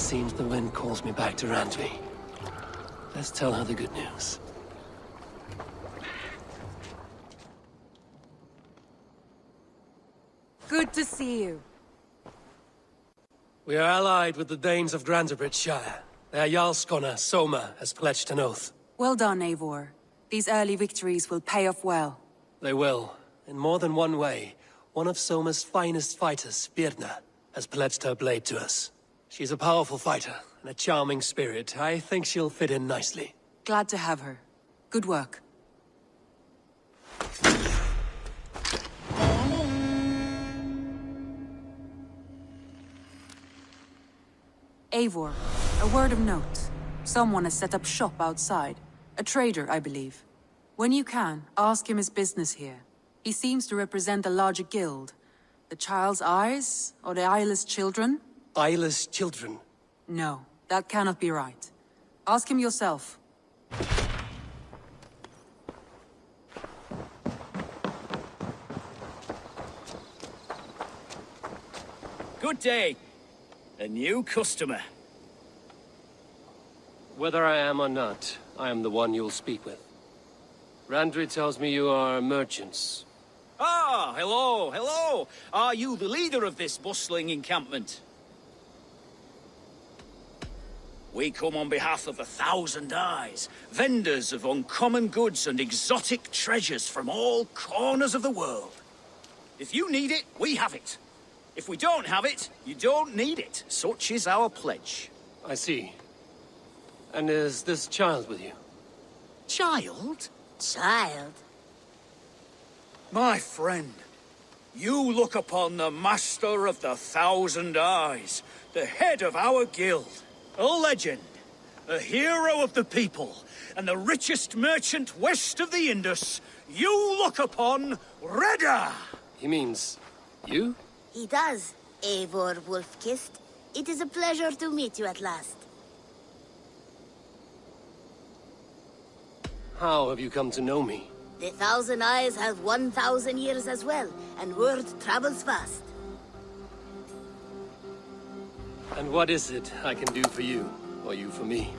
seems the wind calls me back to Randvi. Let's tell her the good news. Good to see you. We are allied with the Danes of Shire. Their Jarlskona, Soma, has pledged an oath. Well done, Eivor. These early victories will pay off well. They will. In more than one way. One of Soma's finest fighters, Birna, has pledged her blade to us. She's a powerful fighter, and a charming spirit. I think she'll fit in nicely. Glad to have her. Good work. Eivor, a word of note. Someone has set up shop outside. A trader, I believe. When you can, ask him his business here. He seems to represent a larger guild. The Child's Eyes, or the Eyeless Children? Eyeless children? No, that cannot be right. Ask him yourself. Good day. A new customer. Whether I am or not, I am the one you'll speak with. Randvi tells me you are merchants. Ah, hello, hello. Are you the leader of this bustling encampment? We come on behalf of 1,000 Eyes, vendors of uncommon goods and exotic treasures from all corners of the world. If you need it, we have it. If we don't have it, you don't need it. Such is our pledge. I see. And is this child with you? Child? Child? My friend, you look upon the master of the 1,000 Eyes, the head of our guild, a legend, a hero of the people, and the richest merchant west of the Indus. You look upon Reda! He means... you? He does, Eivor Wolf-Kissed. It is a pleasure to meet you at last. How have you come to know me? The 1,000 Eyes have 1,000 years as well, and word travels fast. And what is it I can do for you, or you for me?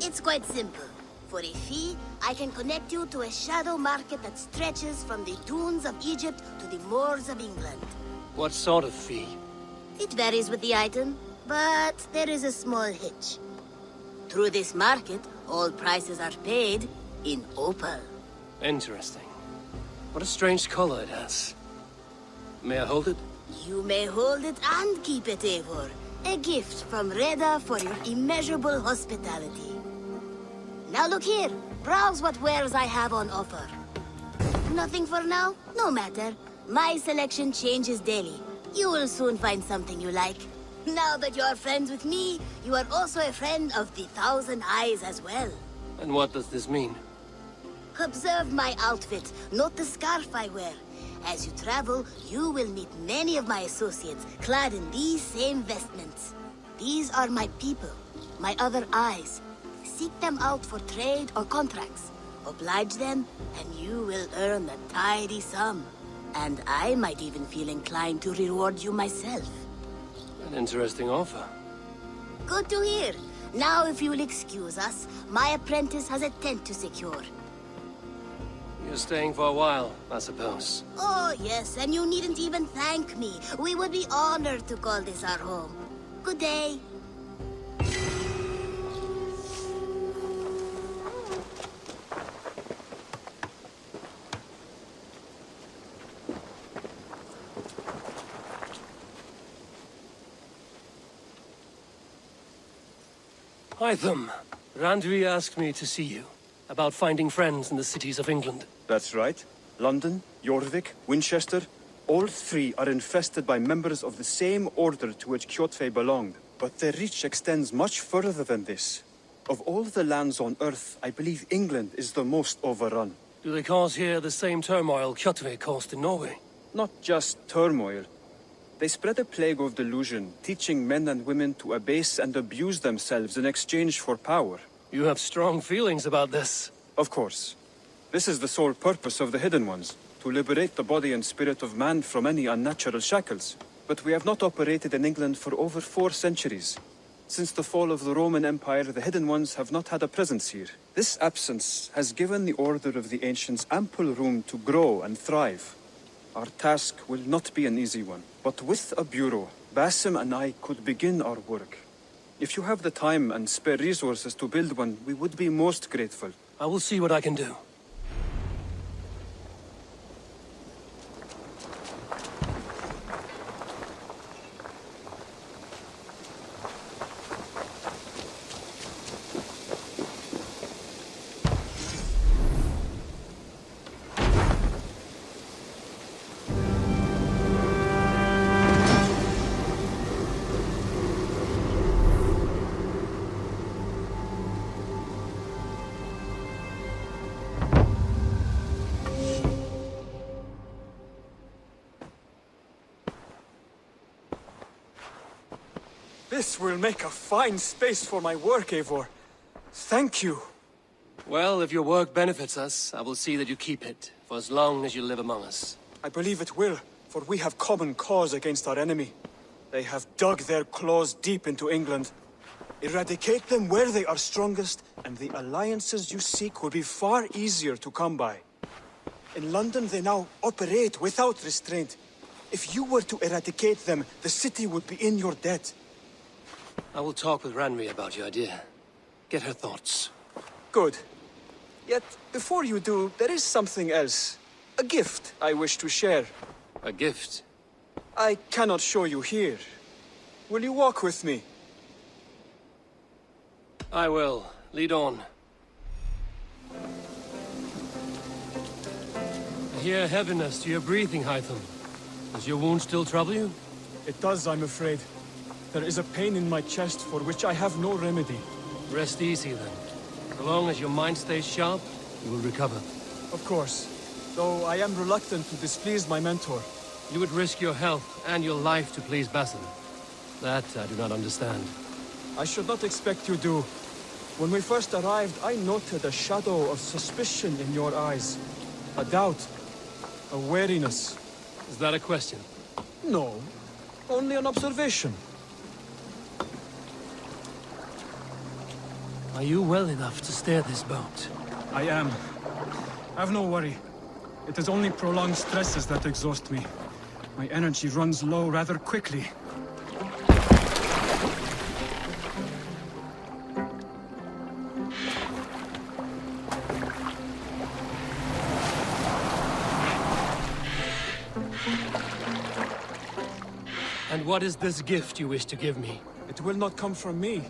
It's quite simple. For a fee, I can connect you to a shadow market that stretches from the dunes of Egypt to the moors of England. What sort of fee? It varies with the item, but there is a small hitch. Through this market, all prices are paid in opal. Interesting. What a strange color it has. May I hold it? You may hold it and keep it, Eivor. A gift from Reda for your immeasurable hospitality. Now look here. Browse what wares I have on offer. Nothing for now? No matter. My selection changes daily. You will soon find something you like. Now that you are friends with me, you are also a friend of the 1,000 Eyes as well. And what does this mean? Observe my outfit, not the scarf I wear. As you travel, you will meet many of my associates, clad in these same vestments. These are my people, my other eyes. Seek them out for trade or contracts. Oblige them, and you will earn a tidy sum. And I might even feel inclined to reward you myself. An interesting offer. Good to hear. Now, if you will excuse us, my apprentice has a tent to secure. You're staying for a while, I suppose. Oh, yes, and you needn't even thank me. We would be honored to call this our home. Good day. Hytham, Randvi asked me to see you about finding friends in the cities of England. That's right. London, Jorvik, Winchester, all three are infested by members of the same order to which Kjotve belonged. But their reach extends much further than this. Of all the lands on Earth, I believe England is the most overrun. Do they cause here the same turmoil Kjotve caused in Norway? Not just turmoil. They spread a plague of delusion, teaching men and women to abase and abuse themselves in exchange for power. You have strong feelings about this. Of course. This is the sole purpose of the Hidden Ones, to liberate the body and spirit of man from any unnatural shackles. But we have not operated in England for over 4 centuries. Since the fall of the Roman Empire, the Hidden Ones have not had a presence here. This absence has given the Order of the Ancients ample room to grow and thrive. Our task will not be an easy one, but with a bureau, Basim and I could begin our work. If you have the time and spare resources to build one, we would be most grateful. I will see what I can do. This will make a fine space for my work, Eivor. Thank you. Well, if your work benefits us, I will see that you keep it, for as long as you live among us. I believe it will, for we have common cause against our enemy. They have dug their claws deep into England. Eradicate them where they are strongest, and the alliances you seek will be far easier to come by. In London, they now operate without restraint. If you were to eradicate them, the city would be in your debt. I will talk with Ranri about your idea. Get her thoughts. Good. Yet, before you do, there is something else. A gift I wish to share. A gift? I cannot show you here. Will you walk with me? I will. Lead on. I hear heaviness to your breathing, Hytham. Does your wound still trouble you? It does, I'm afraid. There is a pain in my chest for which I have no remedy. Rest easy, then. So long as your mind stays sharp, you will recover. Of course. Though I am reluctant to displease my mentor. You would risk your health and your life to please Basim. That I do not understand. I should not expect you do. When we first arrived, I noted a shadow of suspicion in your eyes. A doubt. A wariness. Is that a question? No. Only an observation. Are you well enough to steer this boat? I am. Have no worry. It is only prolonged stresses that exhaust me. My energy runs low rather quickly. And what is this gift you wish to give me? It will not come from me.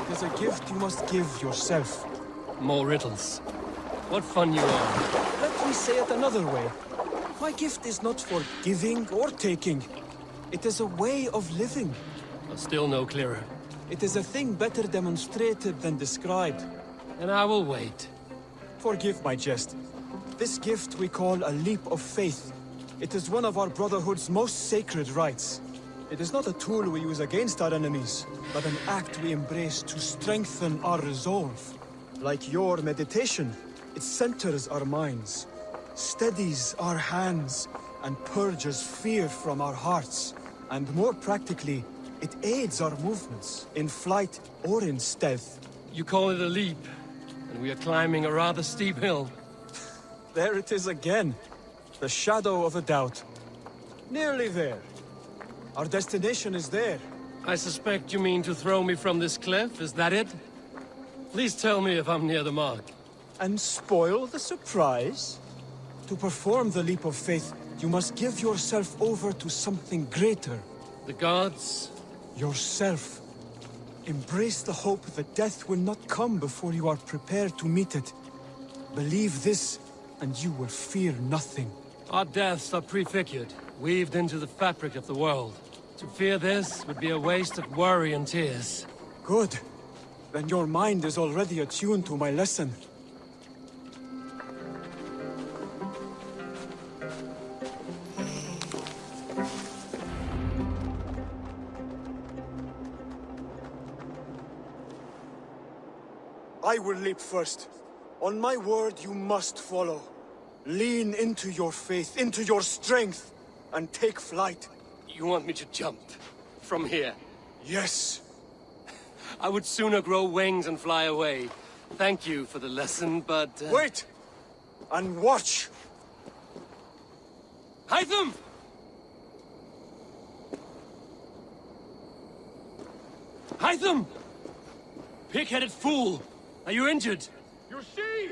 It is a gift you must give yourself. More riddles. What fun you are. Let me say it another way. My gift is not for giving or taking. It is a way of living. Still no clearer. It is a thing better demonstrated than described. And I will wait. Forgive my jest. This gift we call a leap of faith. It is one of our Brotherhood's most sacred rites. It is not a tool we use against our enemies, but an act we embrace to strengthen our resolve. Like your meditation, it centers our minds, steadies our hands, and purges fear from our hearts. And more practically, it aids our movements, in flight or in stealth. You call it a leap, and we are climbing a rather steep hill. There it is again. The shadow of a doubt. Nearly there. Our destination is there. I suspect you mean to throw me from this cliff, is that it? Please tell me if I'm near the mark. And spoil the surprise? To perform the leap of faith, you must give yourself over to something greater. The gods? Yourself. Embrace the hope that death will not come before you are prepared to meet it. Believe this, and you will fear nothing. Our deaths are prefigured, weaved into the fabric of the world. To fear this would be a waste of worry and tears. Good. Then your mind is already attuned to my lesson. I will leap first. On my word, you must follow. Lean into your faith, into your strength, and take flight. You want me to jump? From here? Yes. I would sooner grow wings and fly away. Thank you for the lesson, but... Wait! And watch! Hytham! Hytham! Pig-headed fool! Are you injured? You see?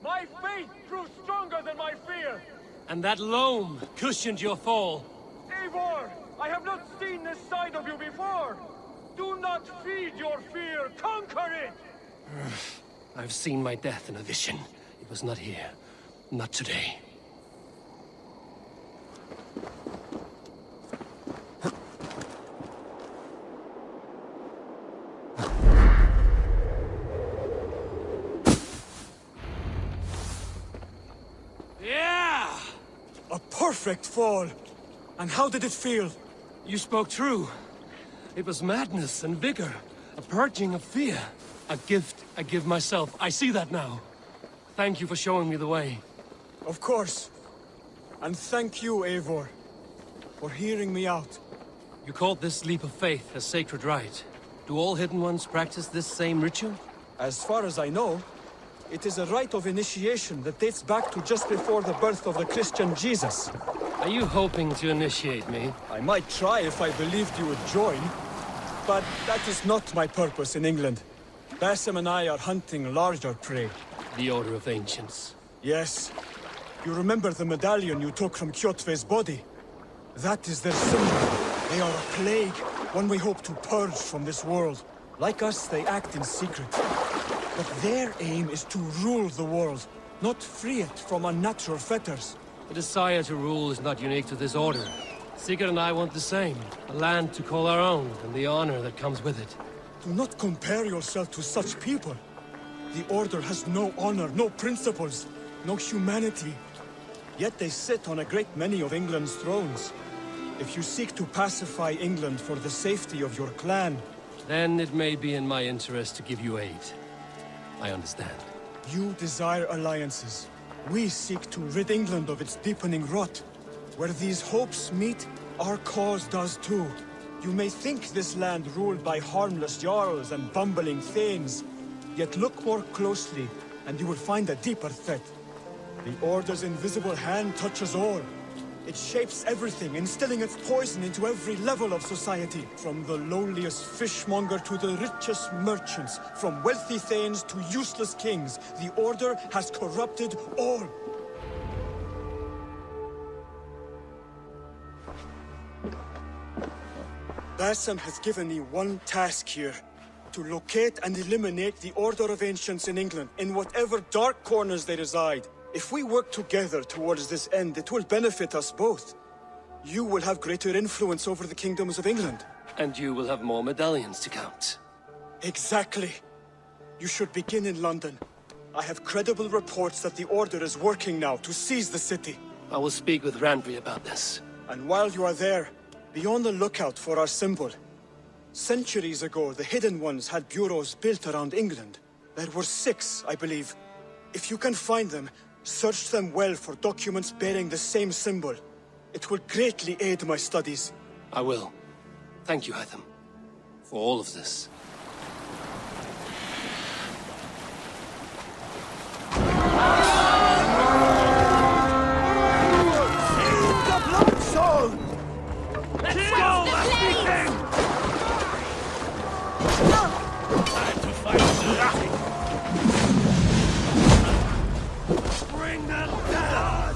My faith proved stronger than my fear! And that loam cushioned your fall. Eivor! I have not seen this side of you before! Do not feed your fear, conquer it! I've seen my death in a vision. It was not here. Not today. Yeah! A perfect fall! And how did it feel? You spoke true. It was madness and vigor. A purging of fear. A gift I give myself. I see that now. Thank you for showing me the way. Of course. And thank you, Eivor, for hearing me out. You called this leap of faith a sacred rite. Do all Hidden Ones practice this same ritual? As far as I know, it is a rite of initiation that dates back to just before the birth of the Christian Jesus. Are you hoping to initiate me? I might try if I believed you would join, but that is not my purpose in England. Basim and I are hunting larger prey. The Order of Ancients. Yes. You remember the medallion you took from Kjotve's body? That is their symbol. They are a plague, one we hope to purge from this world. Like us, they act in secret. But their aim is to rule the world, not free it from unnatural fetters. The desire to rule is not unique to this order. Sigurd and I want the same. A land to call our own, and the honor that comes with it. Do not compare yourself to such people. The Order has no honor, no principles, no humanity. Yet they sit on a great many of England's thrones. If you seek to pacify England for the safety of your clan... Then it may be in my interest to give you aid. I understand. You desire alliances. We seek to rid England of its deepening rot. Where these hopes meet, our cause does too. You may think this land ruled by harmless jarls and bumbling thanes. Yet look more closely, and you will find a deeper threat. The Order's invisible hand touches all. It shapes everything, instilling its poison into every level of society. From the lowliest fishmonger to the richest merchants, from wealthy thanes to useless kings, the Order has corrupted all. Basim has given me one task here. To locate and eliminate the Order of Ancients in England, in whatever dark corners they reside. If we work together towards this end, it will benefit us both. You will have greater influence over the kingdoms of England. And you will have more medallions to count. Exactly. You should begin in London. I have credible reports that the Order is working now to seize the city. I will speak with Randvi about this. And while you are there, be on the lookout for our symbol. Centuries ago, the Hidden Ones had bureaus built around England. There were 6, I believe. If you can find them, search them well for documents bearing the same symbol. It will greatly aid my studies. I will. Thank you, Hytham, for all of this. The blood zone! Let's go, Viking! Time to fight the Bring them down!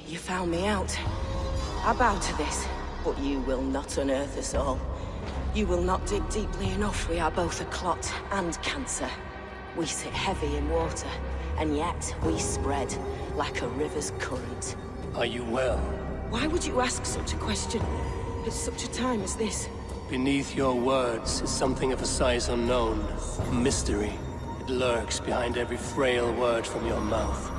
You found me out. I bow to this, but you will not unearth us all. You will not dig deeply enough. We are both a clot and cancer. We sit heavy in water, and yet we spread like a river's current. Are you well? Why would you ask such a question at such a time as this? Beneath your words is something of a size unknown. A mystery. It lurks behind every frail word from your mouth.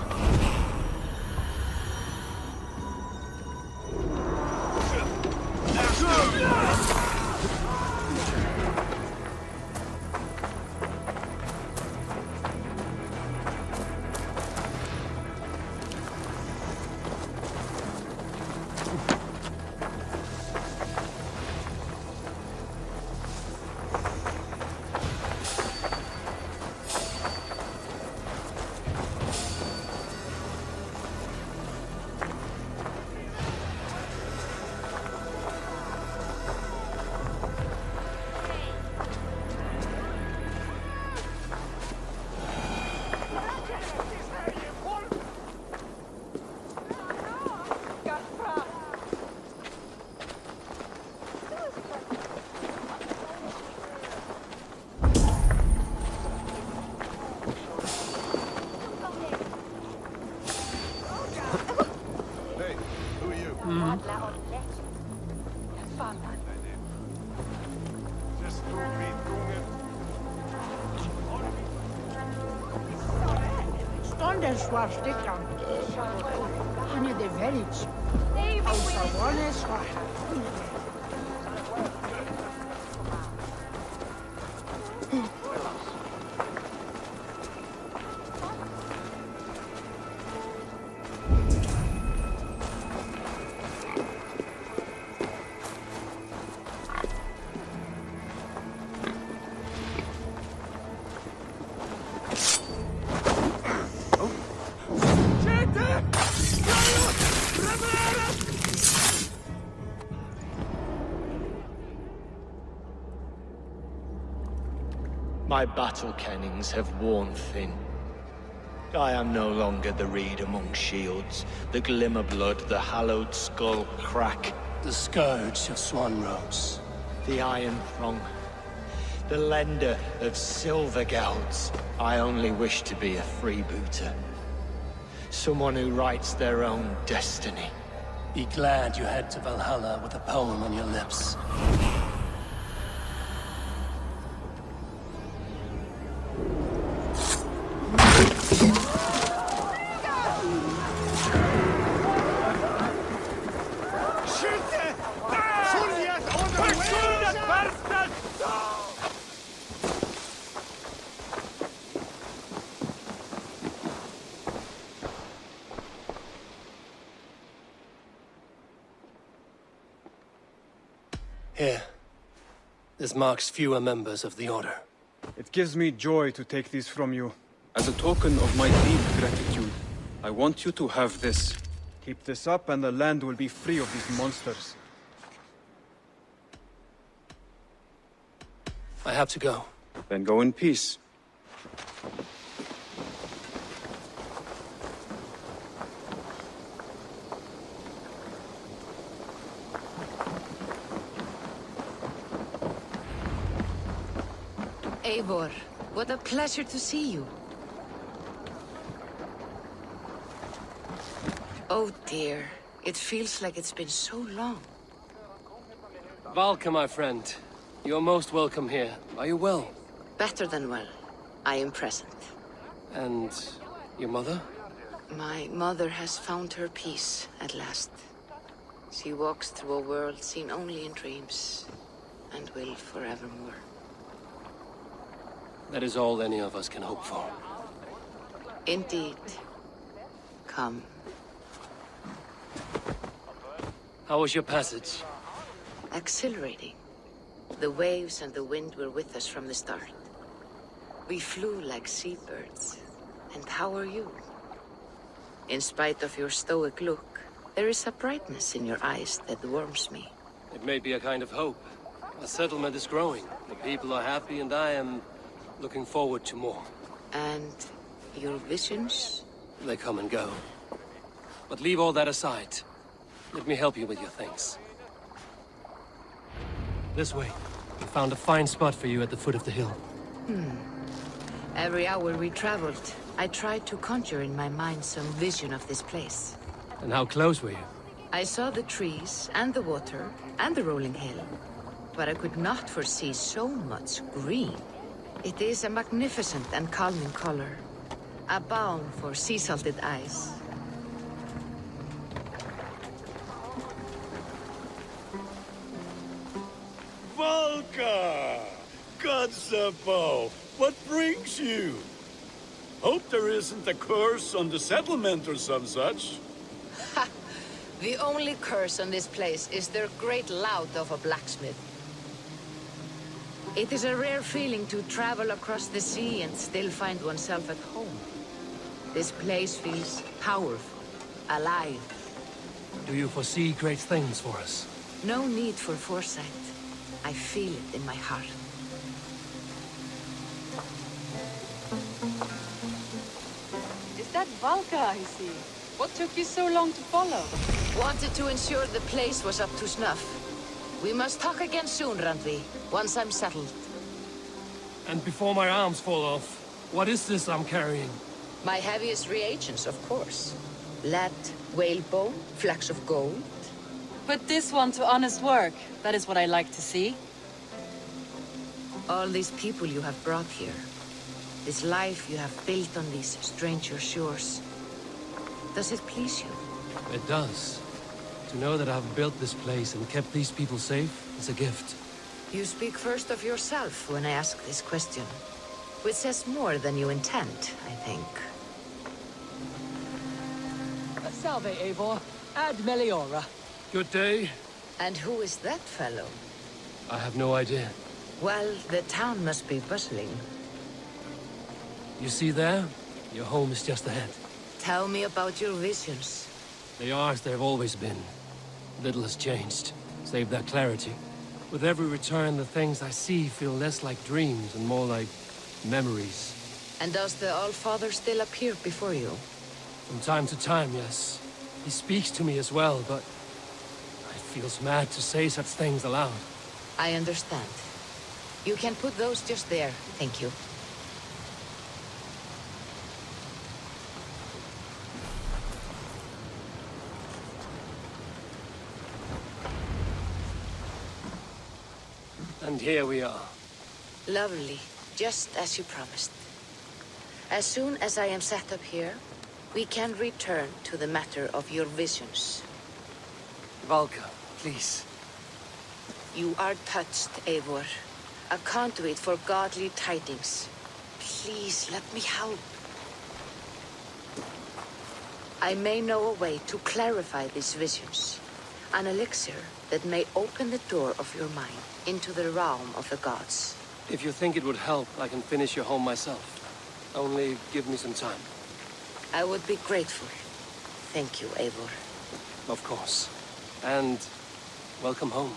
Stånden svarstickan. Han är det väldigt. Och så var det svarta. My battle kennings have worn thin. I am no longer the reed among shields, the glimmer blood, the hallowed skull crack. The scourge of swan robes. The iron throng, the lender of silver gelds. I only wish to be a freebooter. Someone who writes their own destiny. Be glad you head to Valhalla with a poem on your lips. Here. This marks fewer members of the Order. It gives me joy to take these from you. As a token of my deep gratitude, I want you to have this. Keep this up and the land will be free of these monsters. I have to go. Then go in peace. Eivor, what a pleasure to see you. Oh dear, it feels like it's been so long. Valka, my friend. You're most welcome here. Are you well? Better than well. I am present. And your mother? My mother has found her peace at last. She walks through a world seen only in dreams, and will forevermore. That is all any of us can hope for. Indeed. Come. How was your passage? Exhilarating. The waves and the wind were with us from the start. We flew like seabirds. And how are you? In spite of your stoic look, there is a brightness in your eyes that warms me. It may be a kind of hope. A settlement is growing. The people are happy and I am looking forward to more. And your visions? They come and go. But leave all that aside. Let me help you with your things. This way. We found a fine spot for you at the foot of the hill. Every hour we traveled, I tried to conjure in my mind some vision of this place. And how close were you? I saw the trees, and the water, and the rolling hill. But I could not foresee so much green. It is a magnificent and calming color. A balm for sea-salted eyes. Valka! God's above! What brings you? Hope there isn't a curse on the settlement or some such. Ha! The only curse on this place is their great lout of a blacksmith. It is a rare feeling to travel across the sea and still find oneself at home. This place feels powerful, alive. Do you foresee great things for us? No need for foresight. I feel it in my heart. Is that Valka I see? What took you so long to follow? Wanted to ensure the place was up to snuff. We must talk again soon, Randvi, once I'm settled. And before my arms fall off, what is this I'm carrying? My heaviest reagents, of course. Lead, whalebone, flecks of gold. Put this one to honest work. That is what I like to see. All these people you have brought here. This life you have built on these stranger shores. Does it please you? It does. To know that I've built this place and kept these people safe is a gift. You speak first of yourself when I ask this question. Which says more than you intend, I think. Salve, Eivor. Ad Meliora. Good day. And who is that fellow? I have no idea. Well, the town must be bustling. You see there? Your home is just ahead. Tell me about your visions. They are as they've always been. Little has changed, save that clarity. With every return, the things I see feel less like dreams and more like memories. And does the All-Father still appear before you? From time to time, yes. He speaks to me as well, but it feels mad to say such things aloud. I understand. You can put those just there, thank you. And here we are. Lovely, just as you promised. As soon as I am set up here, we can return to the matter of your visions. Valka, please. You are touched, Eivor. A conduit for godly tidings. Please, let me help. I may know a way to clarify these visions. An elixir that may open the door of your mind into the realm of the gods. If you think it would help, I can finish your home myself. Only give me some time. I would be grateful. Thank you, Eivor. Of course. And welcome home.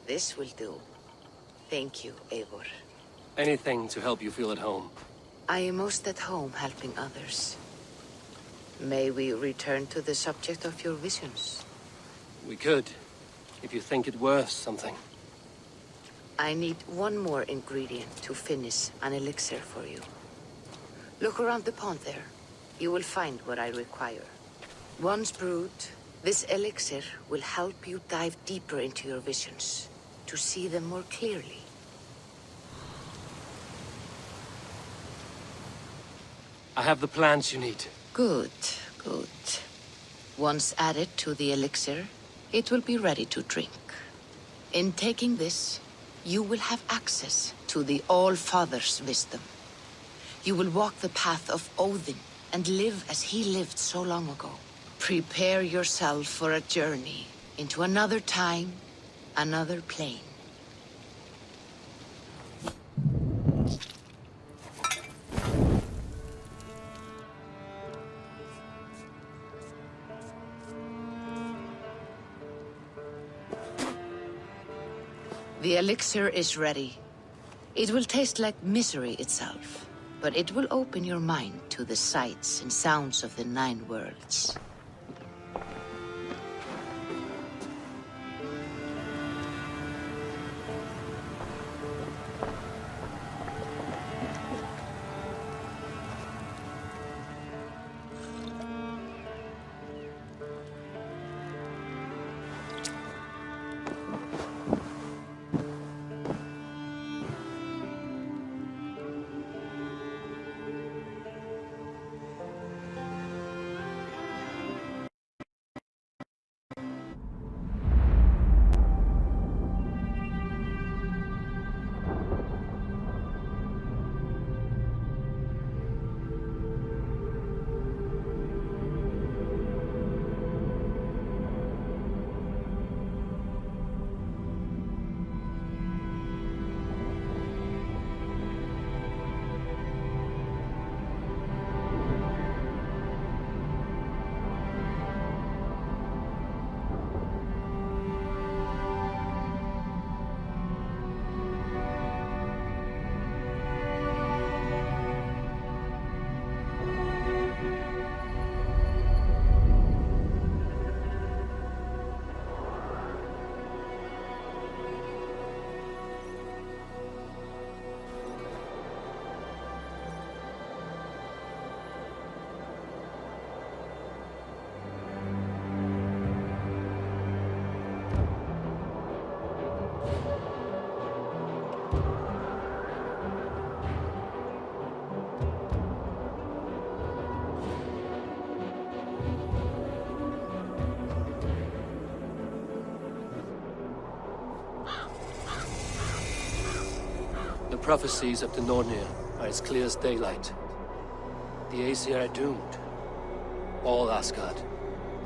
This will do. Thank you, Eivor. Anything to help you feel at home. I am most at home helping others. May we return to the subject of your visions? We could, if you think it worth something. I need one more ingredient to finish an elixir for you. Look around the pond there. You will find what I require. Once brewed, this elixir will help you dive deeper into your visions, to see them more clearly. I have the plants you need. Good, good. Once added to the elixir, it will be ready to drink. In taking this, you will have access to the All-Father's wisdom. You will walk the path of Odin and live as he lived so long ago. Prepare yourself for a journey into another time, another plane. The elixir is ready. It will taste like misery itself, but it will open your mind to the sights and sounds of the 9 worlds. The prophecies of the Nornir are as clear as daylight. The Aesir are doomed. All Asgard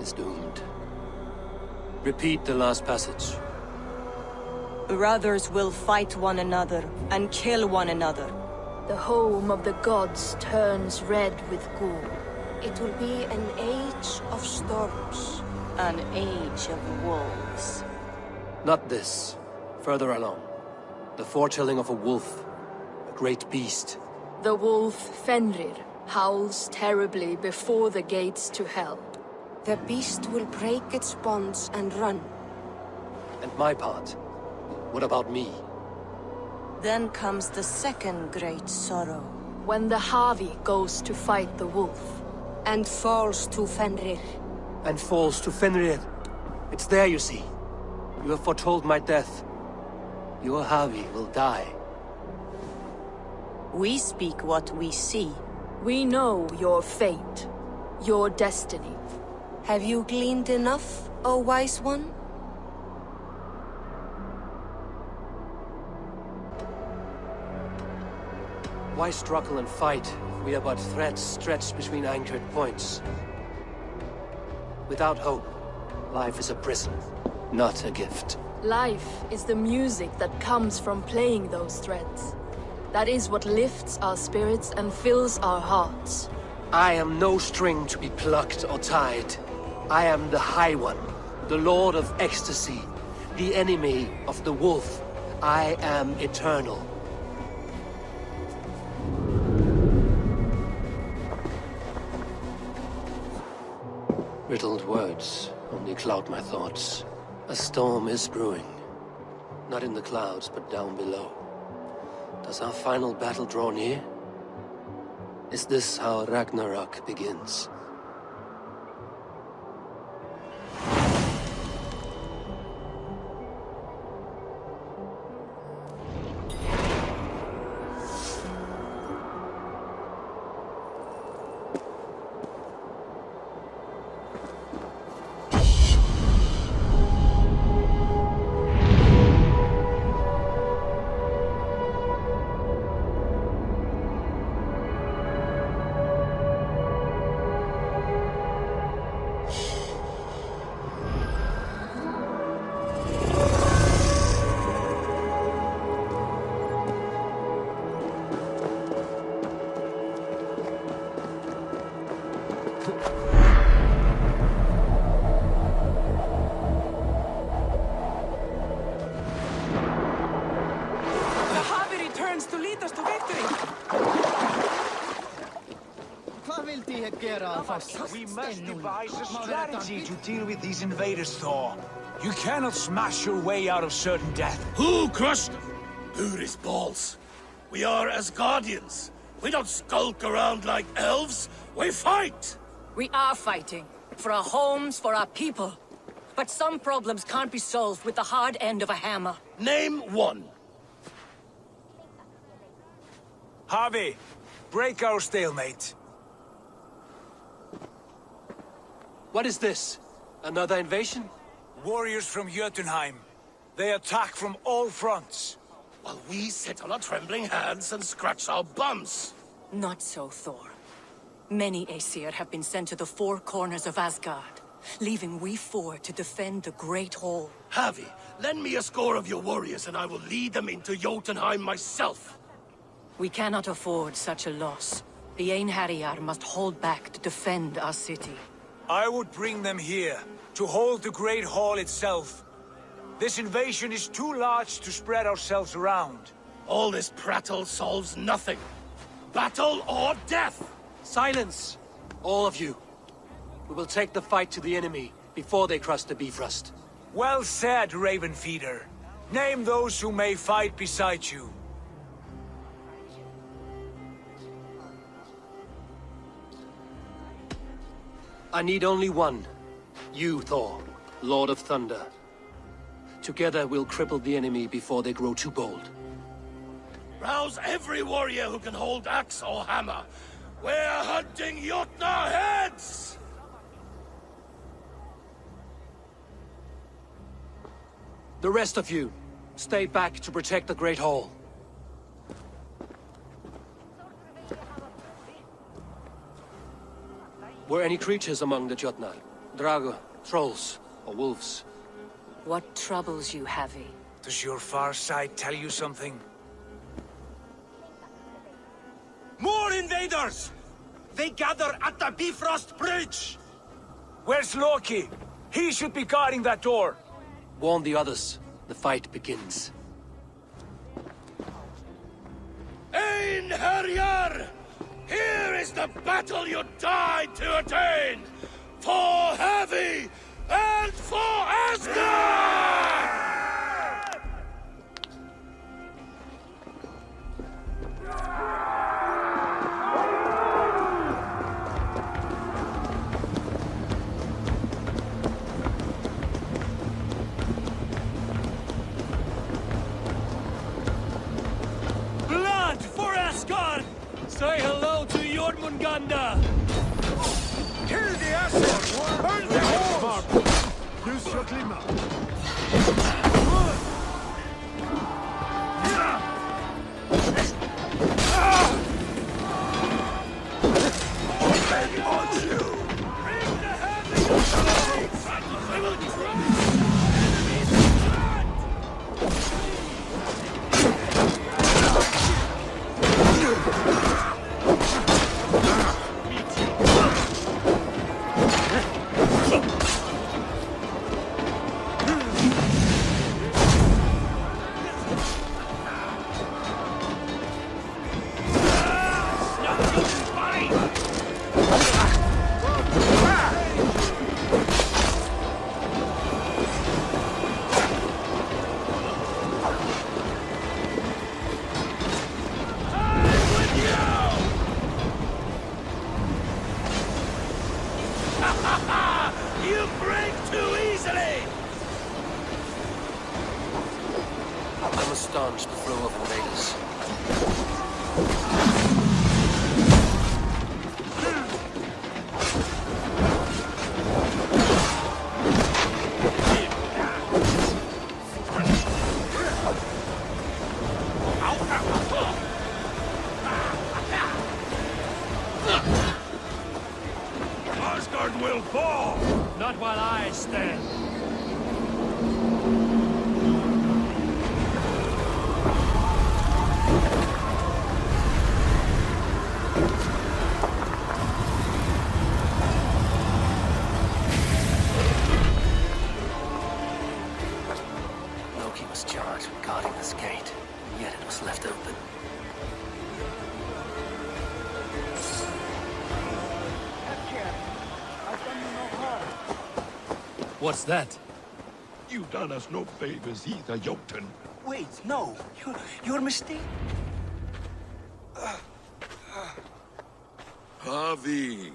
is doomed. Repeat the last passage. Brothers will fight one another and kill one another. The home of the gods turns red with gore. It will be an age of storms. An age of wolves. Not this. Further along. The foretelling of a wolf. A great beast. The wolf Fenrir howls terribly before the gates to hell. The beast will break its bonds and run. And my part? What about me? Then comes the second great sorrow. When the Havi goes to fight the wolf. And falls to Fenrir. And falls to Fenrir. It's there, you see. You have foretold my death. Your Havi will die. We speak what we see. We know your fate, your destiny. Have you gleaned enough, O wise one? Why struggle and fight if we are but threads stretched between anchored points? Without hope, life is a prison, not a gift. Life is the music that comes from playing those threads. That is what lifts our spirits and fills our hearts. I am no string to be plucked or tied. I am the High One, the Lord of Ecstasy, the enemy of the Wolf. I am eternal. Riddled words only cloud my thoughts. A storm is brewing. Not in the clouds, but down below. Does our final battle draw near? Is this how Ragnarok begins? Returns to lead us to victory! We must devise a strategy to deal with these invaders, Thor. You cannot smash your way out of certain death. Who crushed them? Who's balls? We are Asgardians. We don't skulk around like elves. We fight! We are fighting. For our homes, for our people. But some problems can't be solved with the hard end of a hammer. Name one. Harvey, break our stalemate. What is this? Another invasion? Warriors from Jotunheim. They attack from all fronts. While we sit on our trembling hands and scratch our bums. Not so, Thor. Many Aesir have been sent to the four corners of Asgard, leaving we four to defend the Great Hall. Harvey, lend me a score of your warriors and I will lead them into Jotunheim myself. We cannot afford such a loss. The Einherjar must hold back to defend our city. I would bring them here, to hold the Great Hall itself. This invasion is too large to spread ourselves around. All this prattle solves nothing. Battle or death! Silence! All of you. We will take the fight to the enemy before they cross the Bifrost. Well said, Ravenfeeder. Name those who may fight beside you. I need only one. You, Thor, Lord of Thunder. Together we'll cripple the enemy before they grow too bold. Rouse every warrior who can hold axe or hammer. We're hunting Jotnar heads! The rest of you, stay back to protect the Great Hall. Were any creatures among the Jotnar? Drago, trolls, or wolves? What troubles you, Havi? Does your far side tell you something? More invaders! They gather at the Bifrost Bridge! Where's Loki? He should be guarding that door. Warn the others. The fight begins. Einherjar! Here is the battle you died to attain! For Havi and for Asgard! Blood for Asgard! Say hello to Jormungandr! Kill the Asgard! Burn the halls! Use your glimmer! You break too easily! I must staunch the flow of invaders. Asgard will fall! Not while I stand. What's that? You've done us no favors either, Jotun. Wait, no. You're mistaken. Harvey!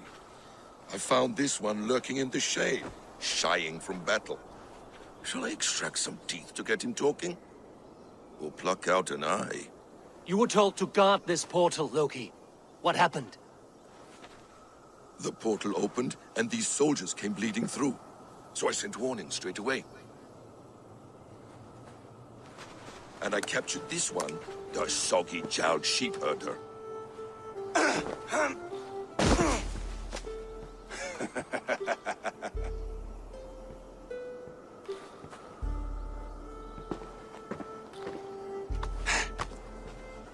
I found this one lurking in the shade, shying from battle. Shall I extract some teeth to get him talking? Or pluck out an eye? You were told to guard this portal, Loki. What happened? The portal opened, and these soldiers came bleeding through. So I sent warning straight away. And I captured this one, the soggy-jowled sheep herder.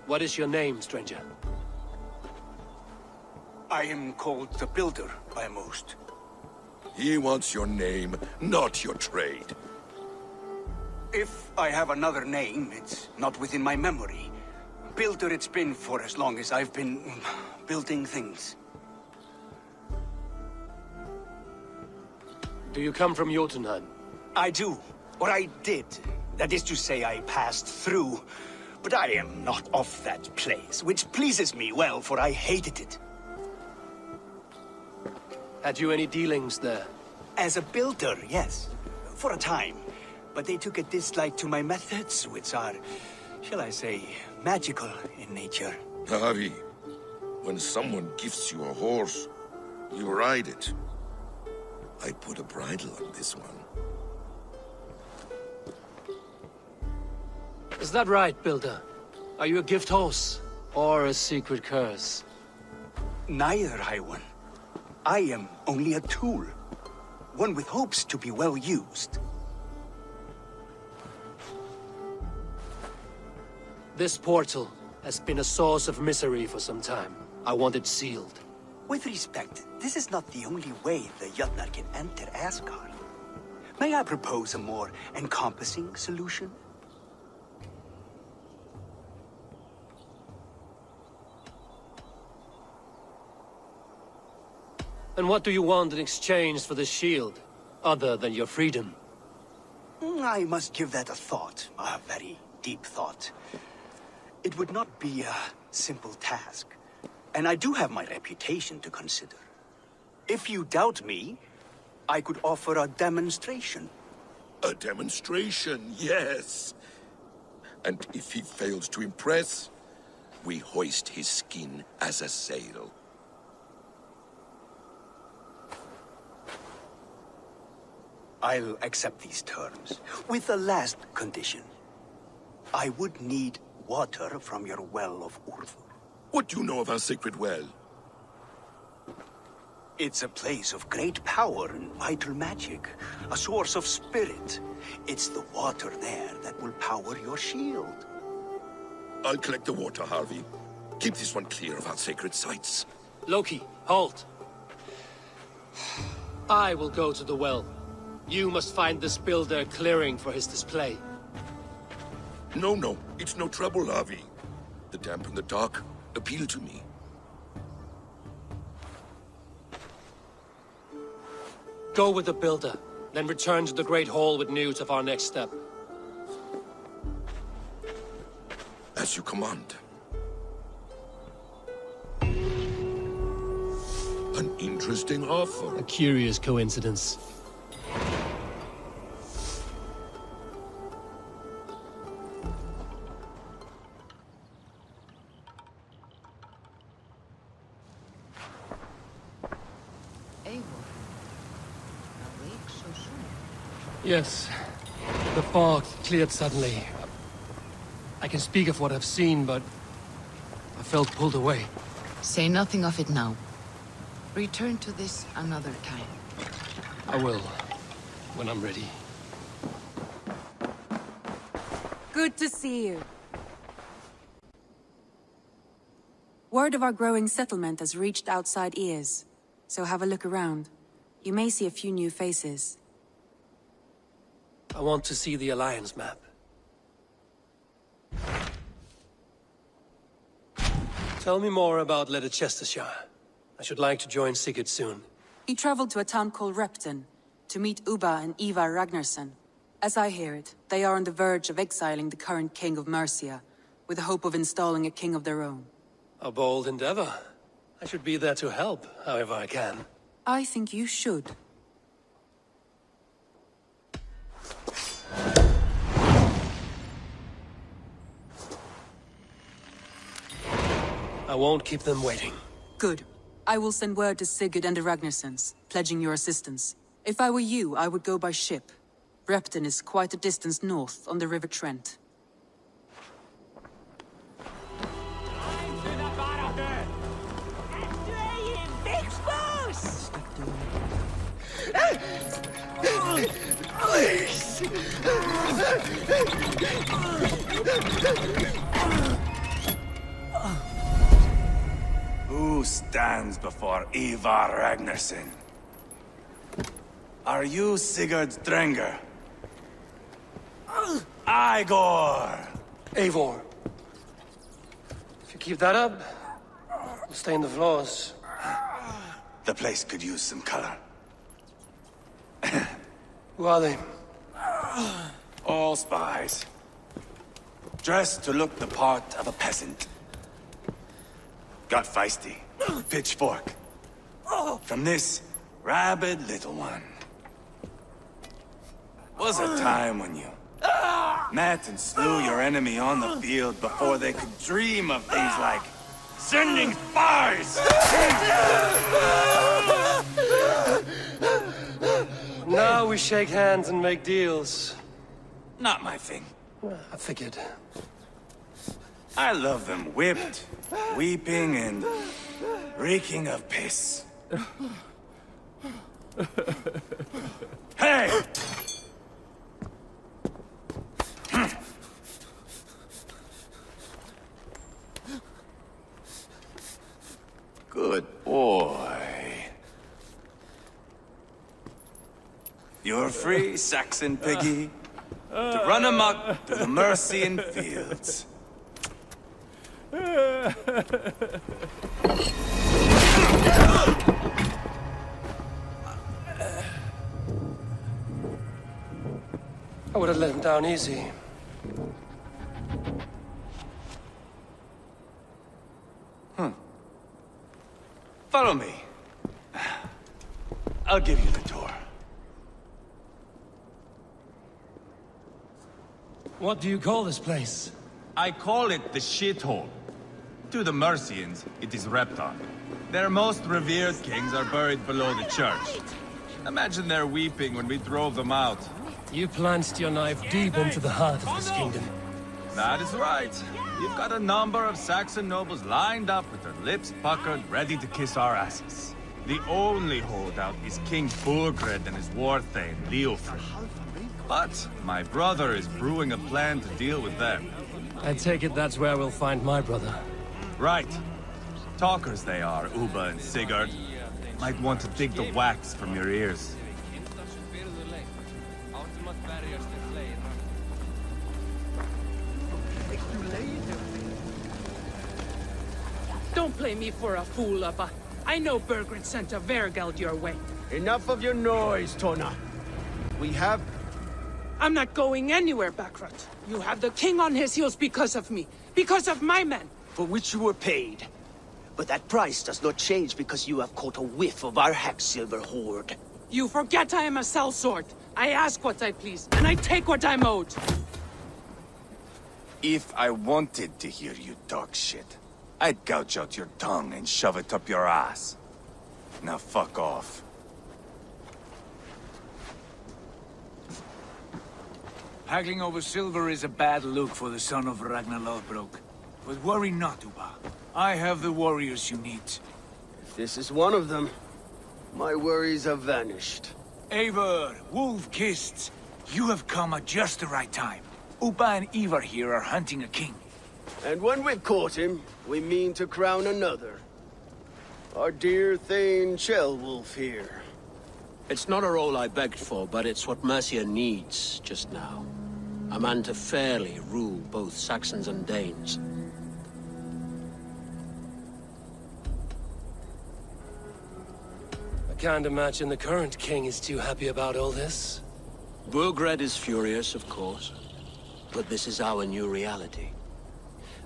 What is your name, stranger? I am called the Builder by most. He wants your name, not your trade. If I have another name, it's not within my memory. Builder it's been for as long as I've been building things. Do you come from Jotunheim? I do. Or I did. That is to say, I passed through. But I am not of that place, which pleases me well, for I hated it. Had you any dealings there? As a builder, yes. For a time. But they took a dislike to my methods, which are, shall I say, magical in nature. Harvey, when someone gifts you a horse, you ride it. I put a bridle on this one. Is that right, Builder? Are you a gift horse, or a secret curse? Neither, High One. I am only a tool. One with hopes to be well used. This portal has been a source of misery for some time. I want it sealed. With respect, this is not the only way the Jötnar can enter Asgard. May I propose a more encompassing solution? And what do you want in exchange for the shield, other than your freedom? I must give that a thought, a very deep thought. It would not be a simple task, and I do have my reputation to consider. If you doubt me, I could offer a demonstration. A demonstration, yes. And if he fails to impress, we hoist his skin as a sail. I'll accept these terms, with the last condition. I would need water from your well of Urthur. What do you know of our sacred well? It's a place of great power and vital magic, a source of spirit. It's the water there that will power your shield. I'll collect the water, Harvey. Keep this one clear of our sacred sites. Loki, halt! I will go to the well. You must find this builder clearing for his display. No, it's no trouble, Harvey. The damp and the dark appeal to me. Go with the builder, then return to the Great Hall with news of our next step. As you command. An interesting offer. A curious coincidence. Eivor, awake so soon? Yes. The fog cleared suddenly. I can speak of what I've seen, but I felt pulled away. Say nothing of it now. Return to this another time. I will, when I'm ready. Good to see you. Word of our growing settlement has reached outside ears, so have a look around. You may see a few new faces. I want to see the Alliance map. Tell me more about Leicestershire. I should like to join Sigurd soon. He traveled to a town called Repton, to meet Ubba and Eivor Ragnarsson. As I hear it, they are on the verge of exiling the current king of Mercia, with the hope of installing a king of their own. A bold endeavor. I should be there to help, however I can. I think you should. I won't keep them waiting. Good. I will send word to Sigurd and the Ragnarssons, pledging your assistance. If I were you, I would go by ship. Repton is quite a distance north on the River Trent. Who stands before Eivor Ragnarsson? Are you Sigurd Drenger? Eivor! Eivor. If you keep that up, we'll stain the floors. The place could use some color. Who are they? All spies. Dressed to look the part of a peasant. Got feisty. Pitchfork. From this rabid little one. Was a time when you met and slew your enemy on the field before they could dream of things like sending spies! Now we shake hands and make deals. Not my thing. I figured. I love them whipped, weeping, and reeking of piss. Hey! Good boy. You're free, Saxon piggy, to run amok through the Mercian fields. I would have let him down easy. Follow me. I'll give you the tour. What do you call this place? I call it the shithole. To the Mercians, it is Repton. Their most revered kings are buried below the church. Imagine their weeping when we drove them out. You plunged your knife deep into the heart of this kingdom. That is right. You've got a number of Saxon nobles lined up with their lips puckered, ready to kiss our asses. The only holdout is King Burgred and his war thane, Leofric. But my brother is brewing a plan to deal with them. I take it that's where we'll find my brother. Right. Talkers they are, Ubba and Sigurd. Might want to dig the wax from your ears. Don't play me for a fool, Ubba. I know Burgred sent a Vergeld your way. Enough of your noise, Tona. We have... I'm not going anywhere, Backrot. You have the king on his heels because of me. Because of my men. For which you were paid. But that price does not change because you have caught a whiff of our Hacksilver hoard. You forget I am a sellsword. I ask what I please, and I take what I'm owed. If I wanted to hear you talk shit, I'd gouge out your tongue and shove it up your ass. Now fuck off. Haggling over silver is a bad look for the son of Ragnar Lothbrok. But worry not, Ubba. I have the warriors you need. If this is one of them, my worries have vanished. Eivor, Wolf-Kissed, you have come at just the right time. Ubba and Eivor here are hunting a king. And when we've caught him, we mean to crown another. Our dear Thane Chelwolf here. It's not a role I begged for, but it's what Mercia needs just now. A man to fairly rule both Saxons and Danes. A can't imagine the current king is too happy about all this. Burgred is furious, of course. But this is our new reality.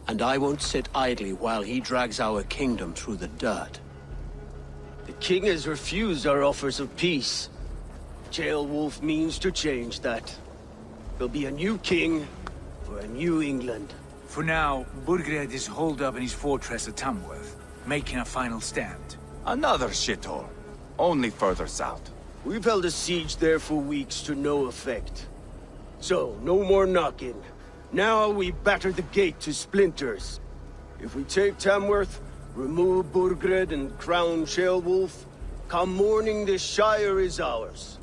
And I won't sit idly while he drags our kingdom through the dirt. The king has refused our offers of peace. Ceolwulf means to change that. There'll be a new king for a new England. For now, Burgred is holed up in his fortress at Tamworth, making a final stand. Another shithole. Only further south. We've held a siege there for weeks to no effect. So, no more knocking. Now we batter the gate to splinters. If we take Tamworth, remove Burgred and crown Ceolwulf, come morning the Shire is ours.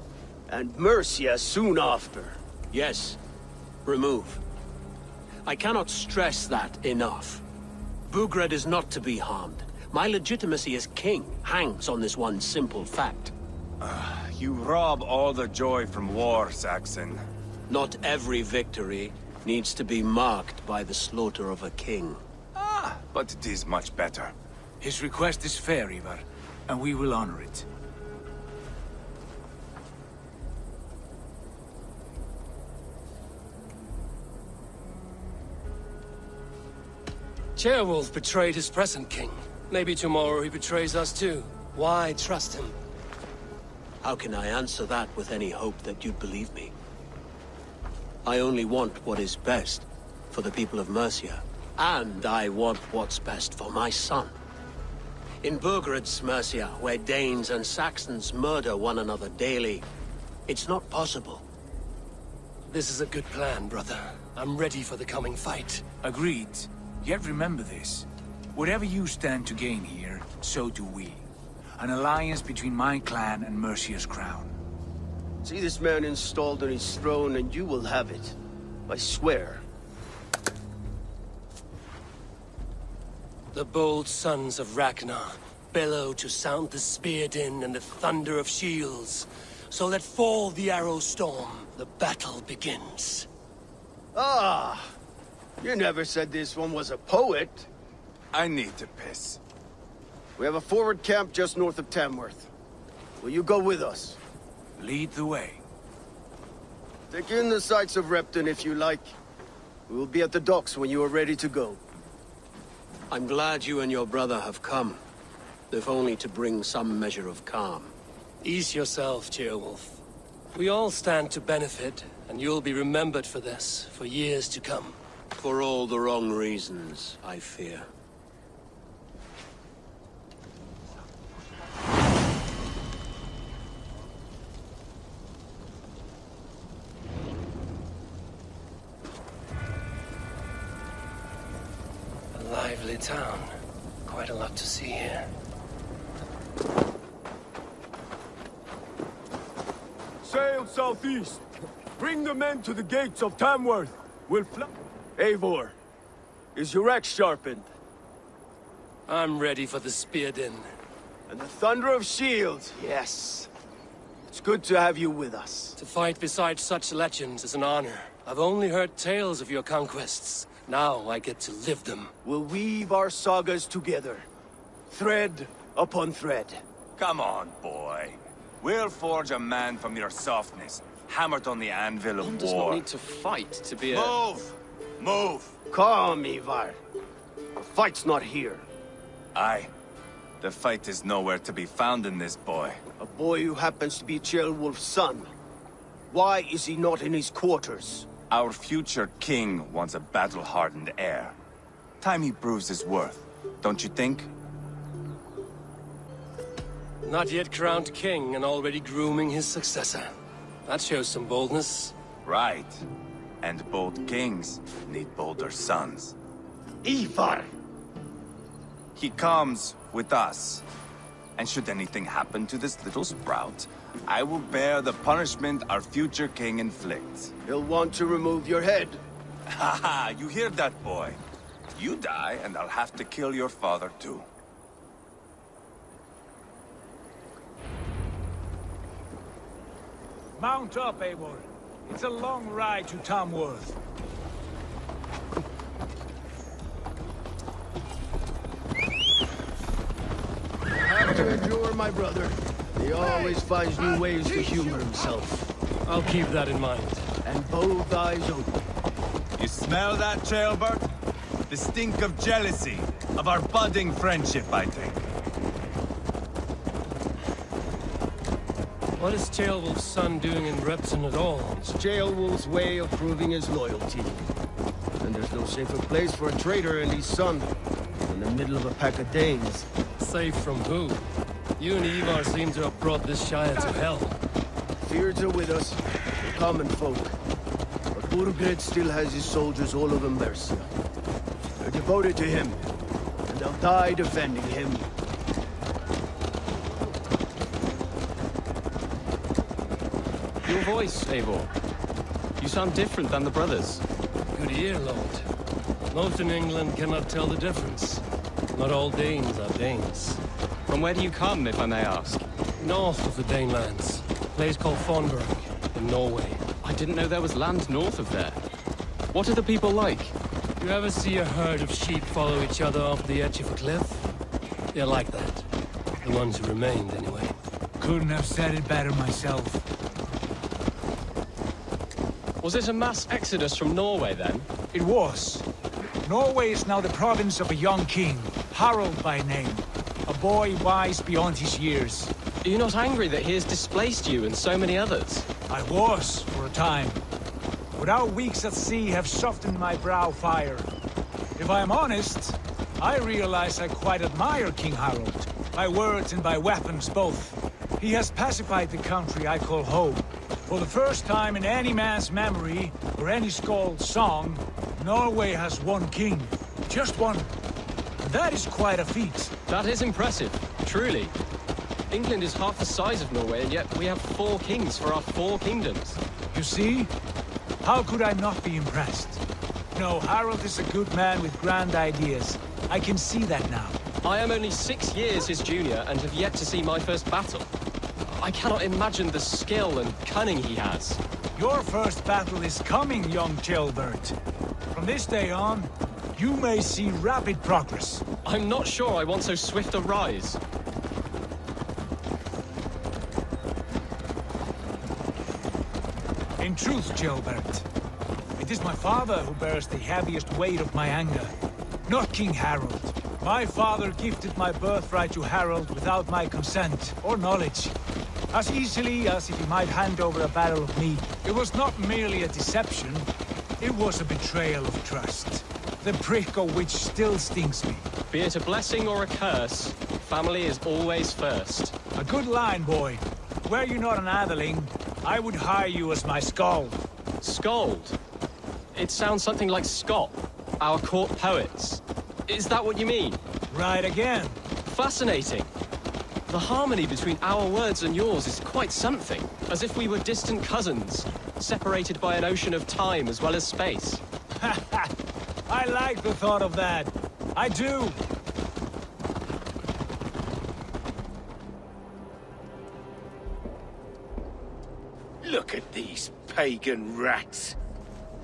And Mercia soon after. Yes, remove. I cannot stress that enough. Burgred is not to be harmed. My legitimacy as king hangs on this one simple fact. You rob all the joy from war, Saxon. Not every victory needs to be marked by the slaughter of a king. But it is much better. His request is fair, Eivor, and we will honor it. Ceolwulf betrayed his present king. Maybe tomorrow he betrays us too. Why trust him? How can I answer that with any hope that you'd believe me? I only want what is best for the people of Mercia. And I want what's best for my son. In Burgred's Mercia, where Danes and Saxons murder one another daily, it's not possible. This is a good plan, brother. I'm ready for the coming fight. Agreed. Yet remember this. Whatever you stand to gain here, so do we. An alliance between my clan and Mercia's crown. See this man installed on his throne and you will have it. I swear. The bold sons of Ragnar bellow to sound the spear din and the thunder of shields. So let fall the arrow storm. The battle begins. Ah! You never said this one was a poet. I need to piss. We have a forward camp just north of Tamworth. Will you go with us? Lead the way. Take in the sights of Repton if you like. We will be at the docks when you are ready to go. I'm glad you and your brother have come, if only to bring some measure of calm. Ease yourself, Ceolwulf. We all stand to benefit, and you'll be remembered for this, for years to come. For all the wrong reasons, I fear. A lively town. Quite a lot to see here. Sail southeast. Bring the men to the gates of Tamworth. We'll fly. Eivor, is your axe sharpened? I'm ready for the spear din. And the thunder of shields, yes. It's good to have you with us. To fight beside such legends is an honor. I've only heard tales of your conquests. Now I get to live them. We'll weave our sagas together. Thread upon thread. Come on, boy. We'll forge a man from your softness, hammered on the anvil of war. One does not need to fight to be a... Move! Move! Calm, Eivor. The fight's not here. Aye. The fight is nowhere to be found in this boy. A boy who happens to be Ceolwulf's son. Why is he not in his quarters? Our future king wants a battle-hardened heir. Time he proves his worth, don't you think? Not yet crowned king and already grooming his successor. That shows some boldness. Right. And bold kings need bolder sons. Eivor! He comes with us. And should anything happen to this little sprout, I will bear the punishment our future king inflicts. He'll want to remove your head. Haha, you hear that, boy? You die, and I'll have to kill your father, too. Mount up, Eivor. It's a long ride to Tamworth. Have to endure, my brother. He always finds new ways to humor himself. I'll keep that in mind. And both eyes open. You smell that, Trailbird? The stink of jealousy, of our budding friendship, I think. What is Ceolwulf's son doing in Repton at all? It's Ceolwulf's way of proving his loyalty. And there's no safer place for a traitor and his son in the middle of a pack of Danes. Safe from who? You and Eivor seem to have brought this Shire to hell. Fears are with us, the common folk. But Burgred still has his soldiers all over Mercia. They're devoted to him, and they'll die defending him. Your voice, Eivor. You sound different than the brothers. Good ear, Lord. Most in England cannot tell the difference. Not all Danes are Danes. From where do you come, if I may ask? North of the Danelands. A place called Fonberg, in Norway. I didn't know there was land north of there. What are the people like? You ever see a herd of sheep follow each other off the edge of a cliff? They're like that. The ones who remained, anyway. Couldn't have said it better myself. Was it a mass exodus from Norway, then? It was. Norway is now the province of a young king, Harald by name. A boy wise beyond his years. Are you not angry that he has displaced you and so many others? I was, for a time. But our weeks at sea have softened my brow fire. If I am honest, I realize I quite admire King Harald. By words and by weapons both. He has pacified the country I call home. For the first time in any man's memory, or any skald's song, Norway has one king. Just one. And that is quite a feat. That is impressive, truly. England is half the size of Norway, and yet we have 4 kings for our 4 kingdoms. You see? How could I not be impressed? No, Harald is a good man with grand ideas. I can see that now. I am only 6 years his junior, and have yet to see my first battle. I cannot imagine the skill and cunning he has. Your first battle is coming, young Ceolbert. From this day on, you may see rapid progress. I'm not sure I want so swift a rise. In truth, Ceolbert, it is my father who bears the heaviest weight of my anger, not King Harald. My father gifted my birthright to Harald without my consent or knowledge. As easily as if he might hand over a barrel of meat. It was not merely a deception, it was a betrayal of trust. The prick of which still stings me. Be it a blessing or a curse, family is always first. A good line, boy. Were you not an atheling, I would hire you as my skald. Skald? It sounds something like Scott, our court poets. Is that what you mean? Right again. Fascinating. The harmony between our words and yours is quite something. As if we were distant cousins, separated by an ocean of time as well as space. I like the thought of that. I do. Look at these pagan rats.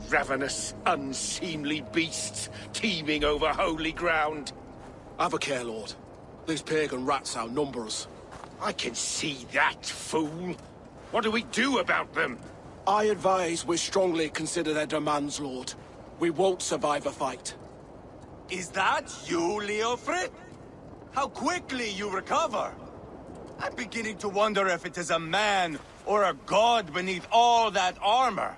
Ravenous, unseemly beasts teeming over holy ground. Have a care, Lord. These pagan rats outnumber us. I can see that, fool. What do we do about them? I advise we strongly consider their demands, Lord. We won't survive a fight. Is that you, Leofrid? How quickly you recover! I'm beginning to wonder if it is a man or a god beneath all that armor.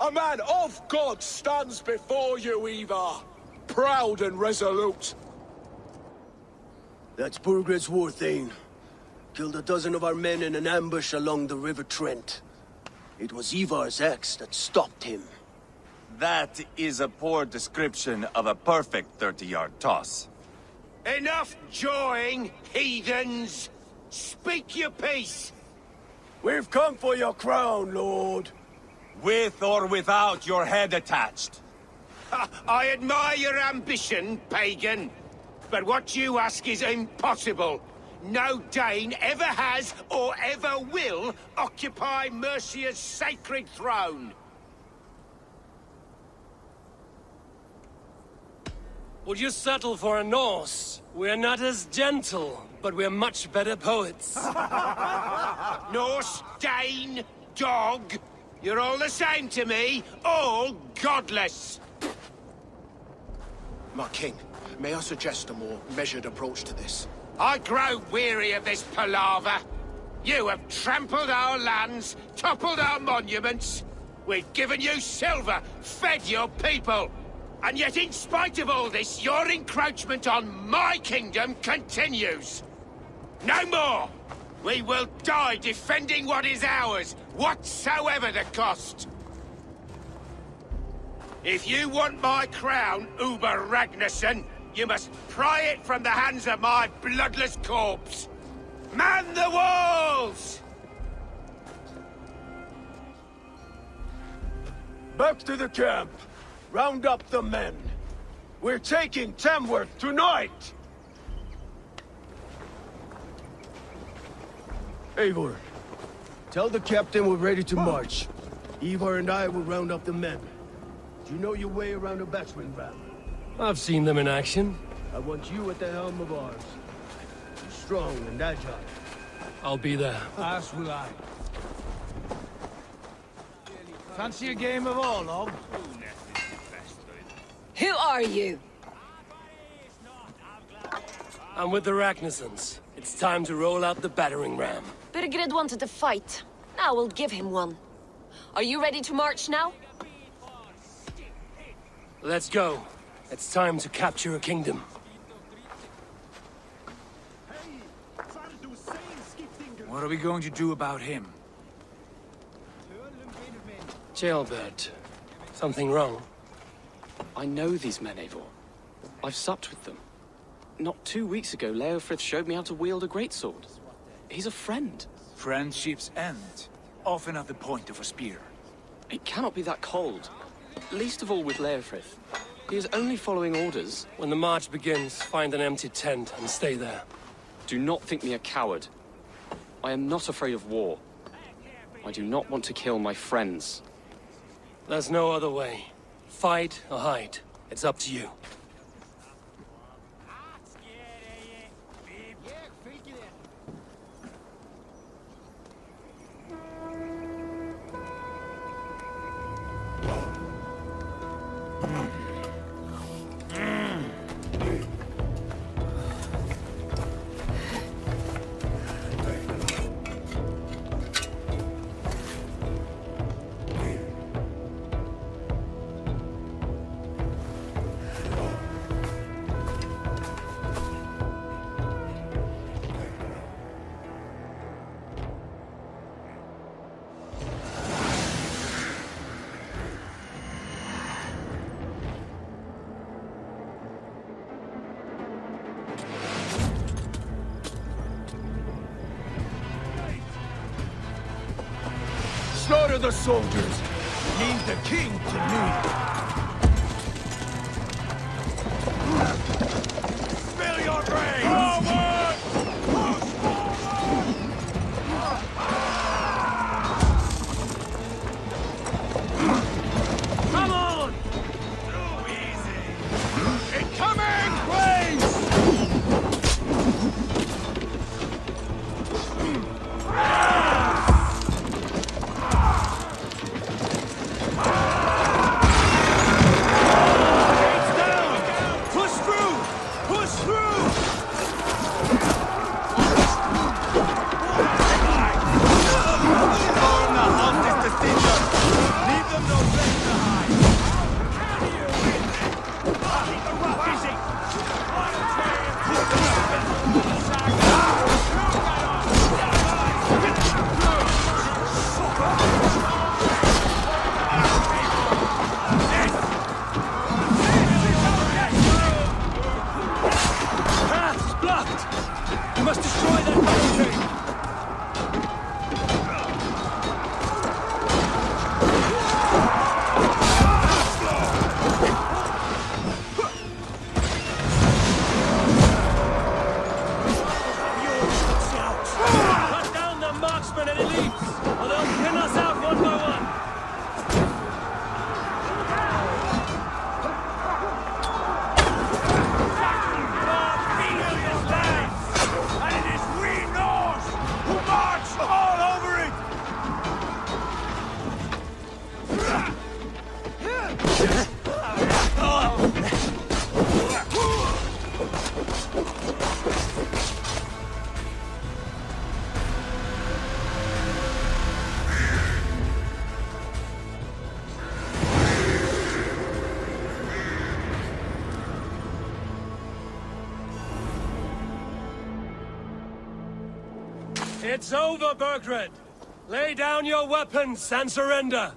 A man of God stands before you, Eivor. Proud and resolute. That's Burgred's war thane. Killed a dozen of our men in an ambush along the River Trent. It was Eivor's axe that stopped him. That is a poor description of a perfect 30-yard toss. Enough jawing, heathens! Speak your piece! We've come for your crown, Lord. With or without your head attached. I admire your ambition, pagan. But what you ask is impossible. No Dane ever has or ever will occupy Mercia's sacred throne. Would you settle for a Norse? We're not as gentle, but we're much better poets. Norse, Dane, dog. You're all the same to me. All godless. My king, may I suggest a more measured approach to this? I grow weary of this palaver. You have trampled our lands, toppled our monuments. We've given you silver, fed your people. And yet, in spite of all this, your encroachment on my kingdom continues. No more! We will die defending what is ours, whatsoever the cost. If you want my crown, Uber Ragnarsson, you must pry it from the hands of my bloodless corpse. Man the walls! Back to the camp. Round up the men. We're taking Tamworth tonight! Eivor, tell the captain we're ready to march. Eivor and I will round up the men. Do you know your way around a battering ram? I've seen them in action. I want you at the helm of ours. Be strong and agile. I'll be there. As will I. Fancy a game of Orlog? Who are you? I'm with the Ragnarssons. It's time to roll out the battering ram. Birgrid wanted to fight. Now we'll give him one. Are you ready to march now? Let's go. It's time to capture a kingdom. What are we going to do about him? Jailbird. Something wrong? I know these men, Eivor. I've supped with them. Not 2 weeks ago, Leofrith showed me how to wield a greatsword. He's a friend. Friendships end, often at the point of a spear. It cannot be that cold. Least of all with Leofrith. He is only following orders. When the march begins, find an empty tent and stay there. Do not think me a coward. I am not afraid of war. I do not want to kill my friends. There's no other way. Fight or hide. It's up to you. Slaughter the soldiers! Leave the king to me! Spill your brains! Forward! Push forward! Come on! Too easy! Incoming! Brains! It's over, Burgred! Lay down your weapons and surrender!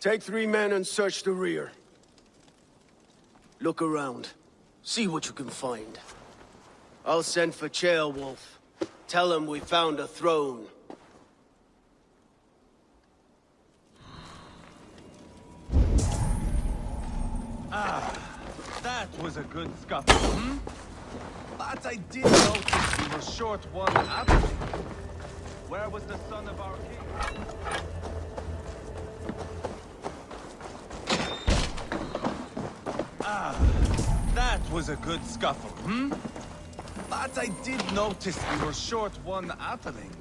Take 3 men and search the rear. Look around. See what you can find. I'll send for Ceolwulf. Tell him we found a throne. That was a good scuffle, hmm? But I did notice we were short one apple. Where was the son of our king? That was a good scuffle, hmm? But I did notice we were short one atheling.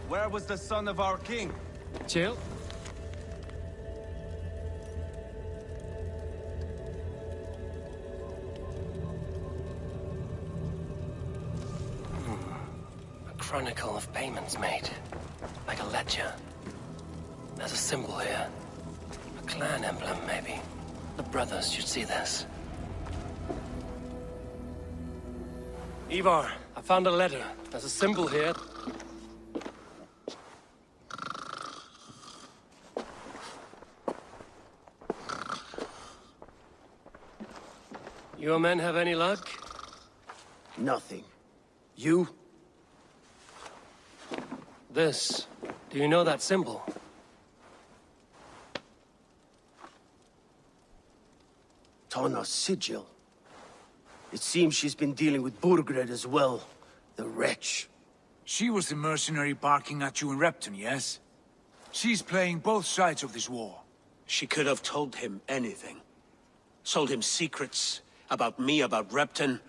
Where was the son of our king? Chill. A chronicle of payments made. Like a ledger. There's a symbol here. A clan emblem, maybe. The brothers should see this. Eivor, I found a letter. There's a symbol here. Your men have any luck? Nothing. You? This. Do you know that symbol? Tanna's sigil. It seems she's been dealing with Burgred as well. The wretch. She was the mercenary barking at you in Repton, yes? She's playing both sides of this war. She could have told him anything. Told him secrets about me, about Repton,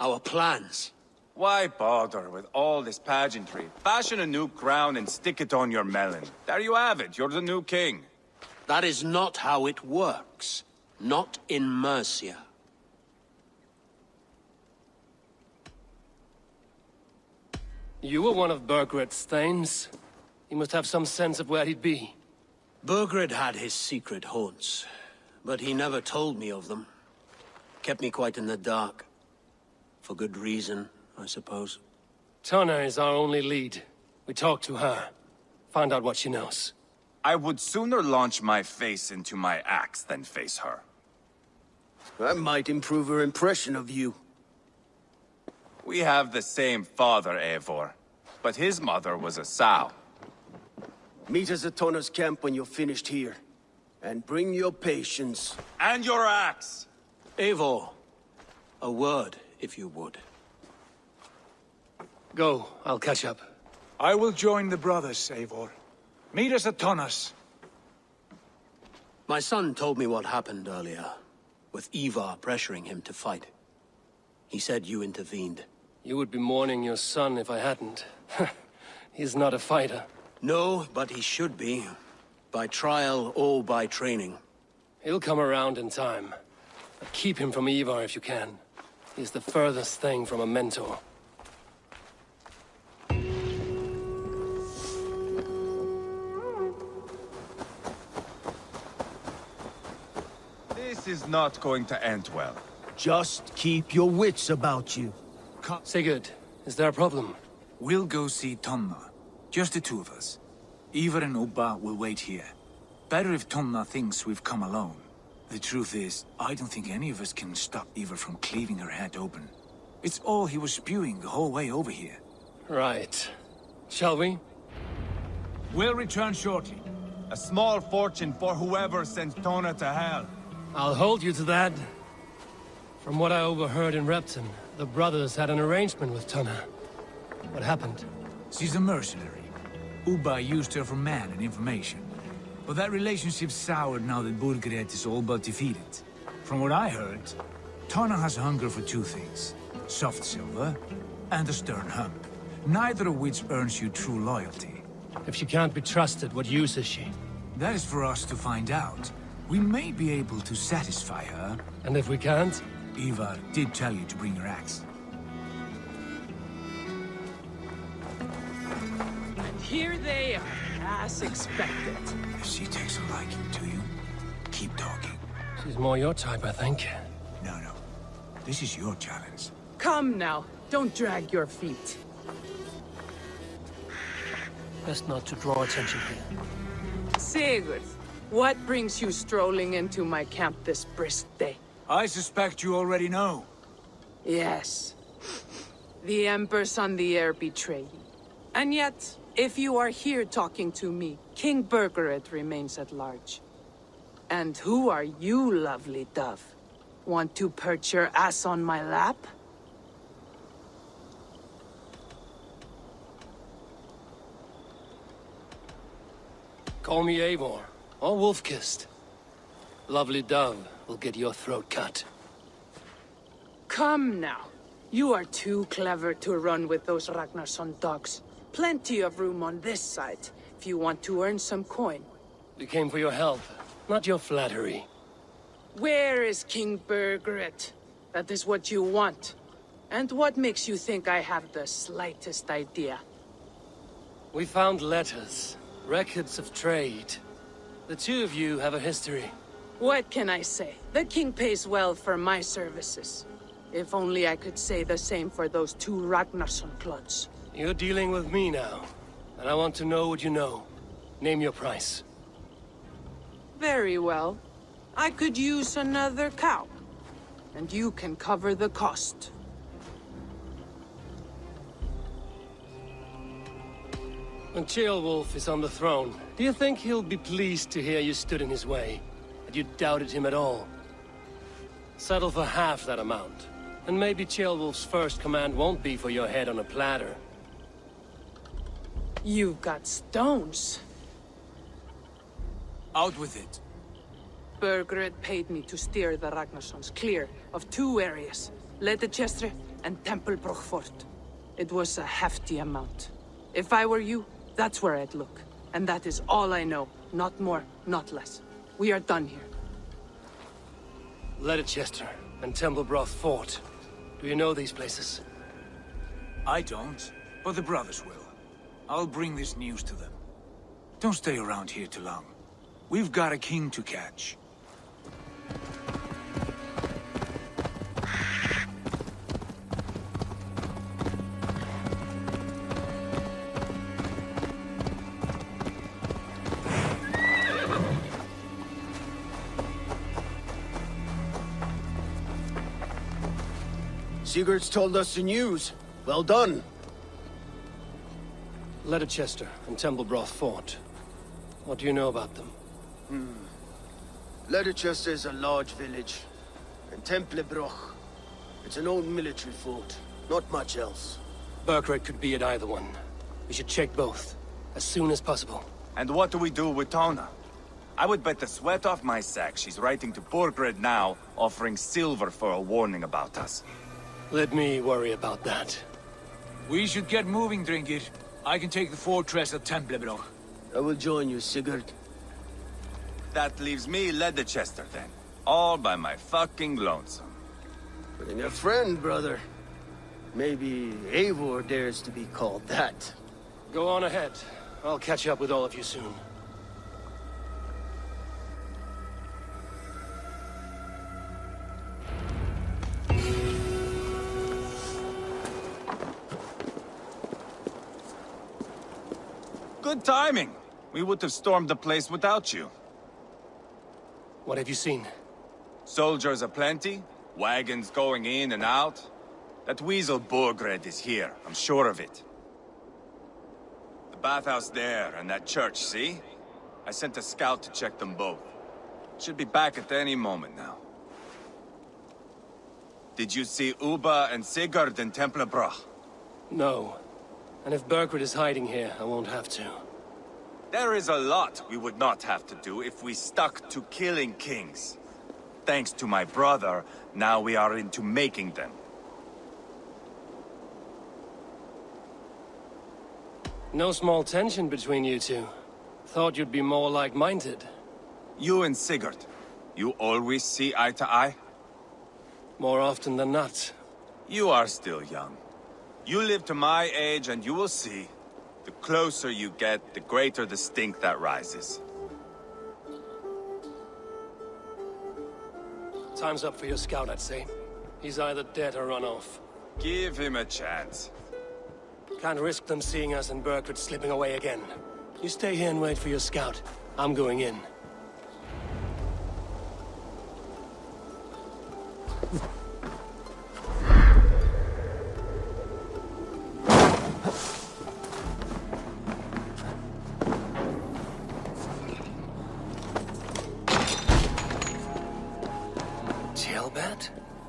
our plans. Why bother with all this pageantry? Fashion a new crown and stick it on your melon. There you have it, you're the new king. That is not how it works. Not in Mercia. You were one of Burgred's thanes. He must have some sense of where he'd be. Burgred had his secret haunts, but he never told me of them. Kept me quite in the dark. For good reason, I suppose. Tanna is our only lead. We talk to her. Find out what she knows. I would sooner launch my face into my axe than face her. That might improve her impression of you. We have the same father, Eivor. But his mother was a sow. Meet us at Tanna's camp when you're finished here. And bring your patience. And your axe! Eivor, a word, if you would. Go, I'll catch up. I will join the brothers, Eivor. Meet us at Tanna's. My son told me what happened earlier, with Eivor pressuring him to fight. He said you intervened. You would be mourning your son if I hadn't. He's not a fighter. No, but he should be. By trial or by training. He'll come around in time. But keep him from Eivor if you can. He's the furthest thing from a mentor. This is not going to end well. Just keep your wits about you. Sigurd, is there a problem? We'll go see Tanna. Just the two of us. Eivor and Ubba will wait here. Better if Tanna thinks we've come alone. The truth is, I don't think any of us can stop Eivor from cleaving her head open. It's all he was spewing the whole way over here. Right. Shall we? We'll return shortly. A small fortune for whoever sends Tanna to hell. I'll hold you to that. From what I overheard in Repton, the brothers had an arrangement with Tanna. What happened? She's a mercenary. Ubba used her for man and information. But that relationship soured now that Burgred is all but defeated. From what I heard, Tanna has hunger for two things. Soft silver and a stern hump. Neither of which earns you true loyalty. If she can't be trusted, what use is she? That is for us to find out. We may be able to satisfy her. And if we can't? Eivor did tell you to bring your axe. here they are, as expected. If she takes a liking to you, keep talking. She's more your type, I think. No. This is your challenge. Come now, don't drag your feet. Best not to draw attention here. Sigurd, what brings you strolling into my camp this brisk day? I suspect you already know. Yes. The Emperor's on the air betrayed you. And yet, if you are here talking to me, King Bergeret remains at large. And who are you, lovely dove? Want to perch your ass on my lap? Call me Eivor, or Wolf-Kissed. Lovely dove will get your throat cut. Come now. You are too clever to run with those Ragnarsson dogs. Plenty of room on this side, if you want to earn some coin. We came for your help, not your flattery. Where is King Bergeret? That is what you want. And what makes you think I have the slightest idea? We found letters, records of trade. The two of you have a history. What can I say? The king pays well for my services. If only I could say the same for those two Ragnarsson clods. You're dealing with me now, and I want to know what you know. Name your price. Very well. I could use another cow. And you can cover the cost. When Ceolwulf is on the throne, do you think he'll be pleased to hear you stood in his way? That you doubted him at all? Settle for half that amount. And maybe Ceolwulf's first command won't be for your head on a platter. You've got stones. Out with it. Bergeret paid me to steer the Ragnarssons clear of two areas, Ledechestre and Templebroch Fort. It was a hefty amount. If I were you, that's where I'd look. And that is all I know. Not more, not less. We are done here. Ledechestre and Templebroch Fort. Do you know these places? I don't, but the brothers will. I'll bring this news to them. Don't stay around here too long. We've got a king to catch. Sigurd's told us the news. Well done. Ledechestre and Templebroch Fort. What do you know about them? Ledechestre is a large village. And Templebroch, it's an old military fort. Not much else. Bergeret could be at either one. We should check both, as soon as possible. And what do we do with Tona? I would bet the sweat off my sack she's writing to Borgred now, offering silver for a warning about us. Let me worry about that. We should get moving, Drinkit. I can take the fortress at Templebroch. I will join you, Sigurd. That leaves me Ledechestre then. All by my fucking lonesome. Bring a friend, brother. Maybe Eivor dares to be called that. Go on ahead. I'll catch up with all of you soon. Good timing. We would have stormed the place without you. What have you seen? Soldiers aplenty, wagons going in and out. That weasel Borgred is here, I'm sure of it. The bathhouse there and that church, see? I sent a scout to check them both. Should be back at any moment now. Did you see Uba and Sigurd in Templebroch? No. And if Bergeret is hiding here, I won't have to. There is a lot we would not have to do if we stuck to killing kings. Thanks to my brother, now we are into making them. No small tension between you two. Thought you'd be more like-minded. You and Sigurd, you always see eye to eye? More often than not. You are still young. You live to my age and you will see. The closer you get, the greater the stink that rises. Time's up for your scout, I'd say. He's either dead or run off. Give him a chance. Can't risk them seeing us and Burkred slipping away again. You stay here and wait for your scout. I'm going in.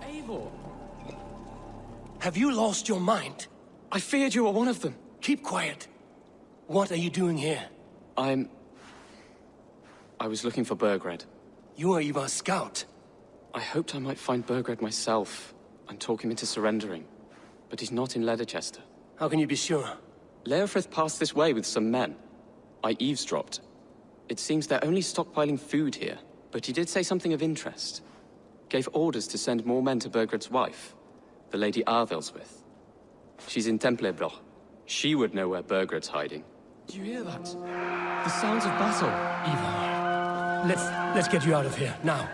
Eivor! Have you lost your mind? I feared you were one of them. Keep quiet. What are you doing here? I was looking for Burgred. You are Eivor's scout. I hoped I might find Burgred myself and talk him into surrendering. But he's not in Leicester. How can you be sure? Leofrith passed this way with some men. I eavesdropped. It seems they're only stockpiling food here, but he did say something of interest. Gave orders to send more men to Burgred's wife, the Lady Arvelswith. She's in Templebroch. She would know where Burgred's hiding. Do you hear that? The sounds of battle. Eivor, let's get you out of here, now.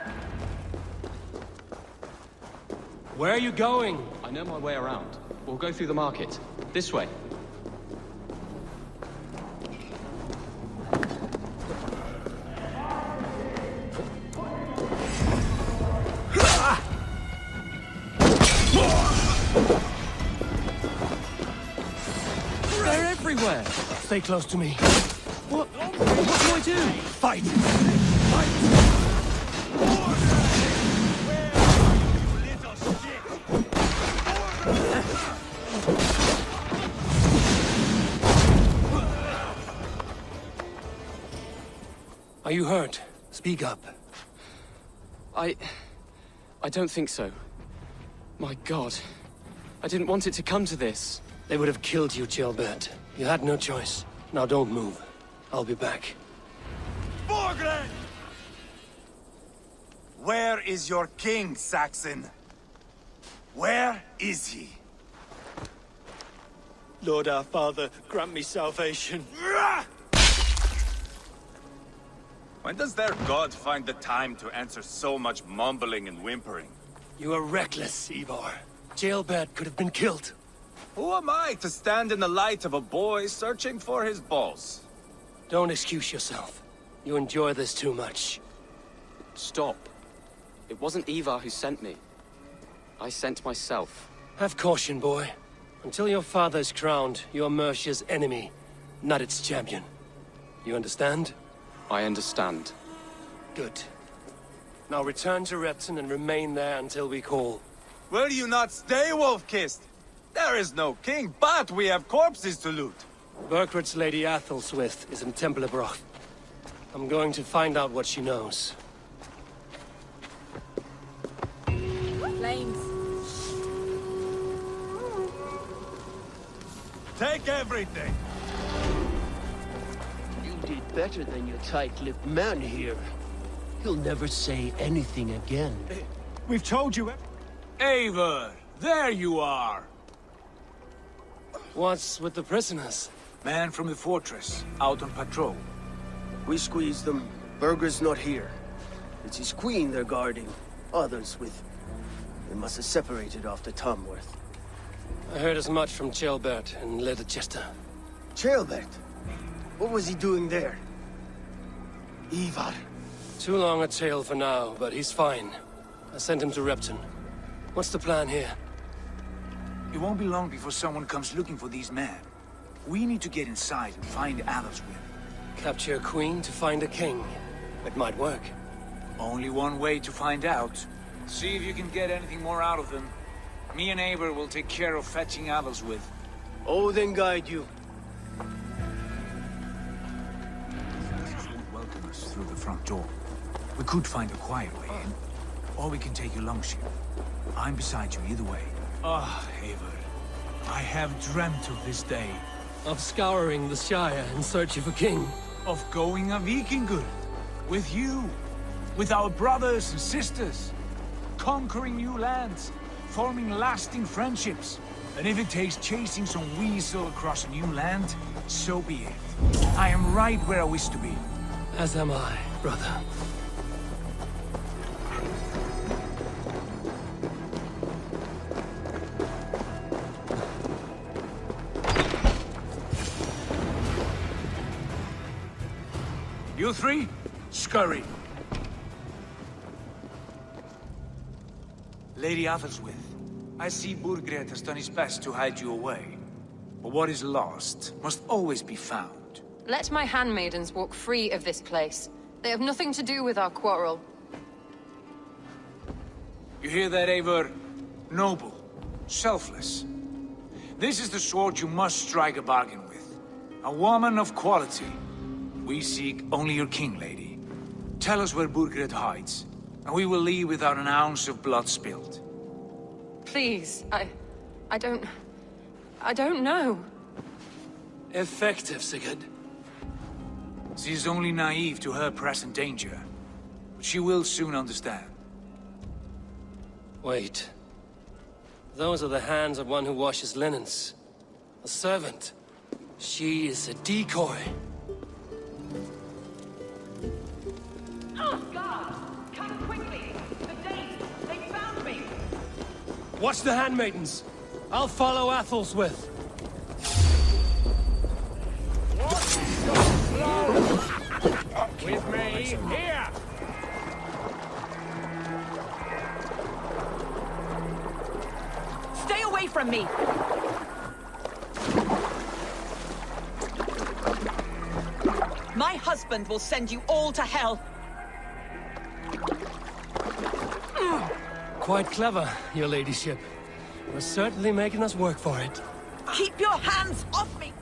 Where are you going? I know my way around. We'll go through the market. This way. They're everywhere! Stay close to me. What do I do? Fight! Fight! Are you hurt? Speak up. I don't think so. My God. I didn't want it to come to this. They would have killed you, Kjotve. You had no choice. Now don't move. I'll be back. Burgred! Where is your king, Saxon? Where is he? Lord our Father, grant me salvation. When does their god find the time to answer so much mumbling and whimpering? You are reckless, Eivor. Kjotve could have been killed. Who am I to stand in the light of a boy searching for his balls? Don't excuse yourself. You enjoy this too much. Stop. It wasn't Eivor who sent me. I sent myself. Have caution, boy. Until your father is crowned, you are Mercia's enemy, not its champion. You understand? I understand. Good. Now return to Repton and remain there until we call. Will you not stay, Wolf-Kissed? There is no king, but we have corpses to loot. Burkred's Lady Athelstwith is in Templebroch. I'm going to find out what she knows. Flames. Take everything. You did better than your tight-lipped man here. He'll never say anything again. We've told you. Eivor, there you are. What's with the prisoners? Man from the fortress, out on patrol. We squeezed them. Burger's not here. It's his queen they're guarding. Others with... They must have separated after Tamworth. I heard as much from Kjotve in Leicester. Kjotve? What was he doing there? Eivor. Too long a tale for now, but he's fine. I sent him to Repton. What's the plan here? It won't be long before someone comes looking for these men. We need to get inside and find Adolfswith. Capture a queen to find a king. It might work. Only one way to find out. See if you can get anything more out of them. Me and Eivor will take care of fetching Adolfswith. Odin guide you. Won't welcome us through the front door. We could find a quiet way in, or we can take a long ship. I'm beside you either way. Ah, Eivor. I have dreamt of this day. Of scouring the Shire in search of a king. Of going a Viking. With you. With our brothers and sisters. Conquering new lands. Forming lasting friendships. And if it takes chasing some weasel across a new land, so be it. I am right where I wish to be. As am I, brother. You three, scurry. Lady Athelstwith, I see Burgred has done his best to hide you away. But what is lost must always be found. Let my handmaidens walk free of this place. They have nothing to do with our quarrel. You hear that, Eivor? Noble, selfless. This is the sword you must strike a bargain with. A woman of quality. We seek only your king, lady. Tell us where Burgred hides, and we will leave without an ounce of blood spilled. Please, I don't know. Effective, Sigurd. She is only naive to her present danger, but she will soon understand. Wait. Those are the hands of one who washes linens. A servant. She is a decoy. Oh, God! Come quickly! The Danes! They found me! Watch the handmaidens. I'll follow Athelstwith. With me, here! Stay away from me! My husband will send you all to hell! Quite clever, your ladyship. You're certainly making us work for it. Keep your hands off me!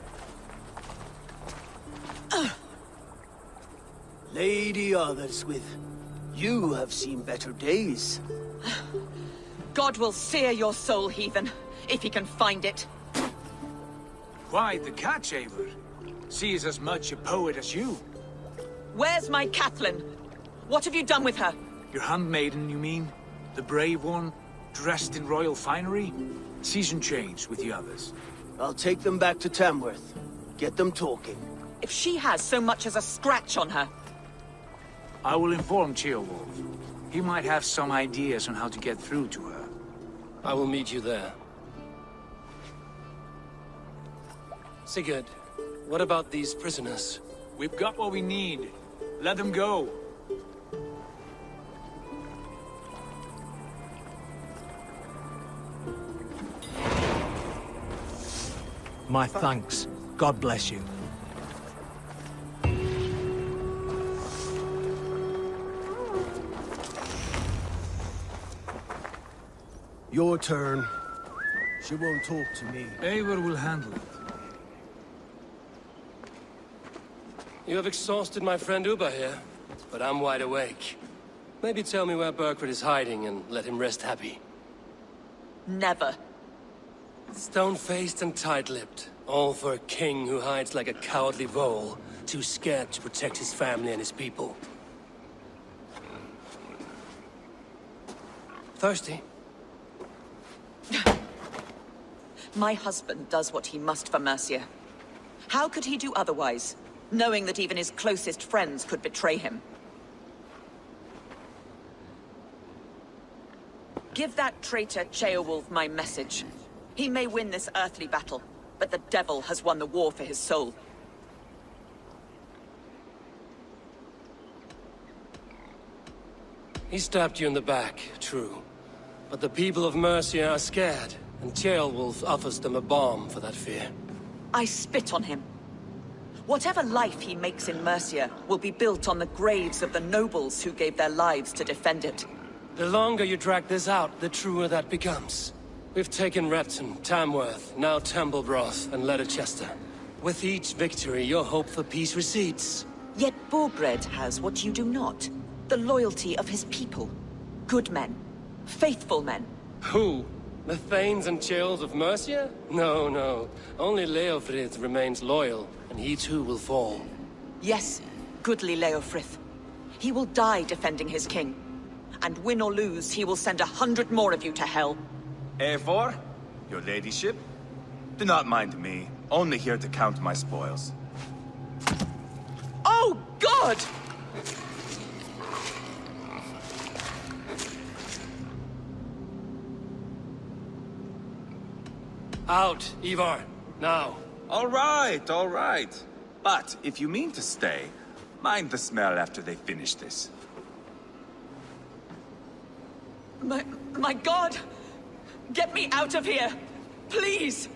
Lady Athelstwith, you have seen better days. God will sear your soul, heathen, if he can find it. Quite the catch, Eivor. She is as much a poet as you. Where's my Catelyn? What have you done with her? Your handmaiden, you mean? The brave one, dressed in royal finery? Season change with the others. I'll take them back to Tamworth. Get them talking. If she has so much as a scratch on her... I will inform Ceolwulf. He might have some ideas on how to get through to her. I will meet you there. Sigurd, what about these prisoners? We've got what we need. Let them go. My thanks. God bless you. Your turn. She won't talk to me. Eivor will handle it. You have exhausted my friend Uber here, but I'm wide awake. Maybe tell me where Burgred is hiding and let him rest happy. Never. Stone-faced and tight-lipped. All for a king who hides like a cowardly vole, too scared to protect his family and his people. Thirsty? My husband does what he must for Mercia. How could he do otherwise, knowing that even his closest friends could betray him? Give that traitor Ceolwulf my message. He may win this earthly battle, but the devil has won the war for his soul. He stabbed you in the back, true. But the people of Mercia are scared, and Ceolwulf offers them a balm for that fear. I spit on him. Whatever life he makes in Mercia will be built on the graves of the nobles who gave their lives to defend it. The longer you drag this out, the truer that becomes. We've taken Repton, Tamworth, now Templebroth, and Leicester. With each victory, your hope for peace recedes. Yet Burgred has what you do not. The loyalty of his people. Good men. Faithful men. Who? The Thanes and Chills of Mercia? No, no. Only Leofrith remains loyal, and he too will fall. Yes, goodly Leofrith. He will die defending his king. And win or lose, he will send 100 more of you to hell. Eivor, Your ladyship? Do not mind me. Only here to count my spoils. Oh, God! Out, Eivor, now. All right. But if you mean to stay, mind the smell after they finish this. My God! Get me out of here! Please!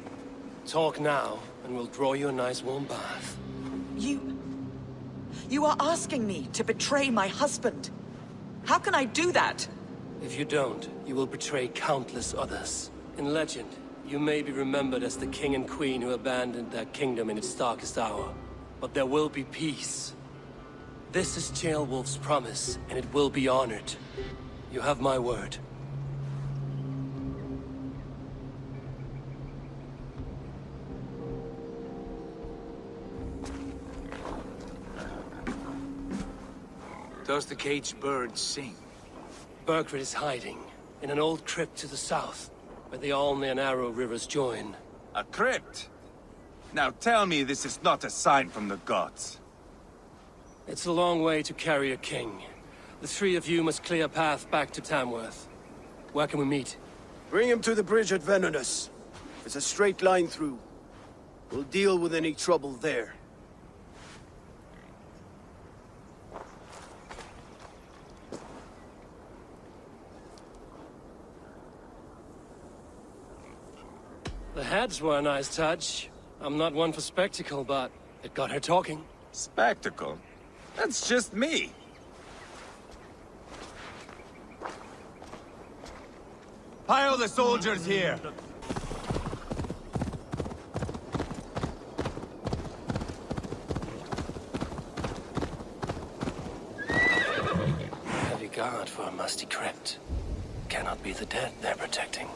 Talk now, and we'll draw you a nice warm bath. You are asking me to betray my husband. How can I do that? If you don't, you will betray countless others. In legend, you may be remembered as the king and queen who abandoned their kingdom in its darkest hour. But there will be peace. This is Ceolwulf's promise, and it will be honored. You have my word. Does the caged bird sing? Burgred is hiding in an old crypt to the south, where the Alne and Arrow rivers join. A crypt? Now tell me this is not a sign from the gods. It's a long way to carry a king. The three of you must clear a path back to Tamworth. Where can we meet? Bring him to the bridge at Venonus. It's a straight line through. We'll deal with any trouble there. The heads were a nice touch. I'm not one for spectacle, but it got her talking. Spectacle? That's just me. Pile the soldiers here. Heavy guard for a musty crypt. Cannot be the dead they're protecting.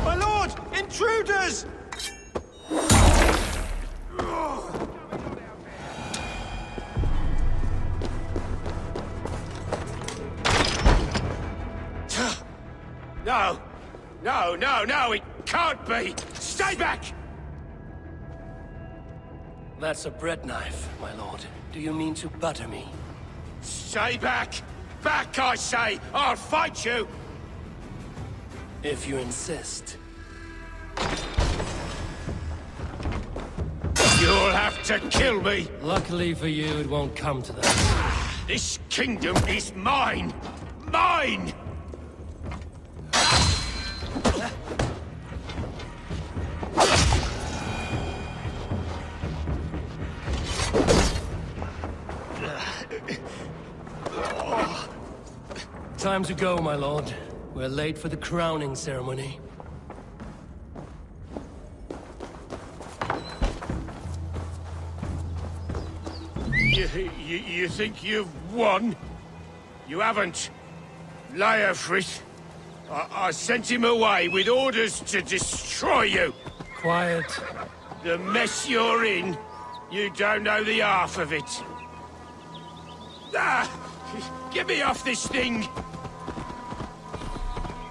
My lord! Intruders! No! No, no, no! It can't be! Stay back! That's a bread knife, my lord. Do you mean to butter me? Stay back! Back, I say! I'll fight you! If you insist. You'll have to kill me! Luckily for you, it won't come to that. This kingdom is mine! Mine! Time to go, my lord. We're late for the crowning ceremony. You think you've won? You haven't. Leofrith. I sent him away with orders to destroy you. Quiet. The mess you're in, you don't know the half of it. Ah! Get me off this thing!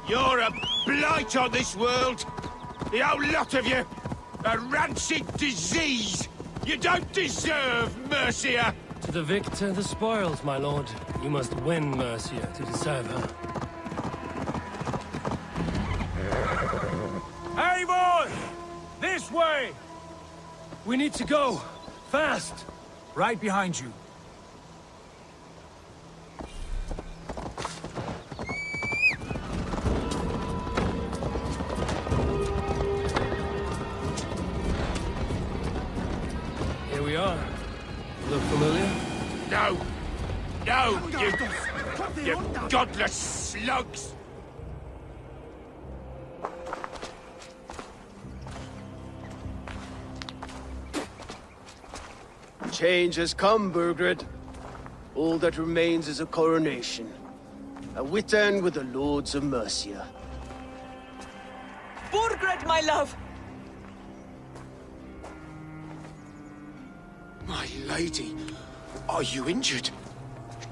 You're a blight on this world! The whole lot of you! A rancid disease! You don't deserve Mercia! To the victor, the spoils, my lord. You must win Mercia to deserve her. Eivor! This way! We need to go! Fast! Right behind you. You godless slugs! Change has come, Burgred. All that remains is a coronation. A witan with the lords of Mercia. Burgred, my love! My lady, are you injured?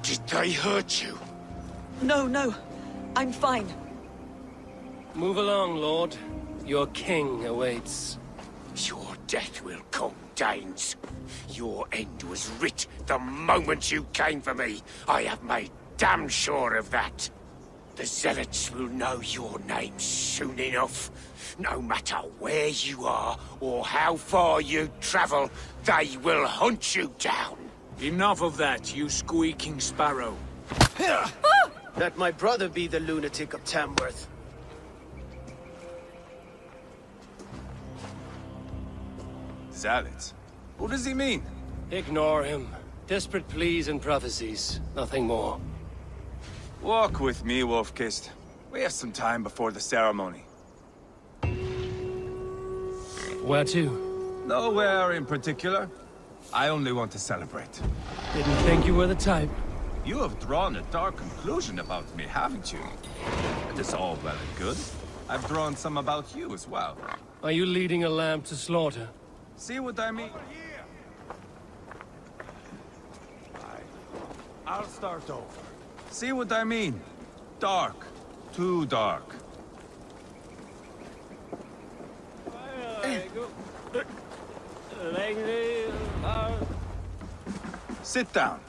Did they hurt you? No, no. I'm fine. Move along, Lord. Your king awaits. Your death will come, Danes. Your end was writ the moment you came for me. I have made damn sure of that. The zealots will know your name soon enough. No matter where you are or how far you travel, they will hunt you down. Enough of that, you squeaking sparrow. Let my brother be the lunatic of Tamworth. Zealots? Who does he mean? Ignore him. Desperate pleas and prophecies. Nothing more. Walk with me, Wolf-Kissed. We have some time before the ceremony. Where to? Nowhere in particular. I only want to celebrate. Didn't think you were the type. You have drawn a dark conclusion about me, haven't you? It is all well and good. I've drawn some about you as well. Are you leading a lamb to slaughter? See what I mean? I'll start over. See what I mean? Dark. Too dark. Sit down.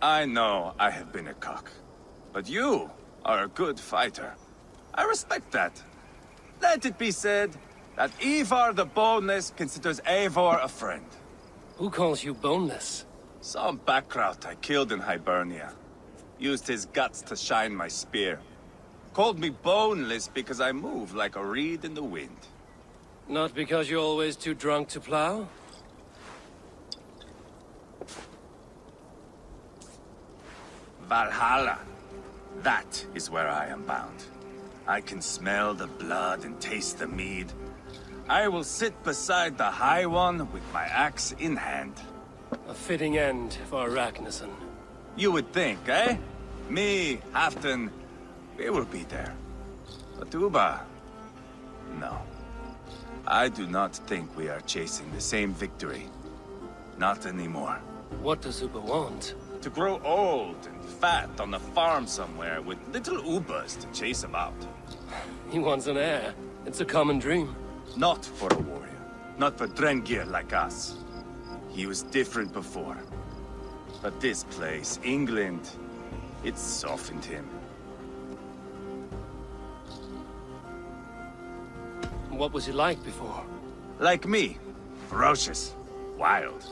I know I have been a cock, but you are a good fighter. I respect that. Let it be said that Eivor the Boneless considers Eivor a friend. Who calls you boneless? Some backrout I killed in Hibernia. Used his guts to shine my spear. Called me boneless because I move like a reed in the wind. Not because you're always too drunk to plow? Valhalla. That is where I am bound. I can smell the blood and taste the mead. I will sit beside the High One with my axe in hand. A fitting end for Ragnarsson. You would think, eh? Me, Halfdan, we will be there. But Uba... no. I do not think we are chasing the same victory. Not anymore. What does Uba want? To grow old and fat on a farm somewhere with little Ubas to chase him out. He wants an heir. It's a common dream. Not for a warrior. Not for Drengir like us. He was different before. But this place, England, it softened him. What was he like before? Like me. Ferocious. Wild.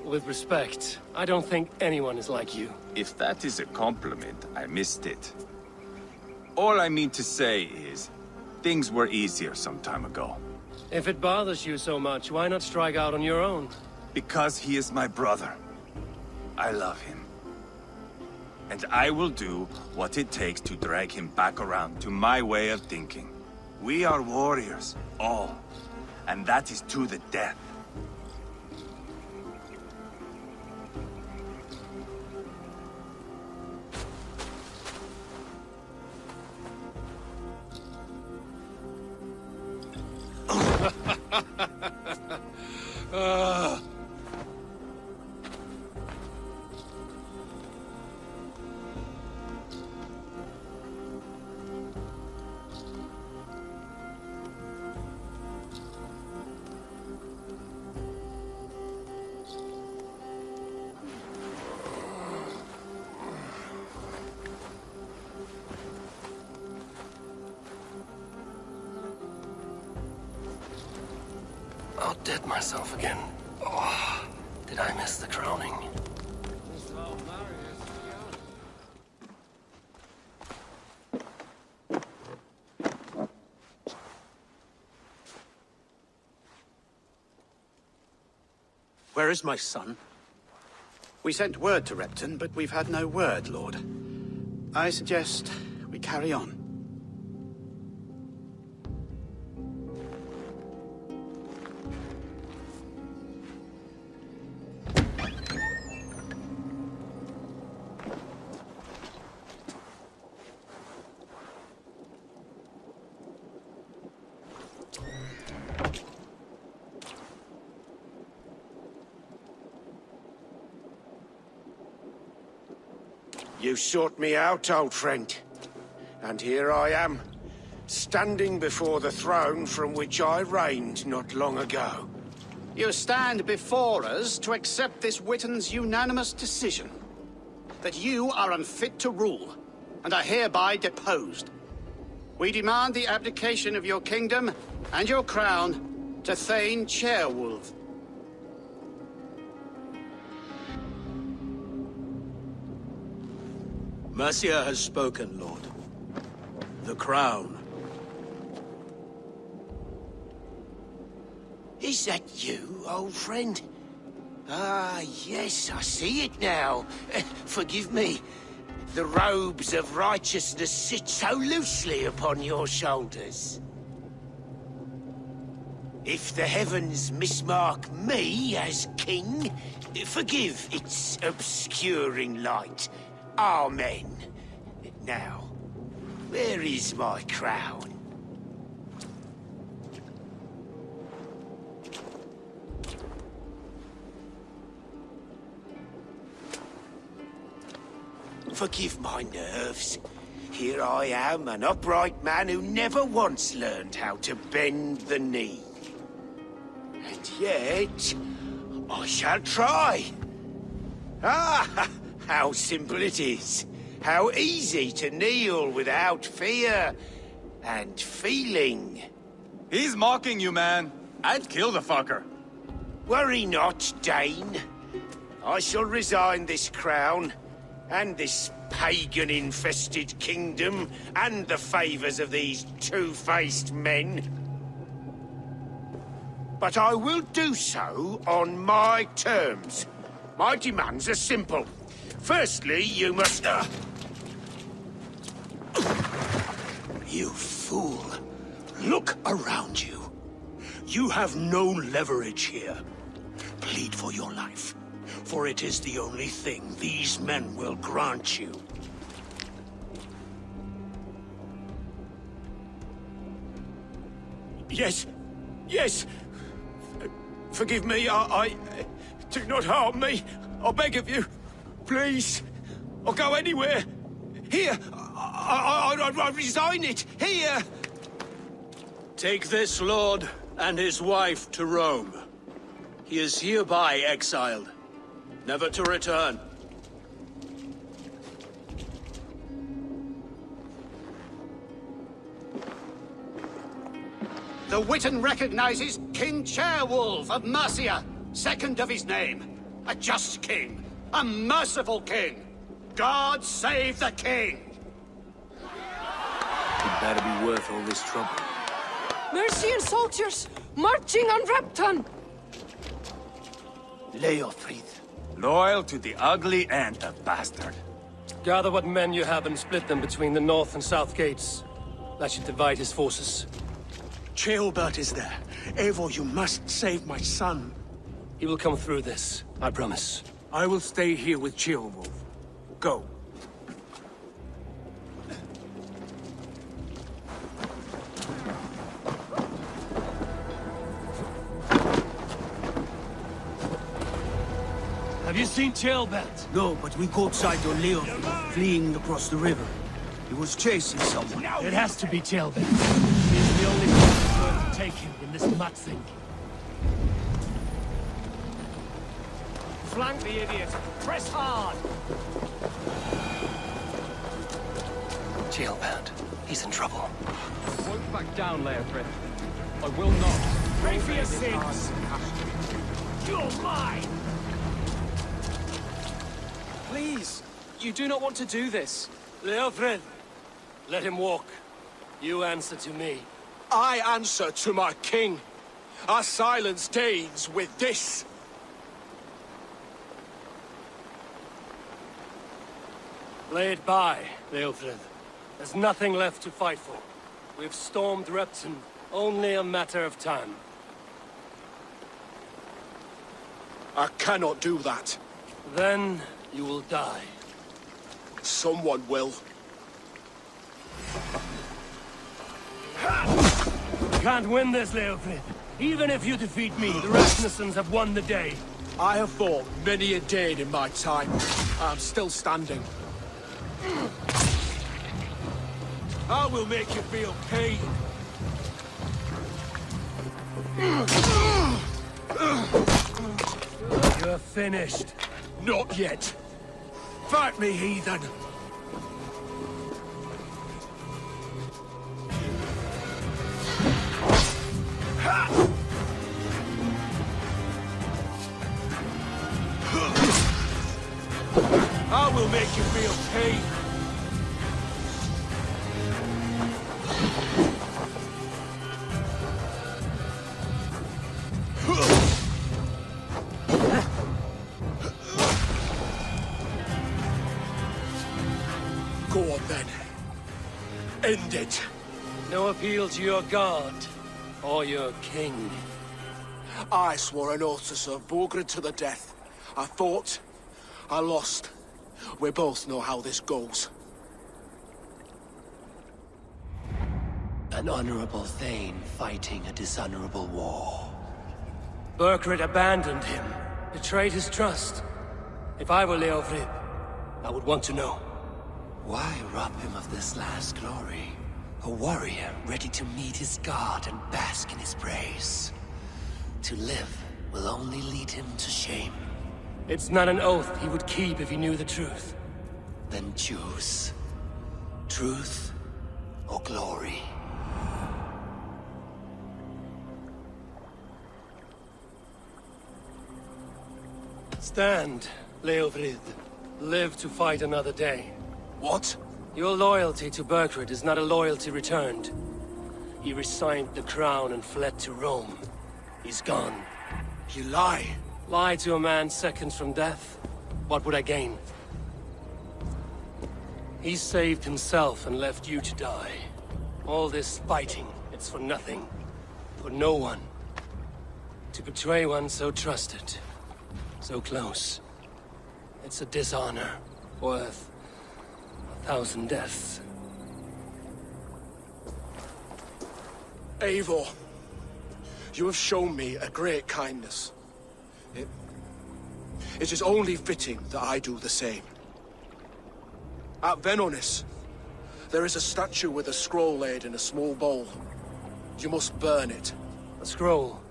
With respect, I don't think anyone is like you. If that is a compliment, I missed it. All I mean to say is, things were easier some time ago. If it bothers you so much, why not strike out on your own? Because he is my brother. I love him. And I will do what it takes to drag him back around to my way of thinking. We are warriors, all. And that is to the death. I'll dead myself again. Oh, did I miss the crowning? Where is my son? We sent word to Repton, but we've had no word, Lord. I suggest we carry on. You sought me out, old friend. And here I am, standing before the throne from which I reigned not long ago. You stand before us to accept this Witten's unanimous decision. That you are unfit to rule, and are hereby deposed. We demand the abdication of your kingdom and your crown to Thane Chairwolf. Mercia has spoken, Lord. The crown. Is that you, old friend? Ah, yes, I see it now. Forgive me. The robes of righteousness sit so loosely upon your shoulders. If the heavens mismark me as king, forgive its obscuring light. Amen. Now, where is my crown? Forgive my nerves. Here I am, an upright man who never once learned how to bend the knee. And yet, I shall try. Ah! How simple it is. How easy to kneel without fear and feeling. He's mocking you, man. I'd kill the fucker. Worry not, Dane. I shall resign this crown, and this pagan-infested kingdom, and the favors of these two-faced men. But I will do so on my terms. My demands are simple. Firstly, you must... You fool. Look around you. You have no leverage here. Plead for your life, for it is the only thing these men will grant you. Yes. Yes. Forgive me, I... Do not harm me. I beg of you. Please. I'll go anywhere. Here. I resign it. Here. Take this lord and his wife to Rome. He is hereby exiled, never to return. The Witten recognizes King Chairwolf of Mercia, second of his name. A just king. A merciful king. God save the king! It better be worth all this trouble. Mercian soldiers, marching on Repton! Leofrid. Loyal to the ugly and the bastard. Gather what men you have and split them between the north and south gates. That should divide his forces. Ceolbert is there. Eivor, you must save my son. He will come through this, I promise. I will stay here with Ceolwolf. Go. Have you seen Ceolbert? No, but we caught sight of Leon fleeing across the river. He was chasing someone. It has to be Ceolbert. He is the only person worth to take him in this mudsink. Flank the idiot! Press hard! Ceolbert, he's in trouble. Won't back down, Leofrid. I will not. Pray for your sins! You're mine! Please, you do not want to do this. Leofrid, let him walk. You answer to me. I answer to my king. I silence Danes with this. Lay it by, Leofrid. There's nothing left to fight for. We've stormed Repton, only a matter of time. I cannot do that. Then you will die. Someone will. You can't win this, Leofrid. Even if you defeat me, the Rasmussens have won the day. I have fought many a Dane in my time. I'm still standing. I will make you feel pain. You're finished. Not yet. Fight me, heathen! I will make you feel pain. Go on then. End it. No appeal to your god, or your king. I swore an oath to serve Borgred to the death. I fought. I lost. We both know how this goes. An honorable Thane fighting a dishonorable war. Burkred abandoned him, betrayed his trust. If I were Leofrid, I would want to know. Why rob him of this last glory? A warrior ready to meet his god and bask in his praise. To live will only lead him to shame. It's not an oath he would keep if he knew the truth. Then choose. Truth or glory. Stand, Leofrid. Live to fight another day. What? Your loyalty to Burkred is not a loyalty returned. He resigned the crown and fled to Rome. He's gone. You lie. Lie to a man seconds from death? What would I gain? He saved himself and left you to die. All this fighting, it's for nothing. For no one. To betray one so trusted. So close. It's a dishonor. Worth 1,000 deaths. Eivor, you have shown me a great kindness. It is only fitting that I do the same. At Venonis, there is a statue with a scroll laid in a small bowl. You must burn it. A scroll?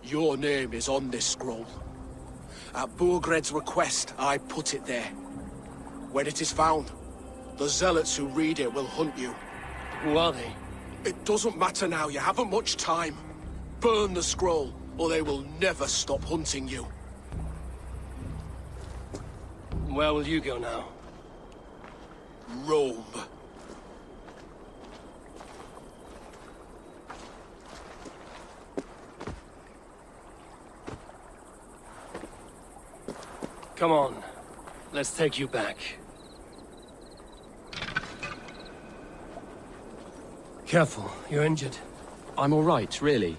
Your name is on this scroll. At Borgred's request, I put it there. When it is found, the zealots who read it will hunt you. Who are they? It doesn't matter now, you haven't much time. Burn the scroll, or they will never stop hunting you. Where will you go now? Rome. Come on. Let's take you back. Careful, you're injured. I'm all right, really.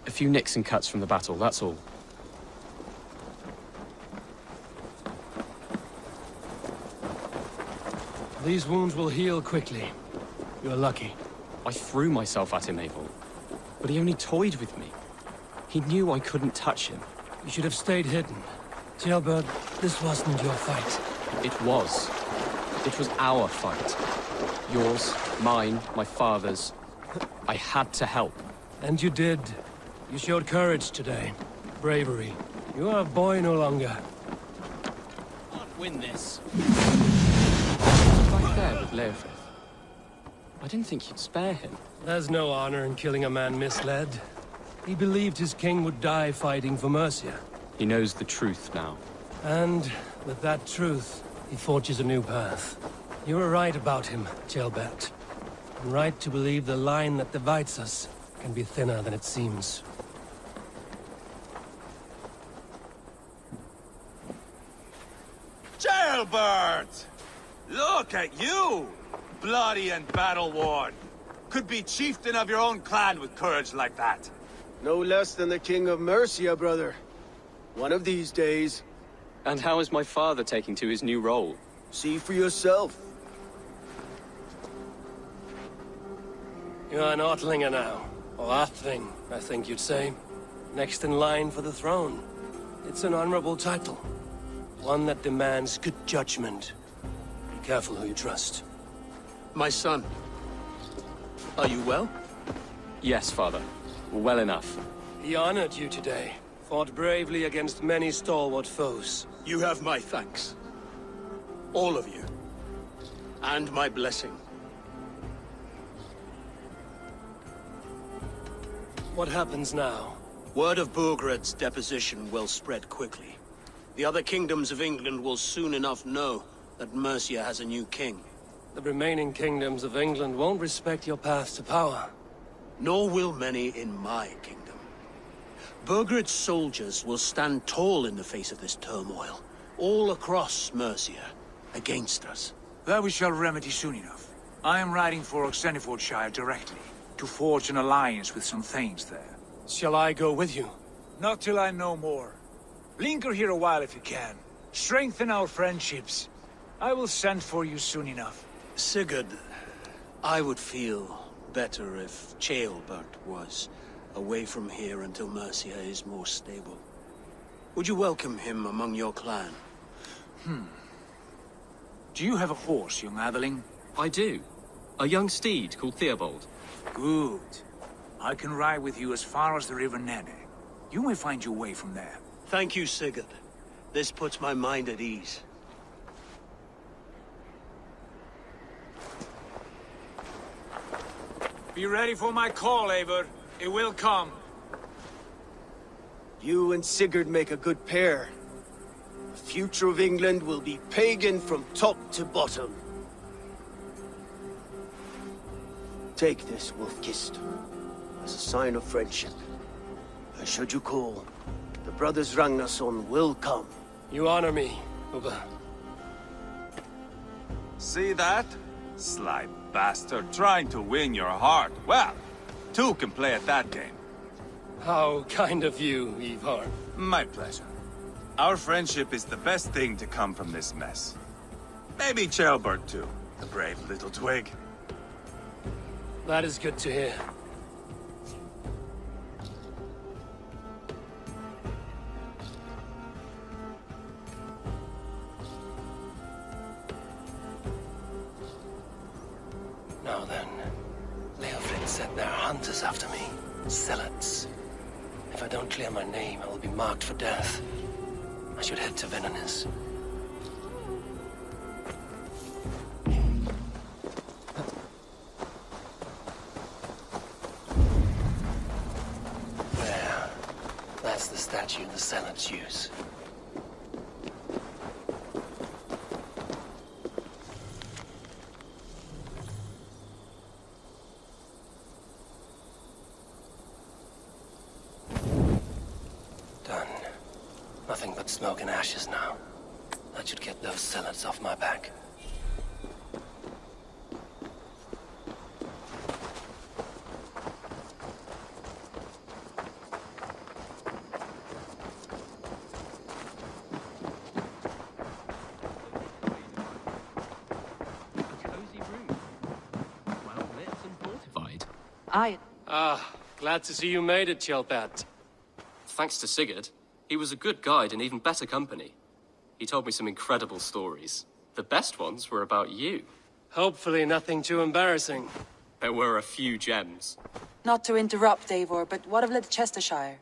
A few nicks and cuts from the battle, that's all. These wounds will heal quickly. You're lucky. I threw myself at him, Eivor. But he only toyed with me. He knew I couldn't touch him. You should have stayed hidden. Jailbird, this wasn't your fight. It was. It was our fight. Yours, mine, my father's. I had to help. And you did. You showed courage today. Bravery. You are a boy no longer. Can't win this. Right there with Leofrid. I didn't think you'd spare him. There's no honor in killing a man misled. He believed his king would die fighting for Mercia. He knows the truth now. And with that truth, he forges a new path. You were right about him, Jailbert. And right to believe the line that divides us can be thinner than it seems. Jail! Jailbird! Look at you! Bloody and battle-worn. Could be chieftain of your own clan with courage like that. No less than the King of Mercia, brother. One of these days. And how is my father taking to his new role? See for yourself. You're an Ortlinger now. Or Athling, I think you'd say. Next in line for the throne. It's an honorable title. One that demands good judgment. Be careful who you trust. My son. Are you well? Yes, father. Well enough. He honored you today. Fought bravely against many stalwart foes. You have my thanks. All of you. And my blessing. What happens now? Word of Burgred's deposition will spread quickly. The other kingdoms of England will soon enough know that Mercia has a new king. The remaining kingdoms of England won't respect your path to power. Nor will many in my kingdom. Burgred's soldiers will stand tall in the face of this turmoil, all across Mercia, against us. That we shall remedy soon enough. I am riding for Oxenfordshire directly, to forge an alliance with some thanes there. Shall I go with you? Not till I know more. Linger here a while if you can. Strengthen our friendships. I will send for you soon enough. Sigurd, I would feel better if Ceolbert was away from here until Mercia is more stable. Would you welcome him among your clan? Do you have a horse, young Atheling? I do. A young steed called Theobald. Good. I can ride with you as far as the River Nene. You may find your way from there. Thank you, Sigurd. This puts my mind at ease. Be ready for my call, Eivor. It will come. You and Sigurd make a good pair. The future of England will be pagan from top to bottom. Take this, Wolf-Kissed, as a sign of friendship. And should you call, the brothers Ragnarsson will come. You honor me, Ubba. See that? Sly bastard trying to win your heart. Well, two can play at that game. How kind of you, Eivor. My pleasure. Our friendship is the best thing to come from this mess. Maybe Ceolbert too, the brave little twig. That is good to hear. Now then, Leofrid said there are hunters after me. Zealots. If I don't clear my name, I will be marked for death. I should head to Venanis. There. That's the statue the Zealots use. Nothing but smoke and ashes now. That should get those zealots off my back. Glad to see you made it, Ceolbert. Thanks to Sigurd. He was a good guide and even better company. He told me some incredible stories. The best ones were about you. Hopefully nothing too embarrassing. There were a few gems. Not to interrupt, Eivor, but what of Leicestershire?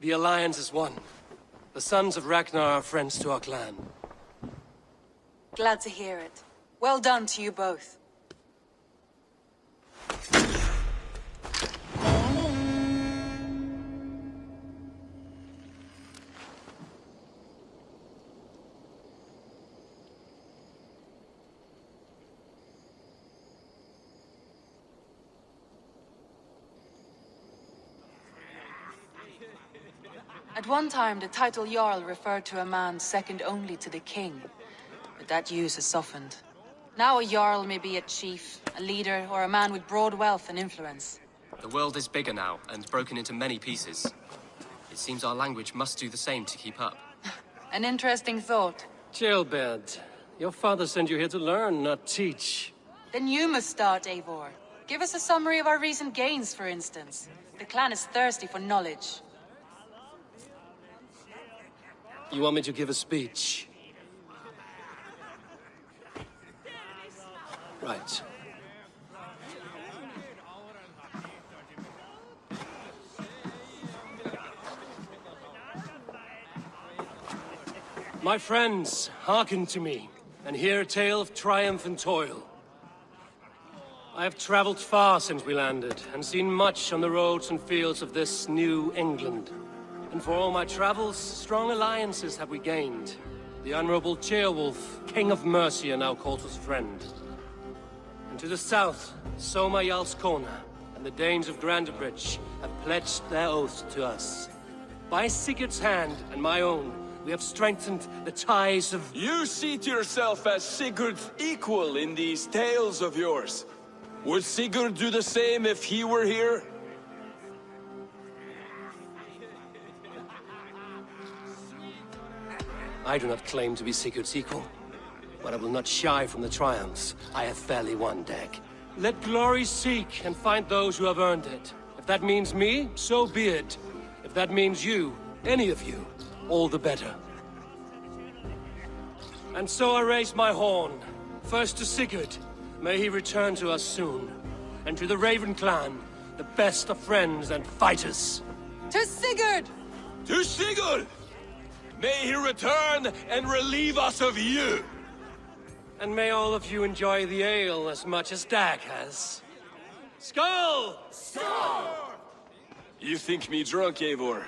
The Alliance is one. The sons of Ragnar are friends to our clan. Glad to hear it. Well done to you both. At one time, the title Jarl referred to a man second only to the king. But But that use has softened. Now a Jarl may be a chief, a leader, or a man with broad wealth and influence. The world is bigger now, and broken into many pieces. It seems our language must do the same to keep up. An interesting thought. Jailbird, your father sent you here to learn, not teach. Then you must start, Eivor. Give us a summary of our recent gains, for instance. The clan is thirsty for knowledge. You want me to give a speech? Right. My friends, hearken to me, and hear a tale of triumph and toil. I have traveled far since we landed, and seen much on the roads and fields of this new England. And for all my travels, strong alliances have we gained. The Honorable Ceolwulf, King of Mercia, now calls us friend. And to the south, Soma Jarlskona, and the Danes of Grandebridge have pledged their oaths to us. By Sigurd's hand, and my own, we have strengthened the ties of... You seat yourself as Sigurd's equal in these tales of yours. Would Sigurd do the same if he were here? I do not claim to be Sigurd's equal, but I will not shy from the triumphs I have fairly won, Dag. Let glory seek and find those who have earned it. If that means me, so be it. If that means you, any of you, all the better. And so I raise my horn, first to Sigurd. May he return to us soon. And to the Raven clan, the best of friends and fighters. To Sigurd! To Sigurd! May he return and relieve us of you! And may all of you enjoy the ale as much as Dag has. Skull! Skull! You think me drunk, Eivor?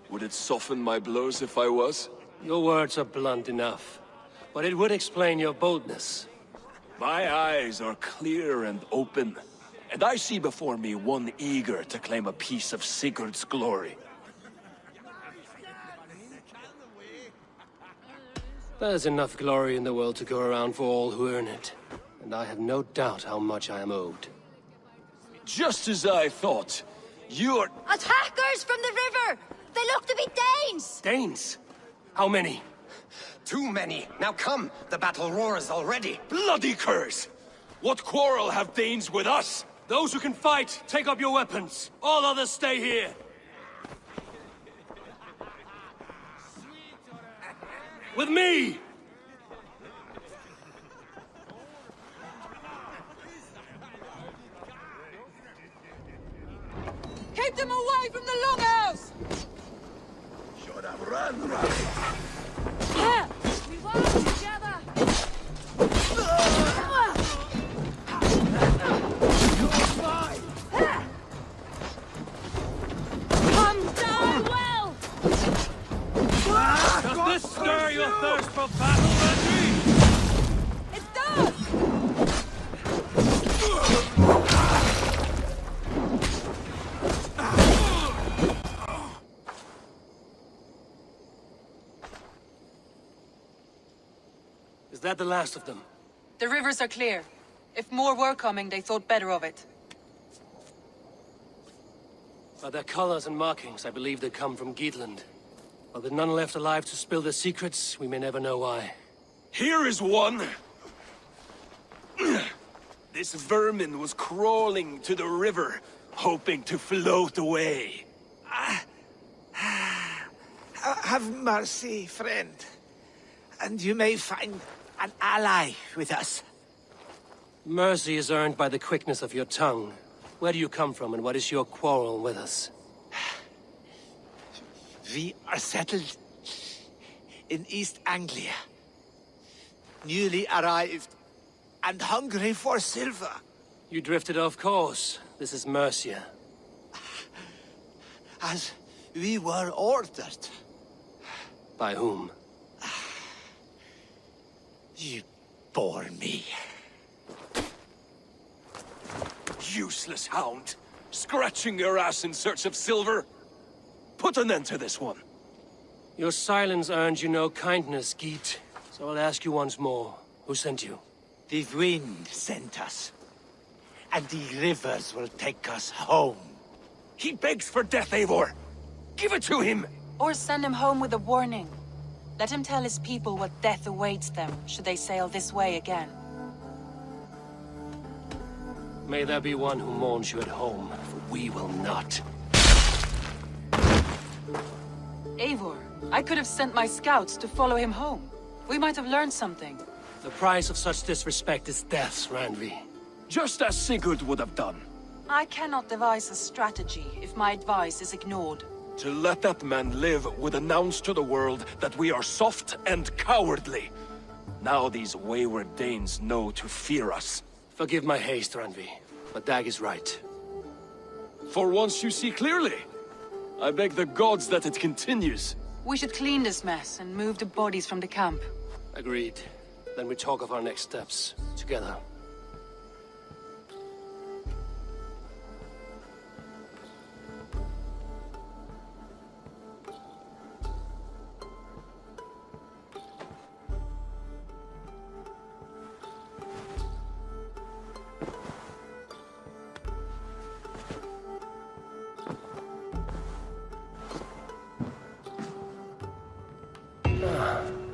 Would it soften my blows if I was? Your words are blunt enough, but it would explain your boldness. My eyes are clear and open, and I see before me one eager to claim a piece of Sigurd's glory. There's enough glory in the world to go around for all who earn it, and I have no doubt how much I am owed. Just as I thought. You're... Attackers from the river! They look to be Danes! Danes? How many? Too many. Now come, the battle roars already. Bloody curse! What quarrel have Danes with us? Those who can fight, take up your weapons. All others stay here. With me! Keep them away from the longhouse! Should have run. We work together! Come die well! Does this stir your thirst for battle, Reggie? It does! Is that the last of them? The rivers are clear. If more were coming, they thought better of it. By their colors and markings, I believe they come from Geatland. But with none left alive to spill their secrets, we may never know why. Here is one! This vermin was crawling to the river, hoping to float away. Have mercy, friend. And you may find an ally with us. Mercy is earned by the quickness of your tongue. Where do you come from, and what is your quarrel with us? We are settled in East Anglia. Newly arrived and hungry for silver. You drifted off course. This is Mercia. As we were ordered. By whom? You bore me. Useless hound! Scratching your ass in search of silver! Put an end to this one! Your silence earned you no kindness, Geet. So I'll ask you once more, who sent you? The wind sent us. And the rivers will take us home. He begs for death, Eivor! Give it to him! Or send him home with a warning. Let him tell his people what death awaits them, should they sail this way again. May there be one who mourns you at home, for we will not. Eivor, I could have sent my scouts to follow him home. We might have learned something. The price of such disrespect is death, Randvi. Just as Sigurd would have done. I cannot devise a strategy if my advice is ignored. To let that man live would announce to the world that we are soft and cowardly. Now these wayward Danes know to fear us. Forgive my haste, Randvi, but Dag is right. For once you see clearly. I beg the gods that it continues. We should clean this mess and move the bodies from the camp. Agreed. Then we talk of our next steps, together.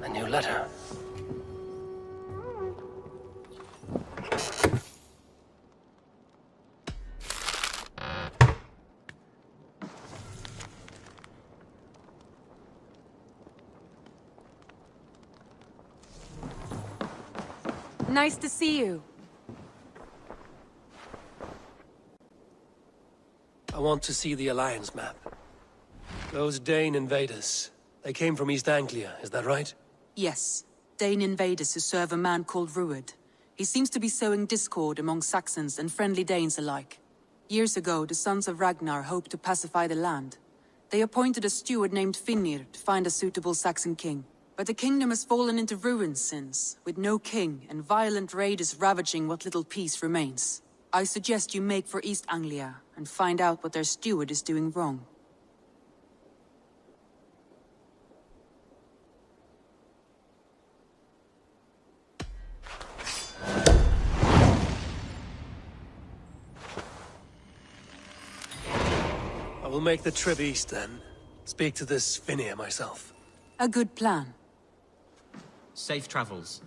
A new letter. Nice to see you. I want to see the Alliance map. Those Dane invaders, they came from East Anglia, is that right? Yes. Dane invaders who serve a man called Ruud. He seems to be sowing discord among Saxons and friendly Danes alike. Years ago, the sons of Ragnar hoped to pacify the land. They appointed a steward named Finnr to find a suitable Saxon king. But the kingdom has fallen into ruins since, with no king and violent raiders ravaging what little peace remains. I suggest you make for East Anglia and find out what their steward is doing wrong. I will make the trip east then. Speak to this Finnr myself. A good plan. Safe travels.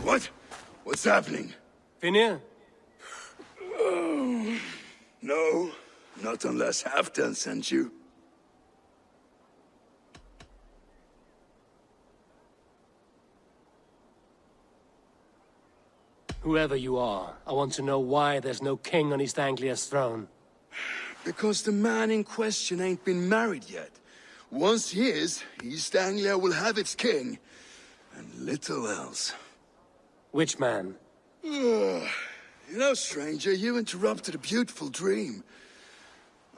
What? What's happening? Finnr? Oh, no, not unless Halfdan sent you. Whoever you are, I want to know why there's no king on East Anglia's throne. Because the man in question ain't been married yet. Once he is, East Anglia will have its king, and little else. Which man? You know, stranger, you interrupted a beautiful dream.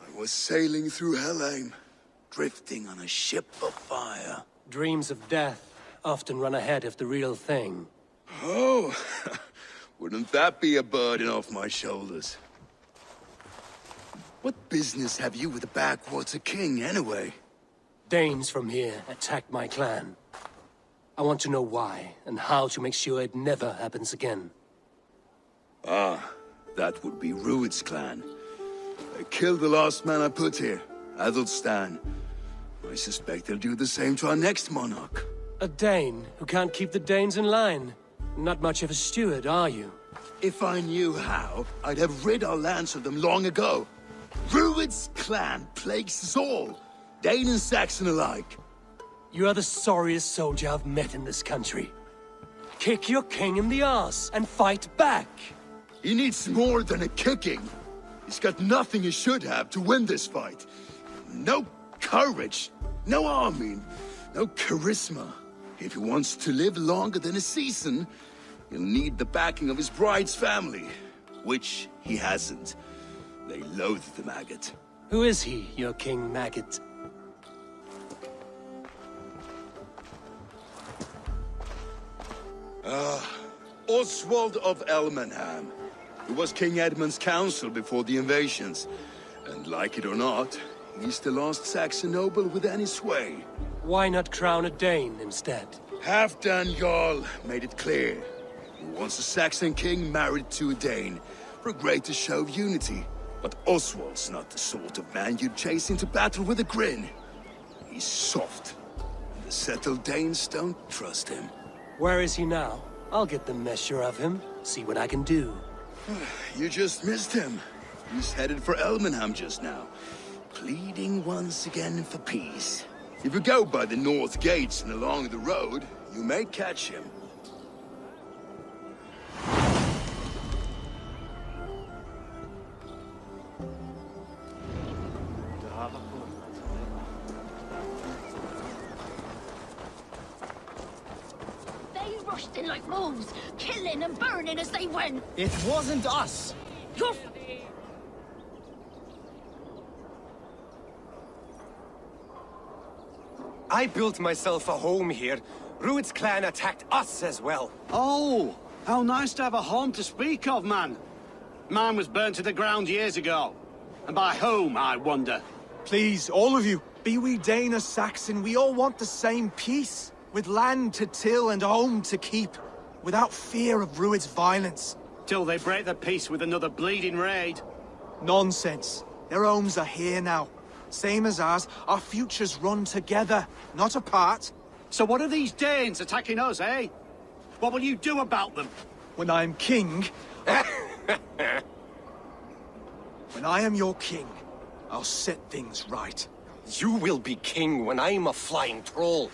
I was sailing through Helheim, drifting on a ship of fire. Dreams of death often run ahead of the real thing. Oh, wouldn't that be a burden off my shoulders? What business have you with the backwater king, anyway? Danes from here attacked my clan. I want to know why, and how to make sure it never happens again. Ah, that would be Ruud's clan. They killed the last man I put here, Adelstan. I suspect they'll do the same to our next monarch. A Dane who can't keep the Danes in line. Not much of a steward, are you? If I knew how, I'd have rid our lands of them long ago. Ruud's clan plagues us all, Dane and Saxon alike. You are the sorriest soldier I've met in this country. Kick your king in the arse and fight back! He needs more than a kicking. He's got nothing he should have to win this fight. No courage, no army, no charisma. If he wants to live longer than a season, he'll need the backing of his bride's family, which he hasn't. They loathe the maggot. Who is he, your king maggot? Oswald of Elmenham, who was King Edmund's counsel before the invasions. And like it or not, he's the last Saxon noble with any sway. Why not crown a Dane instead? Halfdan Jarl made it clear. He wants a Saxon king married to a Dane, for a greater show of unity. But Oswald's not the sort of man you'd chase into battle with a grin. He's soft. The settled Danes don't trust him. Where is he now? I'll get the measure of him, see what I can do. You just missed him. He's headed for Elmenham just now, pleading once again for peace. If you go by the north gates and along the road, you may catch him. They rushed in like wolves, killing and burning as they went. It wasn't us. You're... I built myself a home here. Rued's clan attacked us as well. Oh, how nice to have a home to speak of, man. Mine was burnt to the ground years ago. And by home, I wonder. Please, all of you, be we Dane or Saxon, we all want the same peace. With land to till and home to keep. Without fear of Rued's violence. Till they break the peace with another bleeding raid. Nonsense. Their homes are here now. Same as ours, our futures run together, not apart. So what are these Danes attacking us, eh? What will you do about them? When I am king... When I am your king, I'll set things right. You will be king when I'm a flying troll.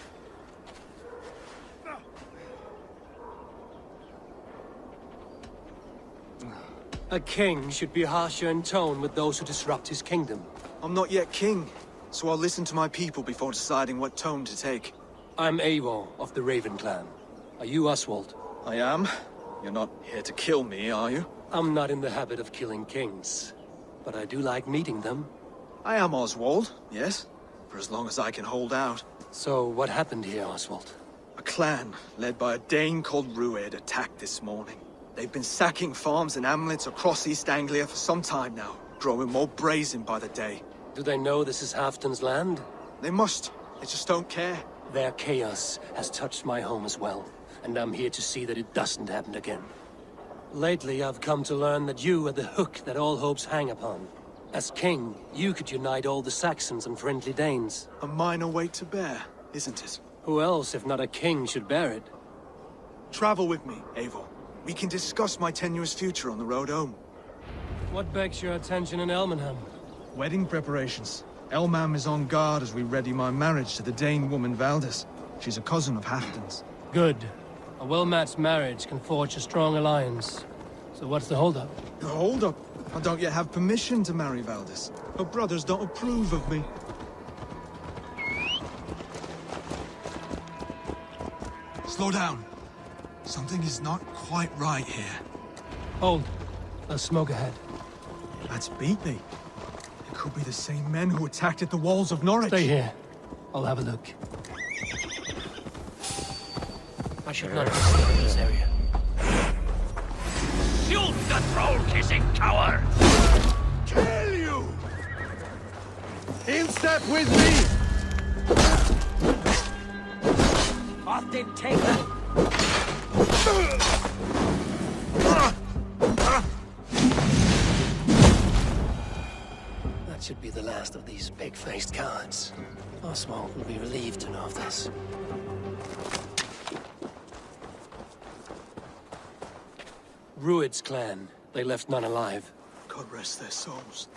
A king should be harsher in tone with those who disrupt his kingdom. I'm not yet king, so I'll listen to my people before deciding what tone to take. I'm Eivor of the Raven clan. Are you Oswald? I am. You're not here to kill me, are you? I'm not in the habit of killing kings, but I do like meeting them. I am Oswald, yes, for as long as I can hold out. So what happened here, Oswald? A clan, led by a Dane called Rued, attacked this morning. They've been sacking farms and hamlets across East Anglia for some time now, growing more brazen by the day. Do they know this is Halfdan's land? They must. They just don't care. Their chaos has touched my home as well, and I'm here to see that it doesn't happen again. Lately, I've come to learn that you are the hook that all hopes hang upon. As king, you could unite all the Saxons and friendly Danes. A minor weight to bear, isn't it? Who else, if not a king, should bear it? Travel with me, Eivor. We can discuss my tenuous future on the road home. What begs your attention in Elmenham? Wedding preparations. Elmam is on guard as we ready my marriage to the Dane woman Valdis. She's a cousin of Halfdan's. Good. A well-matched marriage can forge a strong alliance. So what's the holdup? The holdup? I don't yet have permission to marry Valdis. Her brothers don't approve of me. Slow down. Something is not quite right here. Hold. There's smoke ahead. That's beat me. It could be the same men who attacked at the walls of Norwich. Stay here. I'll have a look. I should not have stayed in this area. Shoot the troll-kissing coward! Kill you! In step with me! Often taken. That should be the last of these pig-faced cowards. Oswald will be relieved to know of this. Rued's clan. They left none alive. God rest their souls.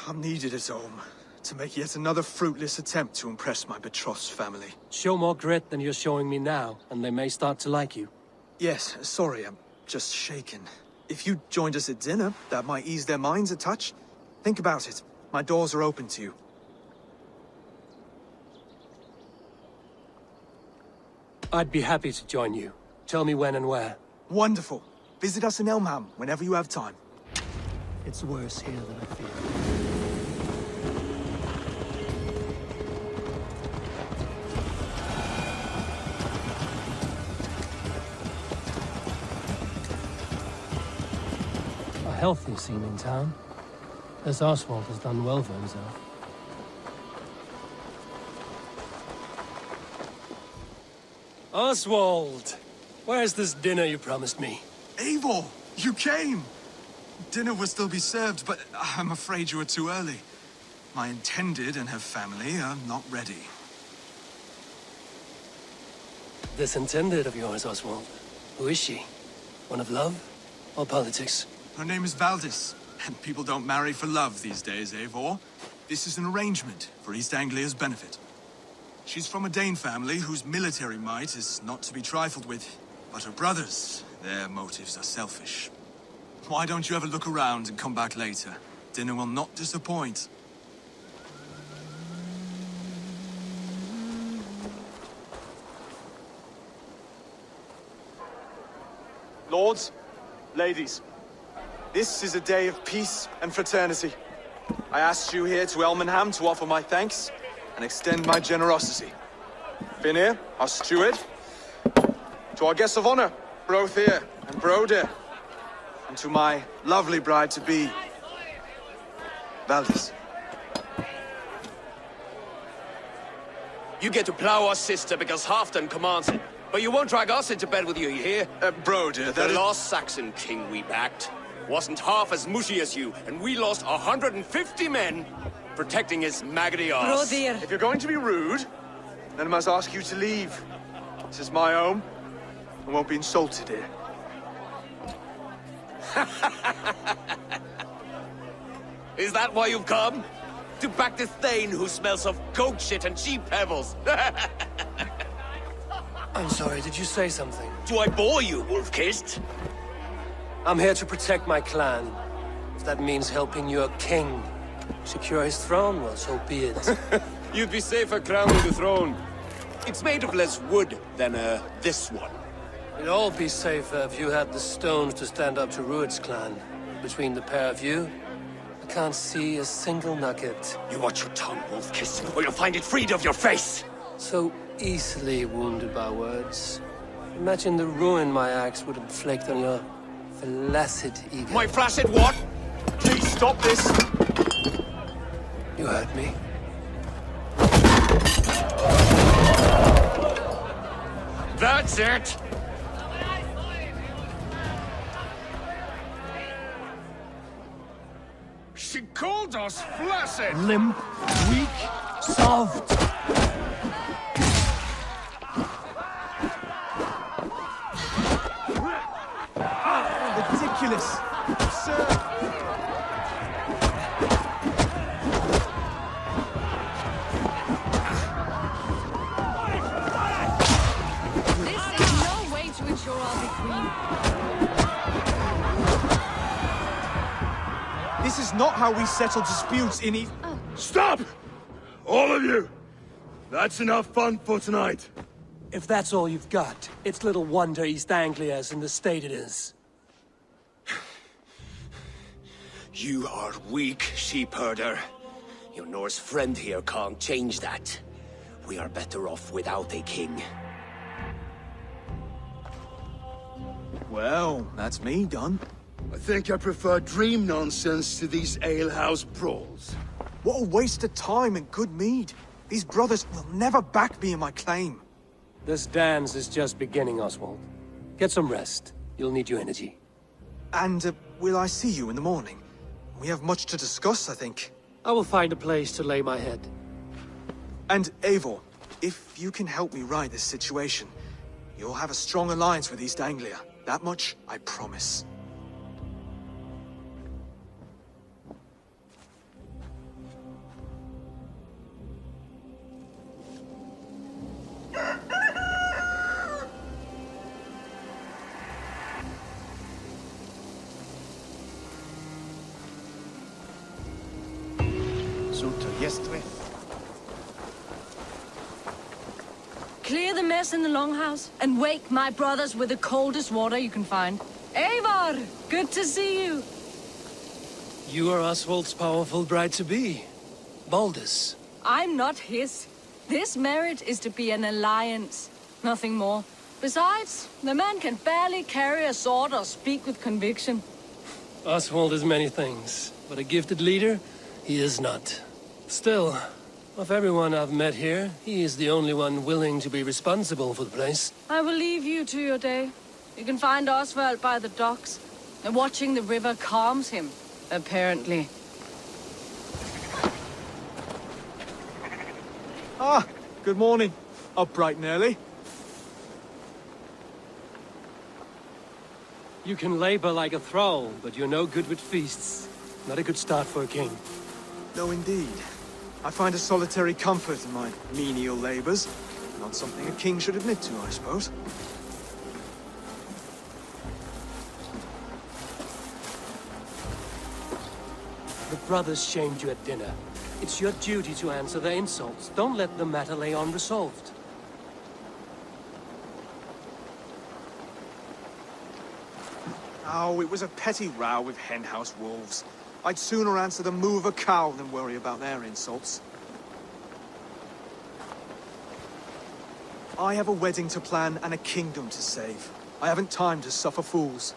I'm needed at home to make yet another fruitless attempt to impress my betrothed's family. Show more grit than you're showing me now, and they may start to like you. Yes, sorry, I'm just shaken. If you joined us at dinner, that might ease their minds a touch. Think about it. My doors are open to you. I'd be happy to join you. Tell me when and where. Wonderful. Visit us in Elmham whenever you have time. It's worse here than I feared. healthy seeming town. This Oswald has done well for himself. Oswald! Where's this dinner you promised me? Eivor, you came! Dinner will still be served, but I'm afraid you were too early. My intended and her family are not ready. This intended of yours, Oswald. Who is she? One of love or politics? Her name is Valdis, and people don't marry for love these days, Eivor. This is an arrangement for East Anglia's benefit. She's from a Dane family whose military might is not to be trifled with. But her brothers, their motives are selfish. Why don't you ever look around and come back later? Dinner will not disappoint. Lords, ladies, this is a day of peace and fraternity. I asked you here to Elmenham to offer my thanks and extend my generosity. Finir, our steward, to our guests of honor, Brothir and Brodir, and to my lovely bride-to-be, Valdis. You get to plow our sister because Halfdan commands it. But you won't drag us into bed with you, you hear? Brodir, the last Saxon king we backed wasn't half as mushy as you, and we lost 150 men protecting his maggoty arse. Brodir! If you're going to be rude, then I must ask you to leave. This is my home. I won't be insulted here. Is that why you've come? To back this Thane who smells of goat shit and cheap pebbles? I'm sorry, did you say something? Do I bore you, wolf-kissed? I'm here to protect my clan. If that means helping your king secure his throne, well, so be it. You'd be safer crowning the throne. It's made of less wood than, this one. It'd all be safer if you had the stones to stand up to Rued's clan. Between the pair of you, I can't see a single nugget. You watch your tongue, wolf-kissed, or you'll find it freed of your face! So easily wounded by words. Imagine the ruin my axe would inflict on your flaccid ego. My flaccid what? Please stop this! You heard me. That's it! She called us flaccid! Limp, weak, soft. Ridiculous! Absurd! This is no way to ensure I'll be queen. This is not how we settle disputes in Stop! All of you! That's enough fun for tonight. If that's all you've got, it's little wonder East Anglia is in the state it is. You are weak, sheep herder. Your Norse friend here can't change that. We are better off without a king. Well, that's me done. I think I prefer dream nonsense to these alehouse brawls. What a waste of time and good mead. These brothers will never back me in my claim. This dance is just beginning, Oswald. Get some rest. You'll need your energy. And, will I see you in the morning? We have much to discuss, I think. I will find a place to lay my head. And, Eivor, if you can help me right this situation, you'll have a strong alliance with East Anglia. That much, I promise. Clear the mess in the longhouse and wake my brothers with the coldest water you can find. Eivor, good to see you. You are Oswald's powerful bride-to-be. Baldus. I'm not his. This marriage is to be an alliance, nothing more. Besides, the man can barely carry a sword or speak with conviction. Oswald is many things, but a gifted leader, he is not. Still, of everyone I've met here, he is the only one willing to be responsible for the place. I will leave you to your day. You can find Oswald by the docks. And watching the river calms him, apparently. Ah, good morning. Up bright and early. You can labor like a thrall, but you're no good with feasts. Not a good start for a king. No, indeed. I find a solitary comfort in my menial labors. Not something a king should admit to, I suppose. The brothers shamed you at dinner. It's your duty to answer their insults. Don't let the matter lay unresolved. Oh, it was a petty row with henhouse wolves. I'd sooner answer the moo of a cow than worry about their insults. I have a wedding to plan and a kingdom to save. I haven't time to suffer fools.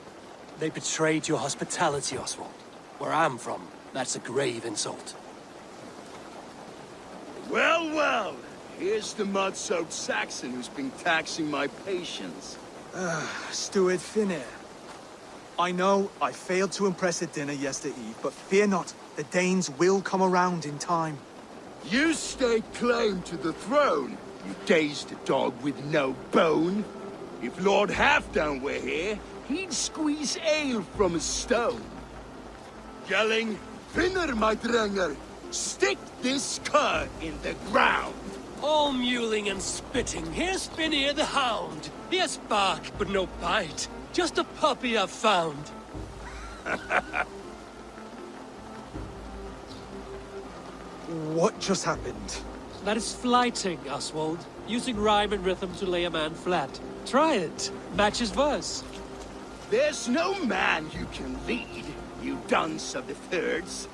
They betrayed your hospitality, Oswald. Where I'm from, that's a grave insult. Well, well. Here's the mud-soaked Saxon who's been taxing my patience. Steward Finir. I know I failed to impress at dinner yesterday eve, but fear not, the Danes will come around in time. You stake claim to the throne, you dazed dog with no bone. If Lord Halfdan were here, he'd squeeze ale from a stone. Yelling, Finner, my drenger, stick this cur in the ground. All mewling and spitting. Here's Finir the Hound. He has bark, but no bite. Just a puppy I've found. What just happened? That is flighting, Oswald. Using rhyme and rhythm to lay a man flat. Try it. Matches verse. There's no man you can lead, you dunce of the thirds.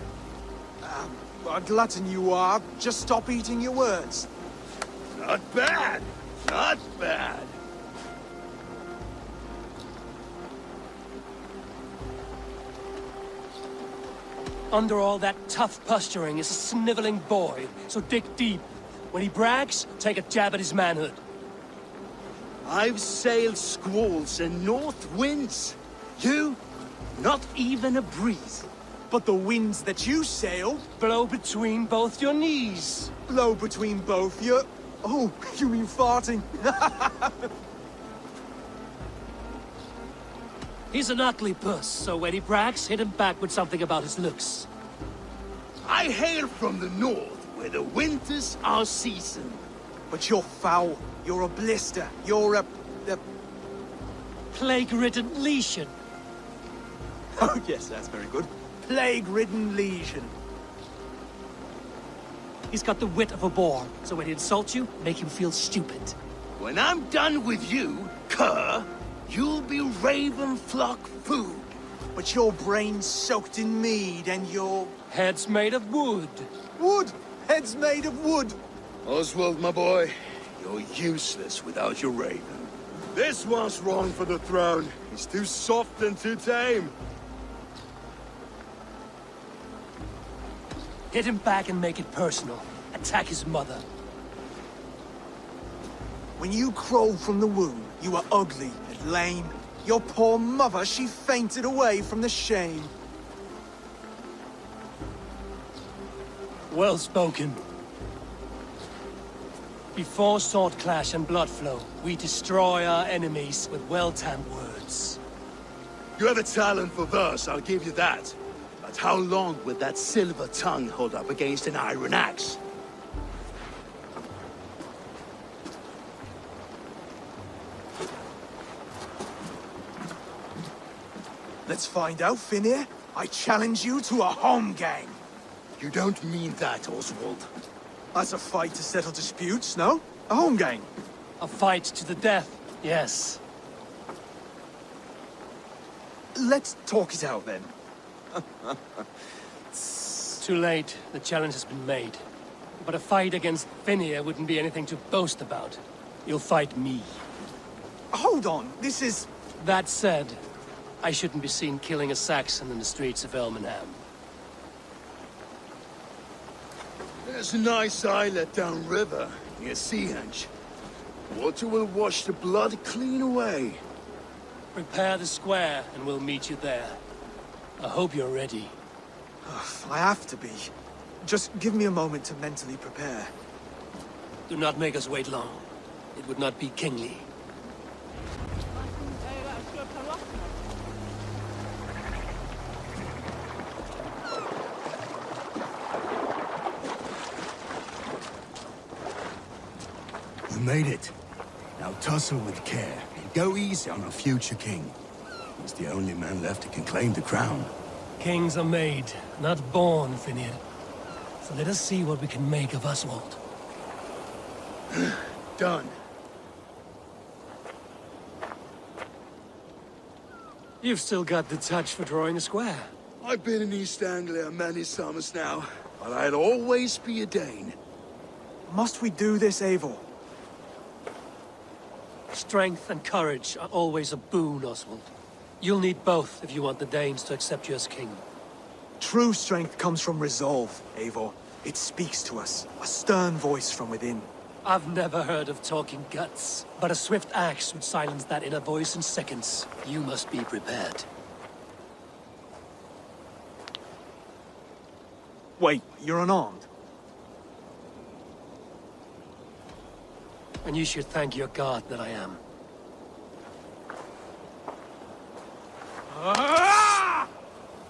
A glutton you are. Just stop eating your words. Not bad. Not bad. Under all that tough posturing is a sniveling boy, so dig deep. When he brags, take a jab at his manhood. I've sailed squalls and north winds. You, not even a breeze. But the winds that you sail blow between both your knees. Blow between both your... Oh, you mean farting? He's an ugly puss, so when he brags, hit him back with something about his looks. I hail from the north, where the winters are seasoned. But you're foul. You're a blister. You're a plague-ridden lesion. Oh, yes, that's very good. Plague-ridden lesion. He's got the wit of a boar, so when he insults you, make him feel stupid. When I'm done with you, cur, you'll be raven flock food. But your brain's soaked in mead and your... Head's made of wood. Wood! Head's made of wood! Oswald, my boy, you're useless without your raven. This one's wrong for the throne. He's too soft and too tame. Hit him back and make it personal. Attack his mother. When you crawled from the womb, you were ugly and lame. Your poor mother, she fainted away from the shame. Well spoken. Before sword clash and blood flow, we destroy our enemies with well-timed words. You have a talent for verse, I'll give you that. But how long will that silver tongue hold up against an iron axe? Let's find out, Finir. I challenge you to a home gang. You don't mean that, Oswald. That's a fight to settle disputes, no? A home gang. A fight to the death, yes. Let's talk it out, then. Too late. The challenge has been made. But a fight against Finir wouldn't be anything to boast about. You'll fight me. Hold on, this is... That said, I shouldn't be seen killing a Saxon in the streets of Elmenham. There's a nice islet downriver, near Seahenge. Water will wash the blood clean away. Prepare the square, and we'll meet you there. I hope you're ready. I have to be. Just give me a moment to mentally prepare. Do not make us wait long. It would not be kingly. We made it. Now tussle with care, and go easy on our future king. He's the only man left who can claim the crown. Kings are made, not born, Finir. So let us see what we can make of Oswald. Done. You've still got the touch for drawing a square. I've been in East Anglia many summers now, but I'll always be a Dane. Must we do this, Eivor? Strength and courage are always a boon, Oswald. You'll need both if you want the Danes to accept you as king. True strength comes from resolve, Eivor. It speaks to us, a stern voice from within. I've never heard of talking guts, but a swift axe would silence that inner voice in seconds. You must be prepared. Wait, you're unarmed? And you should thank your god that I am.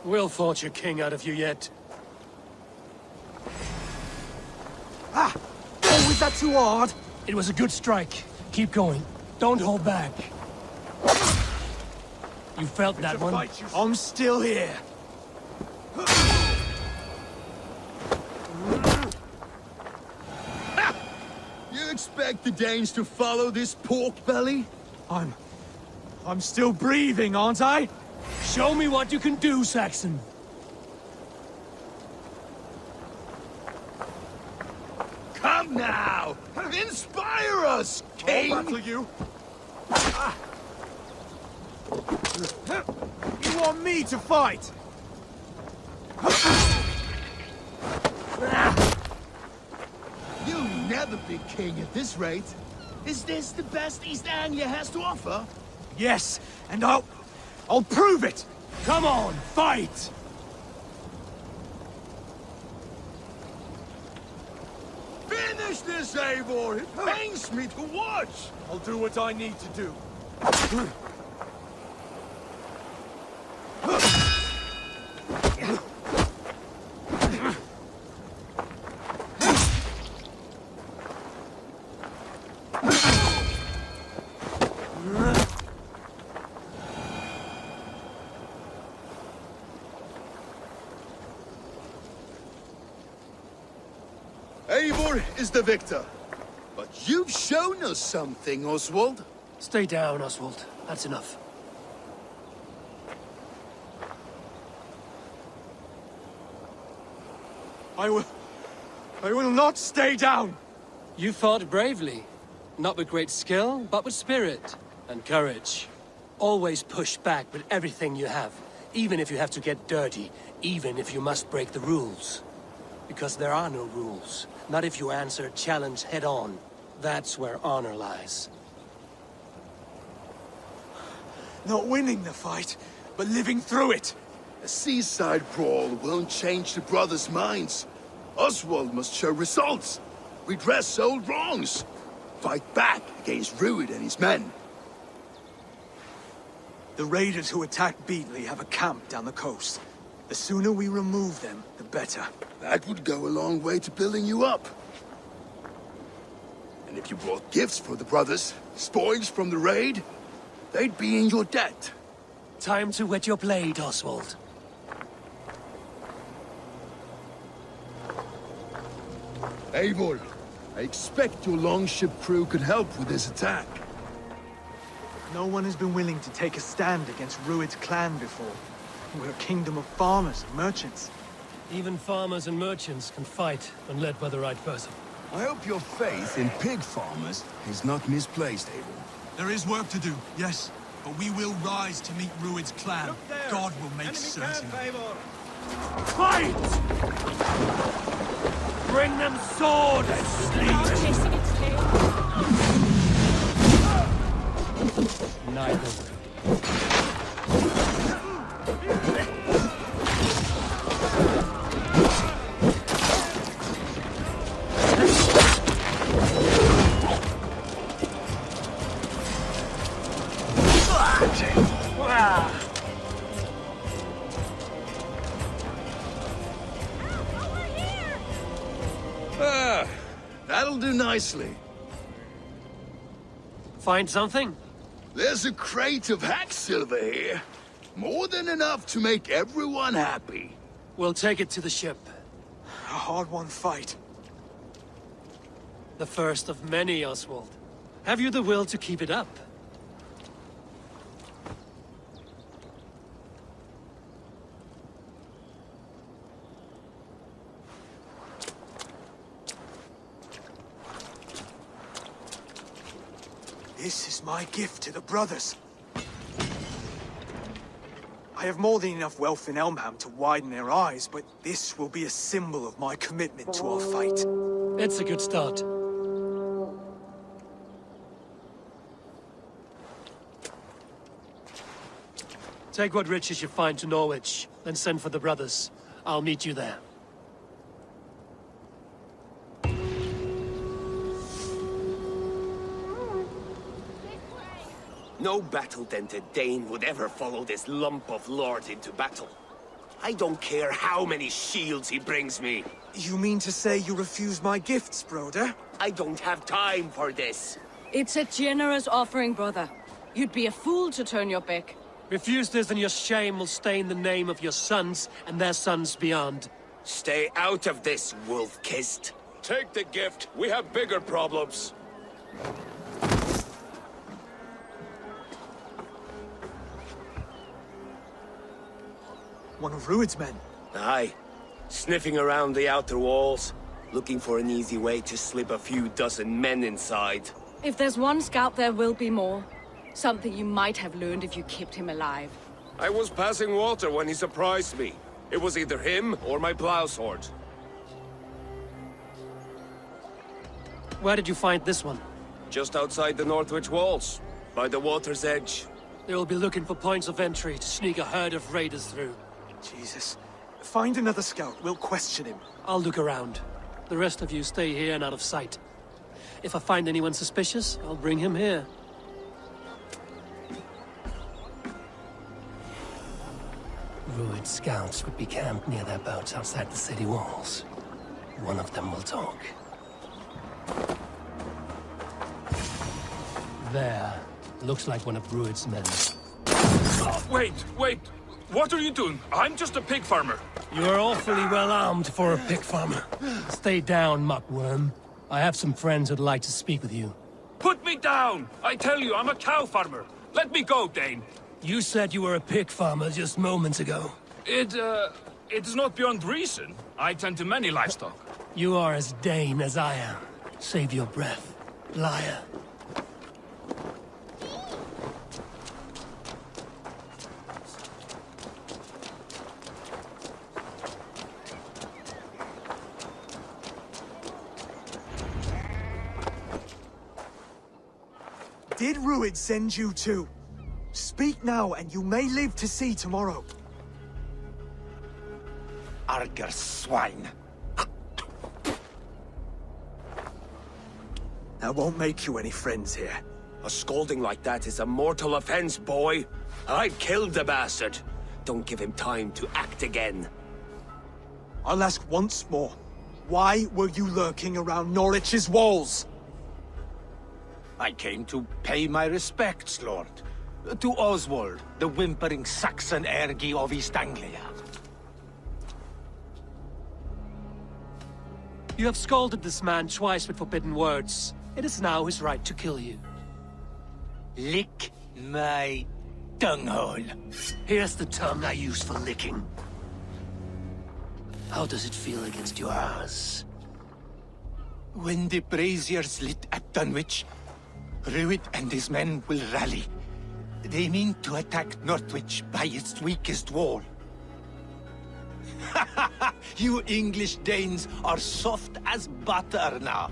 We'll forge a king out of you yet. Ah! Oh, is that too hard? It was a good strike. Keep going. Don't hold back. You felt that one? I'm still here. You expect the Danes to follow this pork belly? I'm still breathing, aren't I? Show me what you can do, Saxon. Come now! Inspire us, king! I'll battle you. You want me to fight? You'll never be king at this rate. Is this the best East Anglia has to offer? Yes, and I'll prove it! Come on, fight! Finish this, Eivor! It pains me to watch! I'll do what I need to do. Eivor is the victor. But you've shown us something, Oswald. Stay down, Oswald. That's enough. I will not stay down! You fought bravely. Not with great skill, but with spirit and courage. Always push back with everything you have. Even if you have to get dirty. Even if you must break the rules. Because there are no rules. Not if you answer a challenge head-on. That's where honor lies. Not winning the fight, but living through it. A seaside brawl won't change the brothers' minds. Oswald must show results. Redress old wrongs. Fight back against Rued and his men. The raiders who attacked Beatley have a camp down the coast. The sooner we remove them, the better. That would go a long way to building you up. And if you brought gifts for the brothers, spoils from the raid, they'd be in your debt. Time to wet your blade, Oswald. Eivor, I expect your longship crew could help with this attack. No one has been willing to take a stand against Rued's clan before. We're a kingdom of farmers and merchants. Even farmers and merchants can fight when led by the right person. I hope your faith in pig farmers is not misplaced, Eivor. There is work to do, yes. but we will rise to meet Rued's clan. God will make certain. Fight! Bring them sword and sleep! Neither. That'll do nicely. Find something? There's a crate of hack silver here. More than enough to make everyone happy. We'll take it to the ship. A hard-won fight. The first of many, Oswald. Have you the will to keep it up? This is my gift to the brothers. I have more than enough wealth in Elmham to widen their eyes, but this will be a symbol of my commitment to our fight. It's a good start. Take what riches you find to Norwich, then send for the brothers. I'll meet you there. No battle-dented Dane would ever follow this lump of lord into battle. I don't care how many shields he brings me. You mean to say you refuse my gifts, Broder? I don't have time for this. It's a generous offering, brother. You'd be a fool to turn your back. Refuse this and your shame will stain the name of your sons and their sons beyond. Stay out of this, wolf-kissed. Take the gift. We have bigger problems. One of Rued's men. Aye. Sniffing around the outer walls, looking for an easy way to slip a few dozen men inside. If there's one scout, there will be more. Something you might have learned if you kept him alive. I was passing water when he surprised me. It was either him or my plow sword. Where did you find this one? Just outside the Northwich walls, by the water's edge. They'll be looking for points of entry to sneak a herd of raiders through. Jesus. Find another scout. We'll question him. I'll look around. The rest of you stay here and out of sight. If I find anyone suspicious, I'll bring him here. Rued scouts would be camped near their boats outside the city walls. One of them will talk. There. Looks like one of Rued's men. Wait! What are you doing? I'm just a pig farmer. You're awfully well armed for a pig farmer. Stay down, muckworm. I have some friends who'd like to speak with you. Put me down! I tell you, I'm a cow farmer. Let me go, Dane. You said you were a pig farmer just moments ago. It is not beyond reason. I tend to many livestock. You are as Dane as I am. Save your breath, liar. Did Rued send you too? Speak now, and you may live to see tomorrow. Arger swine. That won't make you any friends here. A scolding like that is a mortal offense, boy. I've killed the bastard. Don't give him time to act again. I'll ask once more. Why were you lurking around Norwich's walls? I came to pay my respects, Lord. To Oswald, the whimpering Saxon ergi of East Anglia. You have scolded this man twice with forbidden words. It is now his right to kill you. Lick my tongue-hole. Here's the tongue I use for licking. How does it feel against yours? When the braziers lit at Dunwich, Rued and his men will rally. They mean to attack Northwich by its weakest wall. You English Danes are soft as butter now.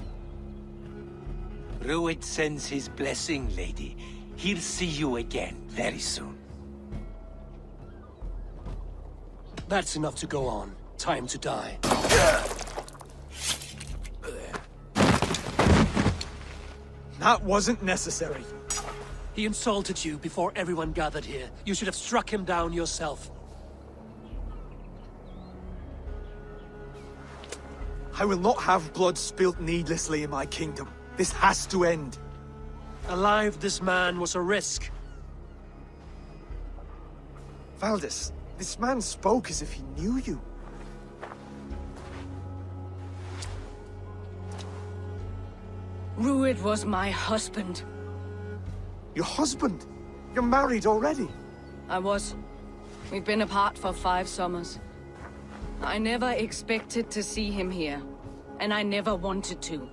Rued sends his blessing, lady. He'll see you again very soon. That's enough to go on. Time to die. That wasn't necessary. He insulted you before everyone gathered here. You should have struck him down yourself. I will not have blood spilt needlessly in my kingdom. This has to end. Alive, this man was a risk. Valdis, this man spoke as if he knew you. Rued was my husband. Your husband? You're married already? I was. We've been apart for 5 summers. I never expected to see him here, and I never wanted to.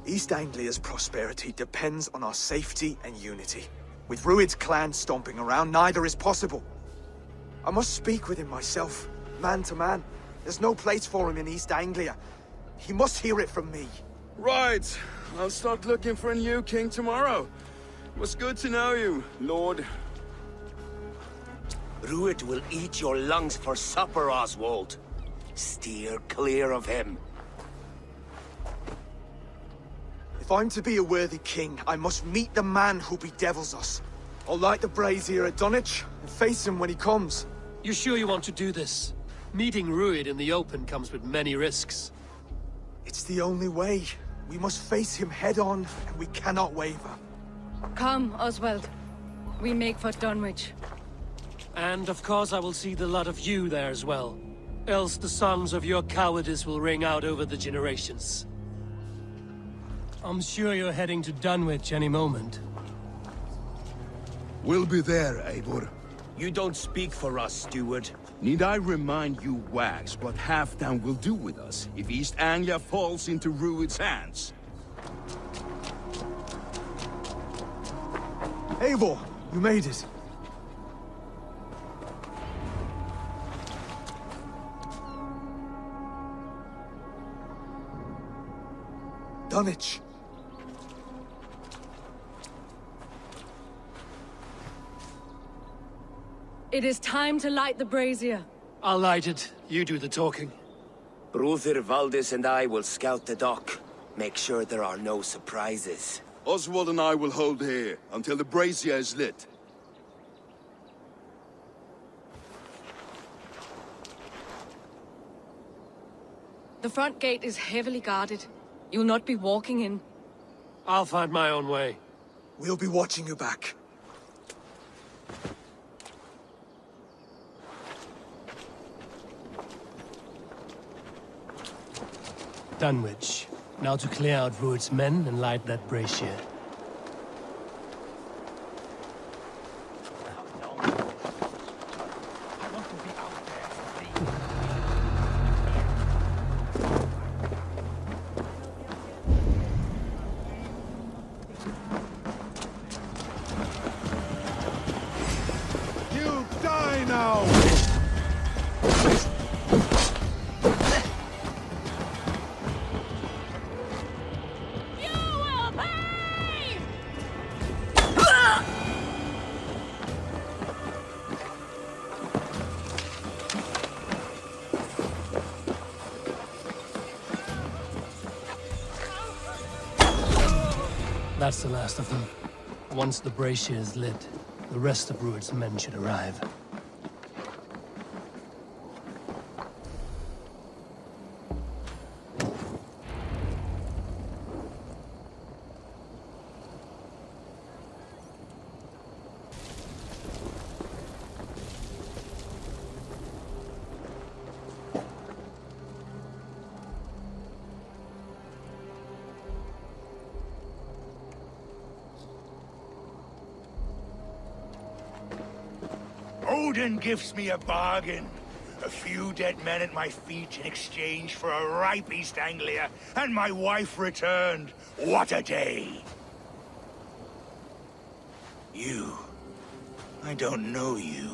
East Anglia's prosperity depends on our safety and unity. With Rued's clan stomping around, neither is possible. I must speak with him myself, man to man. There's no place for him in East Anglia. He must hear it from me. Right. I'll start looking for a new king tomorrow. It was good to know you, Lord. Rued will eat your lungs for supper, Oswald. Steer clear of him. If I'm to be a worthy king, I must meet the man who bedevils us. I'll light the brazier at Dunwich and face him when he comes. You sure you want to do this? Meeting Rued in the open comes with many risks. It's the only way. We must face him head-on, and we cannot waver. Come, Oswald. We make for Dunwich. And of course I will see the lot of you there as well. Else the songs of your cowardice will ring out over the generations. I'm sure you're heading to Dunwich any moment. We'll be there, Eivor. You don't speak for us, steward. Need I remind you, Wags, what Halfdan will do with us if East Anglia falls into Rued's hands? Eivor, you made it. Dunwich. It is time to light the brazier. I'll light it. You do the talking. Brother Valdis and I will scout the dock. Make sure there are no surprises. Oswald and I will hold here until the brazier is lit. The front gate is heavily guarded. You'll not be walking in. I'll find my own way. We'll be watching you back. Dunwich. Now to clear out Rued's men and light that brazier. You die now! That's the last of them. Once the brazier is lit, the rest of Rued's men should arrive. Odin gives me a bargain. A few dead men at my feet in exchange for a ripe East Anglia, and my wife returned. What a day! You. I don't know you.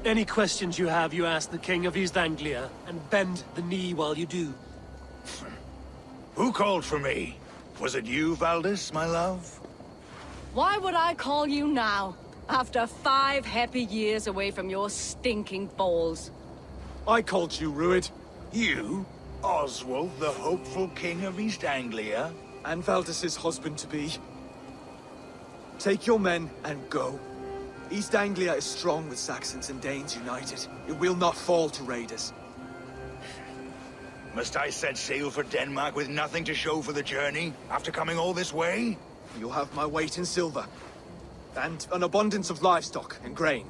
Any questions you have, you ask the King of East Anglia, and bend the knee while you do. Who called for me? Was it you, Valdis, my love? Why would I call you now, after 5 happy years away from your stinking balls? I called you, Rued. You? Oswald, the hopeful king of East Anglia? And Valdis's husband-to-be. Take your men and go. East Anglia is strong with Saxons and Danes united. It will not fall to raiders. Must I set sail for Denmark with nothing to show for the journey, after coming all this way? You'll have my weight in silver. And an abundance of livestock and grain.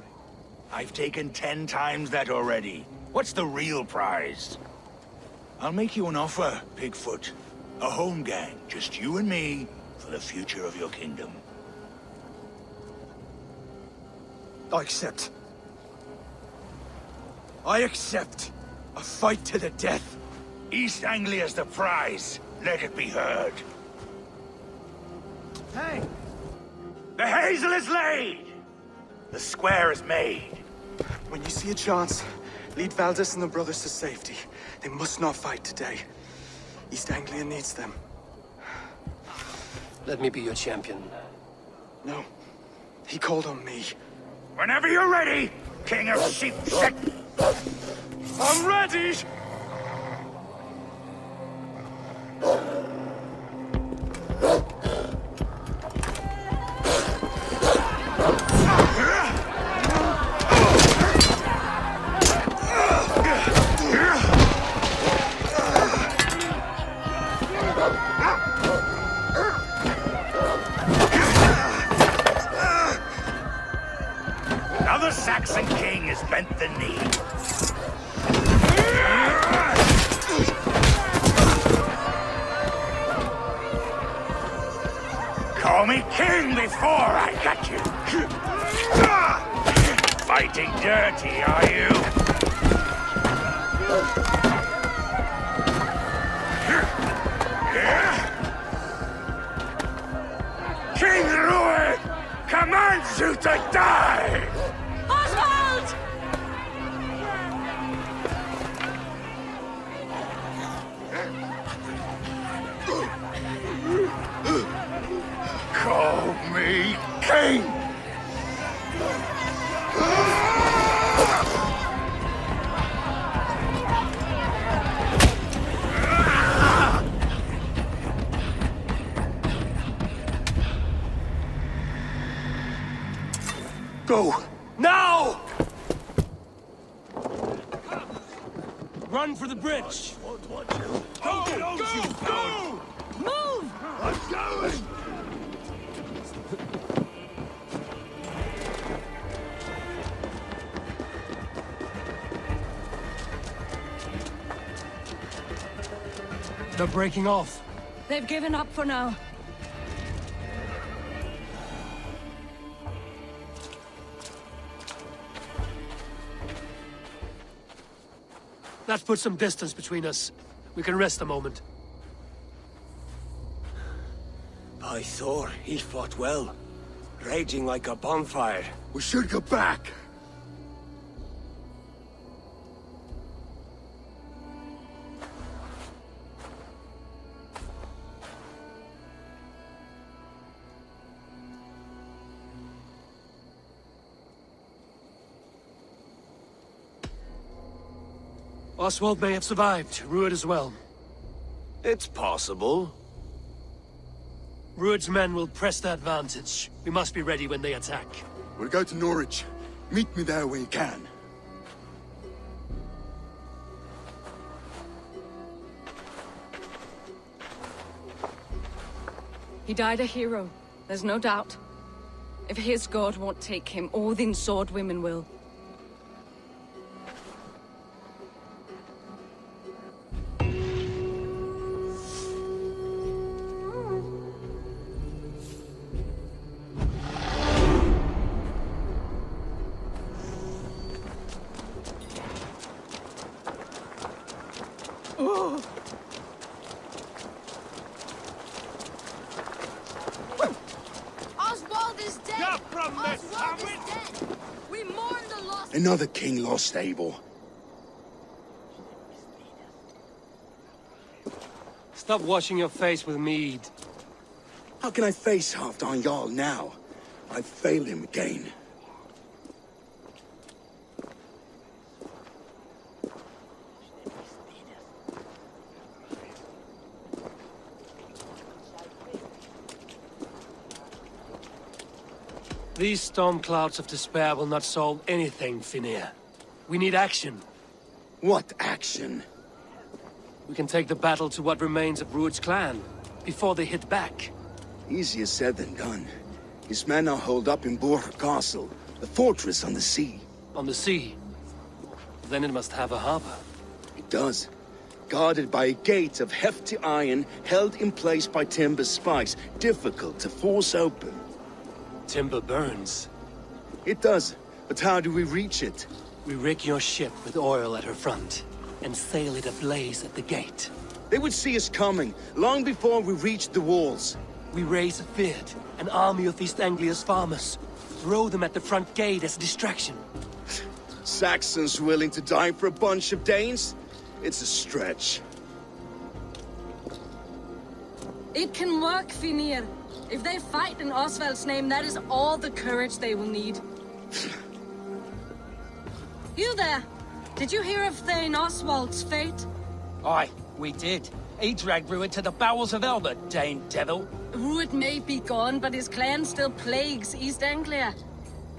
I've taken 10 times that already. What's the real prize? I'll make you an offer, Pigfoot. A home gang, just you and me, for the future of your kingdom. I accept. I accept. A fight to the death. East Anglia's the prize. Let it be heard. Hey! The hazel is laid! The square is made. When you see a chance, lead Valdis and the brothers to safety. They must not fight today. East Anglia needs them. Let me be your champion. No. He called on me. Whenever you're ready, King of Sheep. I'm ready! Now the Saxon king has bent the knee. Call me king before I got you. Fighting dirty, are you? King Rued commands you to die! Oswald! Call me king! Go! Now! Run for the bridge! Go! Go! Move! I'm going! They're breaking off. They've given up for now. That puts some distance between us. We can rest a moment. By Thor, he fought well. Raging like a bonfire. We should go back. Oswald may have survived, Rued as well. It's possible. Rued's men will press the advantage. We must be ready when they attack. We'll go to Norwich. Meet me there when you can. He died a hero, there's no doubt. If his god won't take him, Odin's sword women will. Another king lost, Eivor. Stop washing your face with mead. How can I face Halfdan Jarl now? I failed him again. These storm clouds of despair will not solve anything, Finnir. We need action. What action? We can take the battle to what remains of Rued's clan, before they hit back. Easier said than done. His men are holed up in Borg Castle, a fortress on the sea. On the sea? Then it must have a harbor. It does. Guarded by a gate of hefty iron, held in place by timber spikes, difficult to force open. Timber burns. It does, but how do we reach it? We rig your ship with oil at her front, and sail it ablaze at the gate. They would see us coming, long before we reached the walls. We raise a Fyrd, an army of East Anglia's farmers. Throw them at the front gate as a distraction. Saxons willing to die for a bunch of Danes? It's a stretch. It can work, Finnir. If they fight in Oswald's name, that is all the courage they will need. You there! Did you hear of Thane Oswald's fate? Aye, we did. He dragged Rued to the bowels of Elba, Dane devil. Rued may be gone, but his clan still plagues East Anglia.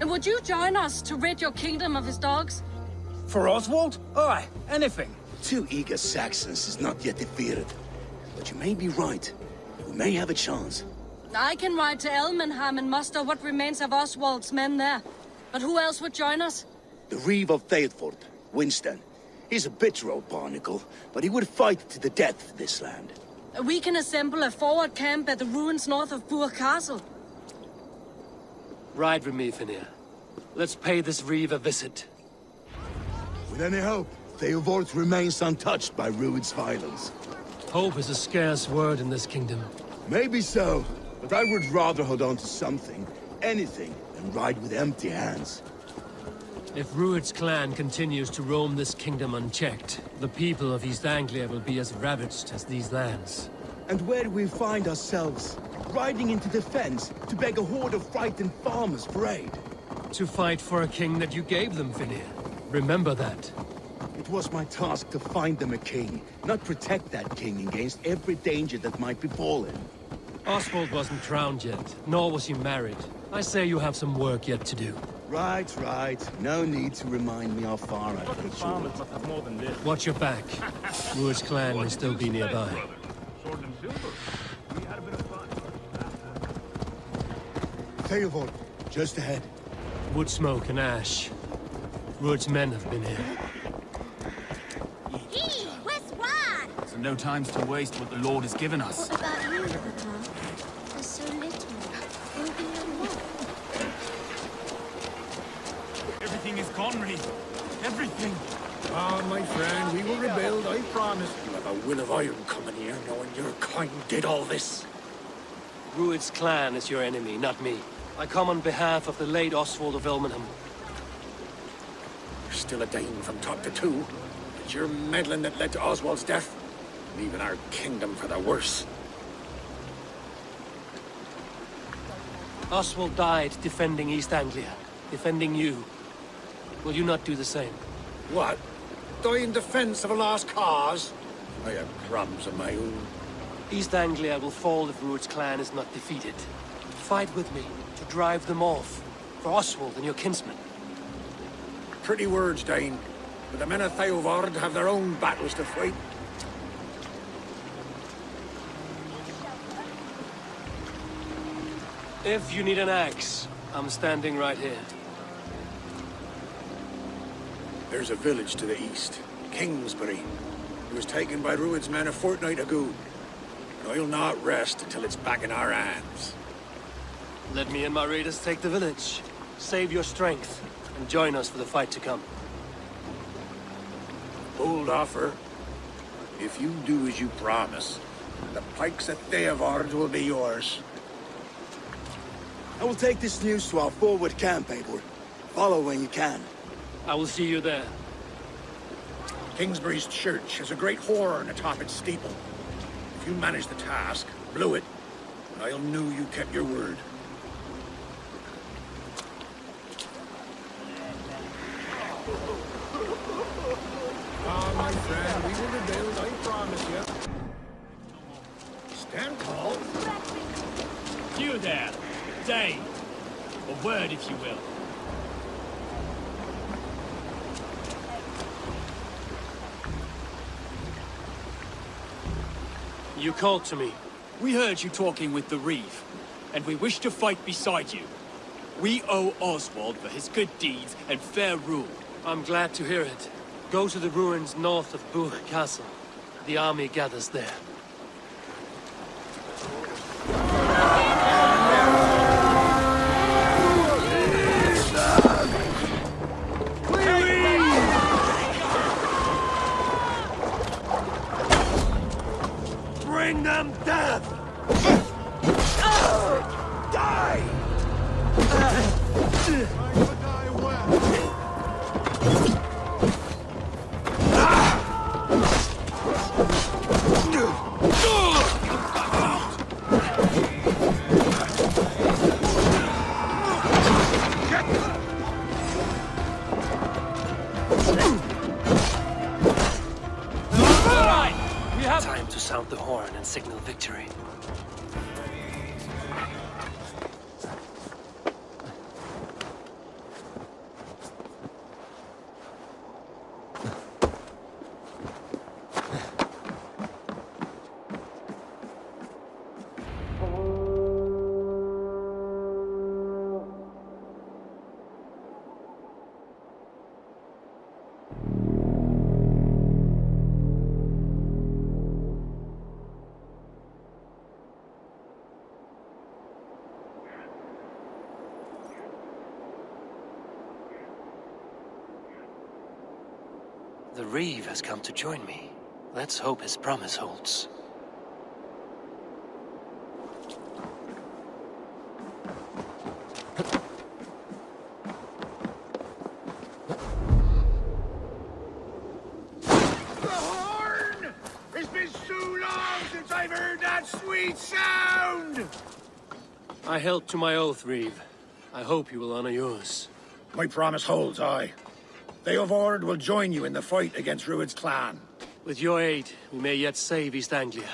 And would you join us to rid your kingdom of his dogs? For Oswald? Aye, anything. 2 eager Saxons is not yet defeated. But you may be right. We may have a chance. I can ride to Elmenham and muster what remains of Oswald's men there. But who else would join us? The Reeve of Thalford, Winston. He's a bitter old barnacle, but he would fight to the death for this land. We can assemble a forward camp at the ruins north of Borg Castle. Ride with me, Finnir. Let's pay this Reeve a visit. With any hope, Eivor remains untouched by Rued's violence. Hope is a scarce word in this kingdom. Maybe so, but I would rather hold on to something, anything, than ride with empty hands. If Rued's clan continues to roam this kingdom unchecked, the people of East Anglia will be as ravaged as these lands. And where do we find ourselves? Riding into defense to beg a horde of frightened farmers for aid. To fight for a king that you gave them, Finnir. Remember that. It was my task to find them a king, not protect that king against every danger that might befall him. Oswald wasn't crowned yet, nor was he married. I say you have some work yet to do. Right, right. No need to remind me how far I've come. Watch your back. Rued's clan may still be nearby. Eivor, just ahead. Wood smoke and ash. Rued's men have been here. So no time's to waste what the Lord has given us. What about you, Papa? There's so little. Will be no more. Everything is gone, Reeve. Everything. Ah, my friend, we will rebuild, I promise. You have a will of iron coming here, knowing your kind did all this. Rued's clan is your enemy, not me. I come on behalf of the late Oswald of Elmenham. You're still a Dane from top to two. It's your meddling that led to Oswald's death, leaving our kingdom for the worse. Oswald died defending East Anglia, defending you. Will you not do the same? What? Die in defense of a lost cause? I have problems of my own. East Anglia will fall if Rued's clan is not defeated. Fight with me to drive them off, for Oswald and your kinsmen. Pretty words, Dane, but the men of Eivor have their own battles to fight. If you need an axe, I'm standing right here. There's a village to the east, Kingsbury. It was taken by Rued's men a fortnight ago. And I'll not rest until it's back in our hands. Let me and my raiders take the village. Save your strength, and join us for the fight to come. Bold offer. If you do as you promise, the pikes at Eivor will be yours. I will take this news to our forward camp, Eivor. Follow when you can. I will see you there. Kingsbury's church has a great horn atop its steeple. If you manage the task, blew it, I'll know you kept your word. Ah, my friend, we will rebuild, I promise you. Stand tall. You there, Dane. A word, if you will. You called to me. We heard you talking with the Reeve, and we wish to fight beside you. We owe Oswald for his good deeds and fair rule. I'm glad to hear it. Go to the ruins north of Burg Castle. The army gathers there. Bring them death! Die! Time to sound the horn and signal victory. The Reeve has come to join me. Let's hope his promise holds. The horn! It's been so long since I've heard that sweet sound! I held to my oath, Reeve. I hope you will honor yours. My promise holds, aye. Eivor will join you in the fight against Rued's clan. With your aid, we may yet save East Anglia.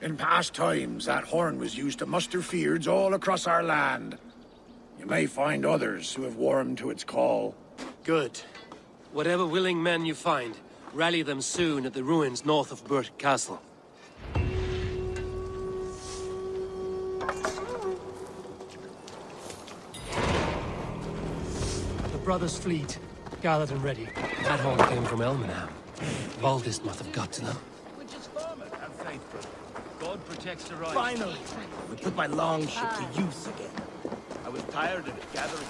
In past times, that horn was used to muster fyrds all across our land. You may find others who have warmed to its call. Good. Whatever willing men you find, rally them soon at the ruins north of Burg Castle. The brothers' fleet, gathered and ready. That horn came from Elmenham. Valdis must have got to them. Which is farmer and faithful. God protects the right. Finally, we put my longship to use again. I was tired of it gathering.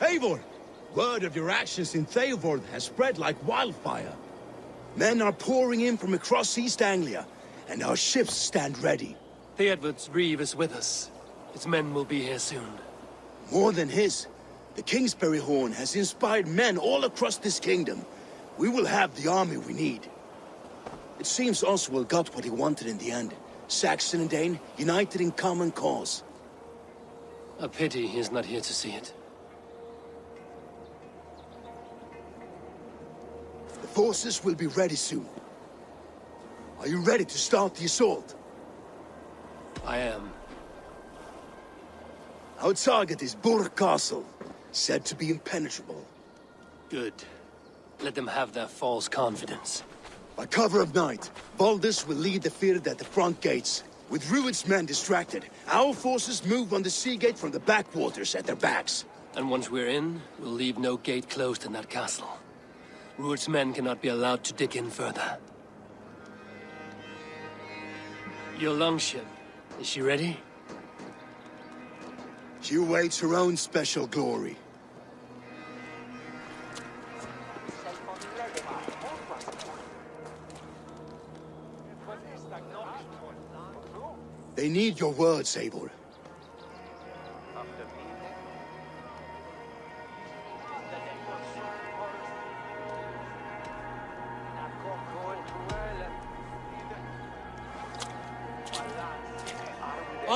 Eivor! Word of your actions in Styrbjorn has spread like wildfire. Men are pouring in from across East Anglia, and our ships stand ready. Theodward's Reeve is with us. His men will be here soon. More than his, the Kingsbury horn has inspired men all across this kingdom. We will have the army we need. It seems Oswald got what he wanted in the end. Saxon and Dane united in common cause. A pity he's not here to see it. The forces will be ready soon. Are you ready to start the assault? I am. Our target is Burg Castle, said to be impenetrable. Good. Let them have their false confidence. By cover of night, Valdis will lead the field at the front gates. With Rued's men distracted, our forces move on the sea gate from the backwaters at their backs. And once we're in, we'll leave no gate closed in that castle. Rued's men cannot be allowed to dig in further. Your longship, is she ready? She awaits her own special glory. They need your words, Eivor.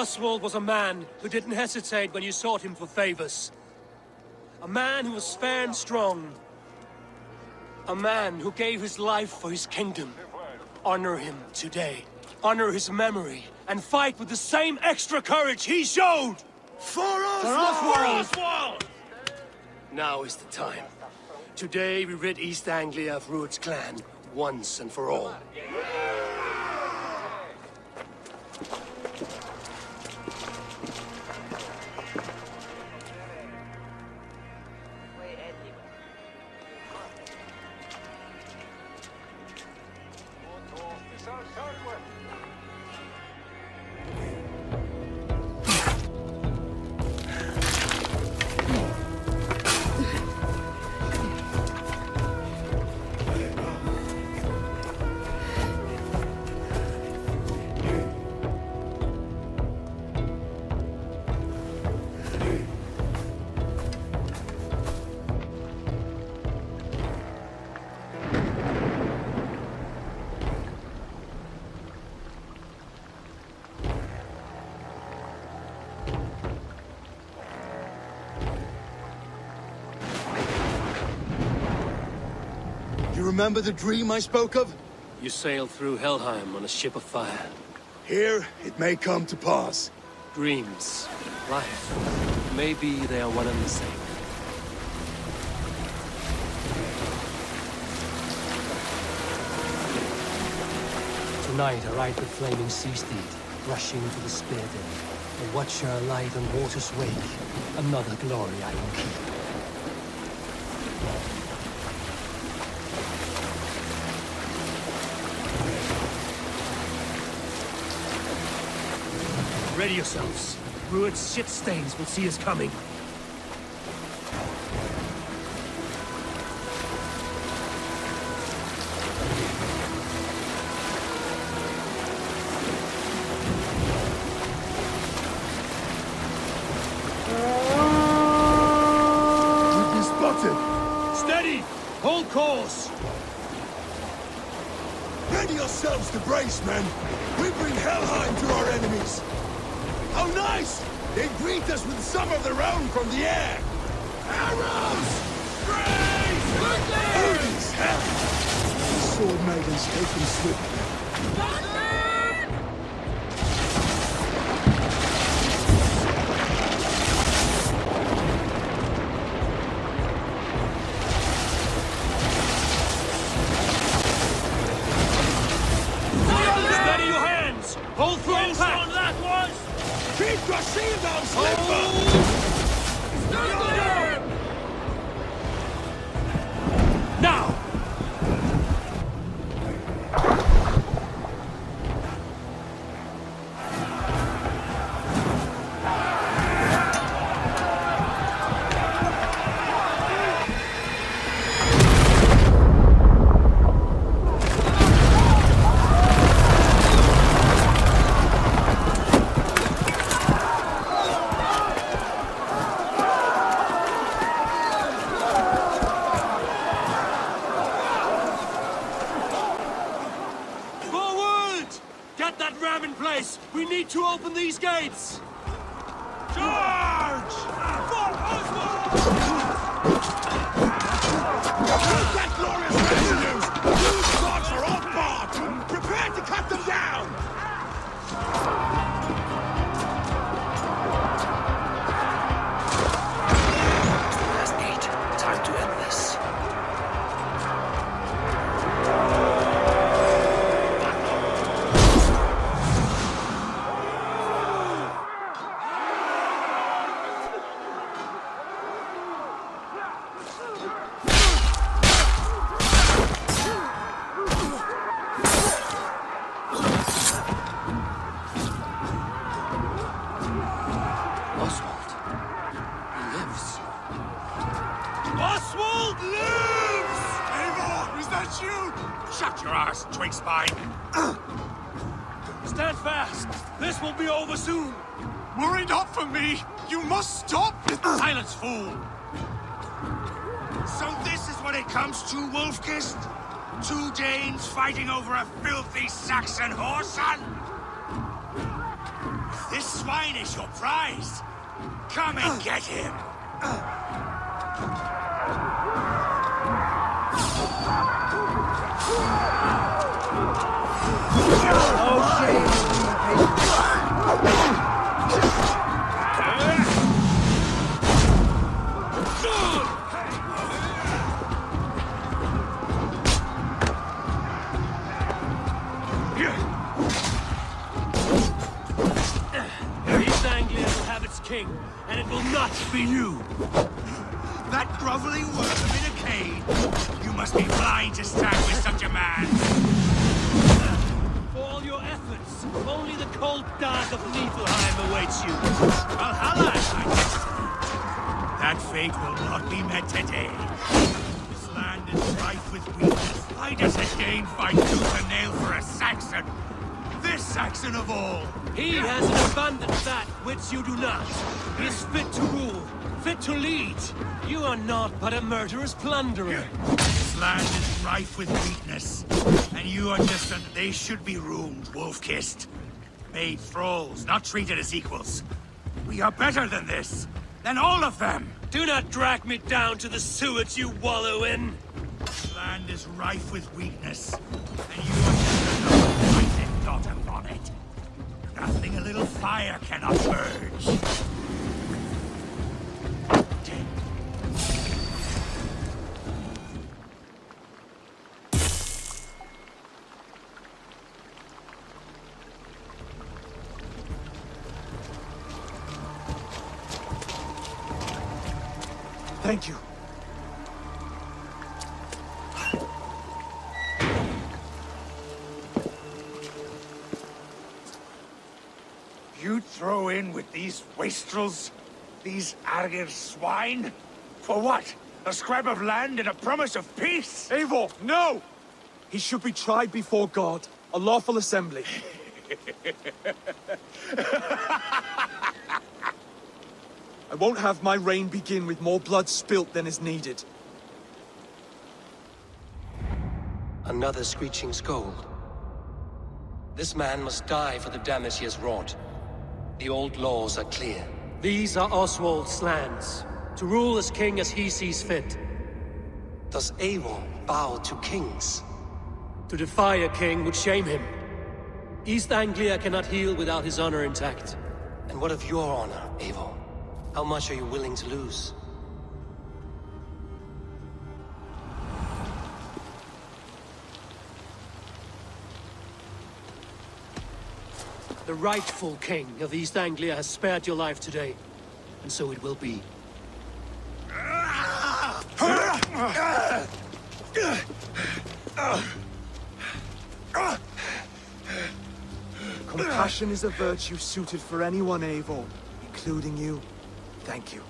Oswald was a man who didn't hesitate when you sought him for favors. A man who was fair and strong. A man who gave his life for his kingdom. Honor him today. Honor his memory. And fight with the same extra courage he showed! For Oswald! For Oswald! Now is the time. Today we rid East Anglia of Rued's clan, once and for all. You remember the dream I spoke of? You sailed through Helheim on a ship of fire. Here, it may come to pass. Dreams, life, maybe they are one and the same. Tonight I ride the flaming sea steed, rushing to the spear den. A watcher alight on water's wake, another glory I will keep. Ready yourselves. Rued's shit stains will see us coming. We've been spotted! Steady! Hold course! Ready yourselves to brace, men! We bring Helheim to our enemies! How nice! They greet us with some of their own from the air! Arrows! Grace! Odin's hell! The sword maidens take them swiftly. Steady your hands! Hold firm back! Keep your shield on, Slipper! Now! We need to open these gates! Charge! For Oswald! Use that glorious retinue! Use swords for all part! Prepare to cut them down! Last gate. Time to end this. Shut your ass, twig spine! Stand fast! This will be over soon! Worry not for me! You must stop! Silence, fool! So this is what it comes to, Wolfkist? 2 Danes fighting over a filthy Saxon whoreson? This swine is your prize! Come and get him! Oh, shame! East Anglia will have its king, and it will not be you. That groveling worm in a cage! You must be blind to stand with such a man! For all your efforts, only the cold dark of Niflheim awaits you. Valhalla, that fate will not be met today. This land is rife with weakness. Why does a Dane fight tooth and nail for a Saxon? This Saxon of all! He has an abundance that which you do not. He is fit to rule, fit to lead. You are not but a murderous plunderer. This land is rife with weakness, and you are just an... They should be ruled, wolf-kissed. Made thralls, not treated as equals. We are better than this, than all of them! Do not drag me down to the sewage you wallow in. This land is rife with weakness, and you are just another pointed dot upon it. Nothing a little fire cannot purge. Thank you. You'd throw in with these wastrels? These Argir swine? For what? A scrap of land and a promise of peace? Eivor, no! He should be tried before God, a lawful assembly. I won't have my reign begin with more blood spilt than is needed. Another screeching scold. This man must die for the damage he has wrought. The old laws are clear. These are Oswald's lands, to rule as king as he sees fit. Does Eivor bow to kings? To defy a king would shame him. East Anglia cannot heal without his honor intact. And what of your honor, Eivor? How much are you willing to lose? The rightful king of East Anglia has spared your life today, and so it will be. Compassion is a virtue suited for anyone, Eivor, including you. Thank you.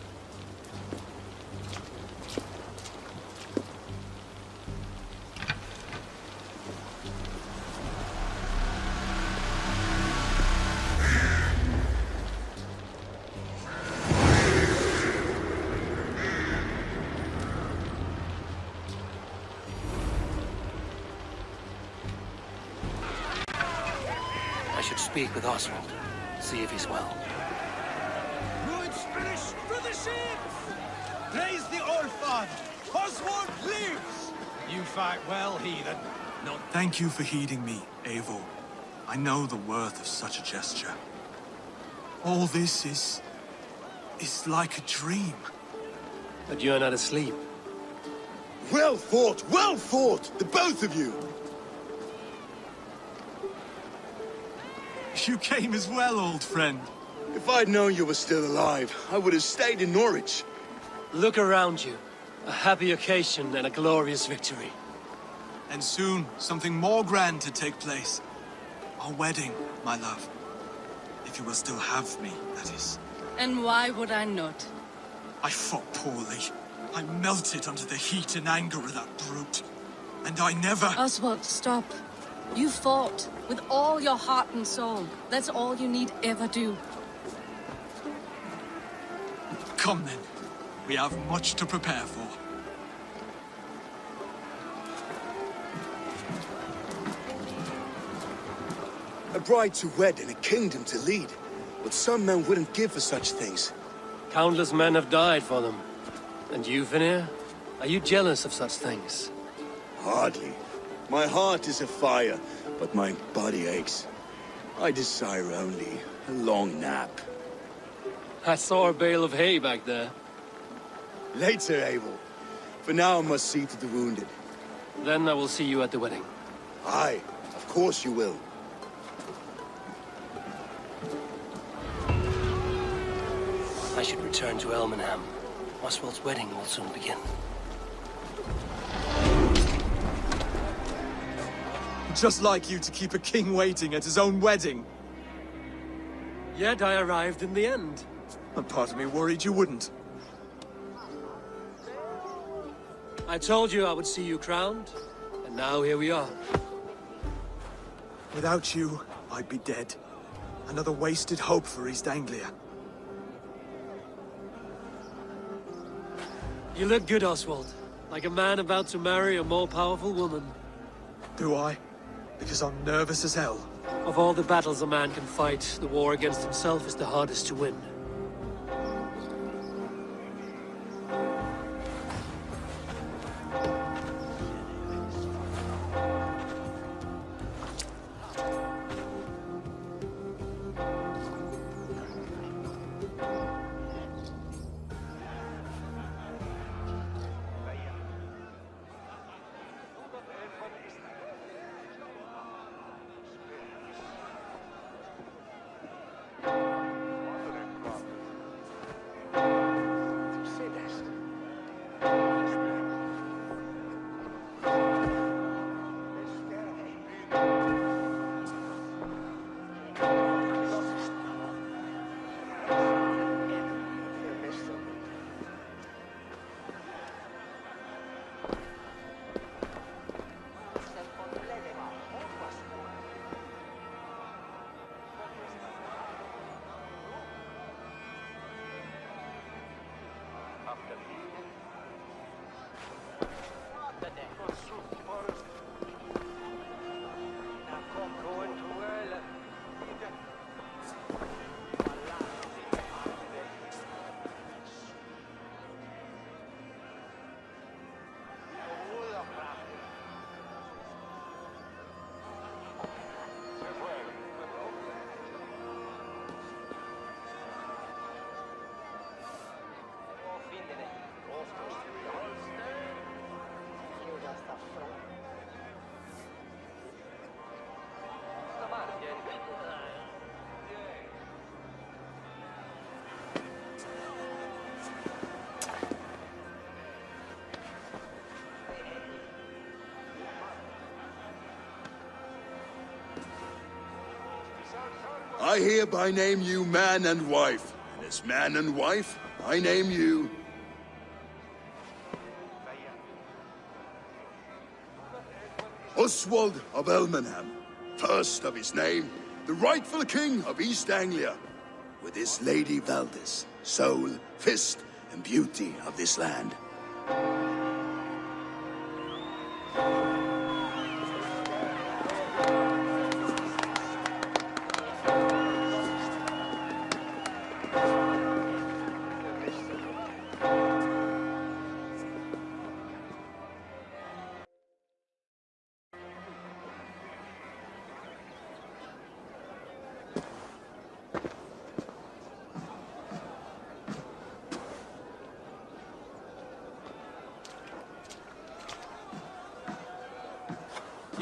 I should speak with Oswald, see if he's well. Ruin's finished for the ships! Praise the All-Father! Oswald lives! You fight well, heathen. Not Thank you for heeding me, Eivor. I know the worth of such a gesture. All this is like a dream. But you're not asleep. Well fought, the both of you! You came as well, old friend. If I'd known you were still alive, I would have stayed in Norwich. Look around you. A happy occasion and a glorious victory. And soon, something more grand to take place. Our wedding, my love. If you will still have me, that is. And why would I not? I fought poorly. I melted under the heat and anger of that brute. And I never... Oswald, stop. You fought with all your heart and soul. That's all you need ever do. Come then. We have much to prepare for. A bride to wed and a kingdom to lead. But some men wouldn't give for such things. Countless men have died for them. And you, Vinir? Are you jealous of such things? Hardly. My heart is afire, but my body aches. I desire only a long nap. I saw a bale of hay back there. Later, Eivor. For now, I must see to the wounded. Then I will see you at the wedding. Aye, of course you will. I should return to Elmenham. Oswald's wedding will soon begin. Just like you to keep a king waiting at his own wedding. Yet I arrived in the end. A part of me worried you wouldn't. I told you I would see you crowned, and now here we are. Without you, I'd be dead. Another wasted hope for East Anglia. You look good, Oswald. Like a man about to marry a more powerful woman. Do I? Because I'm nervous as hell. Of all the battles a man can fight, the war against himself is the hardest to win. I hereby name you man and wife. And as man and wife, I name you... Oswald of Elmenham, first of his name, the rightful king of East Anglia, with his lady Valdis, soul, fist, and beauty of this land.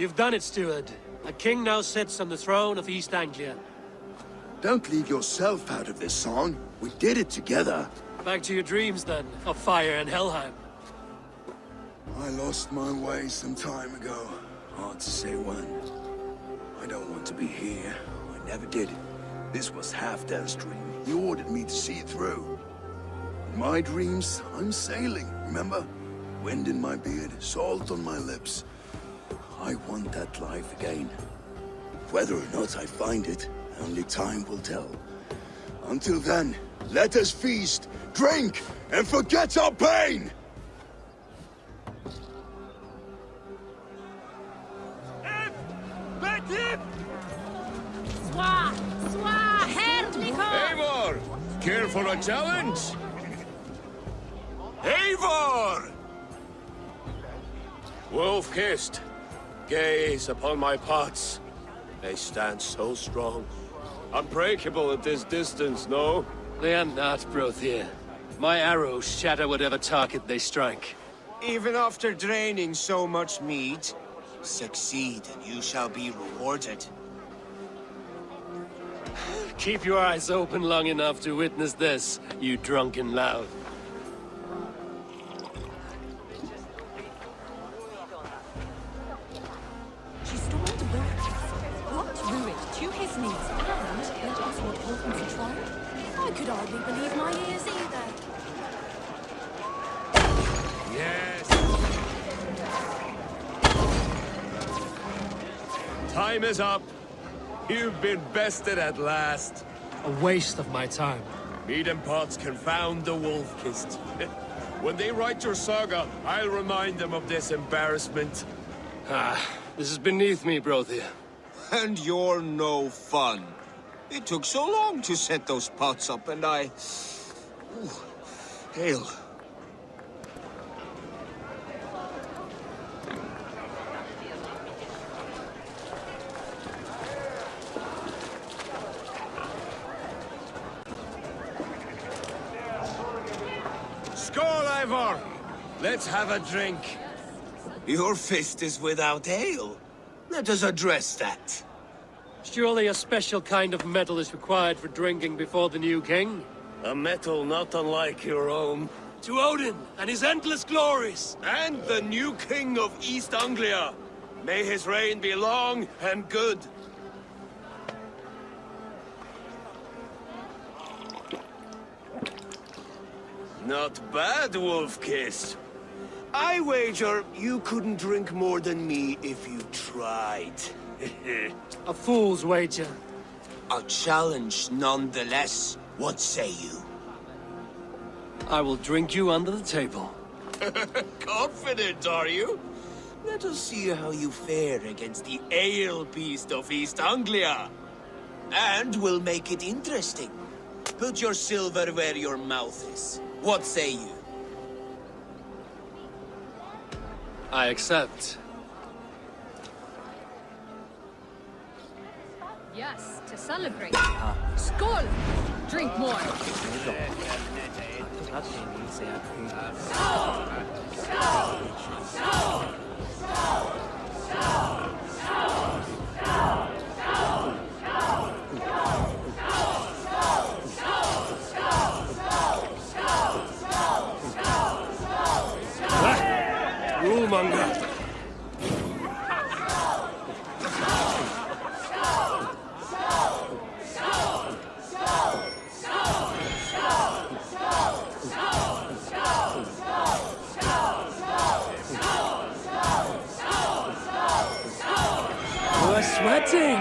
You've done it, steward. A king now sits on the throne of East Anglia. Don't leave yourself out of this song. We did it together. Back to your dreams, then, of fire and Helheim. I lost my way some time ago. Hard to say when. I don't want to be here. I never did. This was Halfdan's dream. He ordered me to see it through. In my dreams, I'm sailing, remember? Wind in my beard, salt on my lips. I want that life again. Whether or not I find it, only time will tell. Until then, let us feast, drink, and forget our pain! Sois herrlich! Care for a challenge? Eivor! Wolf-kissed, gaze upon my pots. They stand so strong. Unbreakable at this distance, no? They are not, Brothier. My arrows shatter whatever target they strike. Even after draining so much meat, succeed and you shall be rewarded. Keep your eyes open long enough to witness this, you drunken lout. She stormed the castle, brought Ruid to his knees, and let Oswald hold him for trial. I could hardly believe my ears either. Yes! Time is up. You've been bested at last. A waste of my time. Meat and pots confound the wolf-kissed. When they write your saga, I'll remind them of this embarrassment. This is beneath me, Brothier. And you're no fun. It took so long to set those pots up, and I... Ooh, hail. Skål, Eivor! Let's have a drink. Your fist is without ale. Let us address that. Surely a special kind of metal is required for drinking before the new king? A metal not unlike your own. To Odin and his endless glories! And the new king of East Anglia. May his reign be long and good. Not bad, Wolf-Kiss. I wager you couldn't drink more than me if you tried. A fool's wager. A challenge nonetheless. What say you? I will drink you under the table. Confident, are you? Let us see how you fare against the ale beast of East Anglia. And we'll make it interesting. Put your silver where your mouth is. What say you? I accept. Yes, to celebrate. Skål! Drink more. Rulemonger. We're sweating!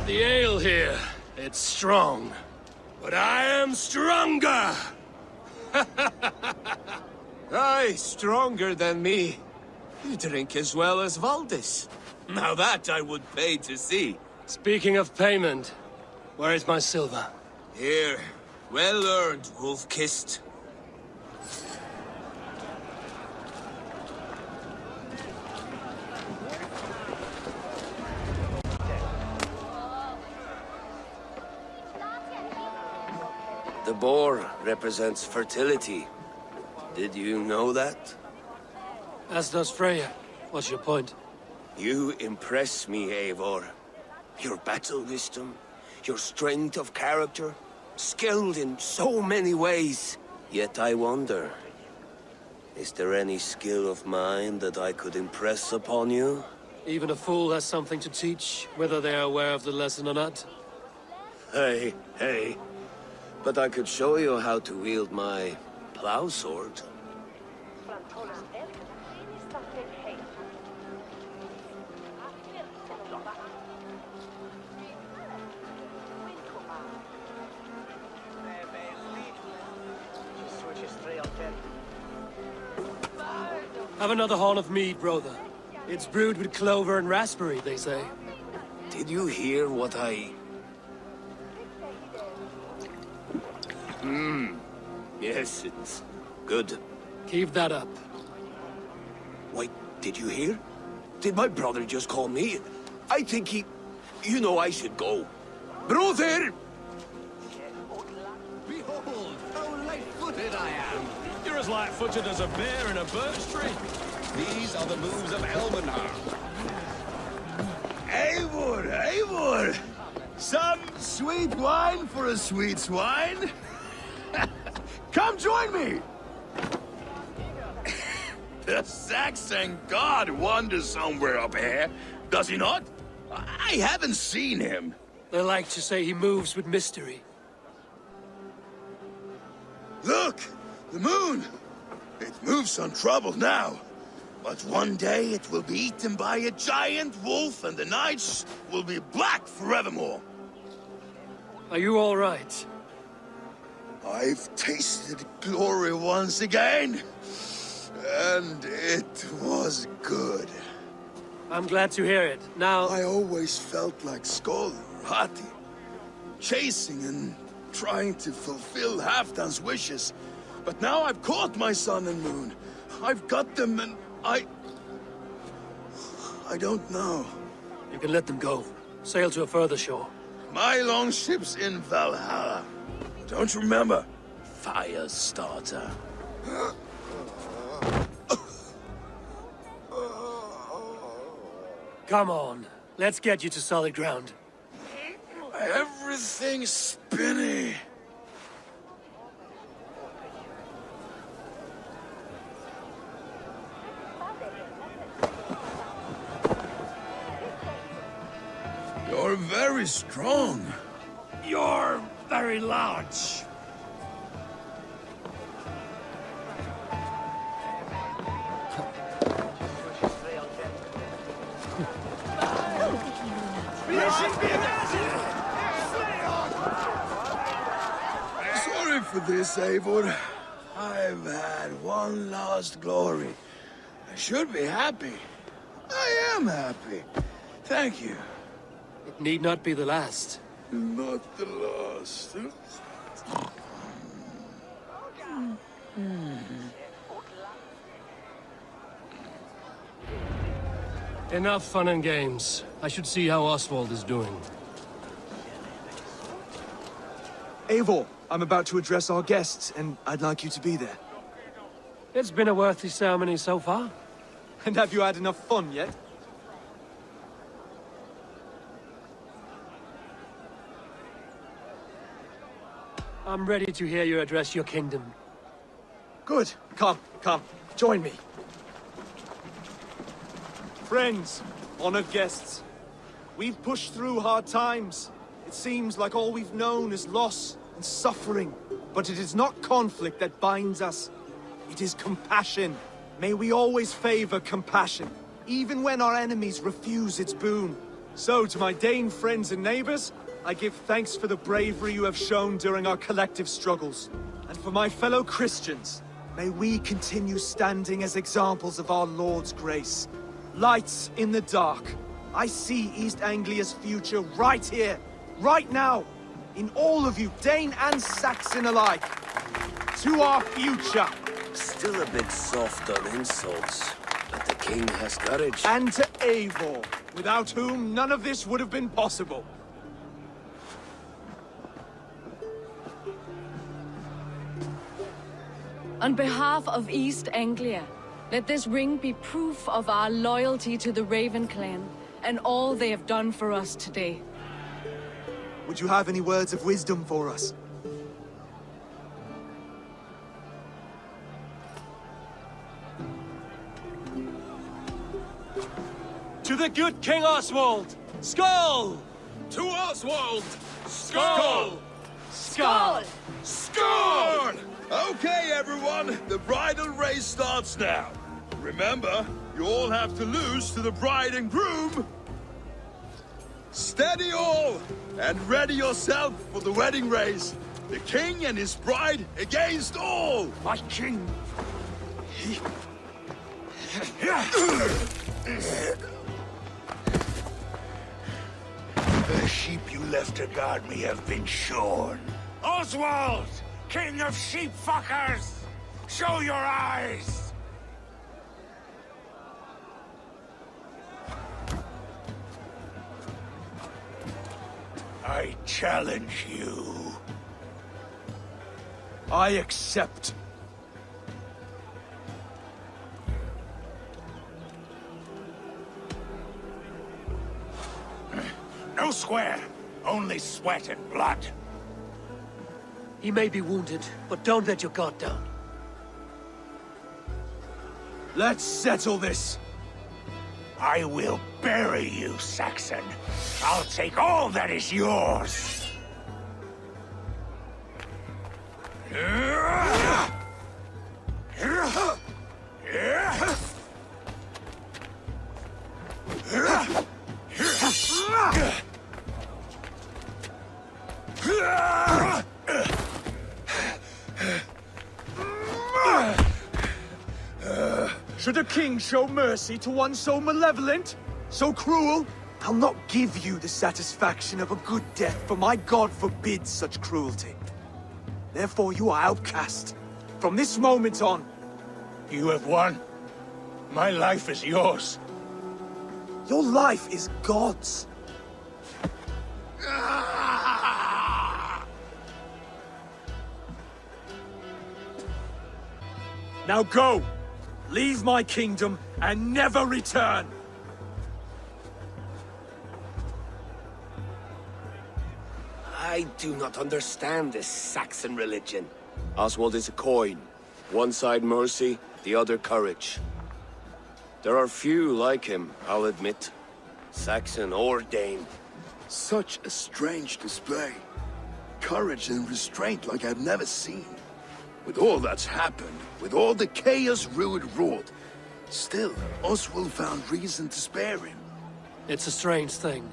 The ale here, it's strong. But I am stronger! Aye, stronger than me. You drink as well as Valdis. Now that I would pay to see. Speaking of payment, where is my silver? Here. Well earned, Wolf-Kissed. The boar represents fertility. Did you know that? As does Freya. What's your point? You impress me, Eivor. Your battle wisdom, your strength of character, skilled in so many ways. Yet I wonder, is there any skill of mine that I could impress upon you? Even a fool has something to teach, whether they are aware of the lesson or not. Hey, hey. But I could show you how to wield my plow sword. Have another horn of mead, brother. It's brewed with clover and raspberry, they say. Did you hear what I... Yes, it's good. Keep that up. Wait, did you hear? Did my brother just call me? I think he... You know I should go. Brother! Behold, how light-footed I am. You're as light-footed as a bear in a birch tree. These are the moves of Elmenham. Eivor, Eivor! Some sweet wine for a sweet swine? Come join me! The Saxon god wanders somewhere up here, does he not? I haven't seen him. They like to say he moves with mystery. Look! The moon! It moves untroubled now. But one day it will be eaten by a giant wolf and the nights will be black forevermore. Are you all right? I've tasted glory once again. And it was good. I'm glad to hear it. Now... I always felt like Skoll or Hati. Chasing and trying to fulfill Halfdan's wishes. But now I've caught my sun and moon. I've got them and I don't know. You can let them go. Sail to a further shore. My longship's in Valhalla. Don't you remember? Fire starter. Come on. Let's get you to solid ground. Everything's spinny. You're very strong. You're very large. Sorry for this, Eivor. I've had one last glory. I should be happy. I am happy. Thank you. It need not be the last. Not the last. Enough fun and games. I should see how Oswald is doing. Eivor, I'm about to address our guests, and I'd like you to be there. It's been a worthy ceremony so far. And have you had enough fun yet? I'm ready to hear you address your kingdom. Good. Come, join me. Friends, honored guests, we've pushed through hard times. It seems like all we've known is loss and suffering. But it is not conflict that binds us. It is compassion. May we always favor compassion, even when our enemies refuse its boon. So, to my Dane friends and neighbors, I give thanks for the bravery you have shown during our collective struggles. And for my fellow Christians, may we continue standing as examples of our Lord's grace. Lights in the dark. I see East Anglia's future right here, right now, in all of you, Dane and Saxon alike. To our future. Still a bit soft on insults, but the king has courage. And to Eivor, without whom none of this would have been possible. On behalf of East Anglia, let this ring be proof of our loyalty to the Raven clan and all they have done for us today. Would you have any words of wisdom for us? To the good King Oswald! Skull! To Oswald! Skull! Skål! Score! Okay, everyone, the bridal race starts now. Remember, you all have to lose to the bride and groom. Steady all, and ready yourself for the wedding race. The king and his bride against all. My king. The sheep you left to guard me have been shorn. Oswald, king of sheep fuckers, show your eyes. I challenge you. I accept. No square, only sweat and blood. He may be wounded, but don't let your guard down. Let's settle this. I will bury you, Saxon. I'll take all that is yours. Should a king show mercy to one so malevolent, so cruel? I'll not give you the satisfaction of a good death, for my god forbids such cruelty. Therefore you are outcast. From this moment on. You have won. My life is yours. Your life is God's. Now go! Leave my kingdom and never return! I do not understand this Saxon religion. Oswald is a coin. One side mercy, the other courage. There are few like him, I'll admit. Saxon or Dane. Such a strange display. Courage and restraint like I've never seen. With all that's happened, with all the chaos Ruud wrought, still, Oswald found reason to spare him. It's a strange thing.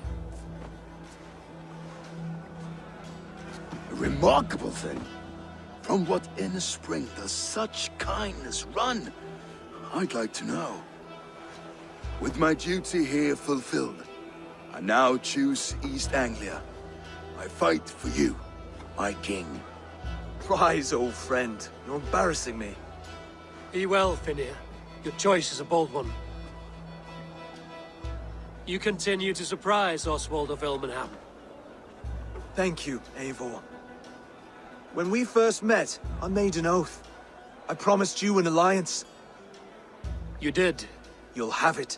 A remarkable thing. From what inner spring does such kindness run? I'd like to know. With my duty here fulfilled, I now choose East Anglia. I fight for you, my king. Rise, old friend. You're embarrassing me. Be well, Finnir. Your choice is a bold one. You continue to surprise Oswald of Elmenham. Thank you, Eivor. When we first met, I made an oath. I promised you an alliance. You did. You'll have it,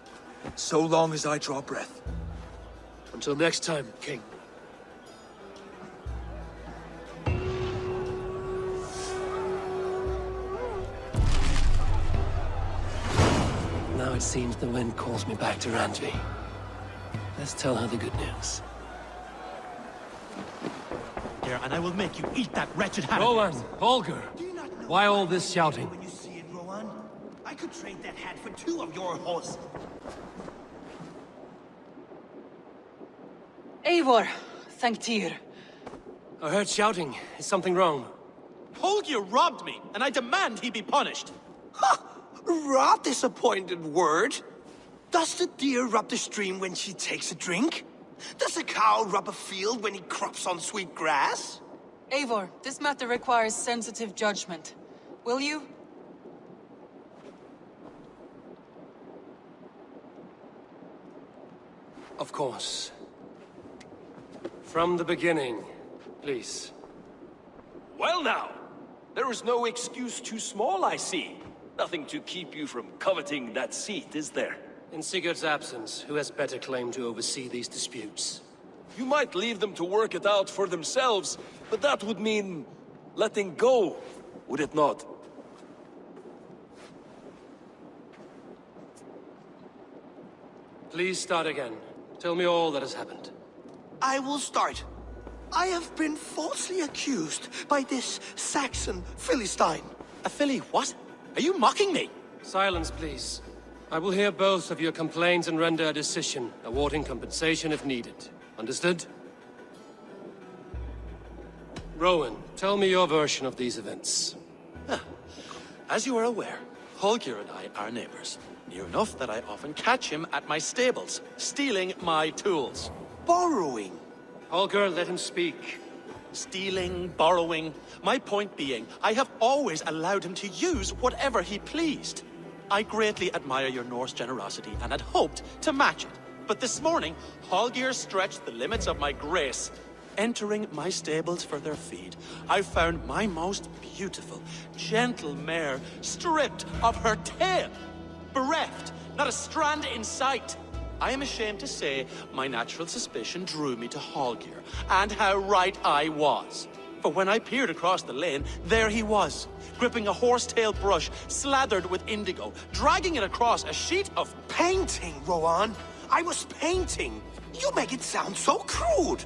so long as I draw breath. Until next time, King. Now it seems the wind calls me back to Randvi. Let's tell her the good news. Here, and I will make you eat that wretched hat. Roland, Holger, why all this shouting? When you see it, Rowan, I could trade that hat for 2 of your horses. Eivor, thank Tyr. I heard shouting. Is something wrong? Holger robbed me, and I demand he be punished. Rot disappointed word. Does the deer rub the stream when she takes a drink? Does a cow rub a field when he crops on sweet grass? Eivor, this matter requires sensitive judgment. Will you? Of course. From the beginning, please. Well now, there is no excuse too small, I see. Nothing to keep you from coveting that seat, is there? In Sigurd's absence, who has better claim to oversee these disputes? You might leave them to work it out for themselves, but that would mean letting go, would it not? Please start again. Tell me all that has happened. I will start. I have been falsely accused by this Saxon Philistine. A Philly what? Are you mocking me? Silence, please. I will hear both of your complaints and render a decision, awarding compensation if needed. Understood? Rowan, tell me your version of these events. As you are aware, Holger and I are neighbors. Near enough that I often catch him at my stables, stealing my tools. Borrowing? Holger, let him speak. Stealing, borrowing. My point being, I have always allowed him to use whatever he pleased. I greatly admire your Norse generosity and had hoped to match it. But this morning, Holger stretched the limits of my grace. Entering my stables for their feed, I found my most beautiful, gentle mare stripped of her tail. Bereft, not a strand in sight. I am ashamed to say my natural suspicion drew me to Holger, and how right I was. For when I peered across the lane, there he was, gripping a horsetail brush slathered with indigo, dragging it across a sheet of painting, Rowan. I was painting. You make it sound so crude.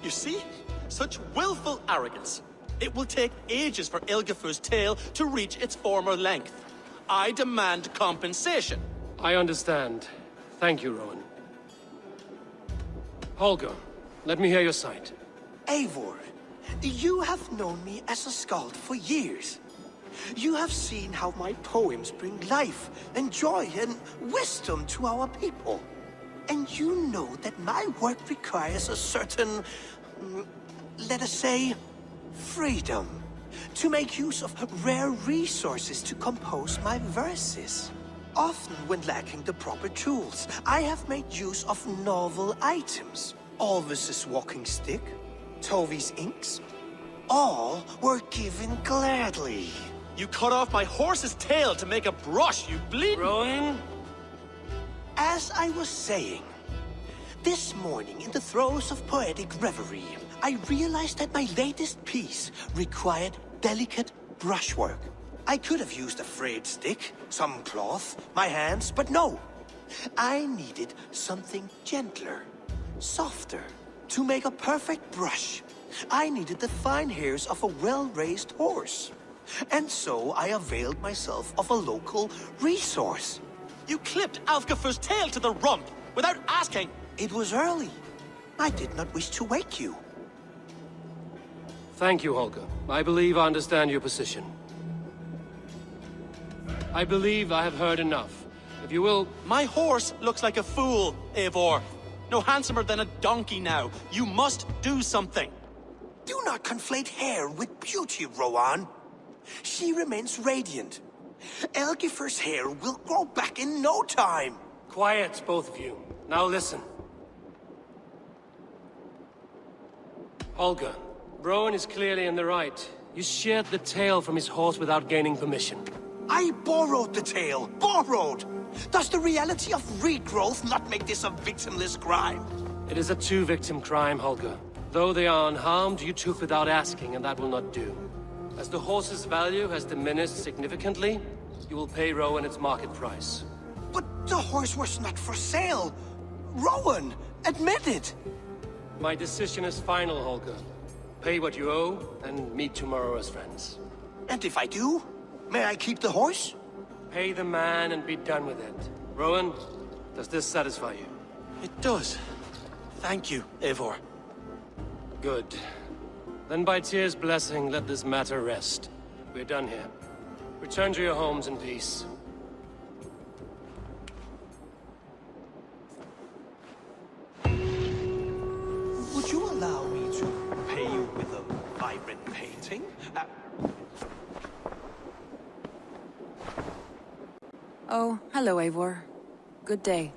You see? Such willful arrogance. It will take ages for Ilgafur's tail to reach its former length. I demand compensation. I understand. Thank you, Rowan. Holger, let me hear your side. Eivor, you have known me as a skald for years. You have seen how my poems bring life and joy and wisdom to our people. And you know that my work requires a certain, let us say, freedom. To make use of rare resources to compose my verses. Often when lacking the proper tools, I have made use of novel items. Alvis's walking stick, Tovi's inks, all were given gladly. You cut off my horse's tail to make a brush, you bleed— Rowan? As I was saying, this morning in the throes of poetic reverie, I realized that my latest piece required delicate brushwork. I could have used a frayed stick, some cloth, my hands, but no. I needed something gentler, softer. To make a perfect brush, I needed the fine hairs of a well-raised horse. And so I availed myself of a local resource. You clipped Alfgafur's tail to the rump without asking. It was early. I did not wish to wake you. Thank you, Holger. I believe I understand your position. I believe I have heard enough. If you will— My horse looks like a fool, Eivor. No handsomer than a donkey now. You must do something. Do not conflate hair with beauty, Rowan. She remains radiant. Elgifur's hair will grow back in no time. Quiet, both of you. Now listen. Holger, Rowan is clearly in the right. You sheared the tail from his horse without gaining permission. I borrowed the tail. Borrowed! Does the reality of regrowth not make this a victimless crime? It is a two-victim crime, Holger. Though they are unharmed, you took without asking, and that will not do. As the horse's value has diminished significantly, you will pay Rowan its market price. But the horse was not for sale. Rowan, admit it. My decision is final, Holger. Pay what you owe, and meet tomorrow as friends. And if I do, may I keep the horse? Pay the man and be done with it. Rowan, does this satisfy you? It does. Thank you, Eivor. Good. Then by Tyr's blessing, let this matter rest. We're done here. Return to your homes in peace. Would you allow me to pay you with a vibrant painting? Oh, hello, Eivor. Good day.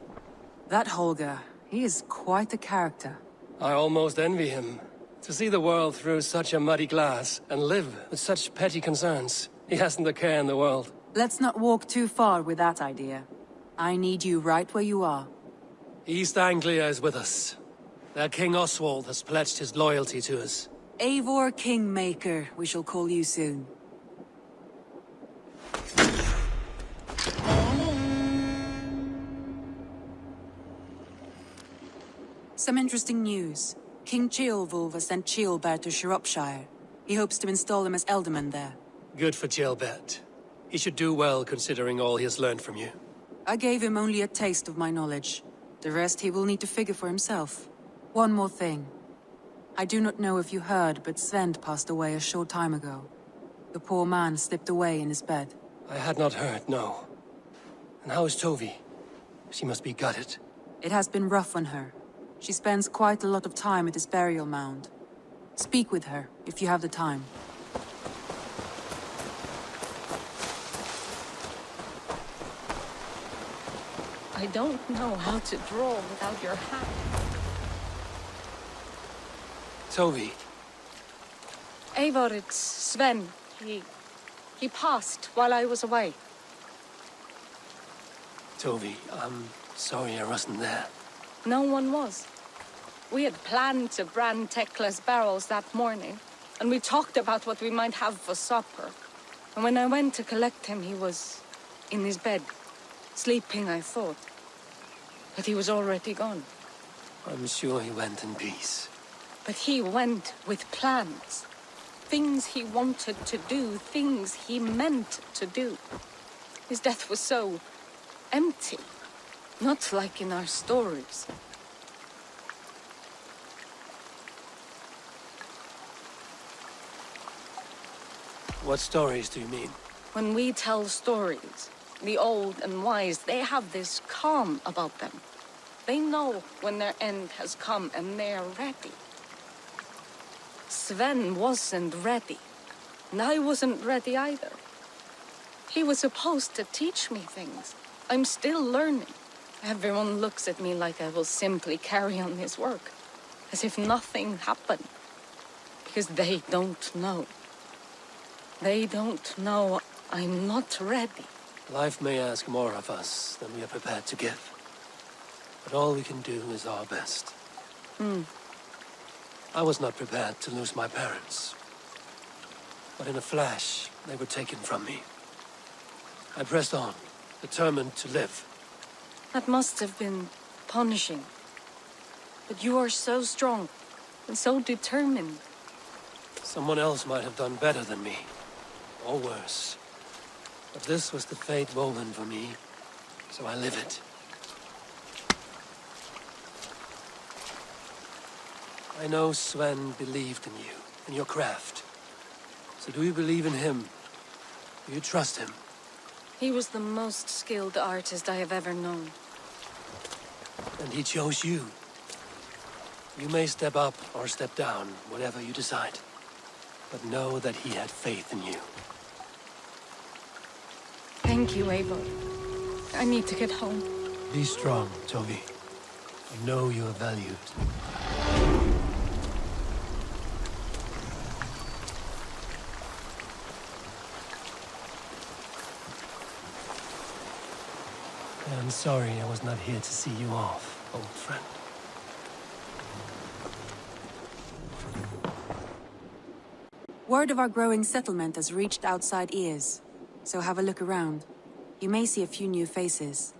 That Holger, he is quite the character. I almost envy him. To see the world through such a muddy glass, and live with such petty concerns. He hasn't a care in the world. Let's not walk too far with that idea. I need you right where you are. East Anglia is with us. Their King Oswald has pledged his loyalty to us. Eivor Kingmaker, we shall call you soon. Some interesting news. King Ceolwulf has sent Ceolbert to Shropshire. He hopes to install him as Ealdorman there. Good for Ceolbert. He should do well considering all he has learned from you. I gave him only a taste of my knowledge. The rest he will need to figure for himself. One more thing. I do not know if you heard, but Sven passed away a short time ago. The poor man slipped away in his bed. I had not heard, no. And how is Tovi? She must be gutted. It has been rough on her. She spends quite a lot of time at his burial mound. Speak with her, if you have the time. I don't know how to draw without your hand. Tovi. Eivor, it's Sven. He passed while I was away. Tovi, I'm sorry I wasn't there. No one was. We had planned to brand Tekla's barrels that morning, and we talked about what we might have for supper. And when I went to collect him, he was in his bed, sleeping, I thought. But he was already gone. I'm sure he went in peace. But he went with plans. Things he wanted to do, things he meant to do. His death was so empty. Not like in our stories. What stories do you mean? When we tell stories, the old and wise, they have this calm about them. They know when their end has come and they are ready. Sven wasn't ready, and I wasn't ready either. He was supposed to teach me things. I'm still learning. Everyone looks at me like I will simply carry on his work, as if nothing happened. Because they don't know. They don't know I'm not ready. Life may ask more of us than we are prepared to give. But all we can do is our best. I was not prepared to lose my parents. But in a flash, they were taken from me. I pressed on, determined to live. That must have been punishing. But you are so strong and so determined. Someone else might have done better than me. Or worse. But this was the fate woven for me, so I live it. I know Sven believed in you, in your craft. So do you believe in him? Do you trust him? He was the most skilled artist I have ever known. And he chose you. You may step up or step down, whatever you decide. But know that he had faith in you. Thank you, Eivor. I need to get home. Be strong, Tovi. I know you are valued. I'm sorry I was not here to see you off, old friend. Word of our growing settlement has reached outside ears, so have a look around. You may see a few new faces.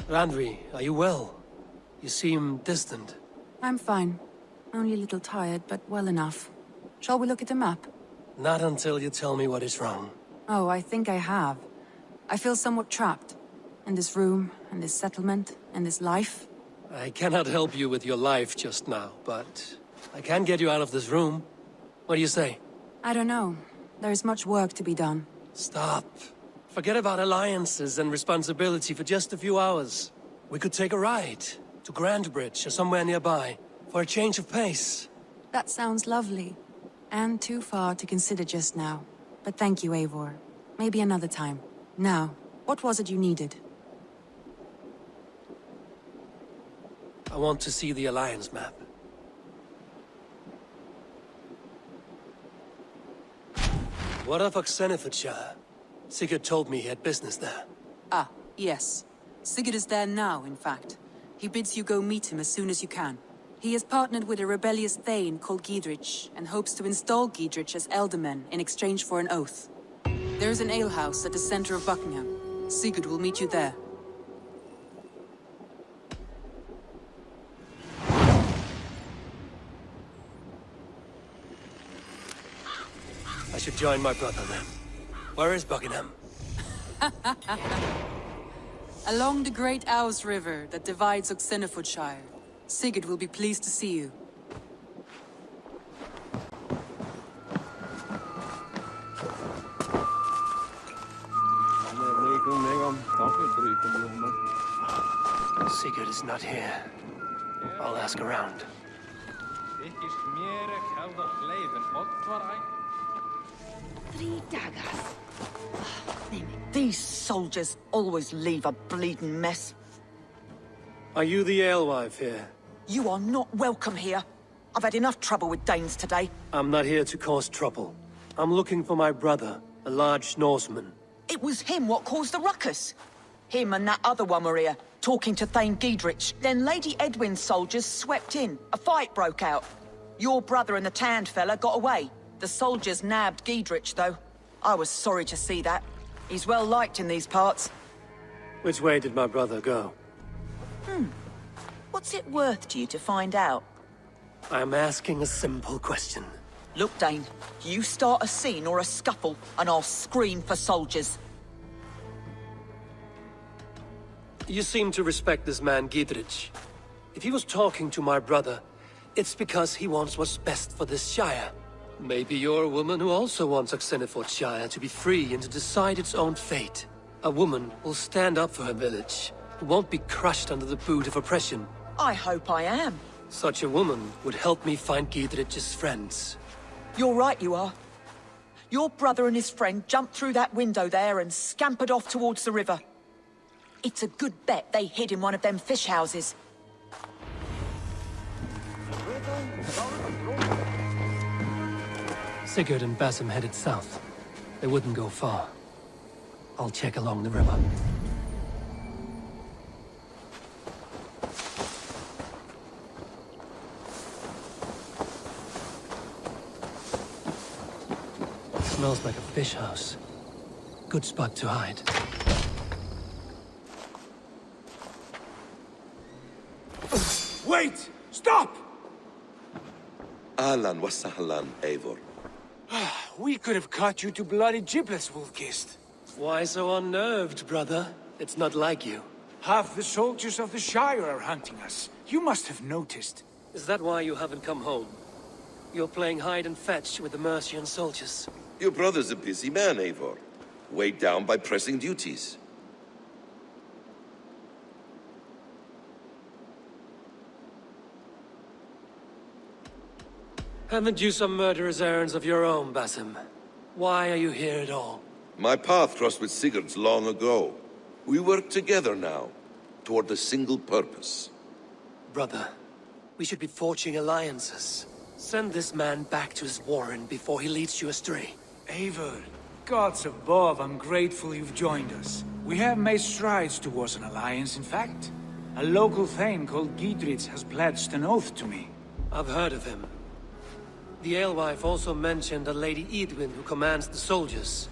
Randvi, are you well? You seem distant. I'm fine. Only a little tired, but well enough. Shall we look at the map? Not until you tell me what is wrong. Oh, I think I have. I feel somewhat trapped. In this room, in this settlement, in this life. I cannot help you with your life just now, but I can get you out of this room. What do you say? I don't know. There is much work to be done. Stop. Forget about alliances and responsibility for just a few hours. We could take a ride to Grandbridge or somewhere nearby for a change of pace. That sounds lovely. And too far to consider just now. But thank you, Eivor. Maybe another time. Now, what was it you needed? I want to see the Alliance map. What of Oxenfordshire? Sigurd told me he had business there. Ah, yes. Sigurd is there now, in fact. He bids you go meet him as soon as you can. He has partnered with a rebellious Thane called Giedrich, and hopes to install Giedrich as Ealdorman in exchange for an oath. There is an alehouse at the center of Buckingham. Sigurd will meet you there. should join my brother then. Where is Buckingham? Along the great Ouse River that divides Oxenfordshire. Sigurd will be pleased to see you. Sigurd is not here. I'll ask around. 3 daggers. These soldiers always leave a bleeding mess. Are you the alewife here? You are not welcome here. I've had enough trouble with Danes today. I'm not here to cause trouble. I'm looking for my brother, a large Norseman. It was him what caused the ruckus. Him and that other one were here, talking to Thane Giedrich. Then Lady Edwin's soldiers swept in. A fight broke out. Your brother and the tanned fella got away. The soldiers nabbed Giedrich, though. I was sorry to see that. He's well liked in these parts. Which way did my brother go? What's it worth to you to find out? I'm asking a simple question. Look, Dane, you start a scene or a scuffle, and I'll scream for soldiers. You seem to respect this man, Giedrich. If he was talking to my brother, it's because he wants what's best for this shire. Maybe you're a woman who also wants Oxenfordshire to be free and to decide its own fate. A woman will stand up for her village, who won't be crushed under the boot of oppression. I hope I am. Such a woman would help me find Giedrich's friends. You're right, you are. Your brother and his friend jumped through that window there and scampered off towards the river. It's a good bet they hid in one of them fish houses. Sigurd and Basim headed south. They wouldn't go far. I'll check along the river. Smells like a fish house. Good spot to hide. Wait! Stop! Ahlan wa sahlan, Eivor. We could have cut you to bloody giblets, Wolf-Kissed. Why so unnerved, brother? It's not like you. Half the soldiers of the Shire are hunting us. You must have noticed. Is that why you haven't come home? You're playing hide and fetch with the Mercian soldiers. Your brother's a busy man, Eivor. Weighed down by pressing duties. Haven't you some murderous errands of your own, Basim? Why are you here at all? My path crossed with Sigurd's long ago. We work together now, toward a single purpose. Brother, we should be forging alliances. Send this man back to his warren before he leads you astray. Eivor, gods above, I'm grateful you've joined us. We have made strides towards an alliance, in fact. A local thane called Giedrich has pledged an oath to me. I've heard of him. The alewife also mentioned a Lady Edwin who commands the soldiers.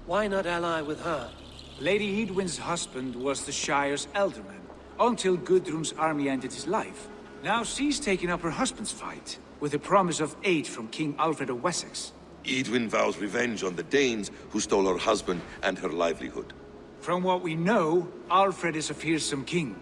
Why not ally with her? Lady Edwin's husband was the Shire's elderman, until Gudrun's army ended his life. Now she's taken up her husband's fight, with a promise of aid from King Alfred of Wessex. Edwin vows revenge on the Danes who stole her husband and her livelihood. From what we know, Alfred is a fearsome king.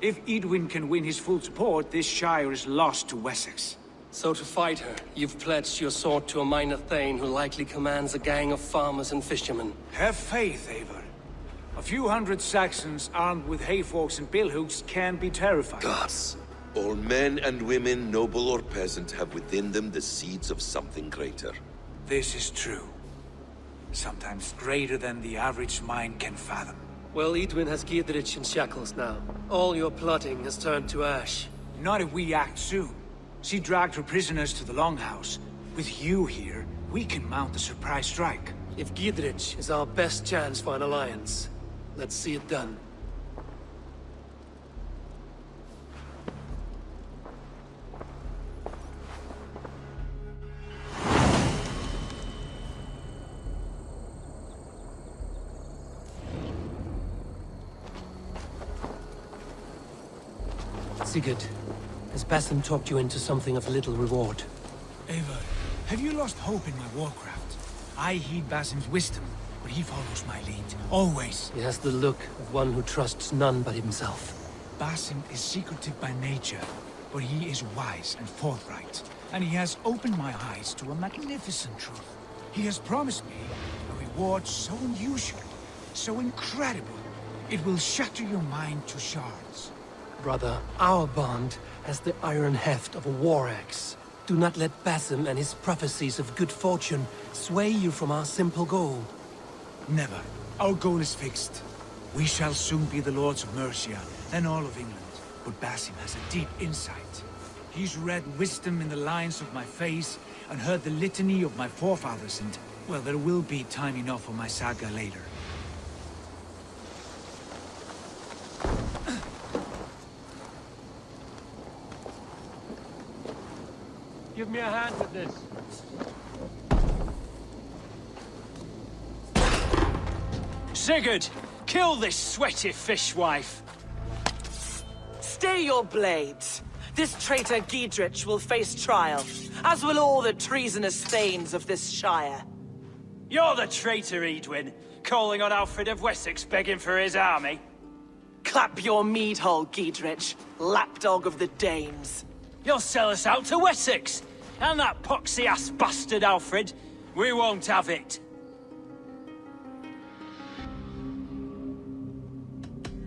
If Edwin can win his full support, this Shire is lost to Wessex. So to fight her, you've pledged your sword to a minor thane who likely commands a gang of farmers and fishermen. Have faith, Eivor. A few hundred Saxons armed with hayforks and billhooks can be terrifying. Gods. All men and women, noble or peasant, have within them the seeds of something greater. This is true. Sometimes greater than the average mind can fathom. Well, Edwin has Giedrich in shackles now. All your plotting has turned to ash. Not if we act soon. She dragged her prisoners to the Longhouse. With you here, we can mount a surprise strike. If Giedrich is our best chance for an alliance, let's see it done. Sigurd, has Basim talked you into something of little reward? Eivor, have you lost hope in my warcraft? I heed Basim's wisdom, but he follows my lead, always. He has the look of one who trusts none but himself. Basim is secretive by nature, but he is wise and forthright, and he has opened my eyes to a magnificent truth. He has promised me a reward so unusual, so incredible, it will shatter your mind to shards. Brother, our bond has the iron heft of a war axe. Do not let Basim and his prophecies of good fortune sway you from our simple goal. Never. Our goal is fixed. We shall soon be the lords of Mercia, and all of England. But Basim has a deep insight. He's read wisdom in the lines of my face, and heard the litany of my forefathers, and, well, there will be time enough for my saga later. Give me a hand with this. Sigurd, kill this sweaty fishwife. Stay your blades. This traitor Giedrich will face trial, as will all the treasonous thanes of this shire. You're the traitor, Edwin, calling on Alfred of Wessex begging for his army. Clap your mead hole, Giedrich, lapdog of the Danes. You'll sell us out to Wessex, and that poxy-ass bastard Alfred. We won't have it.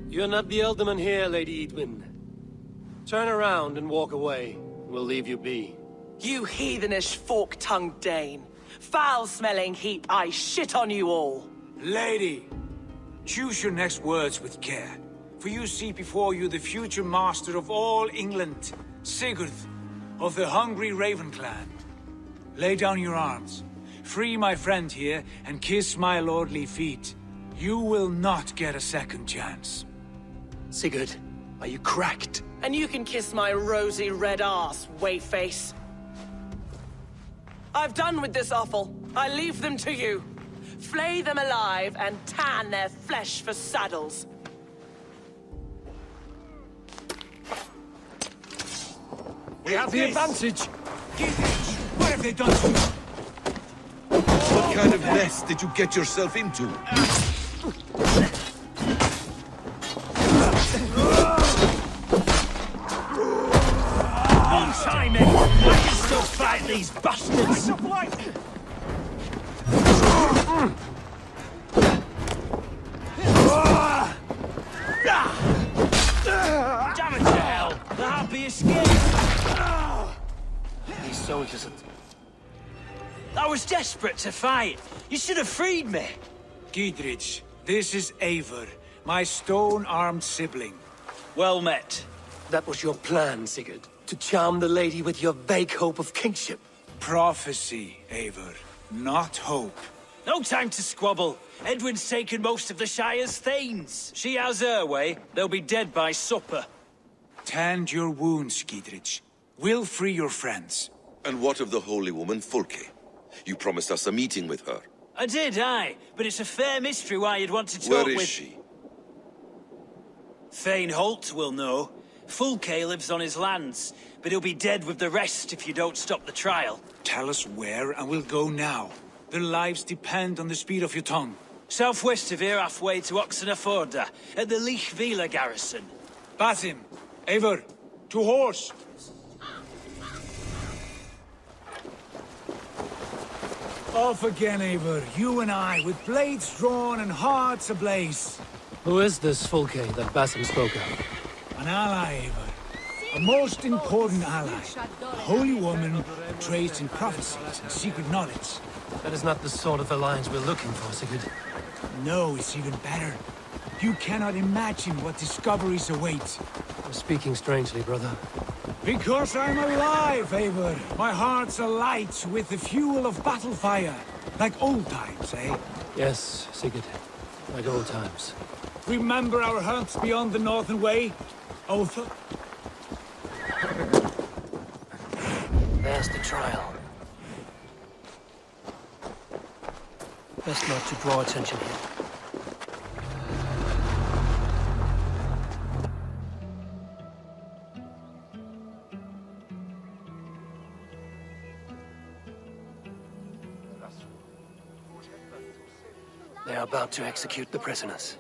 You're not the Ealdorman here, Lady Edwin. Turn around and walk away. We'll leave you be. You heathenish fork-tongued Dane. Foul-smelling heap, I shit on you all. Lady, choose your next words with care, for you see before you the future master of all England, Sigurd, of the hungry Raven clan. Lay down your arms, free my friend here, and kiss my lordly feet. You will not get a second chance. Sigurd, are you cracked? And you can kiss my rosy red ass, wayface. I've done with this offal. I leave them to you. Flay them alive and tan their flesh for saddles. We have the advantage. What have they done to you? What kind of mess did you get yourself into? On time, Ed. I can still fight these bastards. Damn it to hell! The happy escape! These soldiers are... I was desperate to fight. You should have freed me. Giedrich, this is Eivor, my stone-armed sibling. Well met. That was your plan, Sigurd. To charm the lady with your vague hope of kingship. Prophecy, Eivor, not hope. No time to squabble. Edwin's taken most of the Shire's thanes. She has her way. They'll be dead by supper. Tend your wounds, Giedrich. We'll free your friends. And what of the holy woman Fulke? You promised us a meeting with her. I did, aye. But it's a fair mystery why you'd want to talk with... Where is she? Thane Holt will know. Fulke lives on his lands, but he'll be dead with the rest if you don't stop the trial. Tell us where, and we'll go now. Their lives depend on the speed of your tongue. Southwest of here, halfway to Oxenaforda, at the Lichvila garrison. Basim, Eivor, to horse! Off again, Eivor, you and I, with blades drawn and hearts ablaze. Who is this Fulke that Basim spoke of? An ally, Eivor. A most important ally. A holy woman trained in prophecies and secret knowledge. That is not the sort of alliance we're looking for, Sigurd. No, it's even better. You cannot imagine what discoveries await. You're speaking strangely, brother. Because I'm alive, Eivor. My heart's alight with the fuel of battle fire. Like old times, eh? Yes, Sigurd. Like old times. Remember our hunts beyond the Northern Way? Otha? There's the trial. Best not to draw attention here. about to execute the prisoners.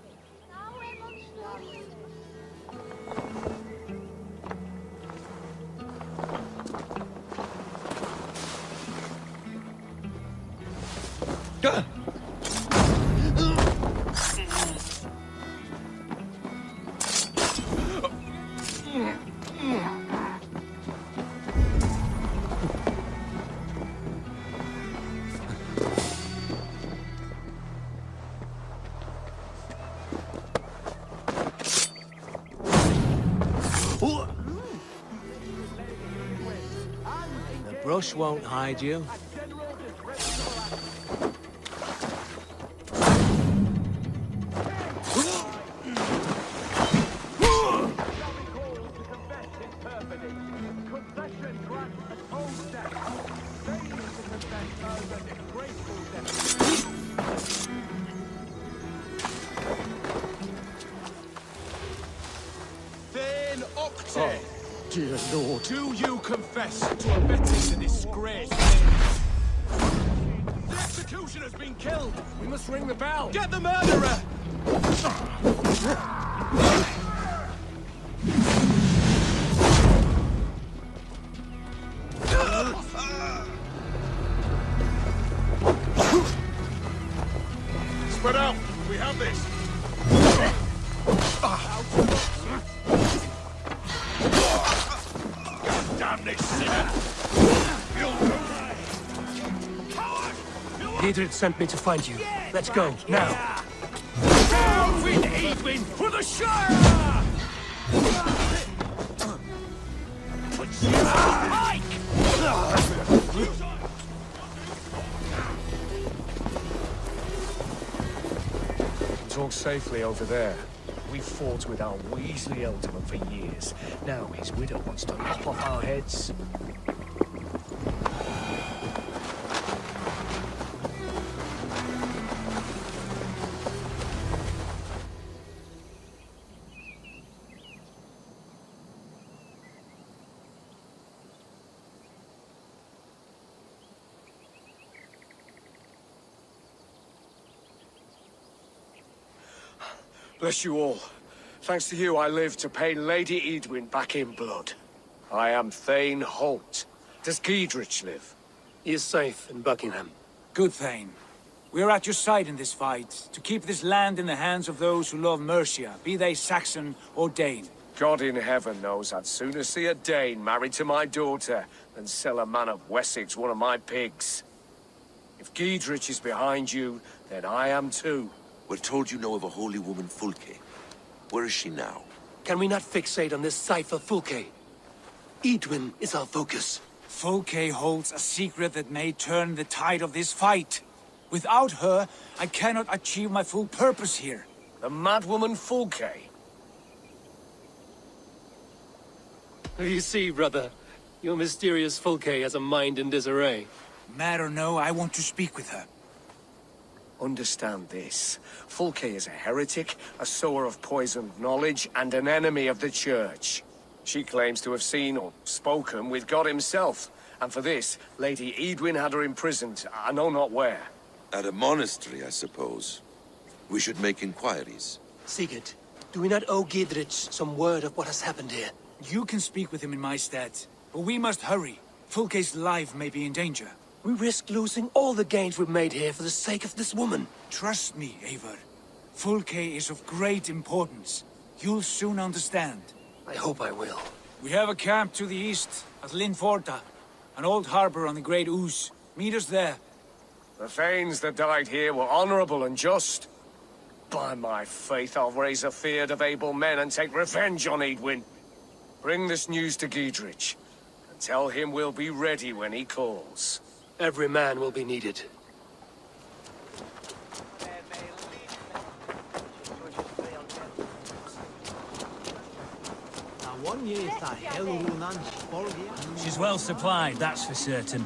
The brush won't hide you. Then Octave, Dear Lord. do you confess to abetting the disgrace? The executioner's been killed! We must ring the bell! Get the murderer! Spread out! We have this! God damn this sinner! Giedrich sent me to find you. Let's go, now. Down with Eivor for the Shire! Talk safely over there. We fought with our Weasley Ealdorman for years. Now his widow wants to lop off our heads. Bless you all. Thanks to you, I live to pay Lady Eadwyn back in blood. I am Thane Holt. Does Giedrich live? He is safe in Buckingham. Good, Thane. We are at your side in this fight, to keep this land in the hands of those who love Mercia, be they Saxon or Dane. God in heaven knows I'd sooner see a Dane married to my daughter than sell a man of Wessex one of my pigs. If Giedrich is behind you, then I am too. We're told you know of a holy woman, Fulke. Where is she now? Can we not fixate on this cipher, Fulke? Eadwyn is our focus. Fulke holds a secret that may turn the tide of this fight. Without her, I cannot achieve my full purpose here. The madwoman Fulke? You see, brother, your mysterious Fulke has a mind in disarray. Mad or no, I want to speak with her. Understand this. Fulke is a heretic, a sower of poisoned knowledge, and an enemy of the Church. She claims to have seen or spoken with God himself, and for this, Lady Eadwyn had her imprisoned, I know not where. At a monastery, I suppose. We should make inquiries. Sigurd, do we not owe Giedrich some word of what has happened here? You can speak with him in my stead, but we must hurry. Fulke's life may be in danger. We risk losing all the gains we've made here for the sake of this woman. Trust me, Eivor. Fulke is of great importance. You'll soon understand. I hope I will. We have a camp to the east, at Linforta. An old harbor on the Great Ouse. Meet us there. The Thanes that died here were honorable and just. By my faith, I'll raise a feared of able men and take revenge on Eadwyn. Bring this news to Giedrich, and tell him we'll be ready when he calls. Every man will be needed. She's well supplied, that's for certain.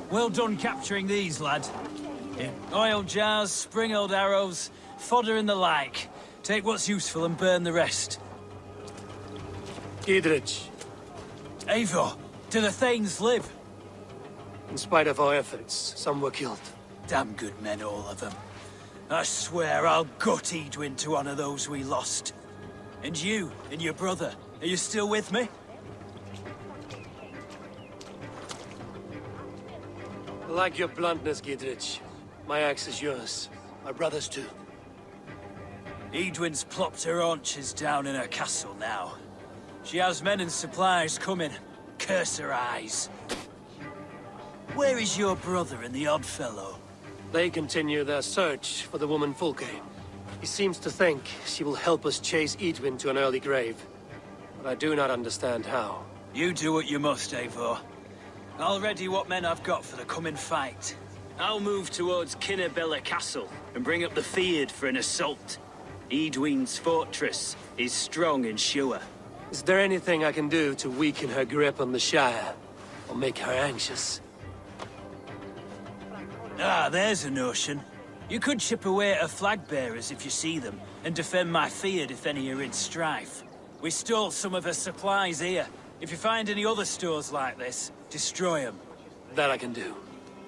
Well done capturing these, lad. Oil jars, spring-oiled arrows, fodder and the like. Take what's useful and burn the rest. Giedrich. Eivor, do the Thanes live? In spite of our efforts, some were killed. Damn good men, all of them. I swear I'll gut Edwin to honor those we lost. And you, and your brother, are you still with me? I like your bluntness, Gidrich. My axe is yours. My brother's too. Edwin's plopped her haunches down in her castle now. She has men and supplies coming. Curse her eyes. Where is your brother and the odd fellow? They continue their search for the woman Fulke. He seems to think she will help us chase Edwin to an early grave. But I do not understand how. You do what you must, Eivor. I'll ready what men I've got for the coming fight. I'll move towards Kjotve Castle and bring up the Fjord for an assault. Edwin's fortress is strong and sure. Is there anything I can do to weaken her grip on the Shire? Or make her anxious? Ah, there's a notion. You could chip away at her flag bearers if you see them, and defend my Fjord if any are in strife. We stole some of her supplies here. If you find any other stores like this, destroy them. That I can do.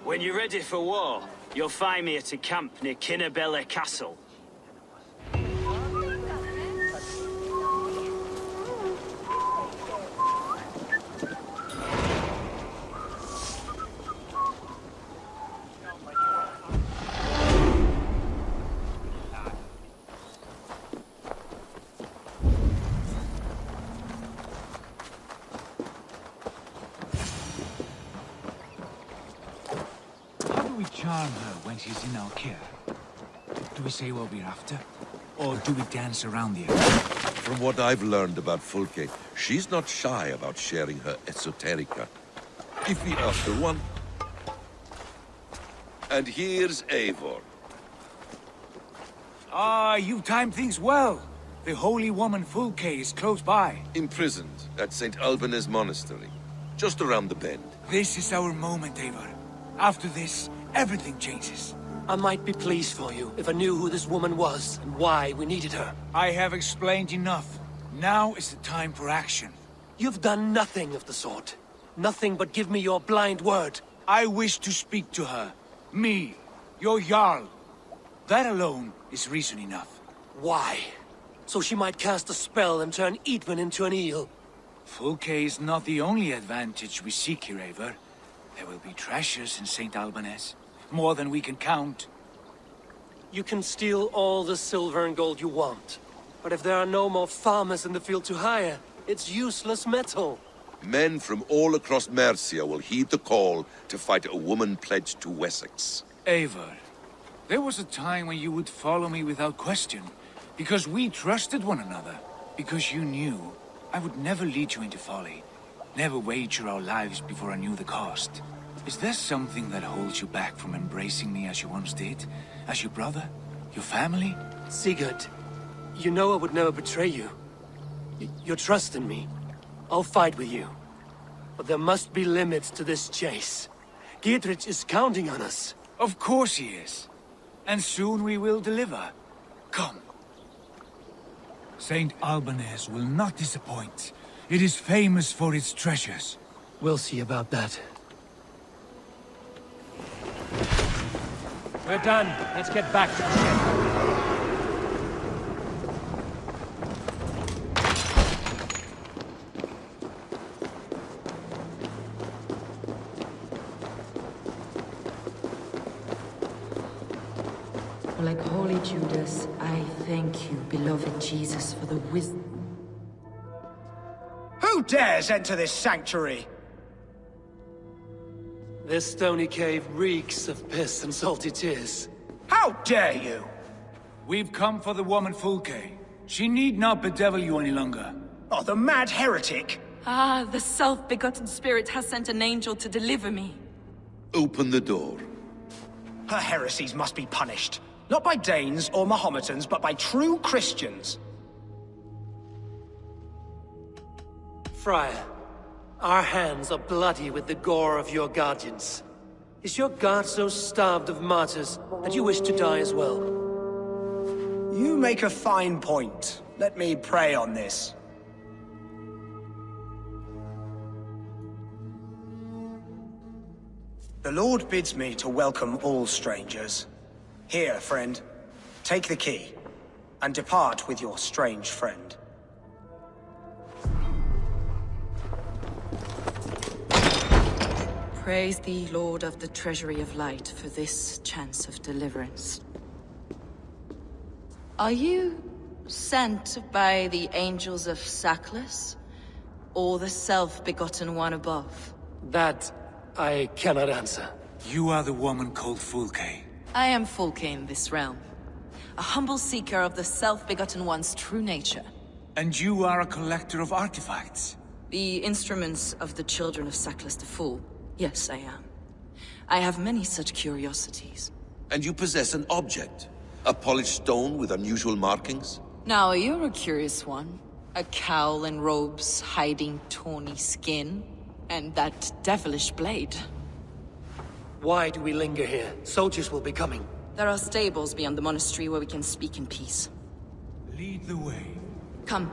When you're ready for war, you'll find me at a camp near Kjotve Castle. Charm her when she's in our care? Do we say what we're after? Or do we dance around the idea? From what I've learned about Fulke, she's not shy about sharing her esoterica. If we after one. And here's Eivor. Ah, you timed things well. The holy woman Fulke is close by. Imprisoned at St. Alban's monastery, just around the bend. This is our moment, Eivor. After this, everything changes. I might be pleased for you if I knew who this woman was and why we needed her. I have explained enough. Now is the time for action. You've done nothing of the sort. Nothing but give me your blind word. I wish to speak to her. Me, your Jarl. That alone is reason enough. Why? So she might cast a spell and turn Edwin into an eel. Fulke is not the only advantage we seek here, Eivor. There will be treasures in St. Alban's. More than we can count. You can steal all the silver and gold you want. But if there are no more farmers in the field to hire, it's useless metal. Men from all across Mercia will heed the call to fight a woman pledged to Wessex. Eivor, there was a time when you would follow me without question. Because we trusted one another. Because you knew I would never lead you into folly. Never wager our lives before I knew the cost. Is there something that holds you back from embracing me as you once did? As your brother? Your family? Sigurd, you know I would never betray you. You're trusting me. I'll fight with you. But there must be limits to this chase. Gidrich is counting on us. Of course he is. And soon we will deliver. Come. St. Alban's will not disappoint. It is famous for its treasures. We'll see about that. We're done. Let's get back to the ship. Like Holy Judas, I thank you, beloved Jesus, for the wisdom. Who dares enter this sanctuary? This stony cave reeks of piss and salty tears. How dare you! We've come for the woman Fulke. She need not bedevil you any longer. Oh, the mad heretic! Ah, the self-begotten spirit has sent an angel to deliver me. Open the door. Her heresies must be punished. Not by Danes or Mahometans, but by true Christians. Friar, our hands are bloody with the gore of your guardians. Is your God so starved of martyrs that you wish to die as well? You make a fine point. Let me pray on this. The Lord bids me to welcome all strangers. Here, friend, Take the key, and depart with your strange friend. Praise thee, Lord of the Treasury of Light, for this chance of deliverance. Are you sent by the angels of Saklas, or the self-begotten one above? That I cannot answer. You are the woman called Fulke. I am Fulke in this realm, a humble seeker of the self-begotten one's true nature. And you are a collector of artifacts? The instruments of the children of Saklas the Fool. Yes, I am. I have many such curiosities. And you possess an object? A polished stone with unusual markings? Now, you're a curious one. A cowl and robes hiding tawny skin. And that devilish blade. Why do we linger here? Soldiers will be coming. There are stables beyond the monastery where we can speak in peace. Lead the way. Come.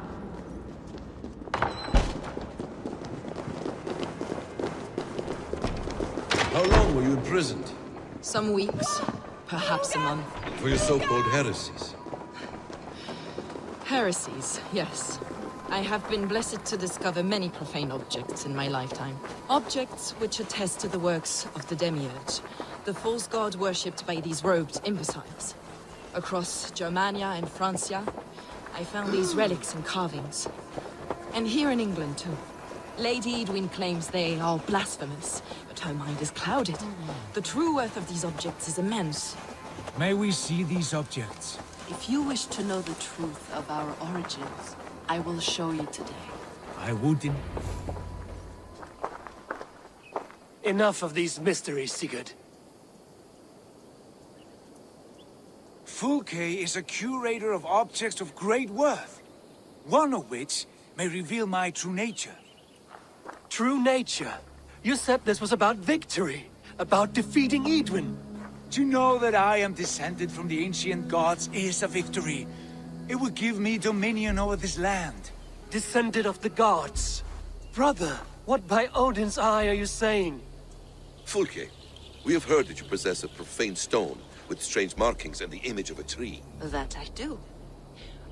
How long were you imprisoned? Some weeks, perhaps a month. For your so-called heresies? Heresies, yes. I have been blessed to discover many profane objects in my lifetime. Objects which attest to the works of the Demiurge, the false god worshipped by these robed imbeciles. Across Germania and Francia, I found these relics and carvings. And here in England, too. Lady Edwin claims they are blasphemous, but her mind is clouded. The true worth of these objects is immense. May we see these objects? If you wish to know the truth of our origins, I will show you today. I wouldn't. Enough of these mysteries, Sigurd. Fulke is a curator of objects of great worth, one of which may reveal my true nature. True nature? You said this was about victory, about defeating Edwin. To know that I am descended from the ancient gods is a victory. It will give me dominion over this land. Descended of the gods? Brother, what by Odin's eye are you saying? Fulke, we have heard that you possess a profane stone with strange markings and the image of a tree. That I do.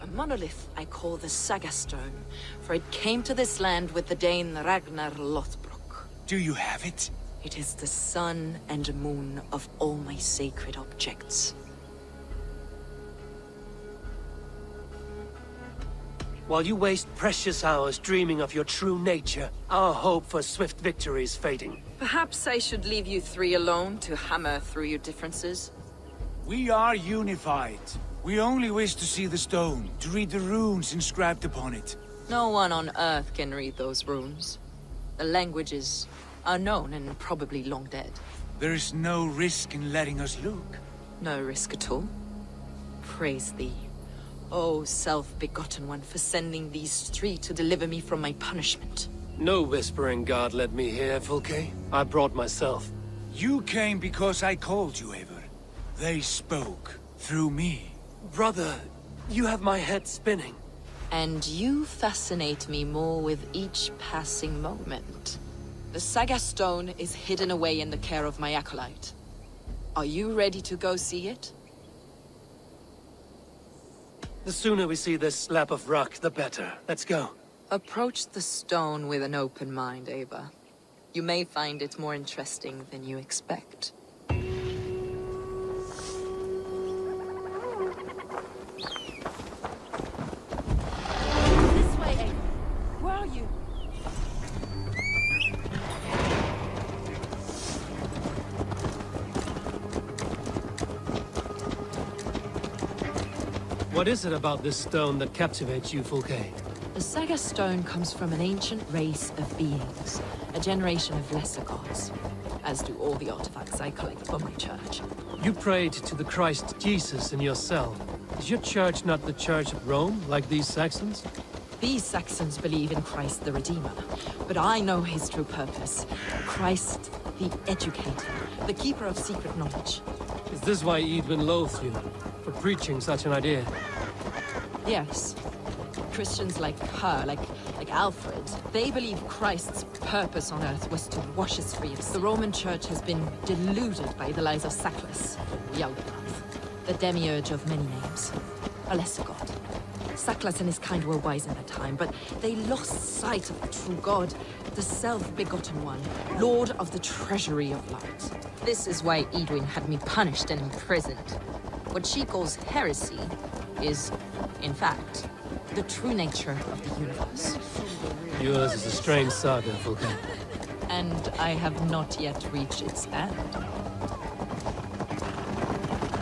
A monolith I call the Saga Stone, for it came to this land with the Dane Ragnar Lothbrok. Do you have it? It is the sun and moon of all my sacred objects. While you waste precious hours dreaming of your true nature, our hope for swift victory is fading. Perhaps I should leave you three alone to hammer through your differences? We are unified. We only wish to see the stone, to read the runes inscribed upon it. No one on Earth can read those runes. The languages are known and probably long dead. There is no risk in letting us look. No risk at all. Praise thee, O self-begotten one, for sending these three to deliver me from my punishment. No whispering god led me here, Fulke. I brought myself. You came because I called you, Eivor. They spoke through me. Brother, you have my head spinning. And you fascinate me more with each passing moment. The Saga Stone is hidden away in the care of my acolyte. Are you ready to go see it? The sooner we see this slab of rock, the better. Let's go. Approach the stone with an open mind, Eivor. You may find it more interesting than you expect. What is it about this stone that captivates you, Fulke? The Saga Stone comes from an ancient race of beings, a generation of lesser gods, as do all the artifacts I collect for my church. You prayed to the Christ Jesus in your cell. Is your church not the Church of Rome, like these Saxons? These Saxons believe in Christ the Redeemer, but I know his true purpose. Christ the Educator, the keeper of secret knowledge. Is this why Edwin loathes you? For preaching such an idea? Yes. Christians like her, like Alfred, they believe Christ's purpose on earth was to wash us free. The Roman Church has been deluded by the lies of Saklas, the Outpath. The demiurge of many names. A lesser god. Saklas and his kind were wise in their time, but they lost sight of the true god, the self-begotten one, lord of the treasury of light. This is why Edwin had me punished and imprisoned. What she calls heresy is, in fact, the true nature of the universe. Yours is a strange saga, Valka. And I have not yet reached its end.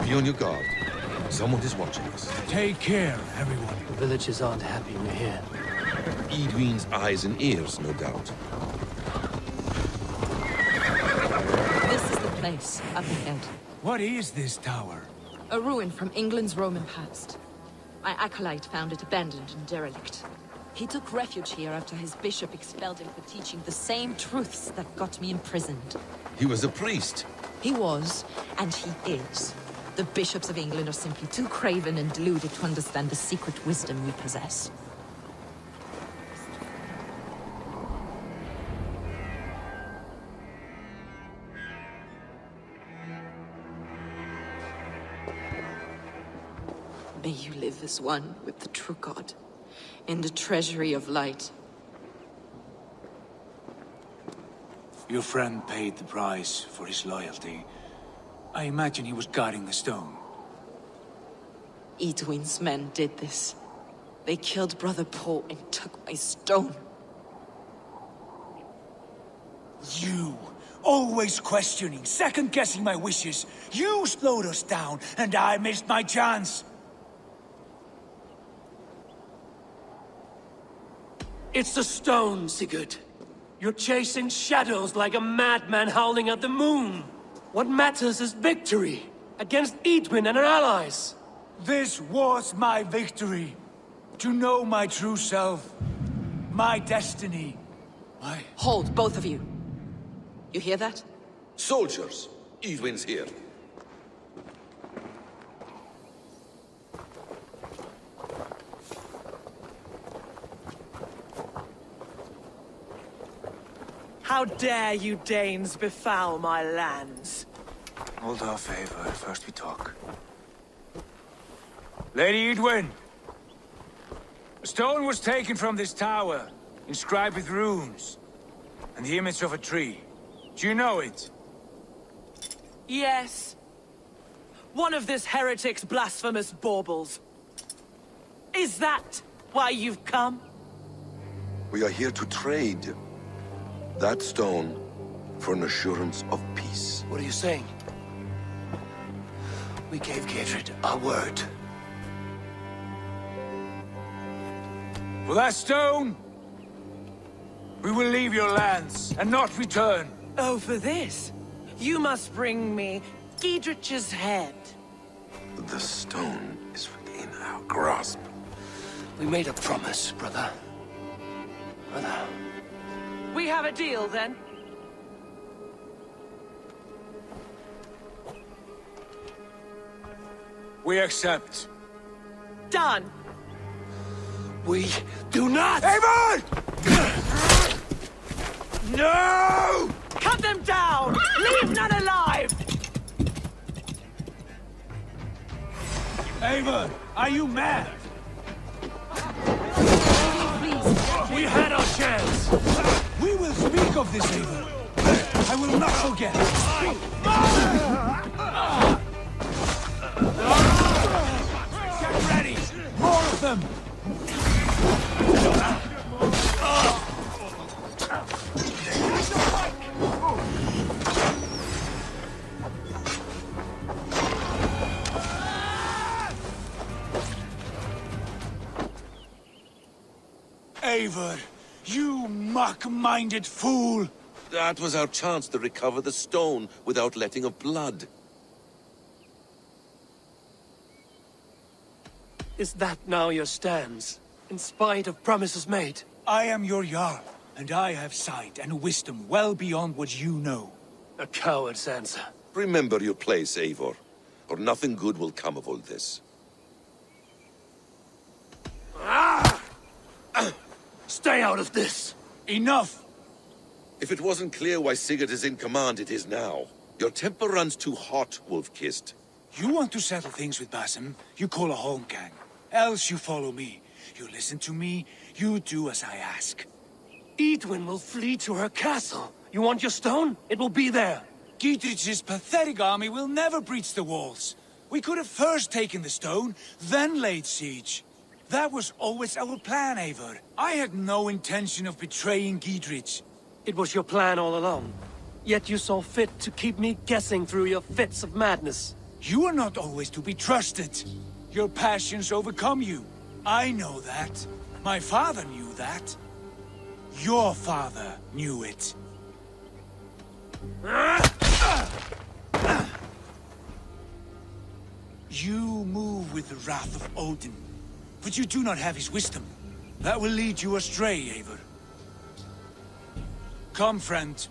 Be on your guard. Someone is watching us. Take care, everyone. The villagers aren't happy we're here. Edwin's eyes and ears, no doubt. This is the place, up ahead. What is this tower? A ruin from England's Roman past. My acolyte found it abandoned and derelict. He took refuge here after his bishop expelled him for teaching the same truths that got me imprisoned. He was a priest. He was, and he is. The bishops of England are simply too craven and deluded to understand the secret wisdom we possess. May you live as one with the true God, in the treasury of light. Your friend paid the price for his loyalty. I imagine he was guarding the stone. Edwin's men did this. They killed Brother Paul and took my stone. You! Always questioning, second-guessing my wishes. You slowed us down, and I missed my chance. It's the stone, Sigurd. You're chasing shadows like a madman howling at the moon. What matters is victory against Edwin and her allies. This was my victory. To know my true self. My destiny. Hold, both of you. You hear that? Soldiers, Edwin's here. How dare you Danes befoul my lands? Hold off, Eivor. First we talk. Lady Edwin! A stone was taken from this tower, inscribed with runes, and the image of a tree. Do you know it? Yes. One of this heretic's blasphemous baubles. Is that why you've come? We are here to trade that stone for an assurance of peace. What are you saying? We gave Kjotve our word. For that stone, we will leave your lands and not return. Oh, for this? You must bring me Giedrich's head. The stone is within our grasp. We made a promise, brother. Brother. We have a deal, then? We accept. Done! We do not! Eivor! No! Cut them down! Leave none alive! Eivor, are you mad? Please, we had our chance. We will speak of this, Eivor. I will not forget. Get ready! More of them! Eivor, you mock-minded fool! That was our chance to recover the stone without letting of blood. Is that now your stance, in spite of promises made? I am your Jarl, and I have sight and wisdom well beyond what you know. A coward's answer. Remember your place, Eivor, or nothing good will come of all this. Stay out of this! Enough! If it wasn't clear why Sigurd is in command, it is now. Your temper runs too hot, Wolf-Kissed. You want to settle things with Basim, you call a home gang. Else you follow me. You listen to me, you do as I ask. Eidwin will flee to her castle. You want your stone? It will be there. Gidrich's pathetic army will never breach the walls. We could have first taken the stone, then laid siege. That was always our plan, Eivor. I had no intention of betraying Gidrich. It was your plan all along. Yet you saw fit to keep me guessing through your fits of madness. You are not always to be trusted. Your passions overcome you. I know that. My father knew that. Your father knew it. You move with the wrath of Odin, but you do not have his wisdom. That will lead you astray, Eivor. Come, friend.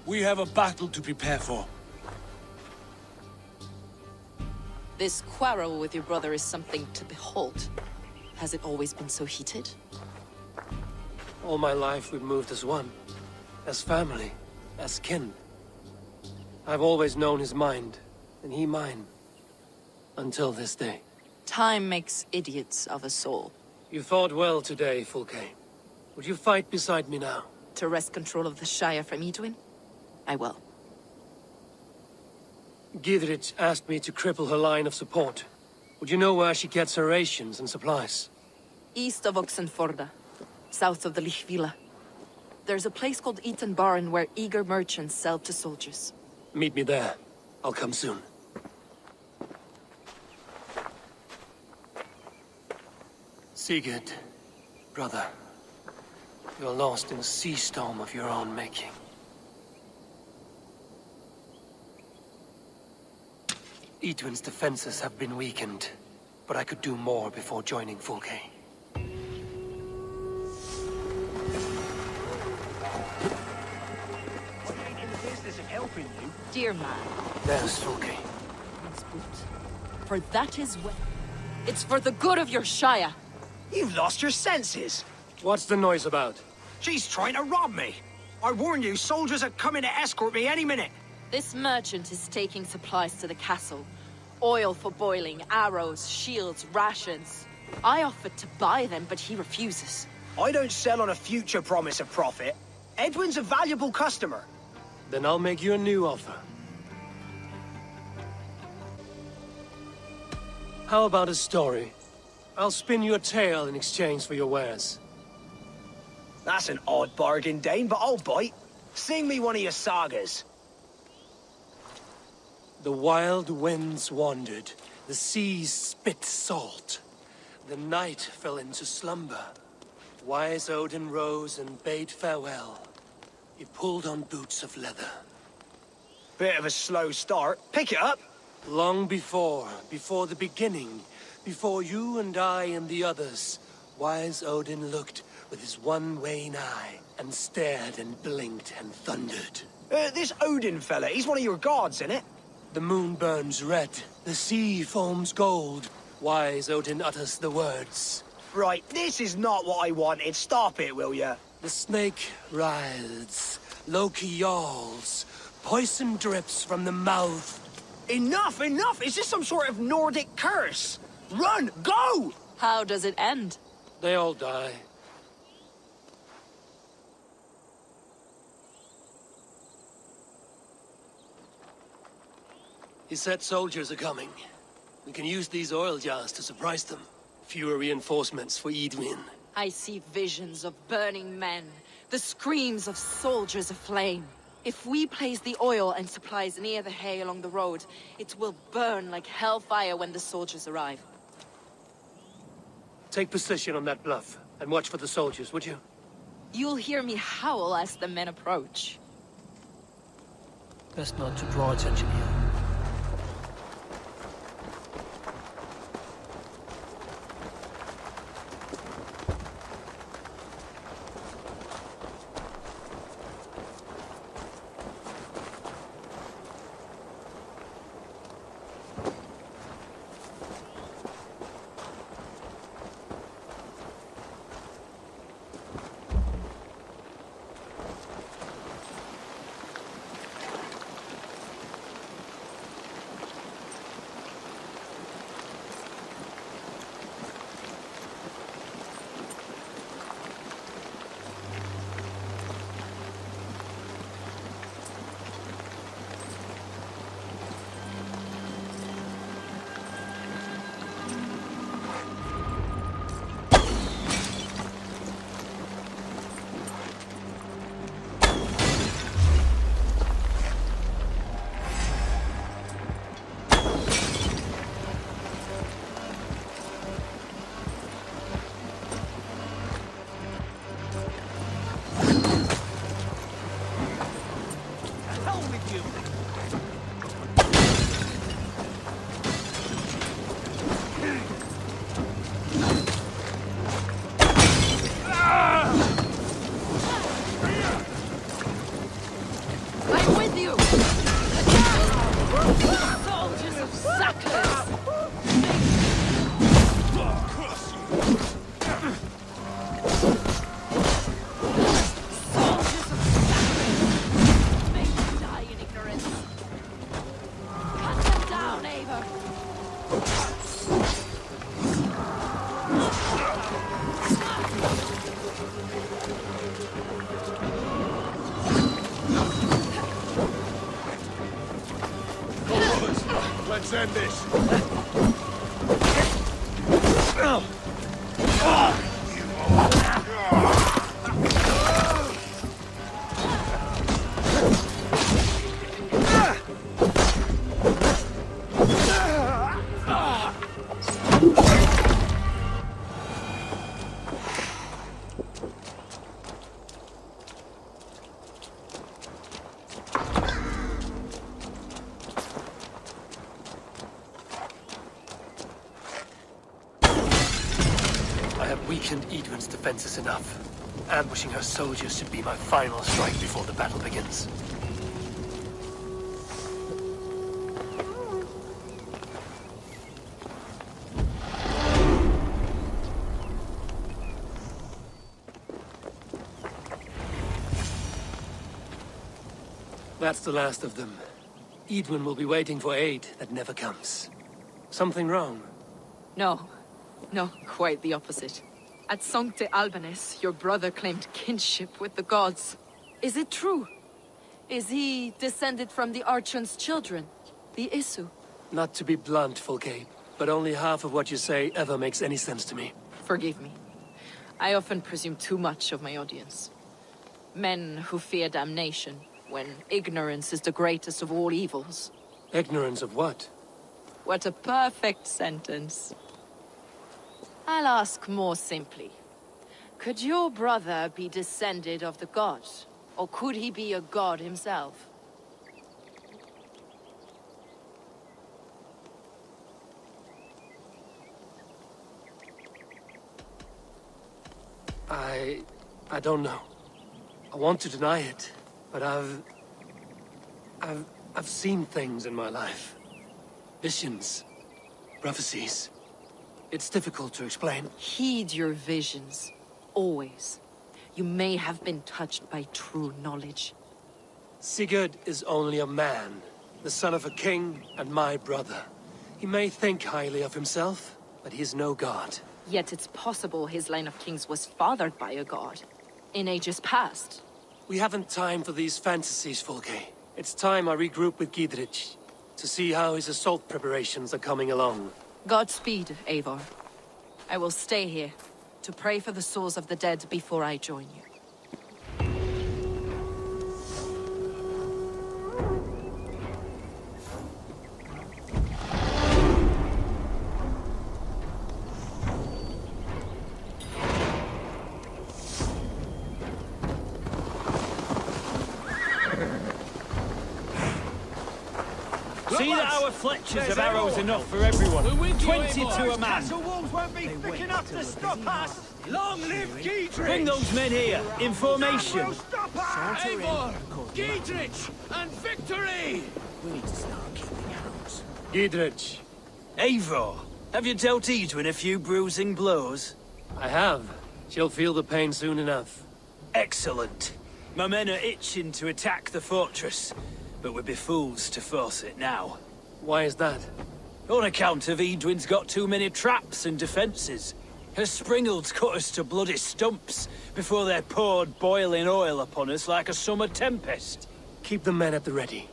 We have a battle to prepare for. This quarrel with your brother is something to behold. Has it always been so heated? All my life we've moved as one. As family. As kin. I've always known his mind, and he mine. Until this day. Time makes idiots of us all. You fought well today, Fulke. Would you fight beside me now? To wrest control of the Shire from Eidwin? I will. Gidrich asked me to cripple her line of support. Would you know where she gets her rations and supplies? East of Oxenforda, south of the Lichvila. There's a place called Eaton Barn where eager merchants sell to soldiers. Meet me there. I'll come soon. Sigurd, brother, you're lost in a sea storm of your own making. Eidwin's defenses have been weakened, but I could do more before joining Fulke. Helping you. Dear man. There's Fulke. For that is what... It's for the good of your Shire. You've lost your senses. What's the noise about? She's trying to rob me. I warn you, soldiers are coming to escort me any minute. This merchant is taking supplies to the castle. Oil for boiling, arrows, shields, rations. I offered to buy them, but he refuses. I don't sell on a future promise of profit. Edwin's a valuable customer. Then I'll make you a new offer. How about a story? I'll spin you a tale in exchange for your wares. That's an odd bargain, Dane, but I'll bite. Sing me one of your sagas. The wild winds wandered, the seas spit salt. The night fell into slumber. Wise Odin rose and bade farewell. He pulled on boots of leather. Bit of a slow start. Pick it up. Long before the beginning, before you and I and the others, wise Odin looked with his one-wane eye and stared and blinked and thundered. This Odin fella, he's one of your gods, isn't it? The moon burns red, the sea foams gold. Wise Odin utters the words. Right, this is not what I wanted. Stop it, will ya? The snake writhes, Loki yawls, poison drips from the mouth. Enough, enough! Is this some sort of Nordic curse? Run! Go! How does it end? They all die. He said soldiers are coming. We can use these oil jars to surprise them. Fewer reinforcements for Eidwin. I see visions of burning men, the screams of soldiers aflame. If we place the oil and supplies near the hay along the road, it will burn like hellfire when the soldiers arrive. Take position on that bluff, and watch for the soldiers, would you? You'll hear me howl as the men approach. Best not to draw attention here. Let's end this. Weakened Eidwin's defenses enough. Ambushing her soldiers should be my final strike before the battle begins. That's the last of them. Eidwin will be waiting for aid that never comes. Something wrong? No. No, quite the opposite. At Sancte Albanus, your brother claimed kinship with the gods. Is it true? Is he descended from the Archon's children, the Isu? Not to be blunt, Fulke, but only half of what you say ever makes any sense to me. Forgive me. I often presume too much of my audience. Men who fear damnation, when ignorance is the greatest of all evils. Ignorance of what? What a perfect sentence. I'll ask more simply. Could your brother be descended of the gods? Or could he be a god himself? I don't know. I want to deny it, but I've seen things in my life. Visions. Prophecies. It's difficult to explain. Heed your visions. Always. You may have been touched by true knowledge. Sigurd is only a man, the son of a king and my brother. He may think highly of himself, but he is no god. Yet it's possible his line of kings was fathered by a god. In ages past. We haven't time for these fantasies, Fulke. It's time I regroup with Gidrich, to see how his assault preparations are coming along. Godspeed, Eivor. I will stay here, to pray for the souls of the dead before I join you. See that our fletchers have arrows enough for everyone. 22 a man. Castle walls won't be thick enough to stop us. Long live Gidrich! Bring those men here, in formation. Eivor, Gidrich, and victory! We need to start keeping arrows. Gidrich. Eivor, have you dealt Eidwin a few bruising blows? I have. She'll feel the pain soon enough. Excellent. My men are itching to attack the fortress, but we'd be fools to force it now. Why is that? On account of Eidwin's got too many traps and defenses. Her springalds cut us to bloody stumps before they poured boiling oil upon us like a summer tempest. Keep the men at the ready.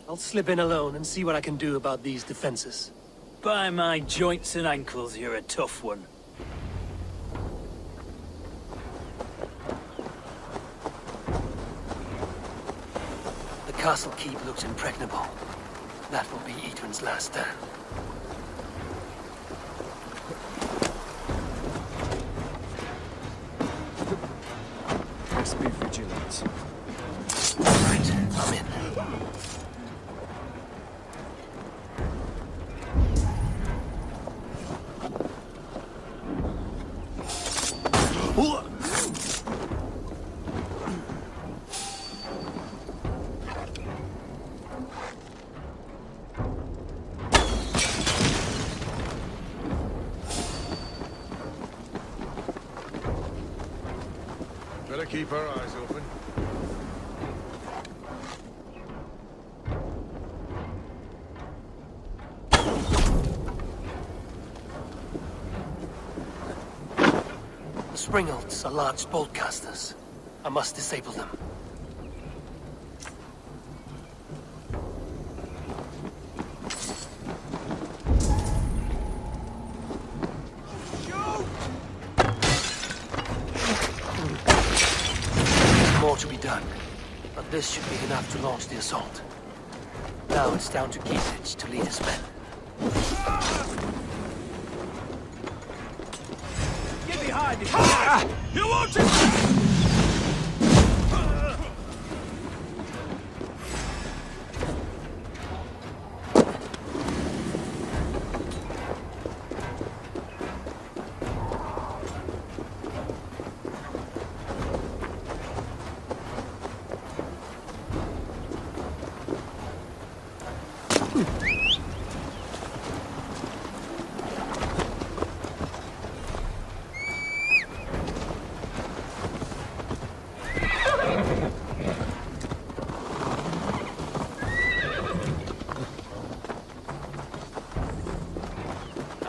I'll slip in alone and see what I can do about these defenses. By my joints and ankles, you're a tough one. The castle keep looks impregnable. That will be Eidwin's last stand. Let's be vigilant. Right, I'm in. Better keep our eyes open. The springalds are large boltcasters. I must disable them. done. But this should be enough to launch the assault. Now it's down to Gietrich to lead his men. Get behind me! You won't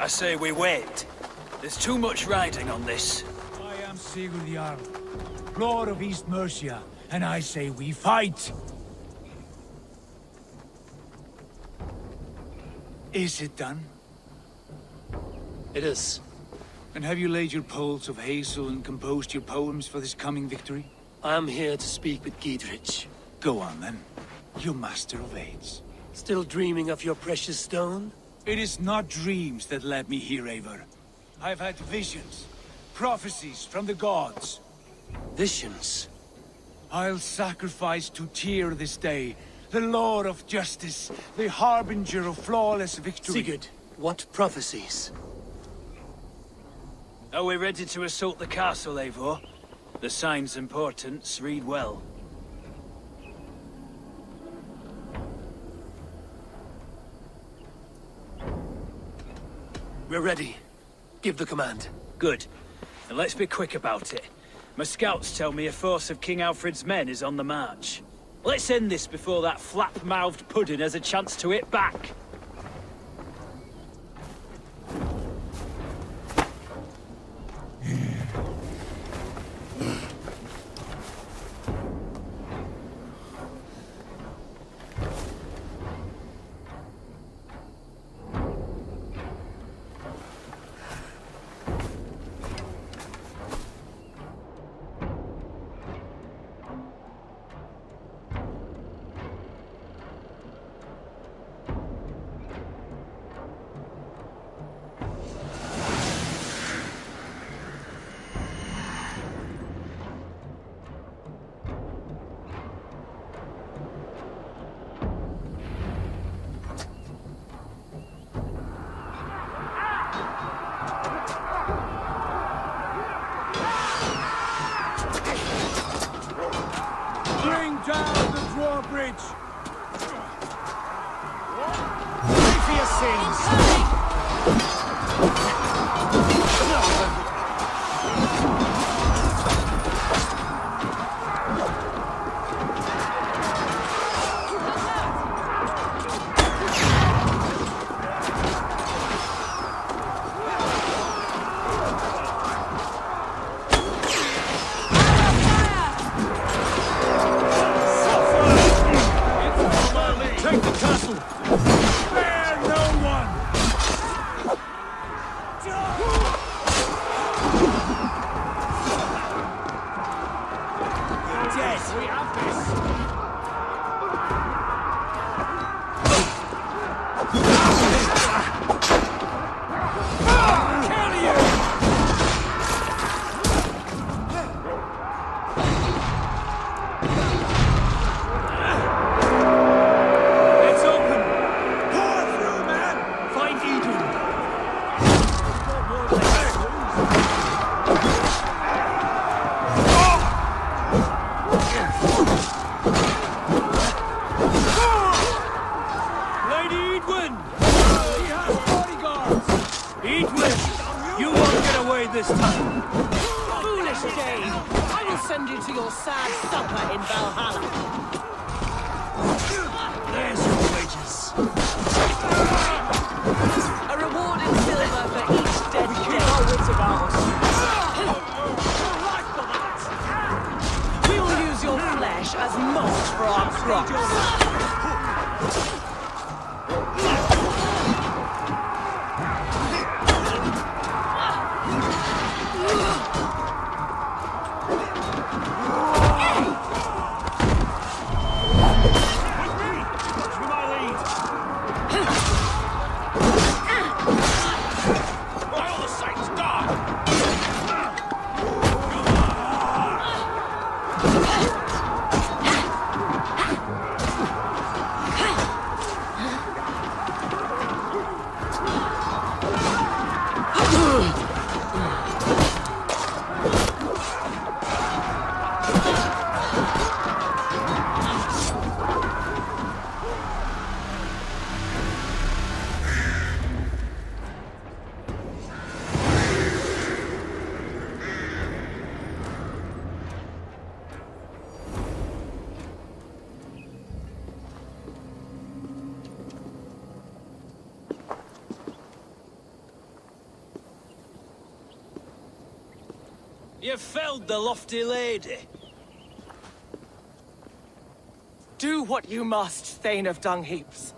I say we wait. There's too much riding on this. I am Sigurd Jarl, Lord of East Mercia, and I say we fight! Is it done? It is. And have you laid your poles of hazel and composed your poems for this coming victory? I am here to speak with Gietrich. Go on then, you master of aids. Still dreaming of your precious stone? It is not dreams that led me here, Eivor. I've had visions, prophecies from the gods. Visions? I'll sacrifice to Tyr this day, the Lord of Justice, the harbinger of flawless victory. Sigurd, what prophecies? Are we ready to assault the castle, Eivor? The signs and portents read well. We're ready. Give the command. Good. And let's be quick about it. My scouts tell me a force of King Alfred's men is on the march. Let's end this before that flap-mouthed pudding has a chance to hit back. Down the drawbridge! Pray for your sins! this time. Foolish Dane! I will send you to your sad supper in Valhalla. There's your wages. A reward in silver for each dead day. Our wits about us. We will use your flesh as mulch for our crops. You felled the lofty lady. Do what you must, Thane of Dungheaps.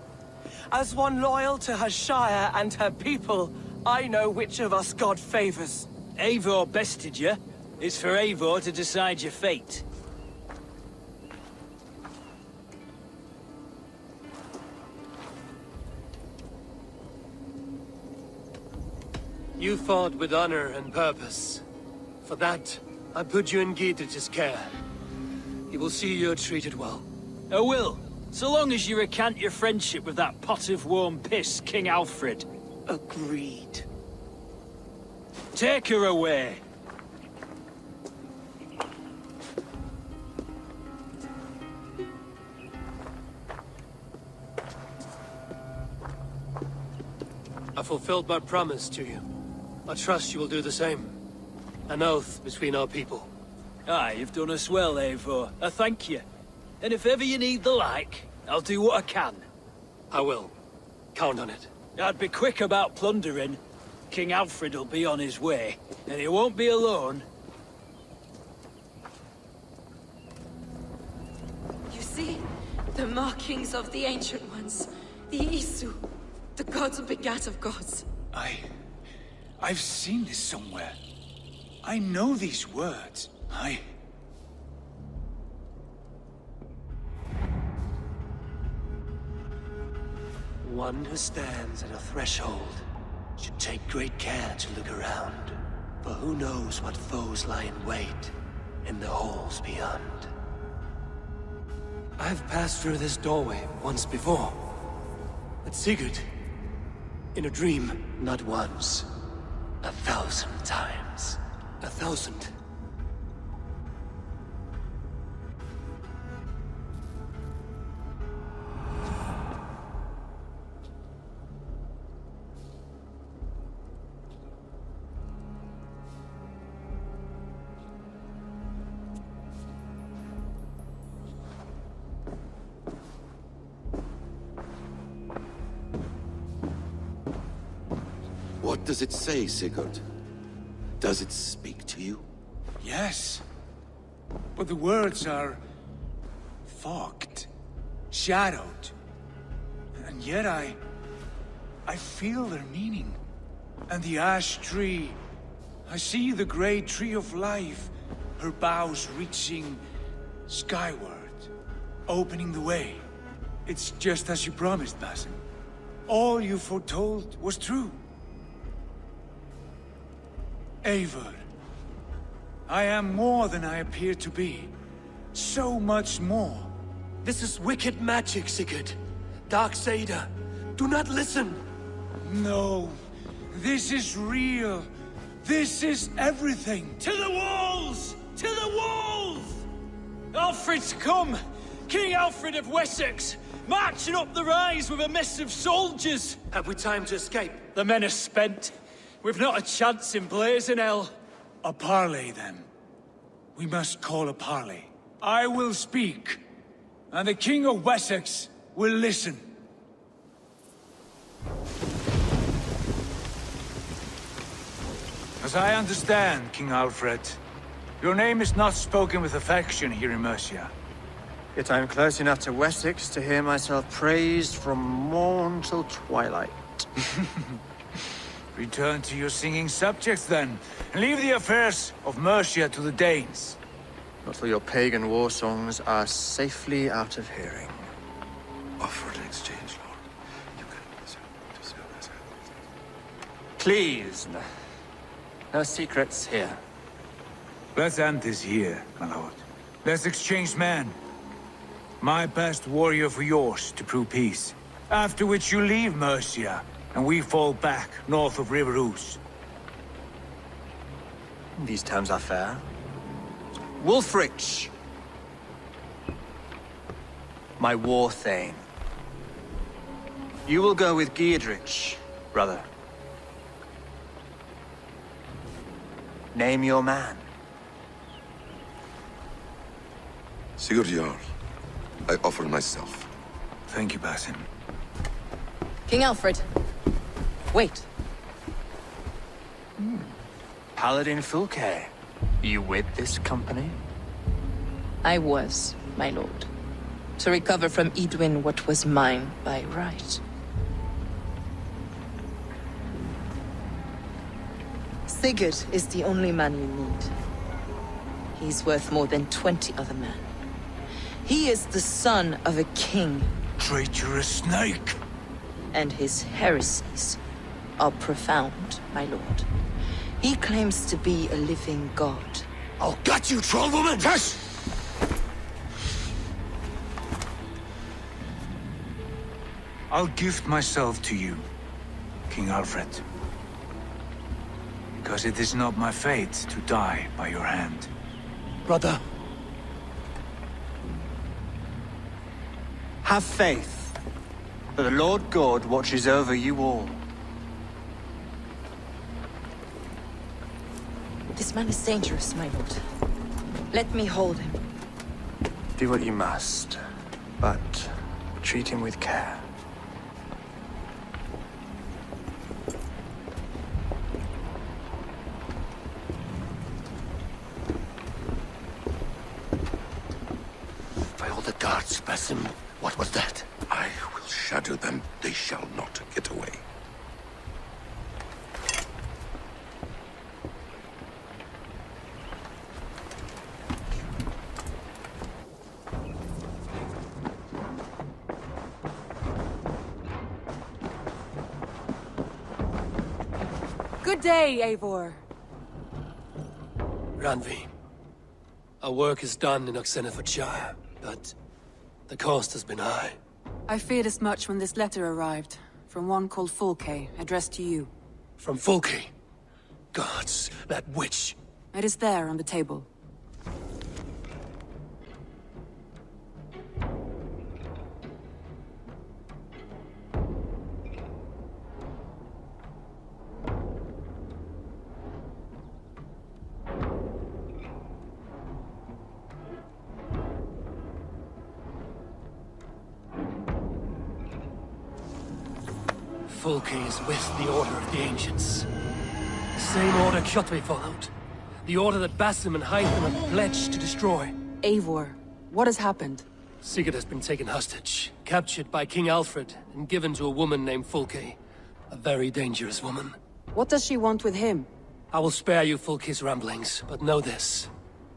As one loyal to her shire and her people, I know which of us God favors. Eivor bested you. It's for Eivor to decide your fate. You fought with honor and purpose. For that, I put you in Gidrich's care. He will see you're treated well. I will, so long as you recant your friendship with that pot of warm piss, King Alfred. Agreed. Take her away. I fulfilled my promise to you. I trust you will do the same. An oath between our people. Aye, you've done us well, Eivor. I thank you. And if ever you need the like, I'll do what I can. I will. Count on it. I'd be quick about plundering. King Alfred will be on his way, and he won't be alone. You see? The markings of the Ancient Ones. The Isu. The gods begat of gods. I've seen this somewhere. I know these words. One who stands at a threshold should take great care to look around. For who knows what foes lie in wait in the halls beyond. I've passed through this doorway once before. With Sigurd. In a dream. Not once. 1,000 times. 1,000. What does it say, Sigurd? Does it speak to you? Yes. But the words are... fogged. Shadowed. And yet I feel their meaning. And the ash tree... I see the great tree of life. Her boughs reaching... skyward. Opening the way. It's just as you promised, Basim. All you foretold was true. Eivor, I am more than I appear to be. So much more. This is wicked magic, Sigurd. Dark Seder. Do not listen. No. This is real. This is everything. To the walls! To the walls! Alfred's come! King Alfred of Wessex! Marching up the rise with a mess of soldiers! Have we time to escape? The men are spent. We've not a chance in blazing hell. A parley, then. We must call a parley. I will speak, and the King of Wessex will listen. As I understand, King Alfred, your name is not spoken with affection here in Mercia. Yet I am close enough to Wessex to hear myself praised from morn till twilight. Return to your singing subjects, then, and leave the affairs of Mercia to the Danes. Not till your pagan war songs are safely out of hearing. Offer an exchange, Lord. You can... Please, no secrets here. Let's end this here, my lord. Let's exchange men. My best warrior for yours to prove peace. After which you leave Mercia, and we fall back north of River Ouse. These terms are fair. Wulfrich! My war thane. You will go with Giedrich, brother. Name your man. Sigurd Jarl, I offer myself. Thank you, Basim. King Alfred. Wait. Paladin Fulke. You with this company? I was, my lord. To recover from Edwin what was mine by right. Sigurd is the only man you need. He's worth more than 20 other men. He is the son of a king. Traitorous snake! And his heresies are profound, my lord. He claims to be a living god. I'll gut you, troll woman! Hush! I'll gift myself to you, King Alfred. Because it is not my fate to die by your hand. Brother. Have faith, for the Lord God watches over you all. This man is dangerous, my lord. Let me hold him. Do what you must, but treat him with care. By all the gods, Basim, what was that? I will shatter them. They shall not get away. Good day, Eivor. Randvi. Our work is done in Oxenfordshire, but the cost has been high. I feared as much when this letter arrived, from one called Fulke, addressed to you. From Fulke? Gods, that witch! It is there on the table. Fulke is with the Order of the Ancients. The same order Kjotve followed. The order that Basim and Hytham have pledged to destroy. Eivor, what has happened? Sigurd has been taken hostage, captured by King Alfred, and given to a woman named Fulke. A very dangerous woman. What does she want with him? I will spare you Fulke's ramblings, but know this.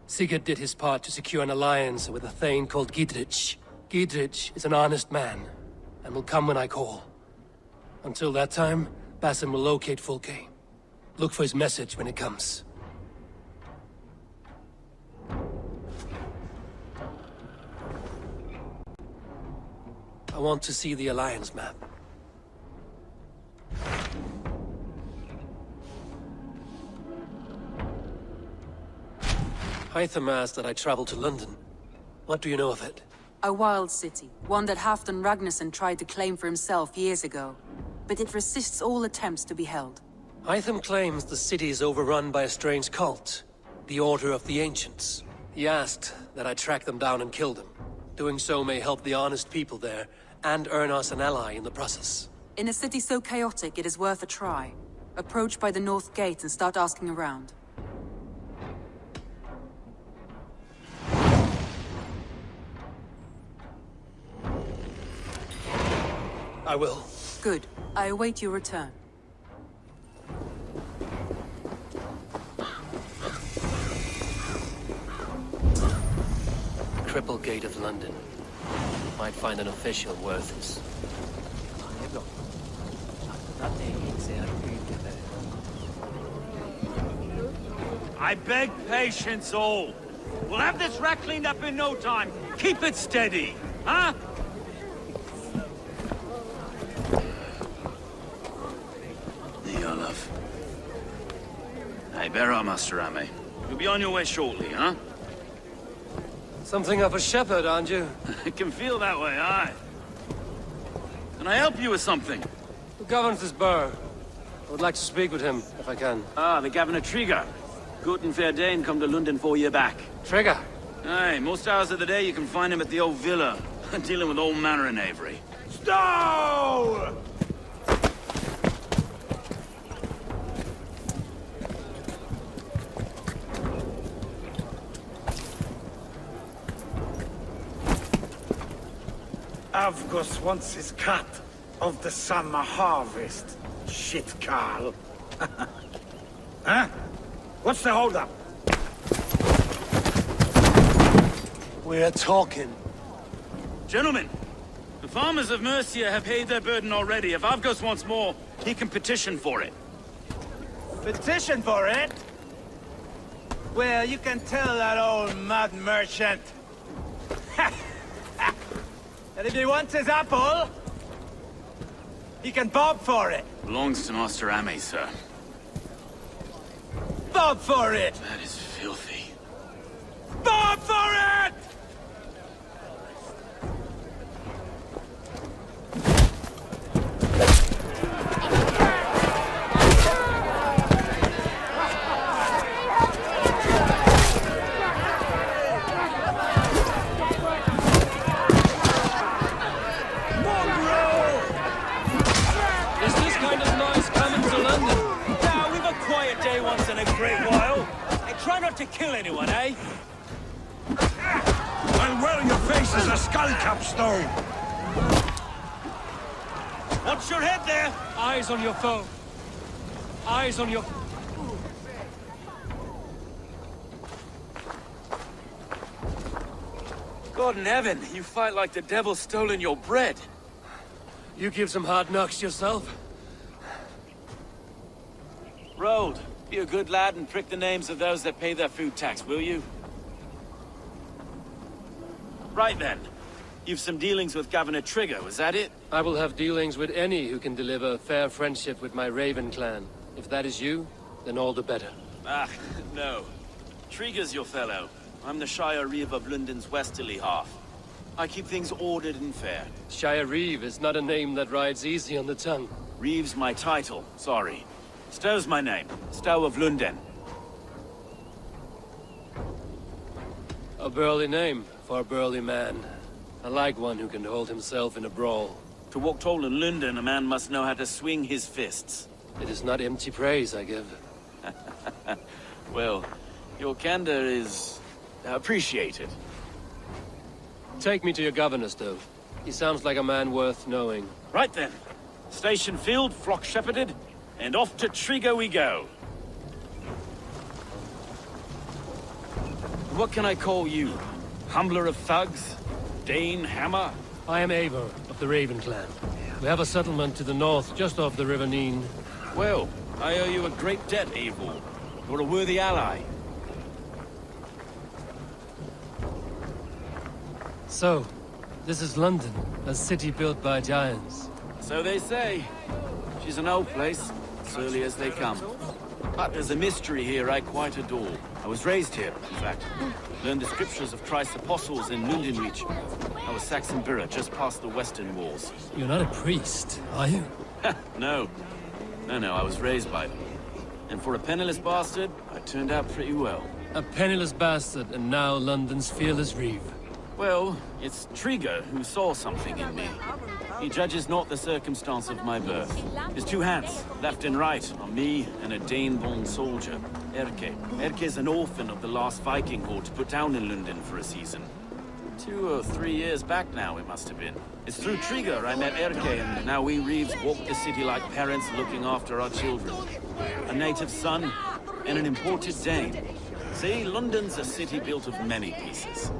Sigurd did his part to secure an alliance with a thane called Giedrich. Giedrich is an honest man, and will come when I call. Until that time, Basim will locate Fulke. Look for his message when it comes. I want to see the Alliance map. Hytham asked that I travel to London. What do you know of it? A wild city, one that Halfdan Ragnarsson tried to claim for himself years ago. But it resists all attempts to be held. Hytham claims the city is overrun by a strange cult, the Order of the Ancients. He asked that I track them down and kill them. Doing so may help the honest people there, and earn us an ally in the process. In a city so chaotic, it is worth a try. Approach by the North Gate and start asking around. I will. Good. I await your return. Cripple Gate of London. Might find an official worth his. I beg patience all. We'll have this wreck cleaned up in no time. Keep it steady, huh? There you are, love. Hey, bear up, Master Ame. You'll be on your way shortly, huh? Something of a shepherd, aren't you? It can feel that way, aye. Can I help you with something? Who governs this burgh? I would like to speak with him, if I can. Ah, the Governor Trigger. Good and fair Dane come to London 4 years back. Trigger? Aye, most hours of the day you can find him at the old villa, dealing with all manner in Avery. Stow! Avgos wants his cut of the summer harvest. Shit, Carl. Huh? What's the holdup? We're talking. Gentlemen, the farmers of Mercia have paid their burden already. If Avgos wants more, he can petition for it. Petition for it? Well, you can tell that old mud merchant. And if he wants his apple, he can bob for it. Belongs to Master Ame, sir. Bob for it! That is filthy. Bob for it! Try not to kill anyone, eh? I'll well your face as a skull capstone! Watch your head there! Eyes on your foe. Eyes on your... God in heaven, you fight like the devil's stolen your bread. You give some hard knocks yourself? Rold, be a good lad and prick the names of those that pay their food tax, will you? Right then. You've some dealings with Governor Trigger, was that it? I will have dealings with any who can deliver fair friendship with my Raven clan. If that is you, then all the better. Ah, no. Trigger's your fellow. I'm the Shire Reeve of London's westerly half. I keep things ordered and fair. Shire Reeve is not a name that rides easy on the tongue. Reeve's my title, sorry. Stow's my name. Stow of London. A burly name for a burly man. I like one who can hold himself in a brawl. To walk tall in London, a man must know how to swing his fists. It is not empty praise I give. Well, your candor is... appreciated. Take me to your governor, Stow. He sounds like a man worth knowing. Right then. Station filled, flock shepherded, and off to Trigger we go. What can I call you? Humbler of thugs? Dane Hammer? I am Eivor, of the Raven clan. We have a settlement to the north, just off the River Neen. Well, I owe you a great debt, Eivor. You're a worthy ally. So, this is London, a city built by giants. So they say. She's an old place, surly as they come. But there's a mystery here I quite adore. I was raised here, in fact. Learned the scriptures of Christ's apostles in Lundenreach. I was Saxon Borough, just past the western walls. You're not a priest, are you? No. No, I was raised by them. And for a penniless bastard, I turned out pretty well. A penniless bastard, and now London's fearless Reeve. Well, it's Trigger who saw something in me. He judges not the circumstance of my birth. His two hands, left and right, on me and a Dane-born soldier, Erke. Erke's an orphan of the last Viking horde put down in London for a season. 2 or 3 years back now, it must have been. It's through Trigger I met Erke, and now we Reeves walk the city like parents looking after our children. A native son and an imported Dane. See, London's a city built of many pieces.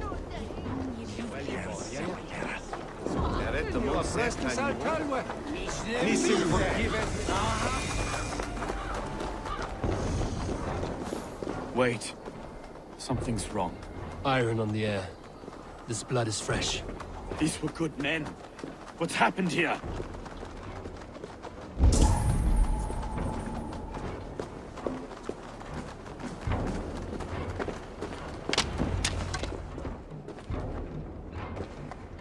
Wait. Something's wrong. Iron on the air. This blood is fresh. These were good men. What's happened here?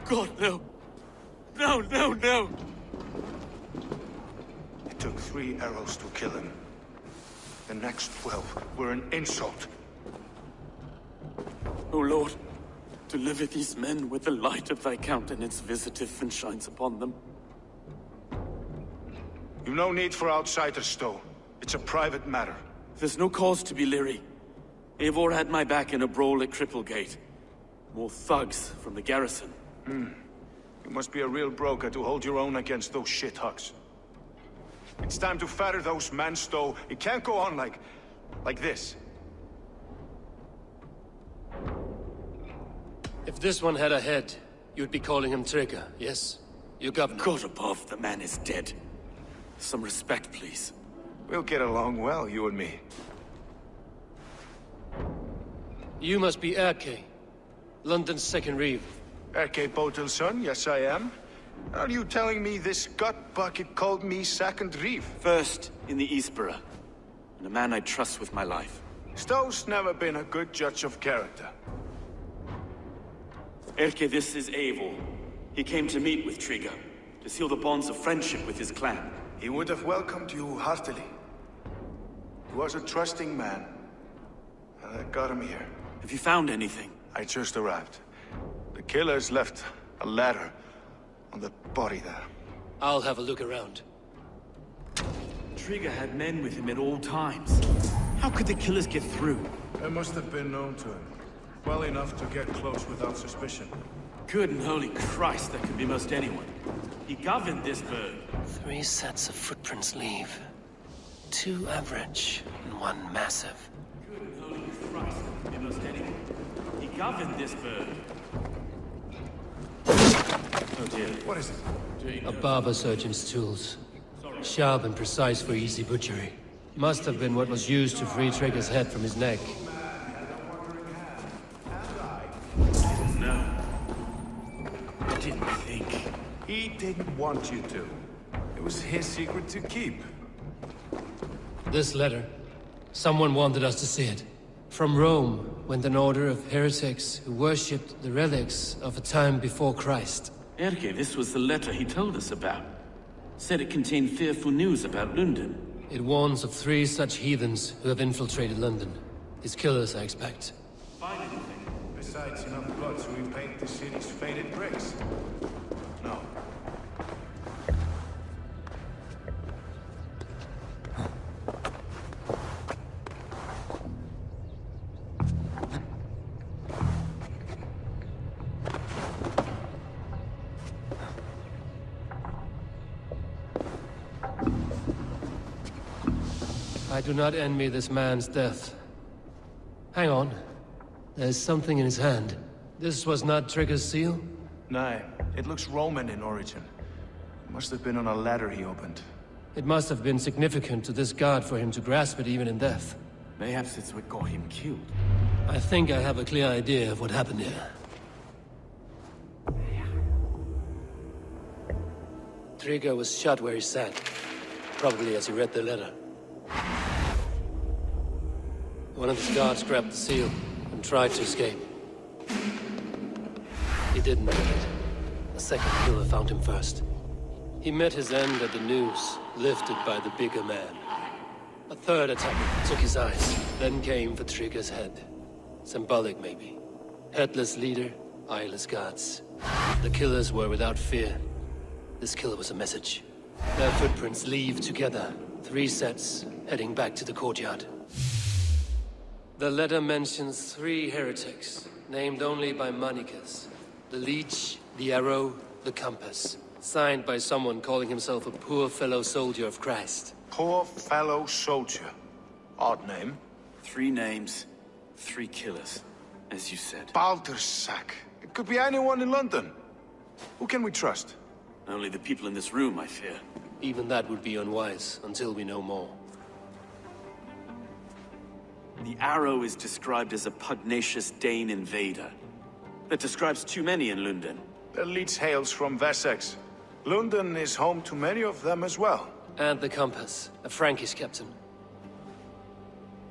God, no! No, no, no! It took 3 arrows to kill him. The next 12 were an insult. O Lord, deliver these men with the light of thy countenance visiteth and shines upon them. You've no need for outsiders, though. It's a private matter. There's no cause to be leery. Eivor had my back in a brawl at Cripplegate. More thugs from the garrison. You must be a real broker to hold your own against those shithugs. It's time to fetter those men, Stowe. It can't go on like this. If this one had a head, you'd be calling him Trigger, yes? You governor. God above, the man is dead. Some respect, please. We'll get along well, you and me. You must be Erke, London's second reeve. Erke Botel's son, yes I am. Are you telling me this gut bucket called me second reeve? First in the Eastborough, and a man I trust with my life. Stowe's never been a good judge of character. Erke, this is Eivor. He came to meet with Trigger, to seal the bonds of friendship with his clan. He would have welcomed you heartily. He was a trusting man. And I got him here. Have you found anything? I just arrived. The killers left a ladder on the body there. I'll have a look around. Trigger had men with him at all times. How could the killers get through? They must have been known to him. Well enough to get close without suspicion. Good and holy Christ, that could be most anyone. He governed this bird. 3 sets of footprints leave. 2 average and 1 massive. Good and holy Christ, that could be most anyone. He governed this bird. Oh dear. What is it? A barber surgeon's tools. Sharp and precise for easy butchery. Must have been what was used to free Trigger's head from his neck. No. I didn't think. He didn't want you to. It was his secret to keep. This letter. Someone wanted us to see it. From Rome went an order of heretics who worshipped the relics of a time before Christ. Erke, this was the letter he told us about. Said it contained fearful news about London. It warns of 3 such heathens who have infiltrated London. His killers, I expect. Besides enough blood to repaint the city's faded bricks. No. I do not envy this man's death. Hang on. There's something in his hand. This was not Trigger's seal? No, it looks Roman in origin. It must have been on a ladder he opened. It must have been significant to this god for him to grasp it even in death. Mayhaps it's what got him killed. I think I have a clear idea of what happened here. Trigger was shot where he sat. Probably as he read the letter. One of his guards grabbed the seal and tried to escape. He didn't make it. A second killer found him first. He met his end at the noose, lifted by the bigger man. A third attacker took his eyes, then came for Trigger's head. Symbolic, maybe. Headless leader, eyeless guards. The killers were without fear. This killer was a message. Their footprints leave together. 3 sets, heading back to the courtyard. The letter mentions 3 heretics, named only by Manicus. The leech, the arrow, the compass. Signed by someone calling himself a poor fellow soldier of Christ. Poor fellow soldier. Odd name. 3 names, 3 killers, as you said. Baldersack. It could be anyone in London. Who can we trust? Only the people in this room, I fear. Even that would be unwise, until we know more. The arrow is described as a pugnacious Dane invader. That describes too many in London. The leech hails from Wessex. London is home to many of them as well. And the compass, a Frankish captain.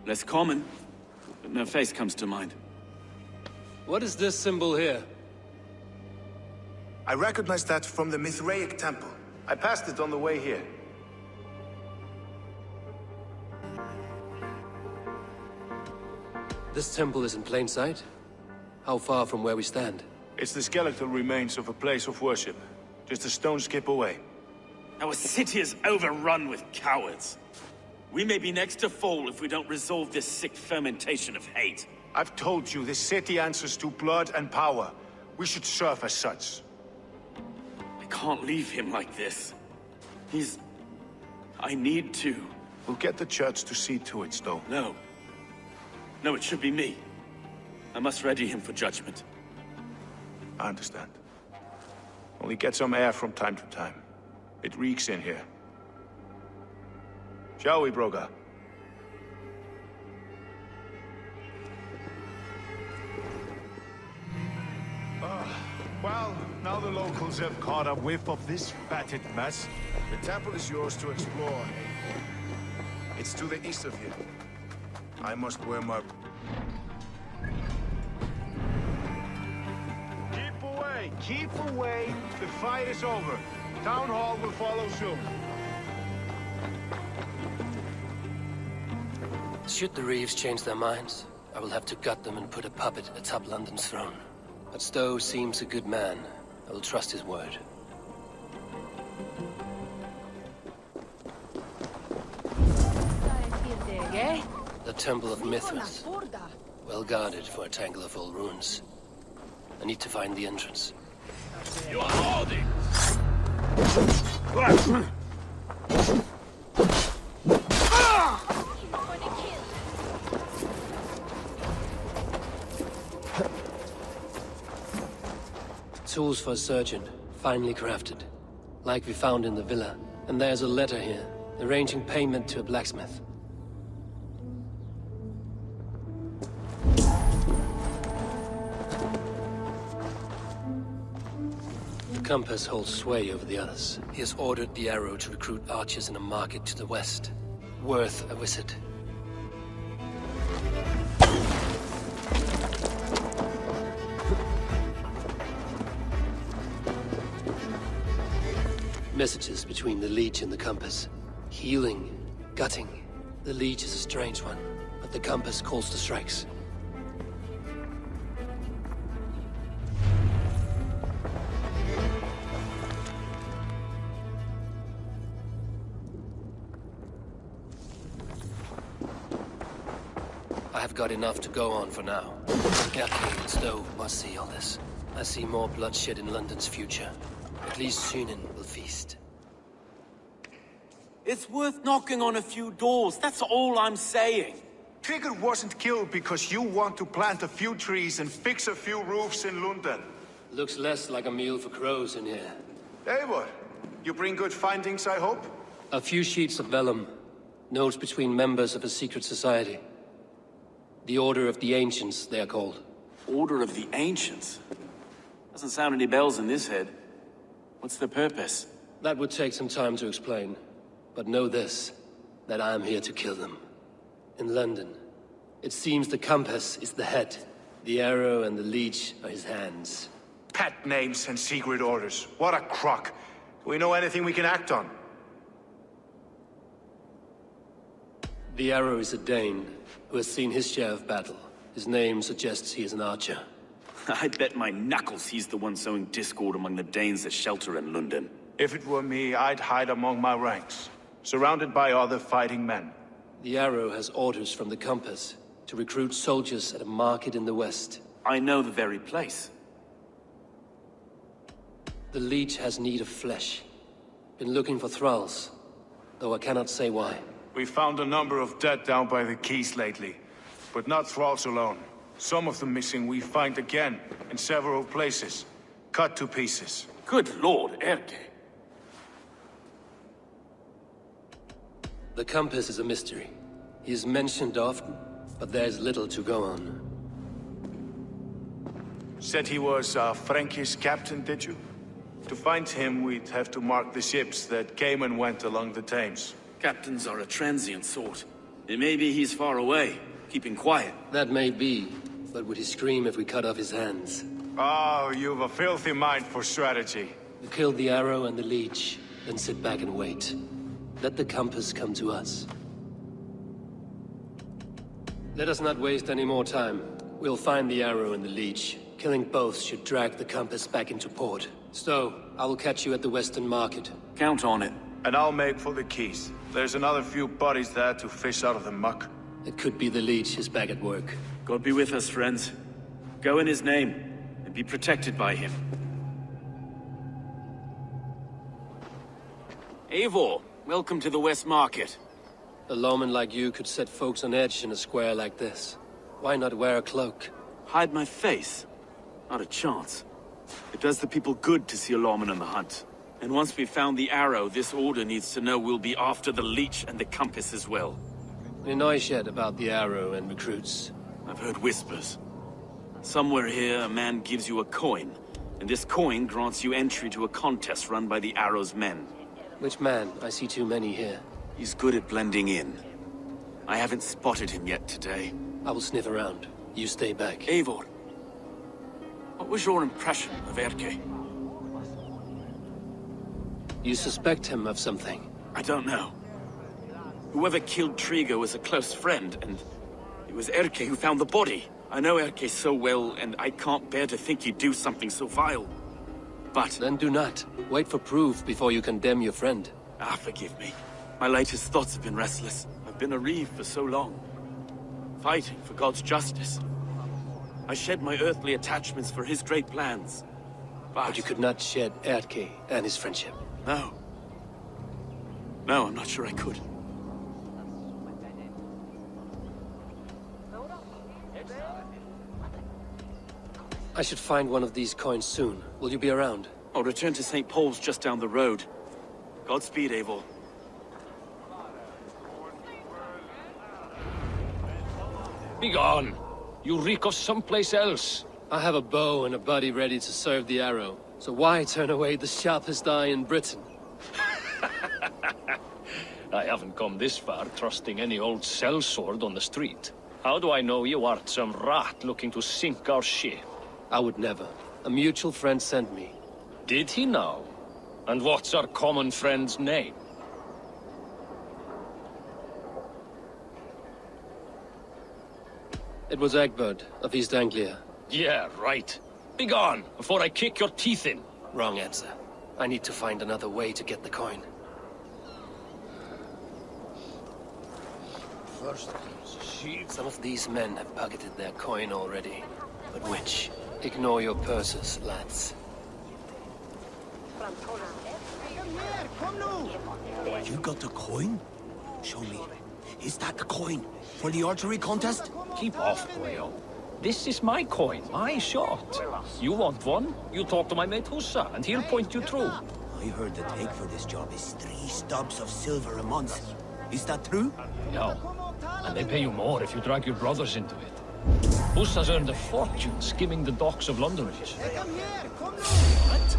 Less common, but no face comes to mind. What is this symbol here? I recognize that from the Mithraic temple. I passed it on the way here. This temple is in plain sight? How far from where we stand? It's the skeletal remains of a place of worship. Just a stone's skip away. Our city is overrun with cowards. We may be next to fall if we don't resolve this sick fermentation of hate. I've told you, this city answers to blood and power. We should serve as such. I can't leave him like this. I need to. We'll get the church to see to it, though. No. No, it should be me. I must ready him for judgment. I understand. Only get some air from time to time. It reeks in here. Shall we, Broga? Well, now the locals have caught a whiff of this fatted mess. The temple is yours to explore, Eivor. It's to the east of here. I must wear my... Keep away. The fight is over. Town Hall will follow soon. Should the Reeves change their minds, I will have to gut them and put a puppet atop London's throne. But Stowe seems a good man. I will trust his word. The Temple of Mithras. Well guarded for a tangle of old ruins. I need to find the entrance. You are Odin! Tools for a surgeon, finely crafted. Like we found in the villa. And there's a letter here, arranging payment to a blacksmith. The compass holds sway over the others. He has ordered the arrow to recruit archers in a market to the west. Worth a visit. Messages between the Leech and the compass. Healing, gutting. The Leech is a strange one, but the compass calls the strikes. I've got enough to go on for now. Erke and Stowe must see all this. I see more bloodshed in London's future. At least Sunan will feast. It's worth knocking on a few doors, that's all I'm saying. Sigurd wasn't killed because you want to plant a few trees and fix a few roofs in London. Looks less like a meal for crows in here. Eivor, you bring good findings, I hope? A few sheets of vellum. Notes between members of a secret society. The Order of the Ancients, they are called. Order of the Ancients? Doesn't sound any bells in this head. What's the purpose? That would take some time to explain. But know this, that I am here to kill them. In London, it seems the compass is the head. The arrow and the leech are his hands. Pet names and secret orders. What a crock. Do we know anything we can act on? The arrow is a Dane, who has seen his share of battle. His name suggests he is an archer. I bet my knuckles he's the one sowing discord among the Danes that shelter in London. If it were me, I'd hide among my ranks, surrounded by other fighting men. The arrow has orders from the compass to recruit soldiers at a market in the west. I know the very place. The leech has need of flesh. Been looking for thralls, though I cannot say why. We found a number of dead down by the quays lately, but not thralls alone. Some of the missing we find again in several places, cut to pieces. Good lord, Erke. The compass is a mystery. He is mentioned often, but there's little to go on. Said he was a Frankish captain, did you? To find him, we'd have to mark the ships that came and went along the Thames. Captains are a transient sort. It may be he's far away, keeping quiet. That may be, but would he scream if we cut off his hands? Oh, you've a filthy mind for strategy. We kill the arrow and the leech, then sit back and wait. Let the compass come to us. Let us not waste any more time. We'll find the arrow and the leech. Killing both should drag the compass back into port. So, I will catch you at the Western Market. Count on it. And I'll make for the keys. There's another few bodies there to fish out of the muck. It could be the leech is back at work. God be with us, friends. Go in his name, and be protected by him. Eivor, welcome to the West Market. A lawman like you could set folks on edge in a square like this. Why not wear a cloak? Hide my face? Not a chance. It does the people good to see a lawman on the hunt. And once we've found the arrow, this order needs to know we'll be after the leech and the compass as well. We know yet about the arrow and recruits. I've heard whispers. Somewhere here, a man gives you a coin, and this coin grants you entry to a contest run by the arrow's men. Which man? I see too many here. He's good at blending in. I haven't spotted him yet today. I will sniff around. You stay back. Eivor, what was your impression of Erke? You suspect him of something? I don't know. Whoever killed Trigo was a close friend, and it was Erke who found the body. I know Erke so well, and I can't bear to think he'd do something so vile. But... Then do not. Wait for proof before you condemn your friend. Ah, forgive me. My latest thoughts have been restless. I've been a reeve for so long. Fighting for God's justice. I shed my earthly attachments for his great plans. But you could not shed Erke and his friendship. No. No, I'm not sure I could. I should find one of these coins soon. Will you be around? I'll return to St. Paul's just down the road. Godspeed, Eivor. Begone! You reek of someplace else. I have a bow and a buddy ready to serve the arrow. So why turn away the sharpest eye in Britain? I haven't come this far trusting any old sellsword on the street. How do I know you aren't some rat looking to sink our ship? I would never. A mutual friend sent me. Did he now? And what's our common friend's name? It was Egbert of East Anglia. Yeah, right. Begone, before I kick your teeth in. Wrong answer. I need to find another way to get the coin. First, some of these men have pocketed their coin already. But which? Ignore your purses, lads. You got the coin? Show me. Is that the coin? For the archery contest? Keep off, boyo. This is my coin, my shot. You want one? You talk to my mate Hussa, and he'll point you through. I heard the take for this job is 3 stubs of silver a month. Is that true? Yeah. And they pay you more if you drag your brothers into it. Hussa's earned a fortune skimming the docks of London. What?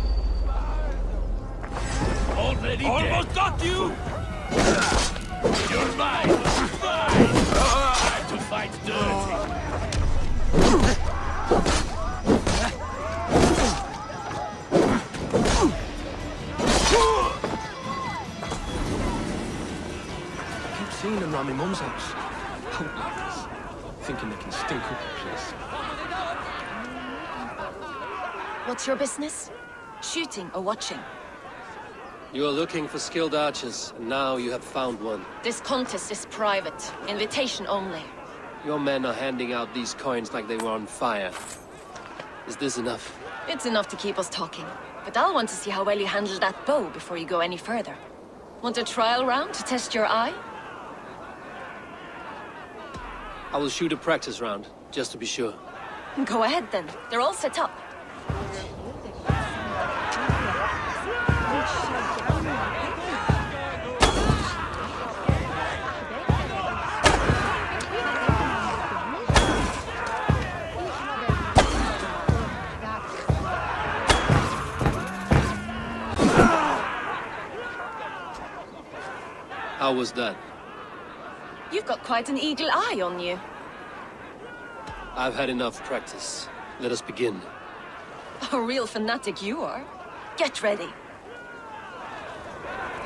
Already Almost dead. got you! You're mine! Mine! Time to fight dirty! I keep seeing them around my mum's house. Outlanders. Thinking they can stink up the place. What's your business? Shooting or watching? You are looking for skilled archers, and now you have found one. This contest is private. Invitation only. Your men are handing out these coins like they were on fire. Is this enough? It's enough to keep us talking. But I'll want to see how well you handle that bow before you go any further. Want a trial round to test your eye? I will shoot a practice round, just to be sure. Go ahead then. They're all set up. How was that? You've got quite an eagle eye on you. I've had enough practice. Let us begin. A real fanatic you are. Get ready.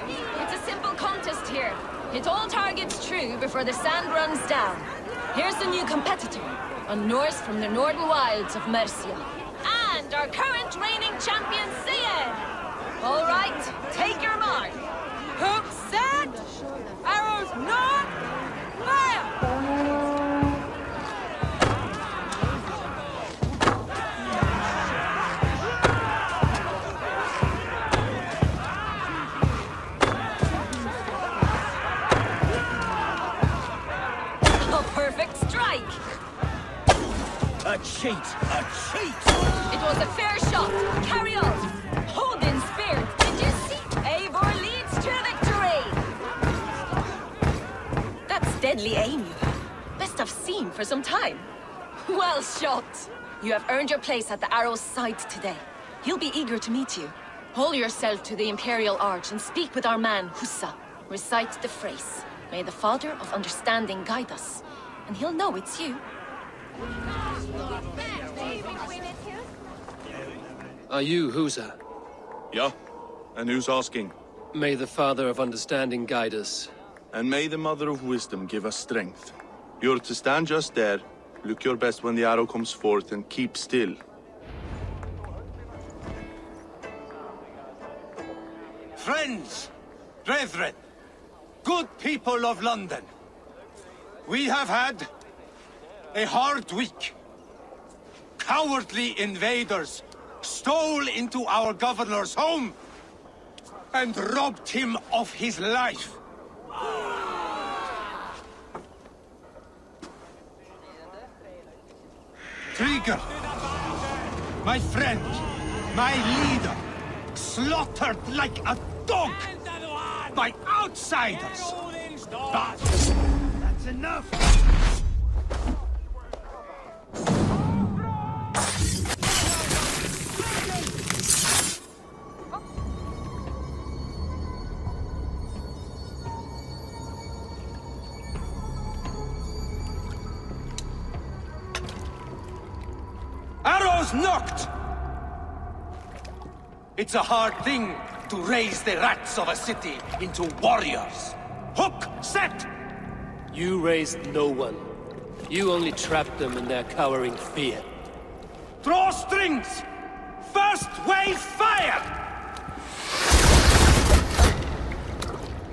It's a simple contest here. Hit all targets true before the sand runs down. Here's the new competitor, a Norse from the northern wilds of Mercia. And our current reigning champion, Sigurd! All right, take your mark. Hooks set! Arrows not! Fire! A perfect strike! A cheat! A cheat! It was a fair shot. Carry on. Odin spear. Did you see? Eivor leads to victory. That's deadly aim you have. Best I've seen for some time. Well shot. You have earned your place at the arrow's side today. He'll be eager to meet you. Hold yourself to the Imperial Arch and speak with our man, Hussa. Recite the phrase. May the Father of Understanding guide us. And he'll know it's you. Are you Husa? Yeah? And who's asking? May the Father of Understanding guide us. And may the Mother of Wisdom give us strength. You're to stand just there, look your best when the arrow comes forth, and keep still. Friends, brethren, good people of London, we have had a hard week. Cowardly invaders stole into our governor's home and robbed him of his life. Trigger, my friend, my leader, slaughtered like a dog by outsiders. But that's enough. Arrows knocked! It's a hard thing to raise the rats of a city into warriors. Hook, set! You raised no one. You only trapped them in their cowering fear. Draw strings! First wave fire!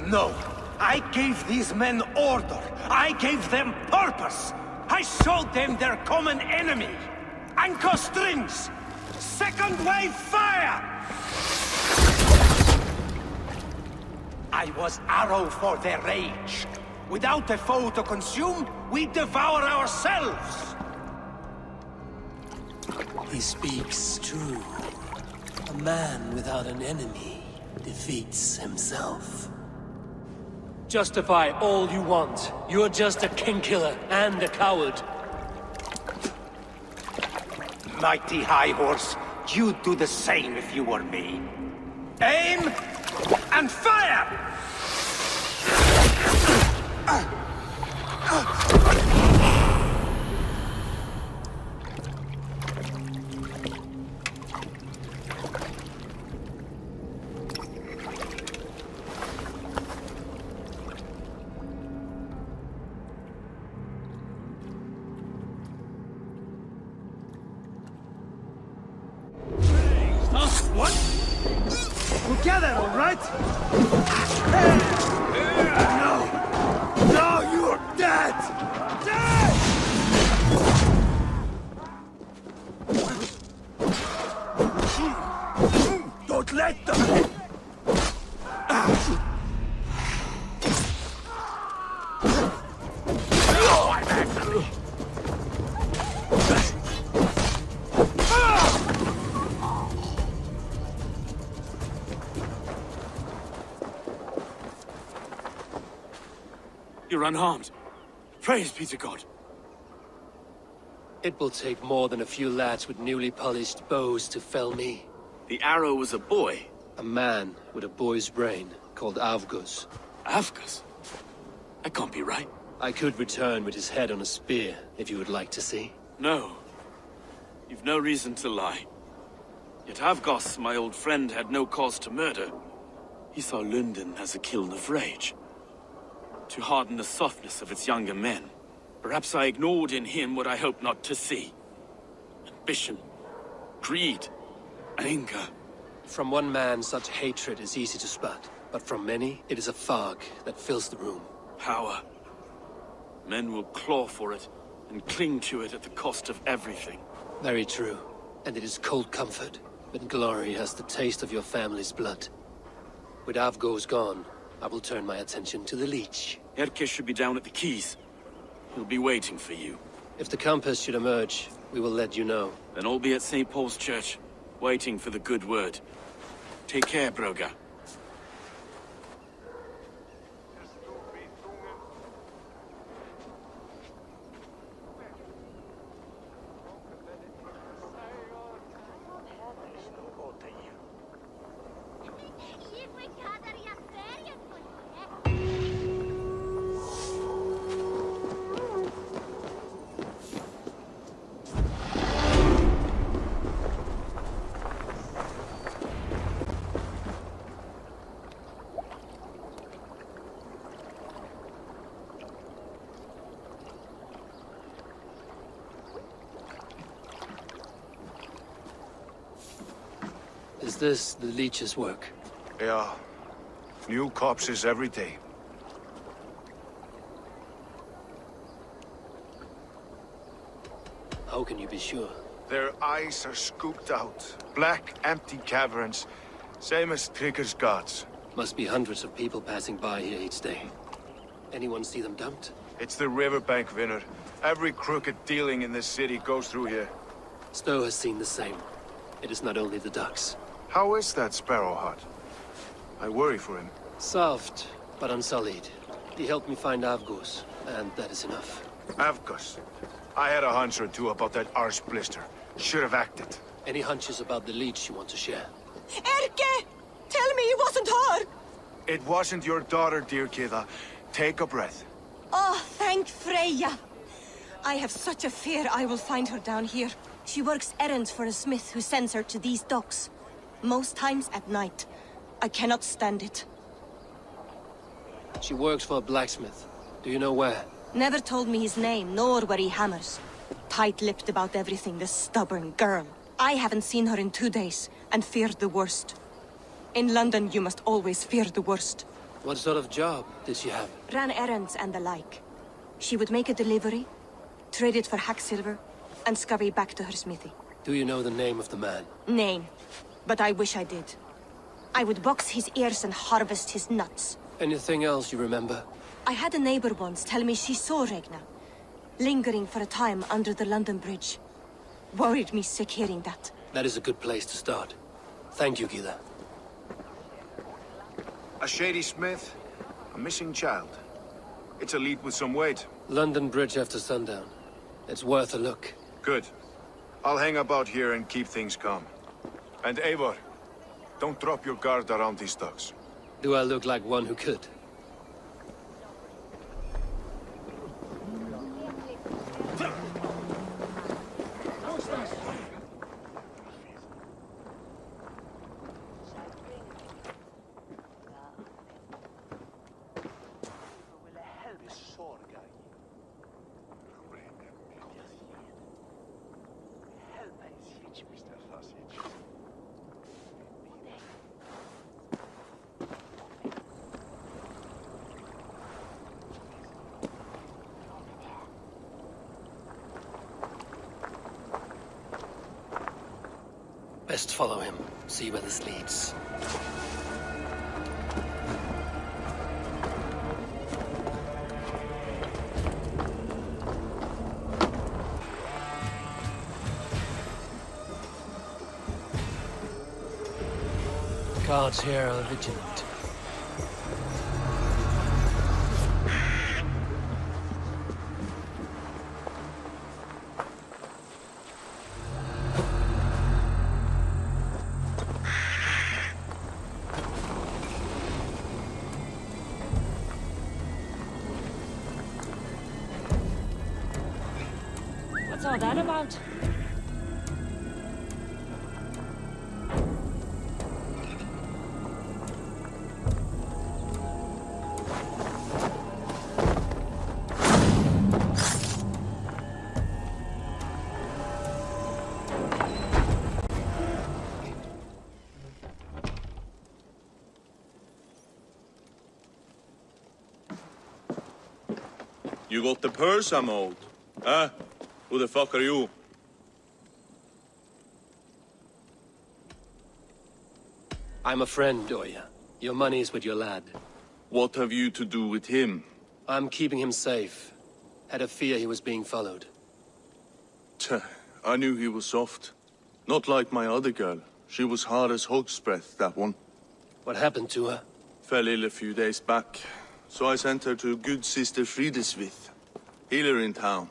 No, I gave these men order. I gave them purpose. I showed them their common enemy. Anchor strings! Second wave fire! I was arrow for their rage. Without a foe to consume, we devour ourselves! He speaks true. A man without an enemy defeats himself. Justify all you want. You're just a king-killer and a coward. Mighty High Horse, you'd do the same if you were me. Aim and fire! What? Together, all right? No! No, you're dead! Dead! Don't let them! No, I'm angry! You're unharmed. Praise be to God. It will take more than a few lads with newly polished bows to fell me. The arrow was a boy. A man with a boy's brain, called Avgus. Avgus? I can't be right. I could return with his head on a spear, if you would like to see. No. You've no reason to lie. Yet Avgos, my old friend, had no cause to murder. He saw London as a kiln of rage, to harden the softness of its younger men. Perhaps I ignored in him what I hoped not to see. Ambition, greed, anger. From one man, such hatred is easy to spot, but from many, it is a fog that fills the room. Power. Men will claw for it, and cling to it at the cost of everything. Very true. And it is cold comfort, when glory has the taste of your family's blood. With Avgos gone, I will turn my attention to the Leech. Erke should be down at the quays. He'll be waiting for you. If the compass should emerge, we will let you know. Then I'll be at St. Paul's Church, waiting for the good word. Take care, Broga. Is this the Leech's work? Yeah. New corpses every day. How can you be sure? Their eyes are scooped out. Black, empty caverns. Same as Trigger's gods. Must be hundreds of people passing by here each day. Anyone see them dumped? It's the riverbank, Vinner. Every crooked dealing in this city goes through here. Stowe has seen the same. It is not only the ducks. How is that Sparrow Hut? I worry for him. Soft, but unsullied. He helped me find Avgos, and that is enough. Avgos. I had a hunch or two about that arse blister. Should have acted. Any hunches about the Leech you want to share? Erke! Tell me it wasn't her! It wasn't your daughter, dear Kjotve. Take a breath. Oh, thank Freya. I have such a fear I will find her down here. She works errands for a smith who sends her to these docks. Most times at night. I cannot stand it. She works for a blacksmith. Do you know where? Never told me his name, nor where he hammers. Tight-lipped about everything, the stubborn girl. I haven't seen her in 2 days, and feared the worst. In London, you must always fear the worst. What sort of job did she have? Ran errands and the like. She would make a delivery, trade it for hack silver, and scurry back to her smithy. Do you know the name of the man? Name. But I wish I did. I would box his ears and harvest his nuts. Anything else you remember? I had a neighbor once tell me she saw Regna, lingering for a time under the London Bridge. Worried me sick hearing that. That is a good place to start. Thank you, Gila. A shady smith, a missing child. It's a lead with some weight. London Bridge after sundown. It's worth a look. Good. I'll hang about here and keep things calm. And Eivor, don't drop your guard around these docks. Do I look like one who could? Best follow him, see where this leads. Guards here are vigilant. all that about? You got the purse I'm owed? Huh? Who the fuck are you? I'm a friend, Oya. Your money's with your lad. What have you to do with him? I'm keeping him safe. Had a fear he was being followed. Tch, I knew he was soft. Not like my other girl. She was hard as hog's breath, that one. What happened to her? Fell ill a few days back. So I sent her to good Sister Frideswith. Healer in town.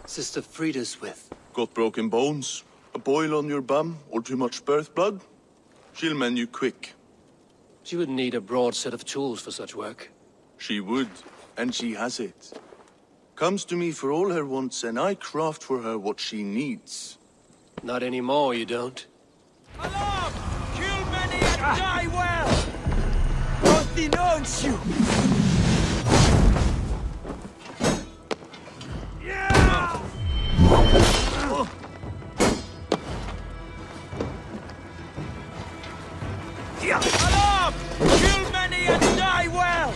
Sister Frideswith? Got broken bones, a boil on your bum, or too much birth blood? She'll mend you quick. She would need a broad set of tools for such work. She would, and she has it. Comes to me for all her wants, and I craft for her what she needs. Not anymore, you don't. Alarm! Kill many and die well! Odin owns you! Alarm! Kill many and die well!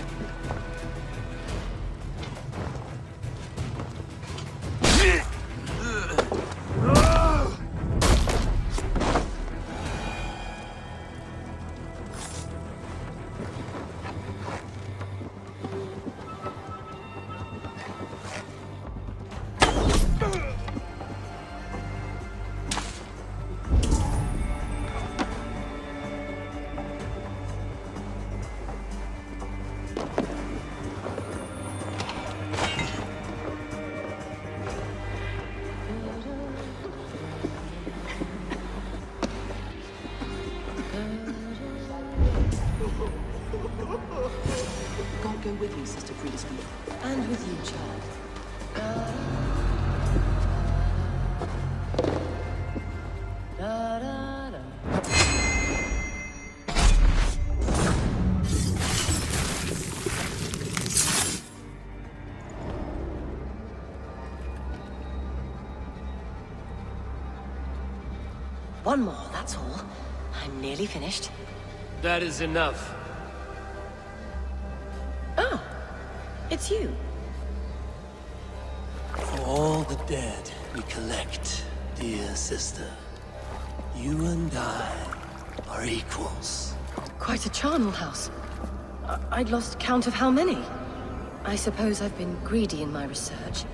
God go with you, Sister Frideswith. And with you, child. One more, that's all. I'm nearly finished. That is enough. Oh, it's you. For all the dead we collect, dear sister, you and I are equals. Quite a charnel house. I'd lost count of how many. I suppose I've been greedy in my research.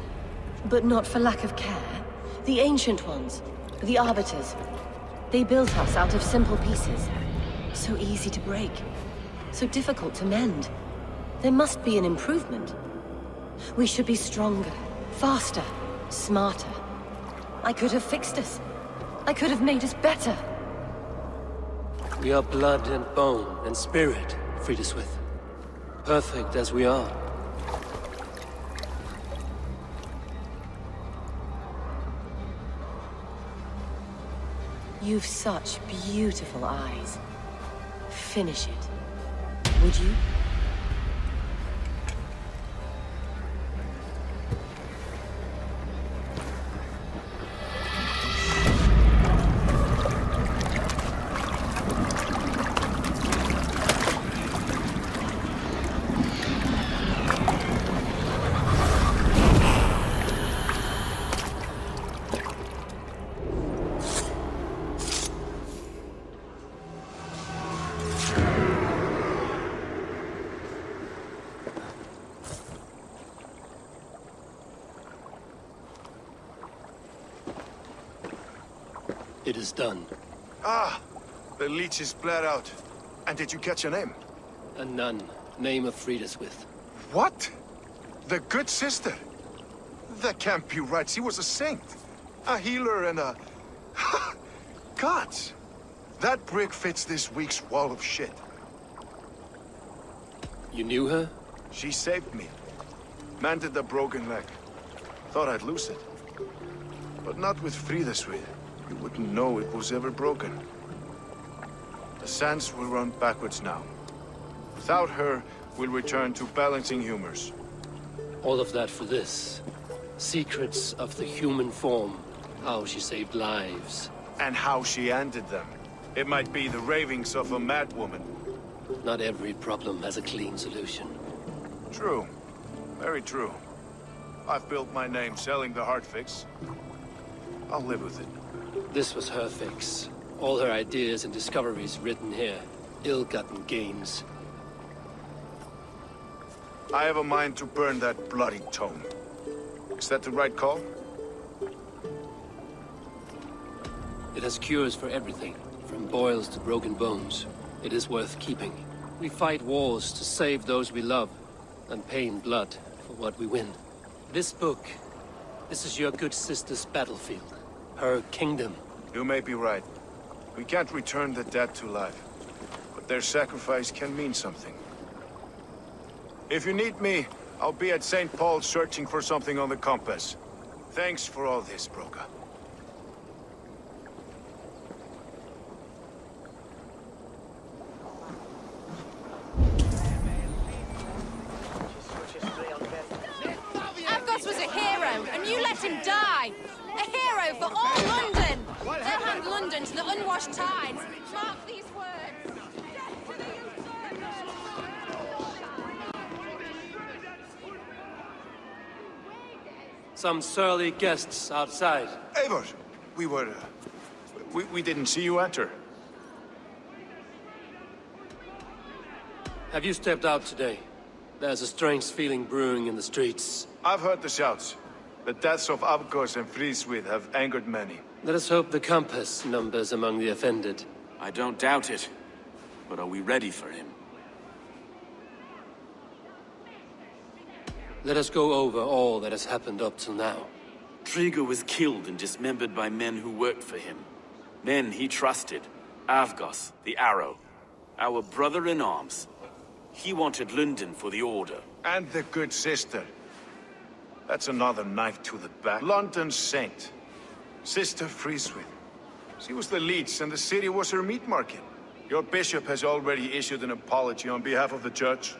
But not for lack of care. The ancient ones, the arbiters, they built us out of simple pieces. So easy to break. So difficult to mend. There must be an improvement. We should be stronger, faster, smarter. I could have fixed us. I could have made us better. We are blood and bone and spirit, Frideswith. Perfect as we are. You've such beautiful eyes. Finish it. Would you? It is done. Ah! The leech is bled out. And did you catch her name? A nun, name of Frideswith. What? The good sister? That can't be right. She was a saint. A healer and a... Gods! That brick fits this week's wall of shit. You knew her? She saved me. Mended the broken leg. Thought I'd lose it. But not with Frideswyr. You wouldn't know it was ever broken. The sands will run backwards now. Without her, we'll return to balancing humors. All of that for this. Secrets of the human form. How she saved lives. And how she ended them. It might be the ravings of a madwoman. Not every problem has a clean solution. True. Very true. I've built my name selling the heart fix. I'll live with it. This was her fix. All her ideas and discoveries written here. Ill-gotten gains. I have a mind to burn that bloody tome. Is that the right call? It has cures for everything, from boils to broken bones. It is worth keeping. We fight wars to save those we love, and pay in blood for what we win. This book, this is your good sister's battlefield. Her kingdom. You may be right. We can't return the dead to life. But their sacrifice can mean something. If you need me, I'll be at St. Paul's searching for something on the compass. Thanks for all this, Broka. Avgos was a hero, and you let him die! A hero for all London! They'll hand London to the unwashed tides. Mark these words. Some surly guests outside. Eivor! We didn't see you enter. Have you stepped out today? There's a strange feeling brewing in the streets. I've heard the shouts. The deaths of Avgos and Frideswyr have angered many. Let us hope the compass numbers among the offended. I don't doubt it. But are we ready for him? Let us go over all that has happened up till now. Triga was killed and dismembered by men who worked for him. Men he trusted. Avgos, the Arrow. Our brother-in-arms. He wanted London for the Order. And the good sister. That's another knife to the back. London's saint. Sister Frideswyr. She was the leech and the city was her meat market. Your bishop has already issued an apology on behalf of the church.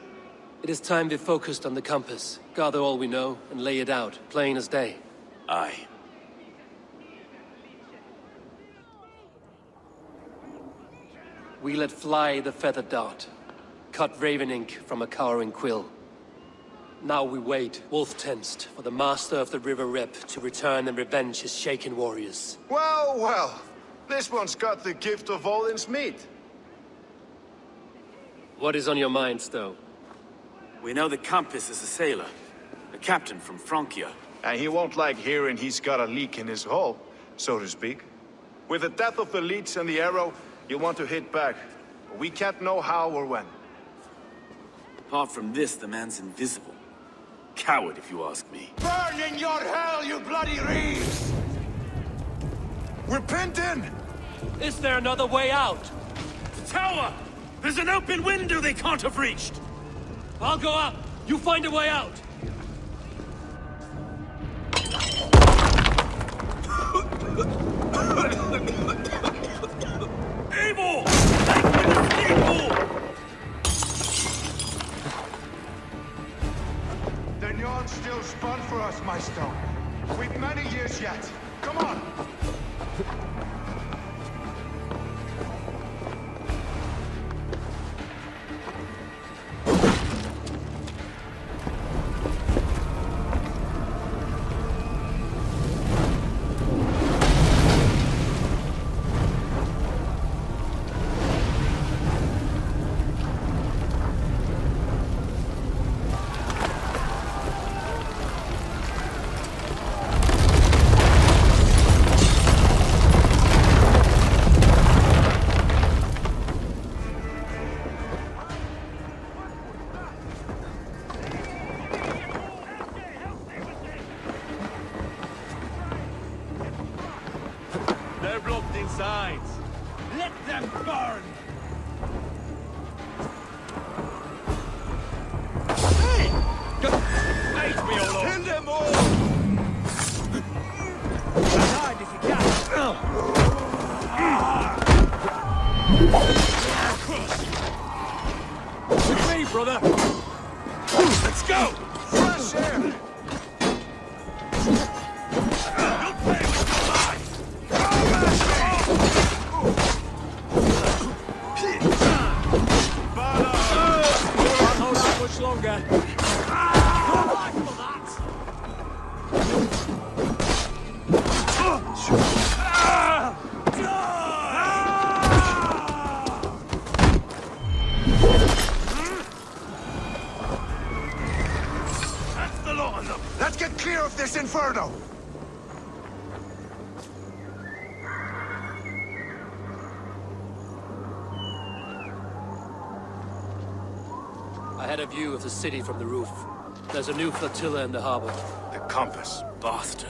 It is time we focused on the compass. Gather all we know and lay it out, plain as day. Aye. We let fly the feather dart. Cut raven ink from a cowering quill. Now we wait, wolf-tensed, for the master of the River Rep to return and revenge his shaken warriors. Well, well. This one's got the gift of Odin's meat. What is on your mind, Stowe? We know the compass is a sailor. A captain from Francia. And he won't like hearing he's got a leak in his hull, so to speak. With the death of the leech and the arrow, you'll want to hit back. But we can't know how or when. Apart from this, the man's invisible. Coward, if you ask me. Burn in your hell, you bloody reeves! Repenting! Is there another way out? The tower! There's an open window they can't have reached! I'll go up! You find a way out! Eivor! Take me to Styrbjorn! The yarn's still spun for us, my stone. We've many years yet. Come on! They're blocked inside. Let them burn! Hey! Hate me, O Lord! Kill them all! With me, brother! Let's go! Fresh air! Much longer. That's the lot of them. Let's get clear of this inferno. I had a view of the city from the roof. There's a new flotilla in the harbor. The compass. Bastard.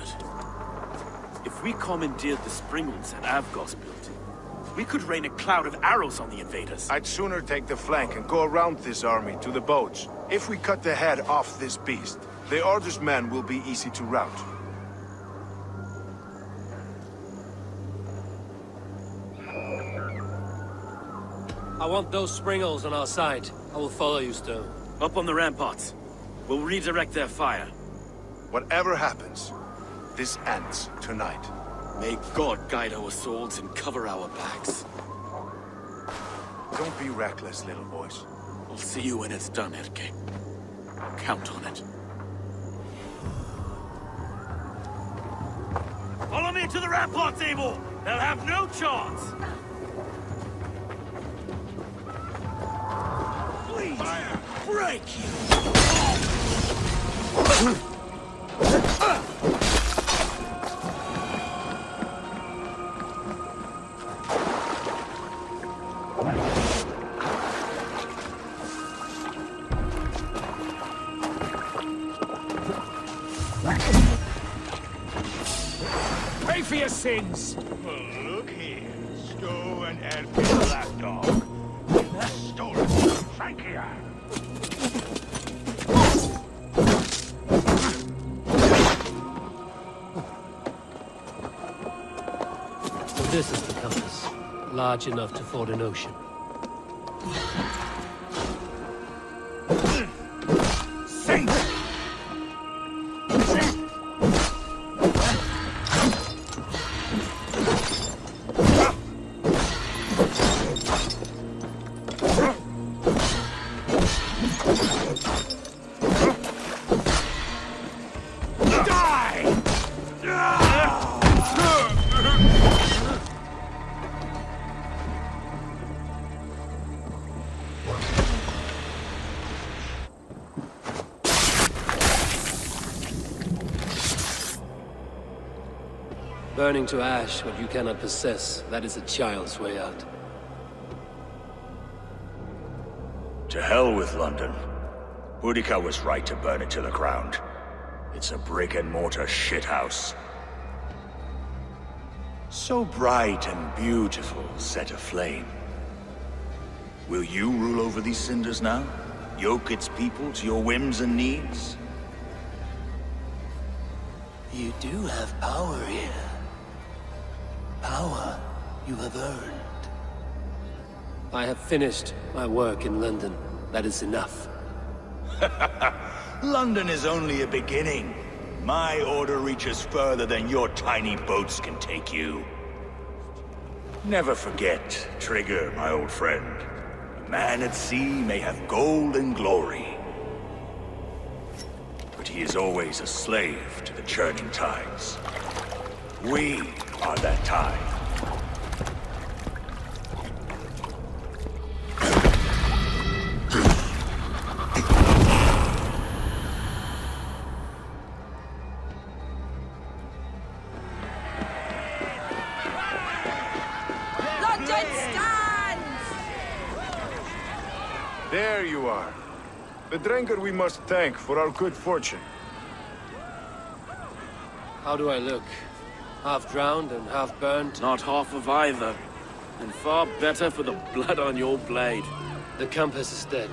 If we commandeered the springalds that Avgos built, we could rain a cloud of arrows on the invaders. I'd sooner take the flank and go around this army to the boats. If we cut the head off this beast, the Order's men will be easy to rout. I want those springals on our side. I will follow you, Stone. Up on the ramparts. We'll redirect their fire. Whatever happens, this ends tonight. May God guide our swords and cover our backs. Don't be reckless, little boys. I'll see you when it's done, Erke. Count on it. Follow me to the ramparts, Eivor! They'll have no chance! Please, break you! Pay for your sins! Well, look here. Stow and Erke Blackdog. Stolen. Thank you. So this is the compass. Large enough to ford an ocean. Sing! Burning to ash what you cannot possess, that is a child's way out. To hell with London. Boudica was right to burn it to the ground. It's a brick-and-mortar shithouse. So bright and beautiful, set aflame. Will you rule over these cinders now? Yoke its people to your whims and needs? You do have power here. Power you have earned. I have finished my work in London. That is enough. London is only a beginning. My order reaches further than your tiny boats can take you. Never forget, Trigger, my old friend. A man at sea may have gold and glory, but he is always a slave to the churning tides. We are that tide. London stands! There you are. The Drenker we must thank for our good fortune. How do I look? Half drowned and half burnt? Not half of either. And far better for the blood on your blade. The compass is dead.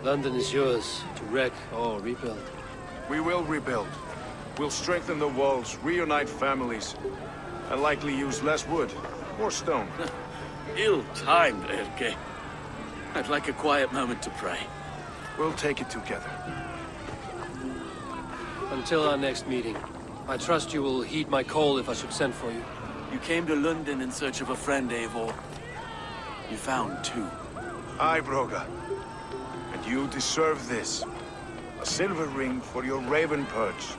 London is yours, to wreck or rebuild. We will rebuild. We'll strengthen the walls, reunite families, and likely use less wood, more stone. Ill-timed, Erke. I'd like a quiet moment to pray. We'll take it together. Until our next meeting, I trust you will heed my call if I should send for you. You came to London in search of a friend, Eivor. You found two. Aye, Broga. And you deserve this. A silver ring for your raven perch.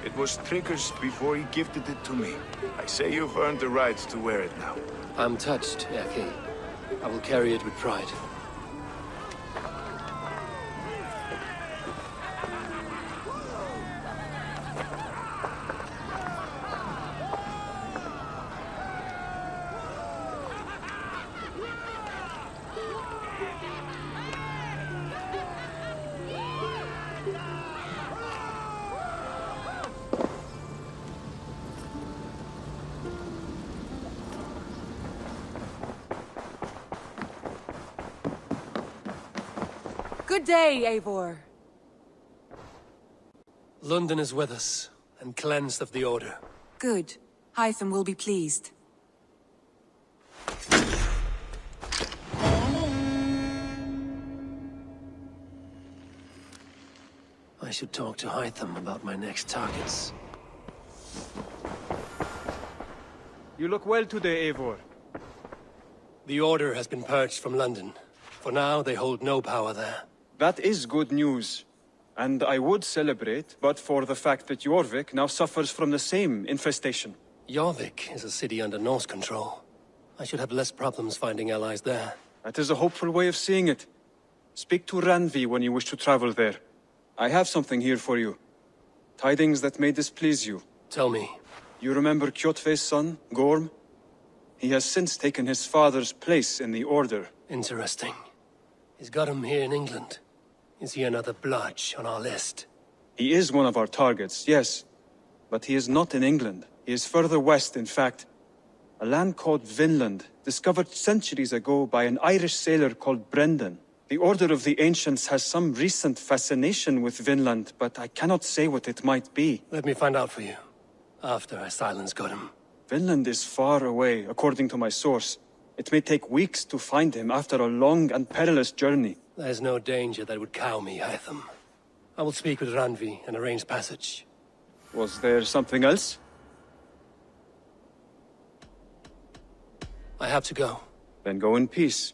It was Trigger's before he gifted it to me. I say you've earned the right to wear it now. I'm touched, Erke. I will carry it with pride. Good day, Eivor. London is with us, and cleansed of the Order. Good. Hytham will be pleased. I should talk to Hytham about my next targets. You look well today, Eivor. The Order has been purged from London. For now, they hold no power there. That is good news. And I would celebrate, but for the fact that Jorvik now suffers from the same infestation. Jorvik is a city under Norse control. I should have less problems finding allies there. That is a hopeful way of seeing it. Speak to Randvi when you wish to travel there. I have something here for you. Tidings that may displease you. Tell me. You remember Kjotve's son, Gorm? He has since taken his father's place in the Order. Interesting. He's got him here in England. Is he another blotch on our list? He is one of our targets, yes. But he is not in England. He is further west, in fact. A land called Vinland, discovered centuries ago by an Irish sailor called Brendan. The Order of the Ancients has some recent fascination with Vinland, but I cannot say what it might be. Let me find out for you, after I silence Godham. Vinland is far away, according to my source. It may take weeks to find him after a long and perilous journey. There's no danger that would cow me, Hytham. I will speak with Randvi and arrange passage. Was there something else? I have to go. Then go in peace.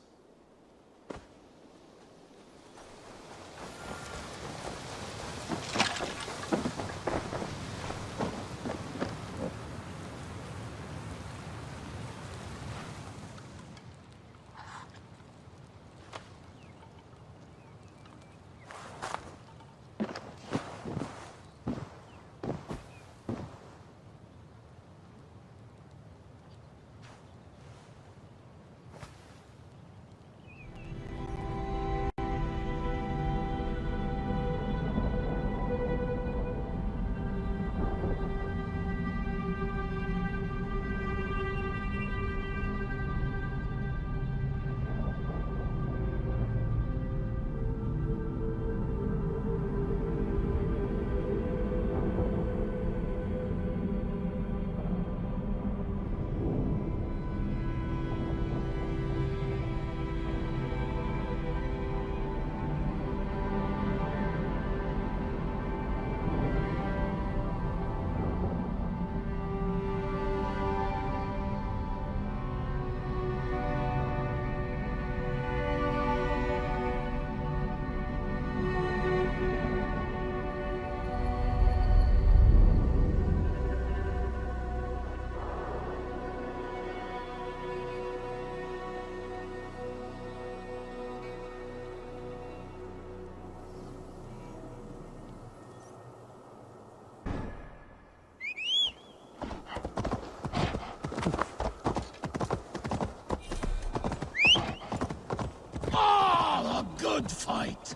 Good fight.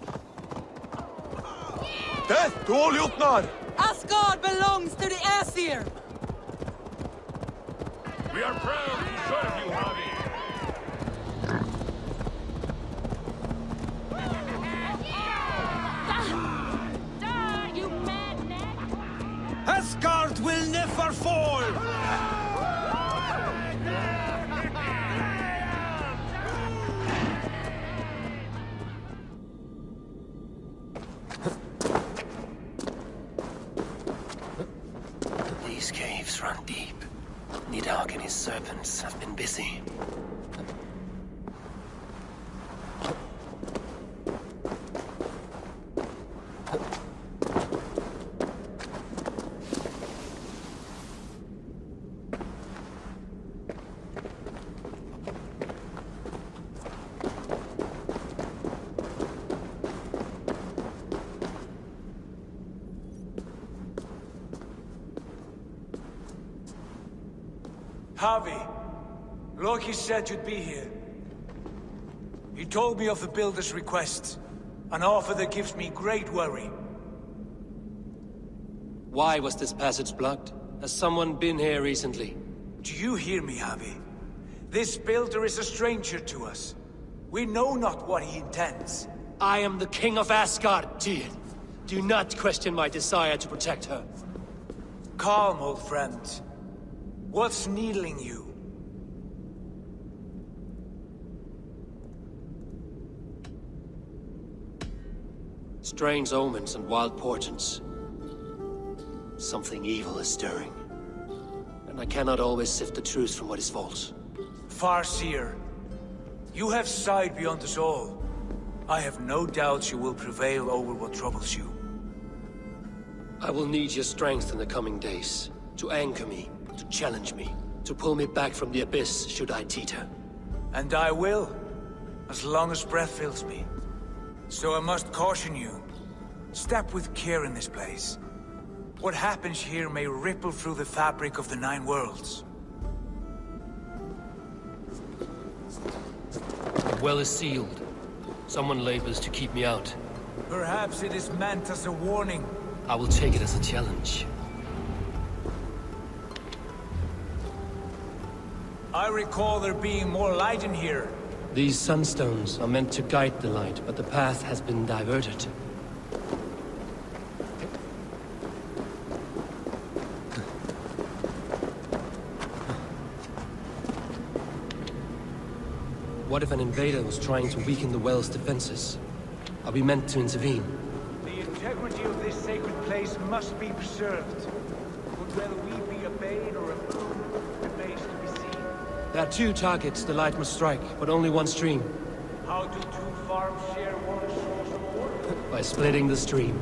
Death to all Jotnar! Asgard belongs to the Aesir! We are proud to serve you, Ravi. Die, you madman! Asgard will never fall! Mark and his serpents have been busy. Harvey, Loki said you'd be here. He told me of the Builder's request, an offer that gives me great worry. Why was this passage blocked? Has someone been here recently? Do you hear me, Harvey? This Builder is a stranger to us. We know not what he intends. I am the King of Asgard, Tyr. Do not question my desire to protect her. Calm, old friend. What's needling you? Strange omens and wild portents. Something evil is stirring. And I cannot always sift the truth from what is false. Farseer, you have sight beyond us all. I have no doubts you will prevail over what troubles you. I will need your strength in the coming days. To anchor me, to challenge me, to pull me back from the abyss should I teeter. And I will, as long as breath fills me. So I must caution you. Step with care in this place. What happens here may ripple through the fabric of the Nine Worlds. The well is sealed. Someone labors to keep me out. Perhaps it is meant as a warning. I will take it as a challenge. I recall there being more light in here. These sunstones are meant to guide the light, but the path has been diverted. What if an invader was trying to weaken the well's defenses? Are we meant to intervene? The integrity of this sacred place must be preserved. But whether we be a bane or a boon remains to be seen. There are two targets the light must strike, but only one stream. How do two farms share one source of water? By splitting the stream.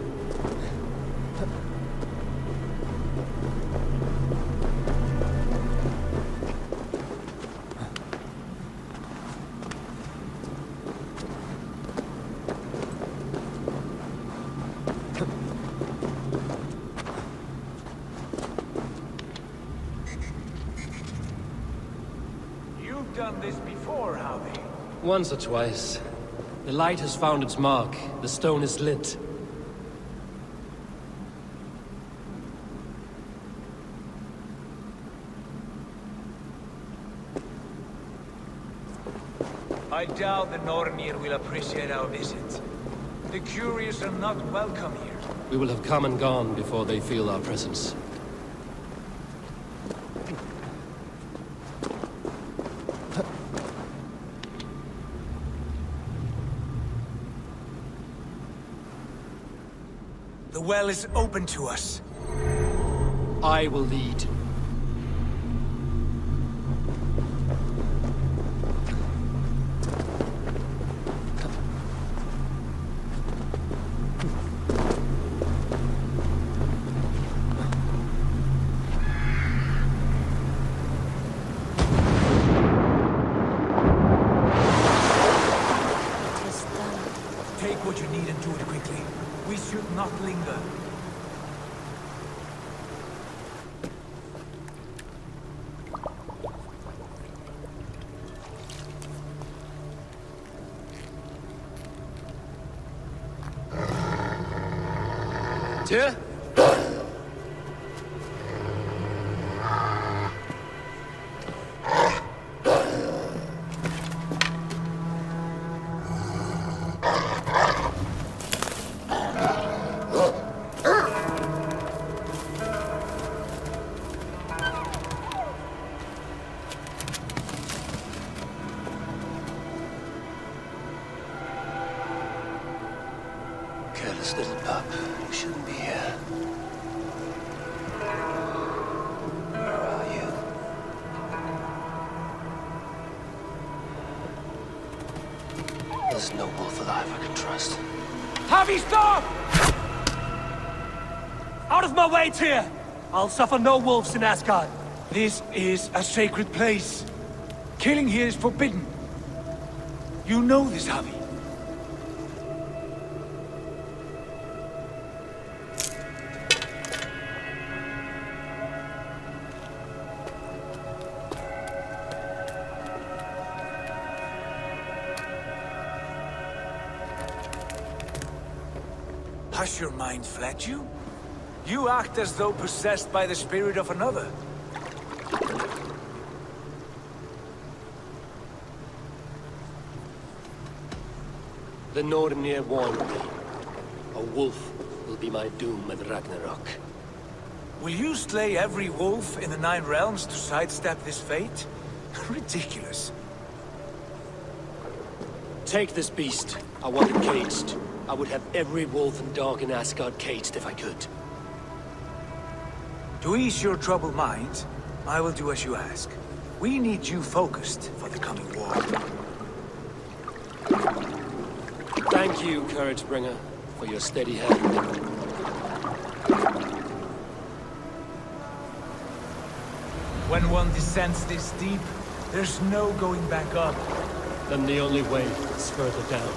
Once or twice. The light has found its mark. The stone is lit. I doubt the Nornir will appreciate our visit. The curious are not welcome here. We will have come and gone before they feel our presence. The well is open to us. I will lead. Take what you need and do it quickly. We should not linger. Tyr? Careless little pup. You shouldn't be here. Where are you? There's no wolf alive I can trust. Harvey, stop! Out of my way, Tyr! I'll suffer no wolves in Asgard. This is a sacred place. Killing here is forbidden. You know this, Harvey. Has your mind fled you? You act as though possessed by the spirit of another. The Nornir warned me. A wolf will be my doom at Ragnarok. Will you slay every wolf in the Nine Realms to sidestep this fate? Ridiculous. Take this beast. I want it caged. I would have every wolf and dog in Asgard caged if I could. To ease your troubled mind, I will do as you ask. We need you focused for the coming war. Thank you, Couragebringer, for your steady hand. When one descends this deep, there's no going back up. Then the only way is further down.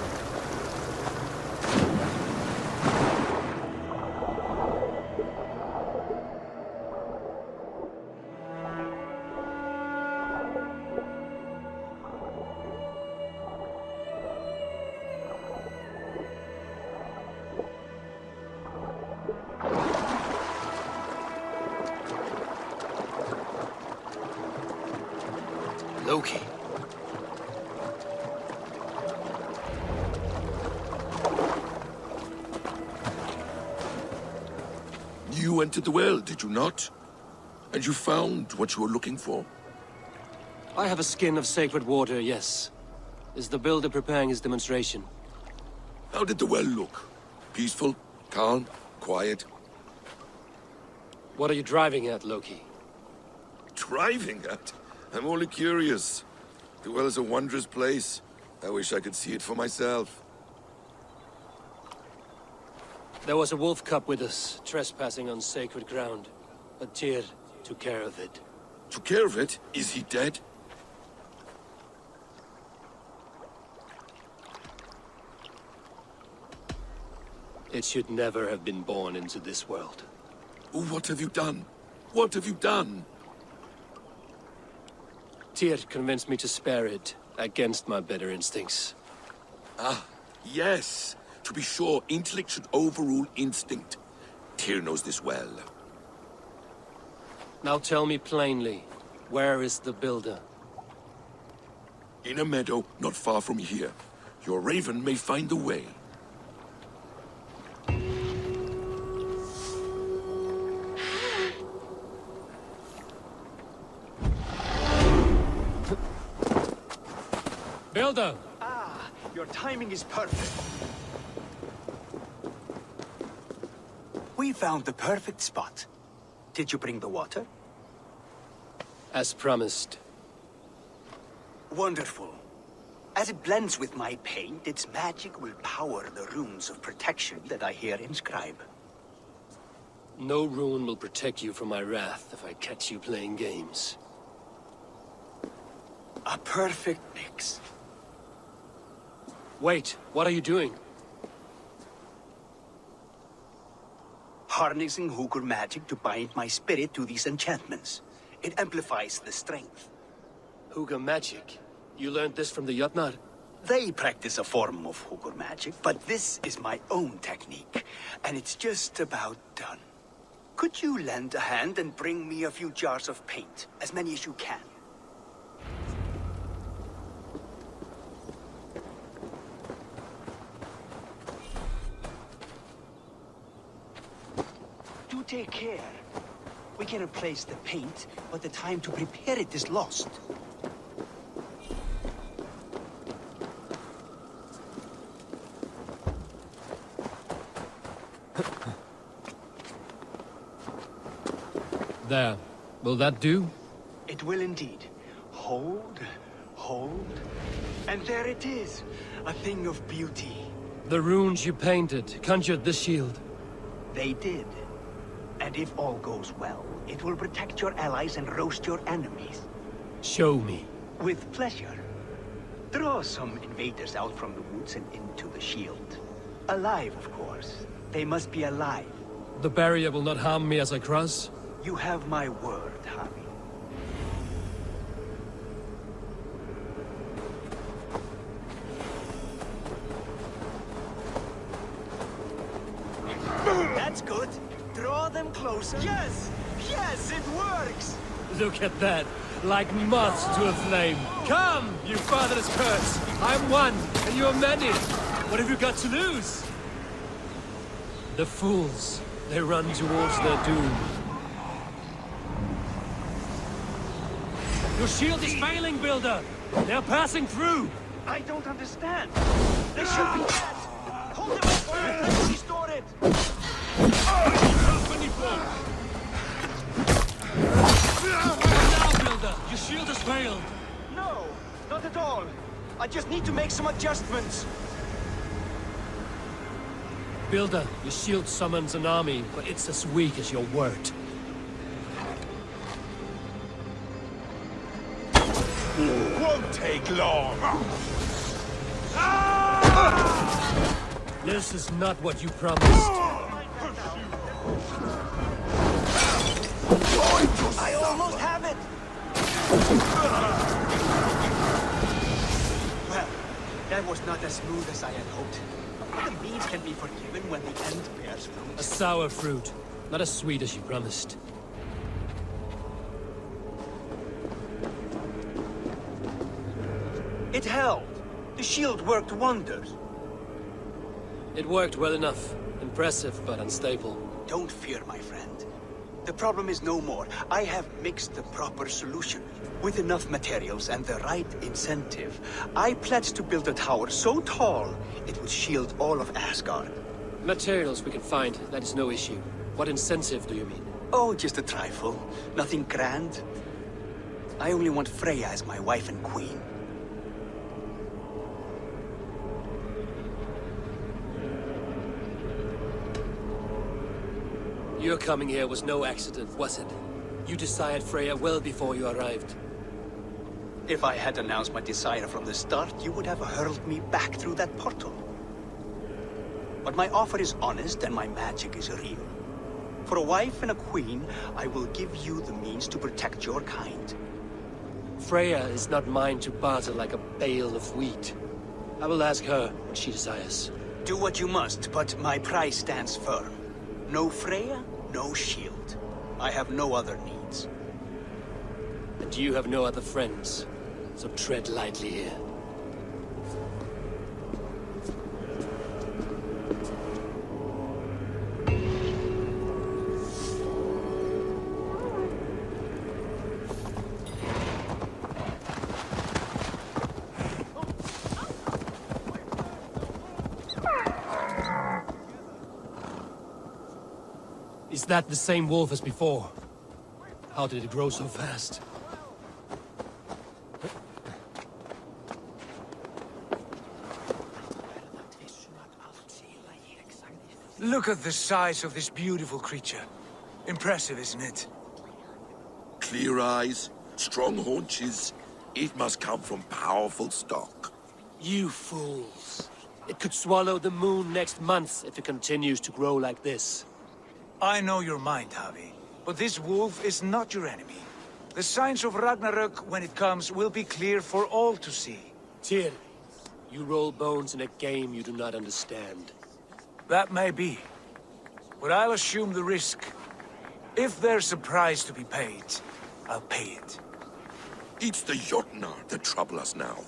Loki. You entered the well, did you not? And you found what you were looking for? I have a skin of sacred water, yes. Is the builder preparing his demonstration? How did the well look? Peaceful? Calm? Quiet? What are you driving at, Loki? Driving at? I'm only curious. The well is a wondrous place. I wish I could see it for myself. There was a wolf cub with us, trespassing on sacred ground. But Tyr took care of it. Took care of it? Is he dead? It should never have been born into this world. What have you done? What have you done? Tyr convinced me to spare it, against my better instincts. Ah, yes. To be sure, intellect should overrule instinct. Tyr knows this well. Now tell me plainly, where is the builder? In a meadow, not far from here. Your raven may find the way. Builder! Ah, your timing is perfect. We found the perfect spot. Did you bring the water? As promised. Wonderful. As it blends with my paint, its magic will power the runes of protection that I hear inscribe. No rune will protect you from my wrath if I catch you playing games. A perfect mix. Wait, what are you doing? Harnessing Hugr magic to bind my spirit to these enchantments. It amplifies the strength. Hugr magic? You learned this from the Jotnar? They practice a form of Hugr magic, but this is my own technique, and it's just about done. Could you lend a hand and bring me a few jars of paint? As many as you can. Do take care. We can replace the paint, but the time to prepare it is lost. There. Will that do? It will indeed. Hold, hold, And there it is, a thing of beauty. The runes you painted conjured this shield. They did. And if all goes well, it will protect your allies and roast your enemies. Show me. With pleasure. Draw some invaders out from the woods and into the shield. Alive, of course. They must be alive. The barrier will not harm me as I cross? You have my word, Harry. That's good. Draw them closer. Yes! Yes, it works! Look at that. Like moths to a flame. Come, you fatherless curse! I'm one, and you are many. What have you got to lose? The fools. They run towards their doom. Your shield is failing, Builder! They're passing through! I don't understand. They should be dead! Hold them up while I try to restore it! Now, Builder! Your shield has failed! No, not at all. I just need to make some adjustments. Builder, your shield summons an army, but it's as weak as your word. Won't take long. This is not what you promised. I almost have it! Well, that was not as smooth as I had hoped. But the means can be forgiven when the end bears fruit. A sour fruit, not as sweet as you promised. It held. The shield worked wonders. It worked well enough. Impressive, but unstable. Don't fear, my friend. The problem is no more. I have mixed the proper solution. With enough materials and the right incentive, I pledge to build a tower so tall, it would shield all of Asgard. Materials we can find, that is no issue. What incentive do you mean? Oh, just a trifle. Nothing grand. I only want Freya as my wife and queen. Your coming here was no accident, was it? You desired Freya well before you arrived. If I had announced my desire from the start, you would have hurled me back through that portal. But my offer is honest and my magic is real. For a wife and a queen, I will give you the means to protect your kind. Freya is not mine to barter like a bale of wheat. I will ask her what she desires. Do what you must, but my price stands firm. No Freya, no shield. I have no other needs. And you have no other friends, so tread lightly here. Is that the same wolf as before? How did it grow so fast? Look at the size of this beautiful creature. Impressive, isn't it? Clear eyes, strong haunches. It must come from powerful stock. You fools. It could swallow the moon next month if it continues to grow like this. I know your mind, Javi. But this wolf is not your enemy. The signs of Ragnarök, when it comes, will be clear for all to see. Tyr, you roll bones in a game you do not understand. That may be. But I'll assume the risk. If there's a price to be paid, I'll pay it. It's the Jotnar that trouble us now.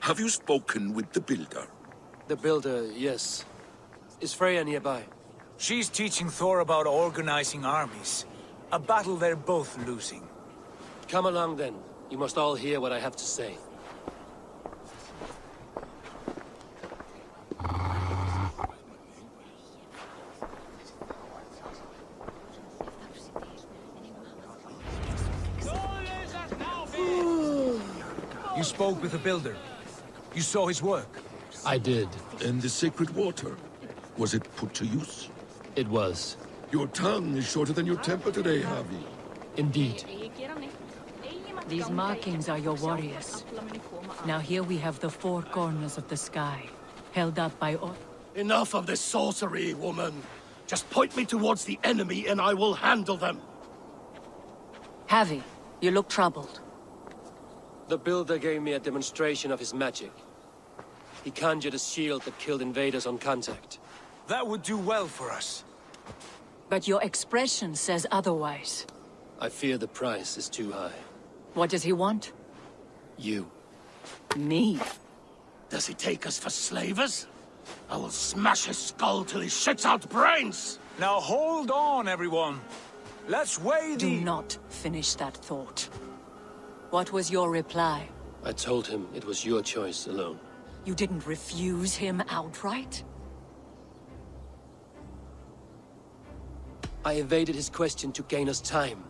Have you spoken with the Builder? The Builder, yes. Is Freya nearby? She's teaching Thor about organizing armies. A battle they're both losing. Come along then. You must all hear what I have to say. You spoke with the Builder. You saw his work? I did. And the sacred water? Was it put to use? It was. Your tongue is shorter than your temper today, Javi. Indeed. These markings are your warriors. Now here we have the four corners of the sky, held up by all. Enough of this sorcery, woman. Just point me towards the enemy and I will handle them. Javi, you look troubled. The builder gave me a demonstration of his magic. He conjured a shield that killed invaders on contact. That would do well for us. But your expression says otherwise. I fear the price is too high. What does he want? You. Me? Does he take us for slavers? I will smash his skull till he shits out brains! Now hold on, everyone. Let's weigh the... Do not finish that thought. What was your reply? I told him it was your choice alone. You didn't refuse him outright? I evaded his question to gain us time.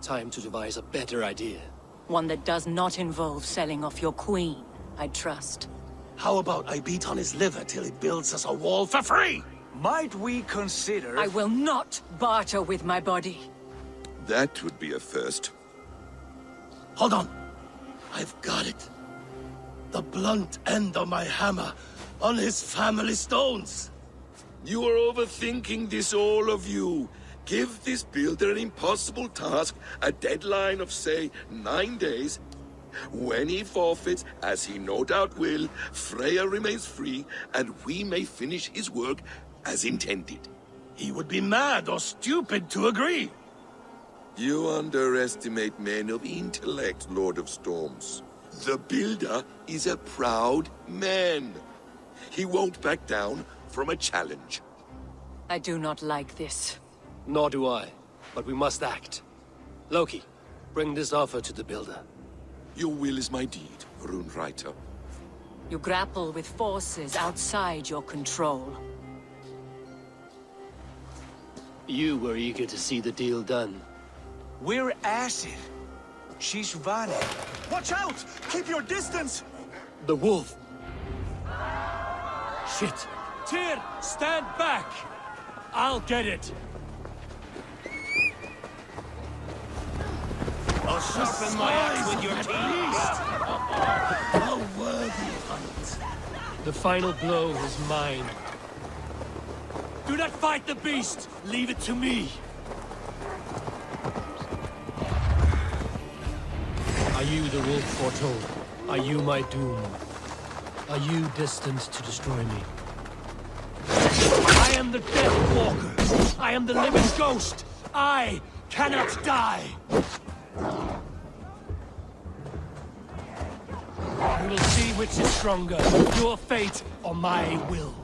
Time to devise a better idea. One that does not involve selling off your queen, I trust. How about I beat on his liver till he builds us a wall for free? Might we consider... I will not barter with my body. That would be a first. Hold on. I've got it. The blunt end of my hammer on his family stones. You are overthinking this, all of you. Give this builder an impossible task, a deadline of, say, 9 days. When he forfeits, as he no doubt will, Freya remains free, and we may finish his work as intended. He would be mad or stupid to agree. You underestimate men of intellect, Lord of Storms. The builder is a proud man. He won't back down from a challenge. I do not like this. Nor do I, but we must act. Loki, bring this offer to the builder. Your will is my deed, Rune Writer. You grapple with forces outside your control. You were eager to see the deal done. We're acid. She's Vale. Watch out! Keep your distance! The wolf! Shit! Tyr, stand back! I'll get it! I'll sharpen my axe with your teeth! A worthy fight. The final blow is mine. Do not fight the beast! Leave it to me! Are you the wolf foretold? Are you my doom? Are you destined to destroy me? I am the Death Walker! I am the living ghost! I cannot die! We will see which is stronger, your fate or my will.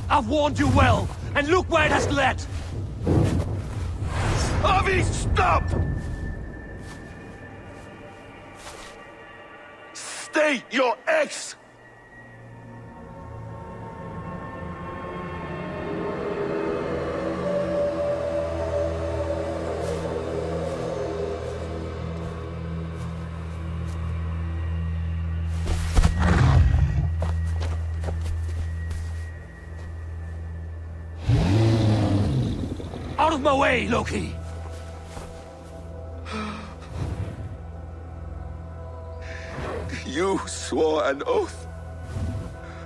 I've warned you well, and look where it has led! Avi, stop! Stay your ex! Out of my way, Loki! You swore an oath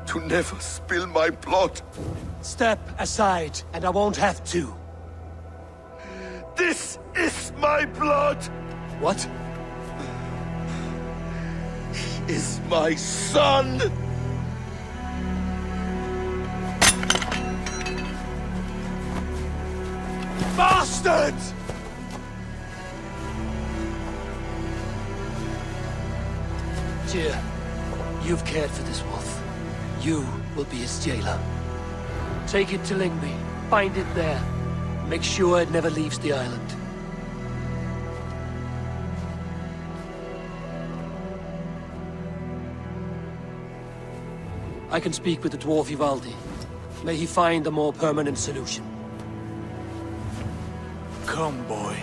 to never spill my blood. Step aside, and I won't have to. This is my blood! What? He is my son! Bastard! Tyr, you've cared for this wolf. You will be his jailer. Take it to Lingby. Find it there. Make sure it never leaves the island. I can speak with the dwarf Ivaldi. May he find a more permanent solution. Come, boy.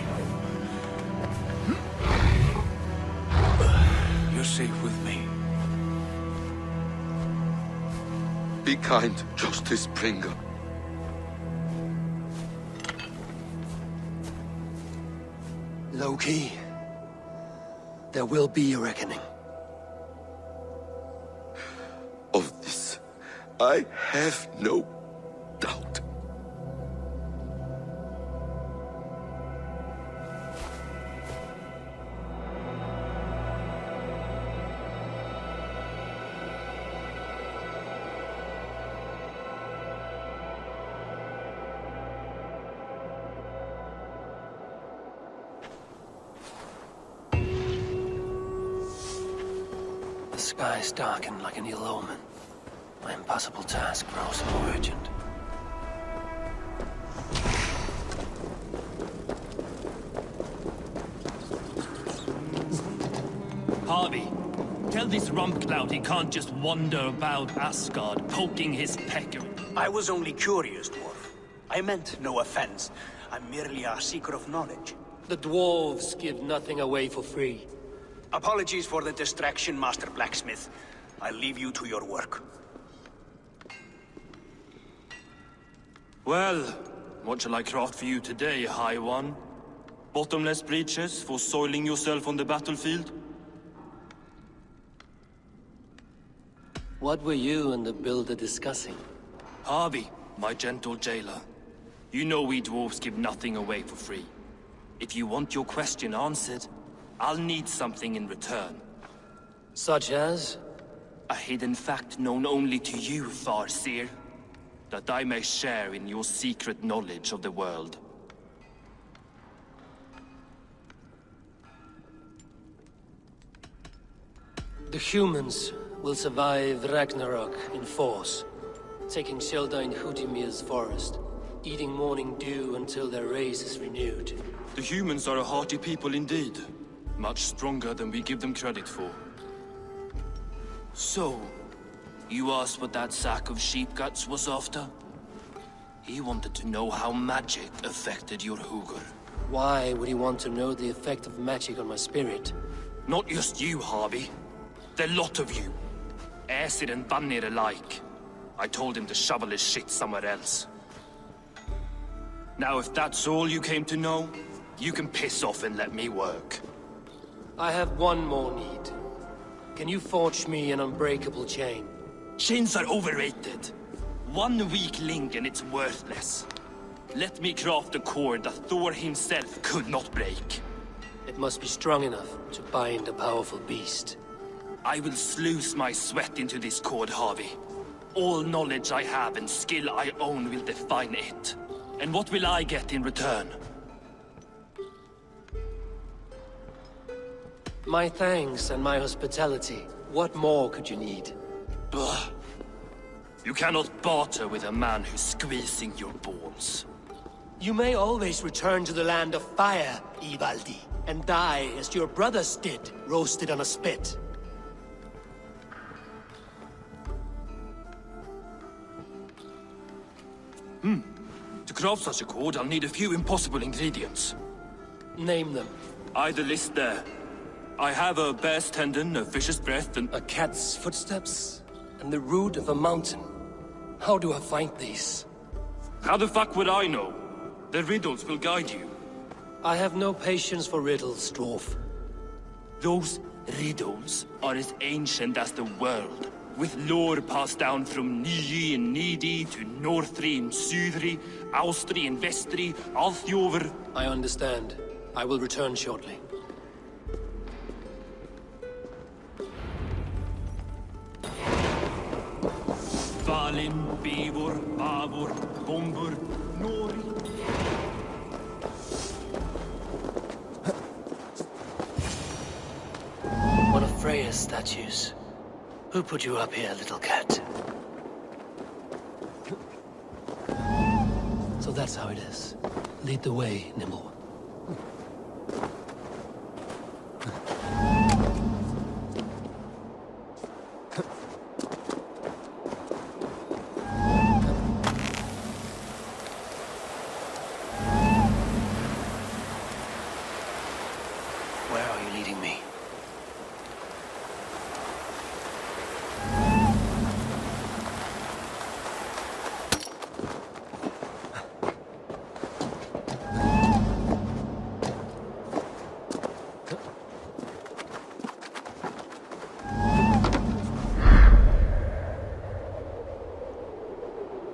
You're safe with me. Be kind, Justice Bringer. Loki, there will be a reckoning. Of this, I have no doubt. The skies darken like an ill omen. My impossible task grows more urgent. Harvey, tell this rump cloud he can't just wander about Asgard, poking his pecker. I was only curious, dwarf. I meant no offense. I'm merely a seeker of knowledge. The dwarves give nothing away for free. Apologies for the distraction, Master Blacksmith. I'll leave you to your work. Well, what shall I craft for you today, High One? Bottomless breeches for soiling yourself on the battlefield? What were you and the builder discussing? Harvey, my gentle jailer. You know we dwarves give nothing away for free. If you want your question answered, I'll need something in return. Such as? A hidden fact known only to you, Farseer. That I may share in your secret knowledge of the world. The humans will survive Ragnarok in force, taking shelter in Hutimir's forest, eating morning dew until their race is renewed. The humans are a hearty people indeed. Much stronger than we give them credit for. So, you asked what that sack of sheep guts was after? He wanted to know how magic affected your Hugr. Why would he want to know the effect of magic on my spirit? Not just you, Harvey. The lot of you. Aesir and Vanir alike. I told him to shovel his shit somewhere else. Now if that's all you came to know, you can piss off and let me work. I have one more need. Can you forge me an unbreakable chain? Chains are overrated. One weak link and it's worthless. Let me craft a cord that Thor himself could not break. It must be strong enough to bind a powerful beast. I will sluice my sweat into this cord, Harvey. All knowledge I have and skill I own will define it. And what will I get in return? My thanks and my hospitality. What more could you need? Ugh. You cannot barter with a man who's squeezing your balls. You may always return to the land of fire, Ivaldi, and die as your brothers did, roasted on a spit. To craft such a cord, I'll need a few impossible ingredients. Name them. Either list there. I have a bear's tendon, a fish's breath, and... A cat's footsteps, and the root of a mountain. How do I find these? How the fuck would I know? The riddles will guide you. I have no patience for riddles, dwarf. Those riddles are as ancient as the world, with lore passed down from Niji and Nidi to Northri and Sudri, Austri and Vestri, Althjover. I understand. I will return shortly. Valin, Eivor, Eivor, Bombur, Nori. One of Freya's statues. Who put you up here, little cat? that's how it is. Lead the way, Nimble. Where are you leading me?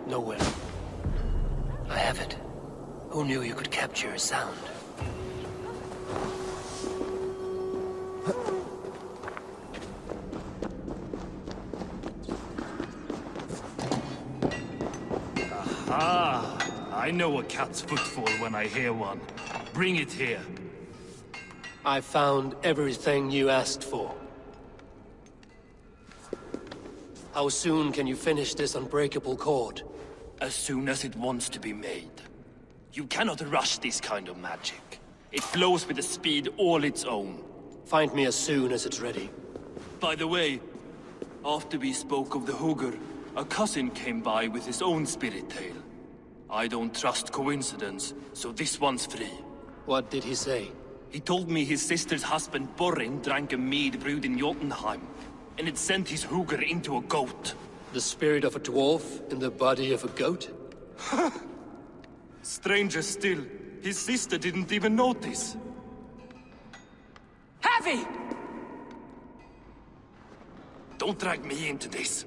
Nowhere. I have it. Who knew you could capture a sound? I know a cat's footfall when I hear one. Bring it here. I found everything you asked for. How soon can you finish this unbreakable cord? As soon as it wants to be made. You cannot rush this kind of magic. It flows with a speed all its own. Find me as soon as it's ready. By the way, after we spoke of the Hugr, a cousin came by with his own spirit tale. I don't trust coincidence, so this one's free. What did he say? He told me his sister's husband Borin drank a mead brewed in Jotunheim, and it sent his Hugr into a goat. The spirit of a dwarf in the body of a goat? Stranger still, his sister didn't even notice. Heavy! Don't drag me into this.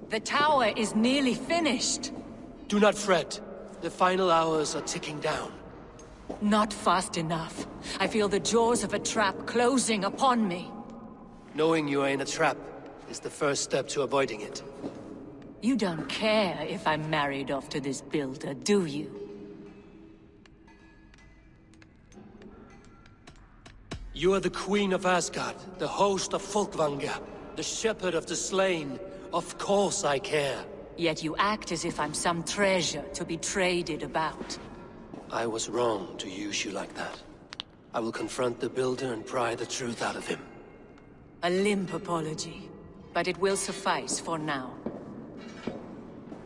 The tower is nearly finished. Do not fret. The final hours are ticking down. Not fast enough. I feel the jaws of a trap closing upon me. Knowing you are in a trap is the first step to avoiding it. You don't care if I'm married off to this builder, do you? You are the Queen of Asgard, the host of Folkvanga, the shepherd of the slain. Of course I care. Yet you act as if I'm some treasure to be traded about. I was wrong to use you like that. I will confront the builder and pry the truth out of him. A limp apology, but it will suffice for now.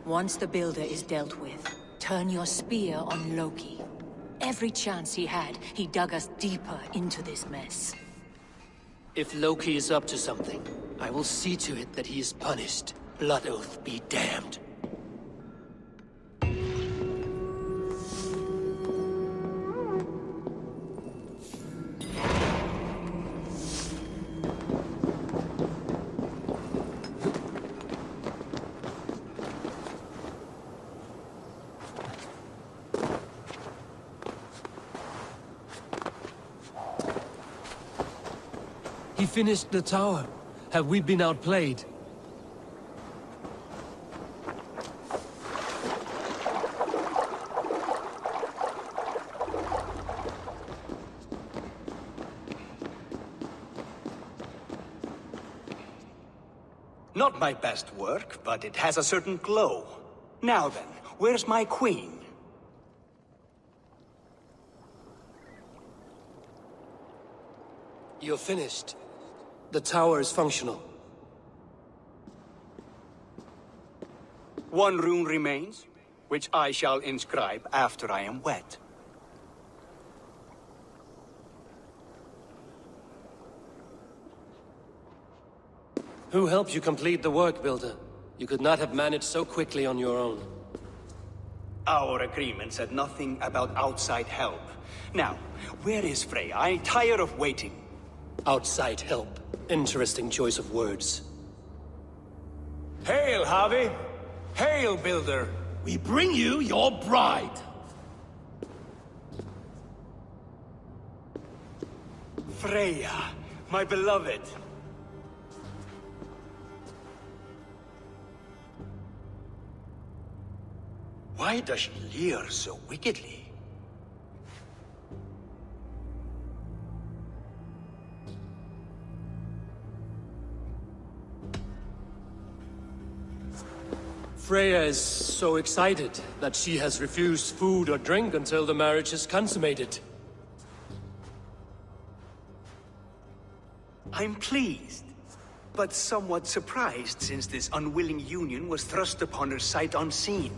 Once the builder is dealt with, turn your spear on Loki. Every chance he had, he dug us deeper into this mess. If Loki is up to something, I will see to it that he is punished. Blood Oath be damned. He finished the tower. Have we been outplayed? Not my best work, but it has a certain glow. Now then, where's my queen? You're finished. The tower is functional. One rune remains, which I shall inscribe after I am wed. Who helped you complete the work, Builder? You could not have managed so quickly on your own. Our agreement said nothing about outside help. Now, where is Frey? I'm tired of waiting. Outside help. Interesting choice of words. Hail, Harvey! Hail, Builder! We bring you your bride! Freya, my beloved. Why does she leer so wickedly? Freya is so excited that she has refused food or drink until the marriage is consummated. I'm pleased, but somewhat surprised since this unwilling union was thrust upon her sight unseen.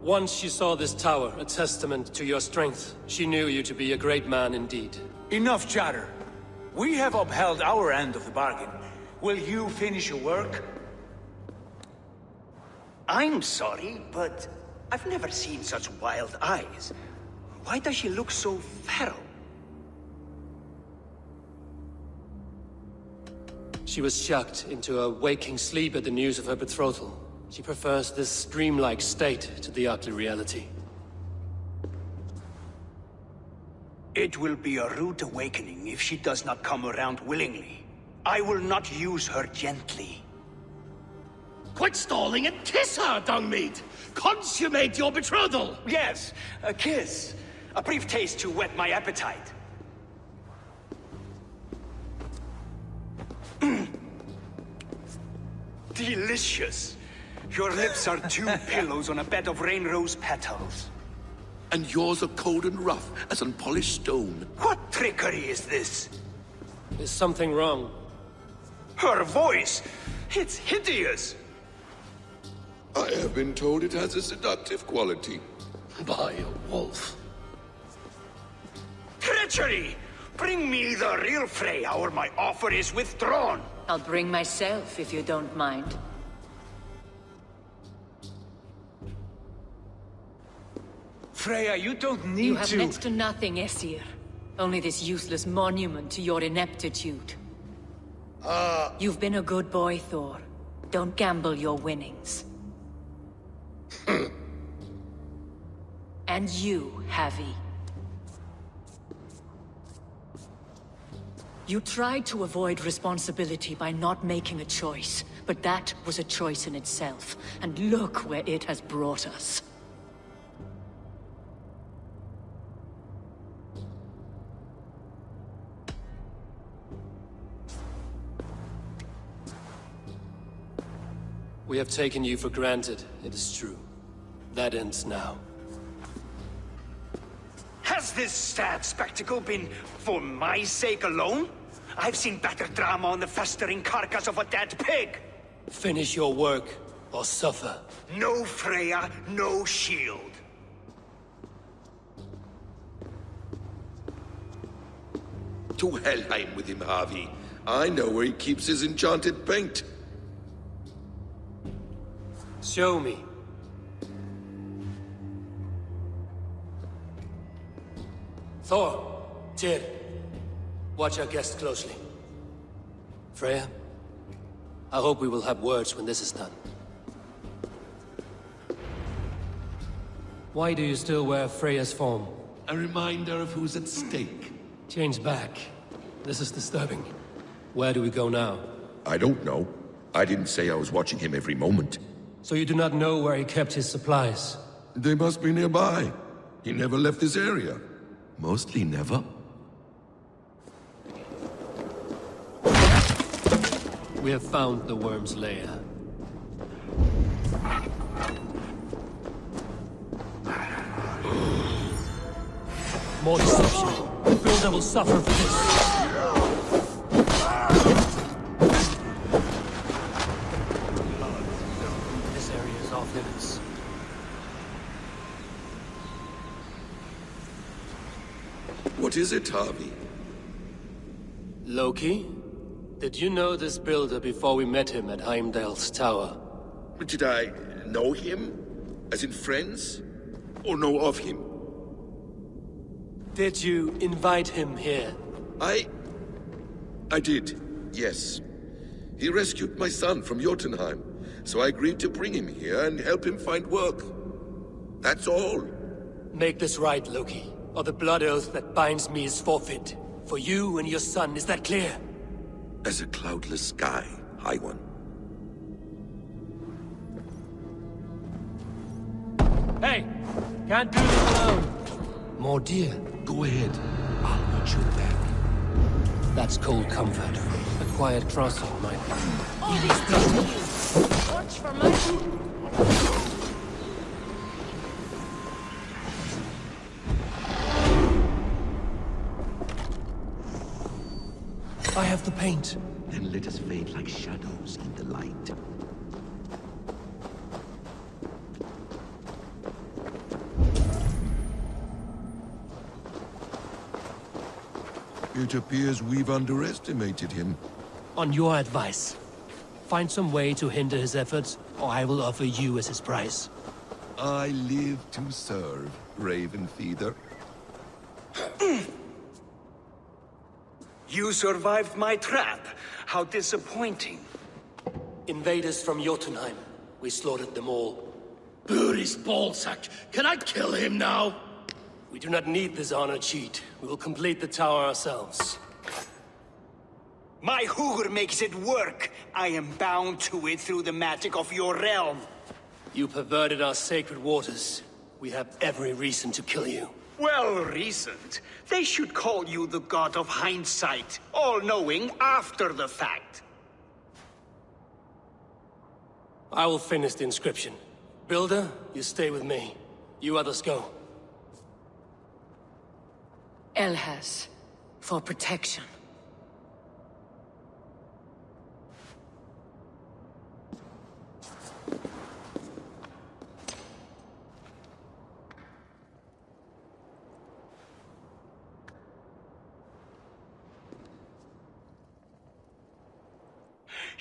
Once she saw this tower, a testament to your strength, she knew you to be a great man indeed. Enough chatter. We have upheld our end of the bargain. Will you finish your work? I'm sorry, but I've never seen such wild eyes. Why does she look so feral? She was shocked into a waking sleep at the news of her betrothal. She prefers this dreamlike state to the ugly reality. It will be a rude awakening if she does not come around willingly. I will not use her gently. Quit stalling and kiss her, Dungmeat! Consummate your betrothal! Yes, a kiss. A brief taste to whet my appetite. Delicious. Your lips are two pillows on a bed of rain rose petals. And yours are cold and rough as unpolished stone. What trickery is this? Is something wrong? Her voice! It's hideous! I have been told it has a seductive quality. By a wolf. Treachery! Bring me the real Freya or my offer is withdrawn! I'll bring myself if you don't mind. Freya, you don't need You have to... next to nothing, Aesir. Only this useless monument to your ineptitude. You've been a good boy, Thor. Don't gamble your winnings. And you, Havi. You tried to avoid responsibility by not making a choice, but that was a choice in itself, and look where it has brought us. We have taken you for granted, it is true. That ends now. Has this sad spectacle been for my sake alone? I've seen better drama on the festering carcass of a dead pig! Finish your work, or suffer. No Freya, no shield. To Helheim with him, Harvey. I know where he keeps his enchanted paint. Show me. Thor, Tyr, watch our guest closely. Freya, I hope we will have words when this is done. Why do you still wear Freya's form? A reminder of who's at stake. Change back. This is disturbing. Where do we go now? I don't know. I didn't say I was watching him every moment. So you do not know where he kept his supplies? They must be nearby. He never left this area. Mostly never. We have found the worm's lair. More deception. The builder will suffer for this. This area is off limits. What is it, Harvey? Loki? Did you know this builder before we met him at Heimdall's tower? Did I know him? As in friends? Or know of him? Did you invite him here? I did, yes. He rescued my son from Jotunheim, so I agreed to bring him here and help him find work. That's all. Make this right, Loki, or the blood oath that binds me is forfeit. For you and your son, is that clear? As a cloudless sky, High One. Hey! Can't do this alone! More dear. Go ahead. I'll watch your back. That's cold comfort. A quiet crossing might be. All these Watch for my... I have the paint. Then let us fade like shadows in the light. It appears we've underestimated him. On your advice, find some way to hinder his efforts, or I will offer you as his price. I live to serve, Raven Feeder. You survived my trap. How disappointing. Invaders from Jotunheim. We slaughtered them all. Buri's ballsack. Can I kill him now? We do not need this honor cheat. We will complete the tower ourselves. My Hugr makes it work. I am bound to it through the magic of your realm. You perverted our sacred waters. We have every reason to kill you. Well reasoned. They should call you the god of hindsight, all-knowing after the fact. I will finish the inscription. Builder, you stay with me. You others go. Elhas, for protection.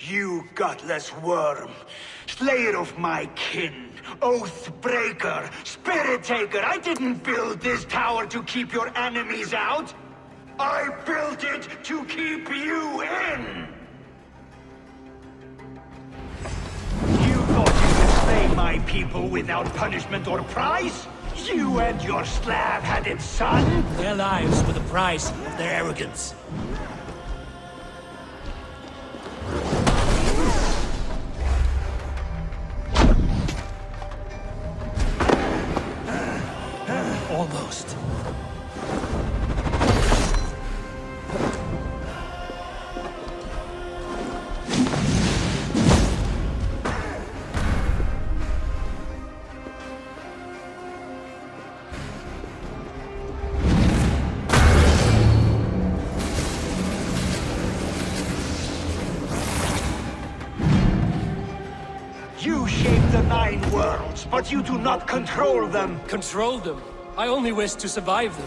You gutless worm, slayer of my kin, oath breaker, spirit taker, I didn't build this tower to keep your enemies out. I built it to keep you in. You thought you could slay my people without punishment or prize? You and your slab-headed son? Their lives were the price of their arrogance. Almost. You shape the 9 worlds, but you do not control them. Control them? I only wish to survive them.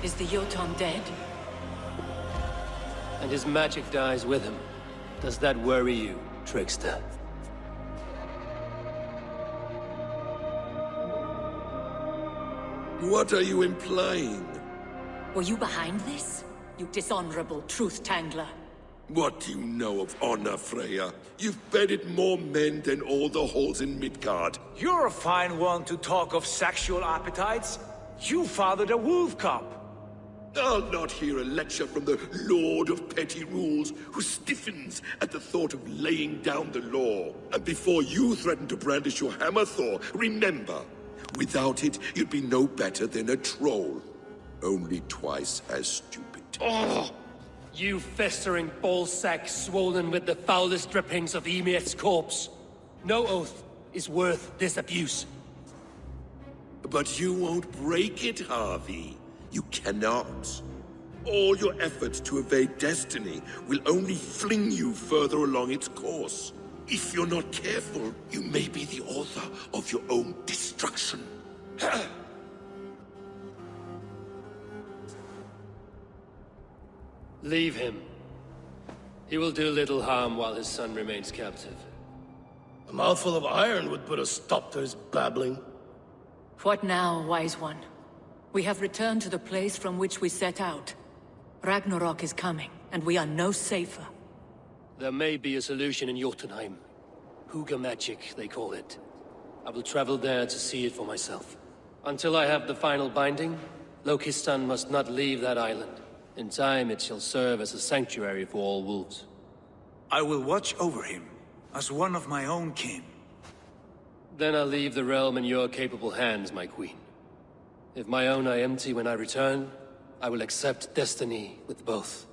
Is the Jotun dead? And his magic dies with him. Does that worry you, trickster? What are you implying? Were you behind this? You dishonorable truth-tangler. What do you know of honor, Freya? You've bedded more men than all the halls in Midgard. You're a fine one to talk of sexual appetites. You fathered a wolf cub. I'll not hear a lecture from the Lord of Petty Rules, who stiffens at the thought of laying down the law. And before you threaten to brandish your hammer, Thor, remember, without it, you'd be no better than a troll. Only twice as stupid. Oh! You festering ballsack swollen with the foulest drippings of Ymir's corpse. No oath is worth this abuse. But you won't break it, Harvey. You cannot. All your efforts to evade destiny will only fling you further along its course. If you're not careful, you may be the author of your own destruction. Leave him. He will do little harm while his son remains captive. A mouthful of iron would put a stop to his babbling. What now, wise one? We have returned to the place from which we set out. Ragnarok is coming, and we are no safer. There may be a solution in Jotunheim. Hugger magic, they call it. I will travel there to see it for myself. Until I have the final binding, Lokistan must not leave that island. In time, it shall serve as a sanctuary for all wolves. I will watch over him, as one of my own kin. Then I'll leave the realm in your capable hands, my queen. If my own are empty when I return, I will accept destiny with both.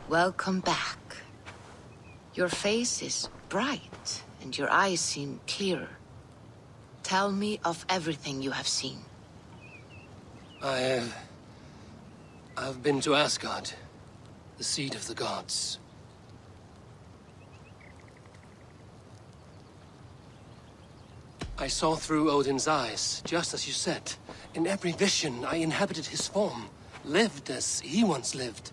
Welcome back. Your face is bright, and your eyes seem clearer. Tell me of everything you have seen. I've been to Asgard, the seat of the gods. I saw through Odin's eyes, just as you said. In every vision, I inhabited his form, lived as he once lived.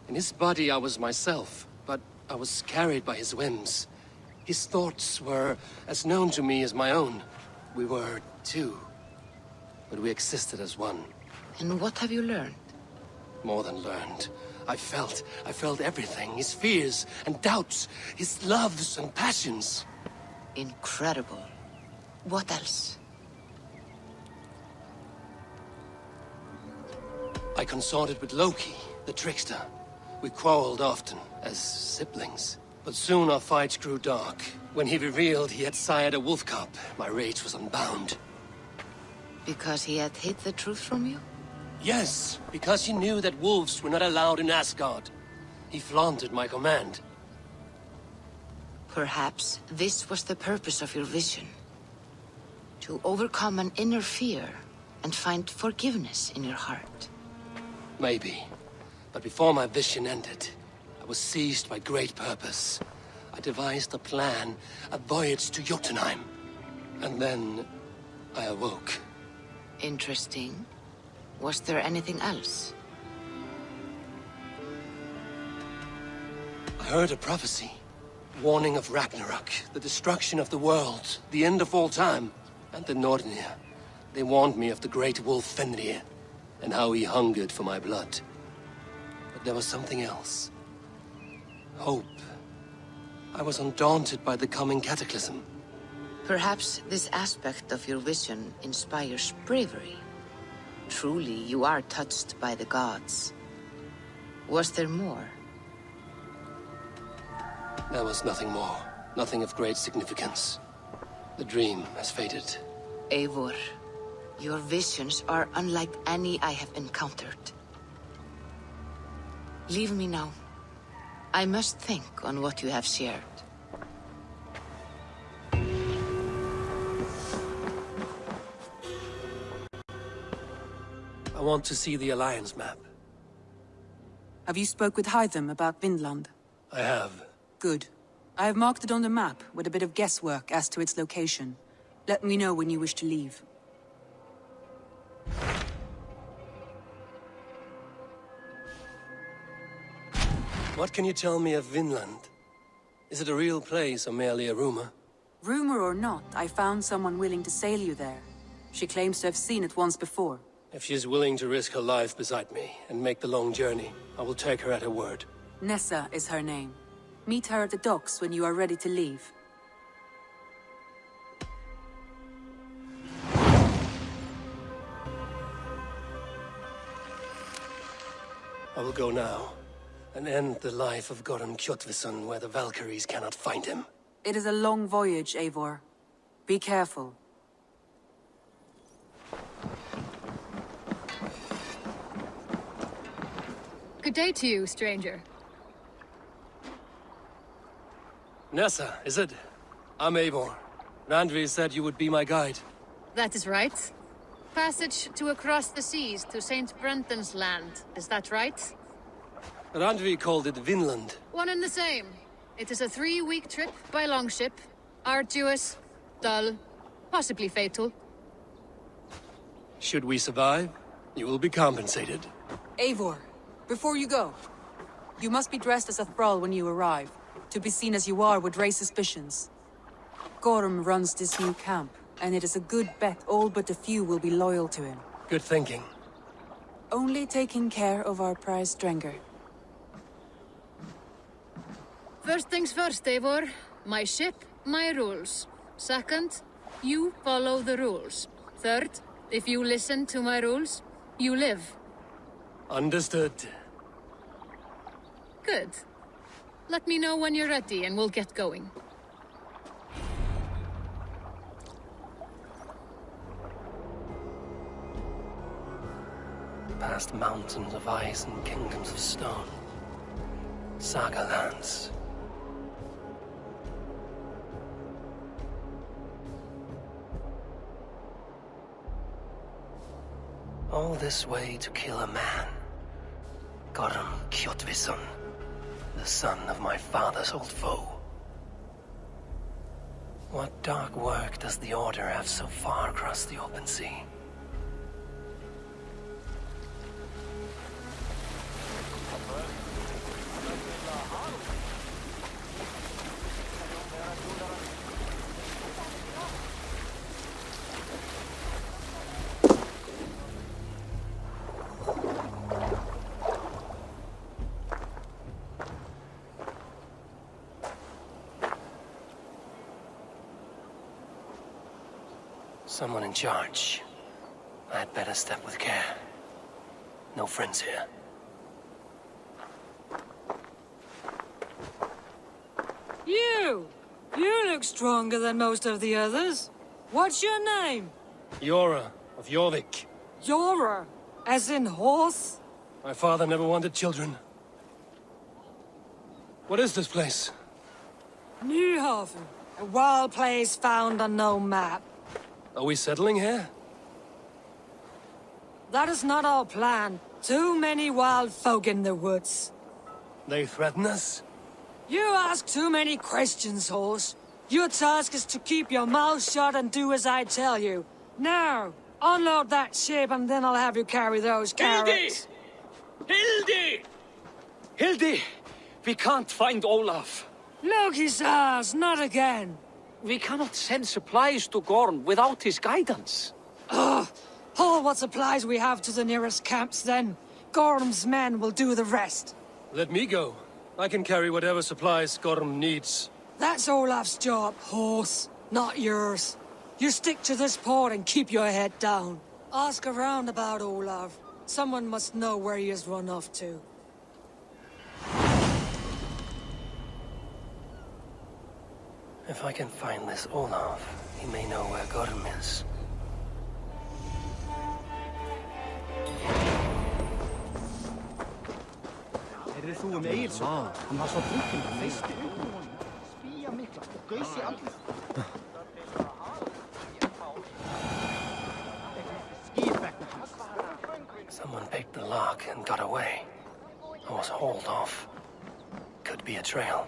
In his body, I was myself, but I was carried by his whims. His thoughts were as known to me as my own. We were two, but we existed as one. And what have you learned? More than learned. I felt everything. His fears and doubts, his loves and passions. Incredible. What else? I consorted with Loki, the trickster. We quarreled often, as siblings. But soon our fights grew dark. When he revealed he had sired a wolf cub, my rage was unbound. Because he had hid the truth from you? Yes, because he knew that wolves were not allowed in Asgard. He flaunted my command. Perhaps this was the purpose of your vision. To overcome an inner fear and find forgiveness in your heart. Maybe. But before my vision ended, I was seized by great purpose. I devised a plan, a voyage to Jotunheim. And then I awoke. Interesting. Was there anything else? I heard a prophecy. Warning of Ragnarok, the destruction of the world, the end of all time. And the Nornir. They warned me of the great wolf Fenrir, and how he hungered for my blood. But there was something else. Hope. I was undaunted by the coming cataclysm. Perhaps this aspect of your vision inspires bravery. Truly, you are touched by the gods. Was there more? There was nothing more. Nothing of great significance. The dream has faded. Eivor, your visions are unlike any I have encountered. Leave me now. I must think on what you have shared. I want to see the Alliance map. Have you spoke with Hytham about Vinland? I have. Good. I have marked it on the map with a bit of guesswork as to its location. Let me know when you wish to leave. What can you tell me of Vinland? Is it a real place or merely a rumor? Rumor or not, I found someone willing to sail you there. She claims to have seen it once before. If she is willing to risk her life beside me and make the long journey, I will take her at her word. Nessa is her name. Meet her at the docks when you are ready to leave. I will go now, and end the life of Kjotve where the Valkyries cannot find him. It is a long voyage, Eivor. Be careful. Good day to you, stranger. Nessa, is it? I'm Eivor. Randvi said you would be my guide. That is right. Passage to across the seas to St. Brenton's land, is that right? Randvi called it Vinland. One and the same. It is a 3-week trip by longship. Arduous, dull, possibly fatal. Should we survive, you will be compensated. Eivor, before you go, you must be dressed as a thrall when you arrive. To be seen as you are would raise suspicions. Gorm runs this new camp, and it is a good bet all but a few will be loyal to him. Good thinking. Only taking care of our prize Strenger. First things first, Eivor. My ship, my rules. Second, you follow the rules. Third, if you listen to my rules, you live. Understood. Good. Let me know when you're ready and we'll get going. Past mountains of ice and kingdoms of stone. Saga lands. All this way to kill a man. Kjotve, the son of my father's old foe. What dark work does the Order have so far across the open sea? Someone in charge. I had better step with care. No friends here. You! You look stronger than most of the others. What's your name? Yora of Jorvik. Yora? As in horse? My father never wanted children. What is this place? Newhaven. A wild place found on no map. Are we settling here? That is not our plan. Too many wild folk in the woods. They threaten us? You ask too many questions, horse. Your task is to keep your mouth shut and do as I tell you. Now, unload that ship and then I'll have you carry those carrots. Hildi! Hildi! We can't find Olaf. Look, he says, not again. We cannot send supplies to Gorm without his guidance. Ugh! Haul what supplies we have to the nearest camps, then. Gorm's men will do the rest. Let me go. I can carry whatever supplies Gorm needs. That's Olaf's job, horse, not yours. You stick to this port and keep your head down. Ask around about Olaf. Someone must know where he has run off to. If I can find this Olaf, he may know where Gorm is. Er þú Egilsson? Hann var svo drukkinn og feisti upp úr honum. Spía mikla og gaus í andlið. Someone picked the lock and got away. I was hauled off. Could be a trail.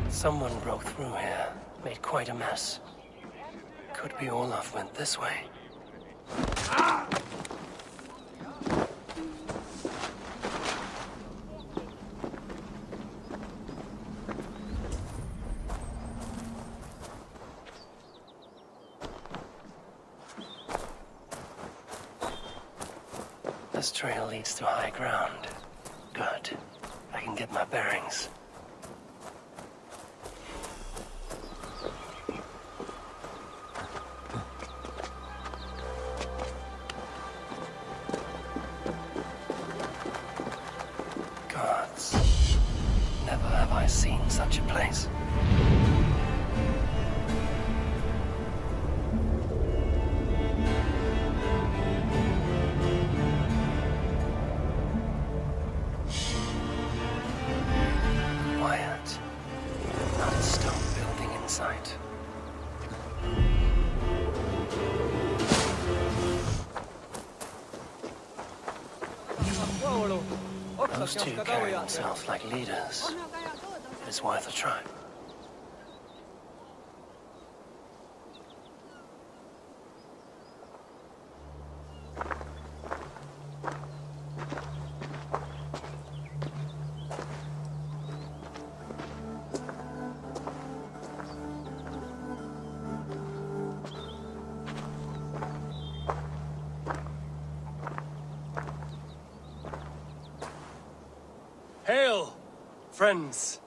Someone broke through here, made quite a mess. Could be Olaf went this way. This trail leads to high ground. Good. I can get my bearings. Gods. Never have I seen such a place. Those two carry themselves like leaders. It is worth a try. Hail, friends.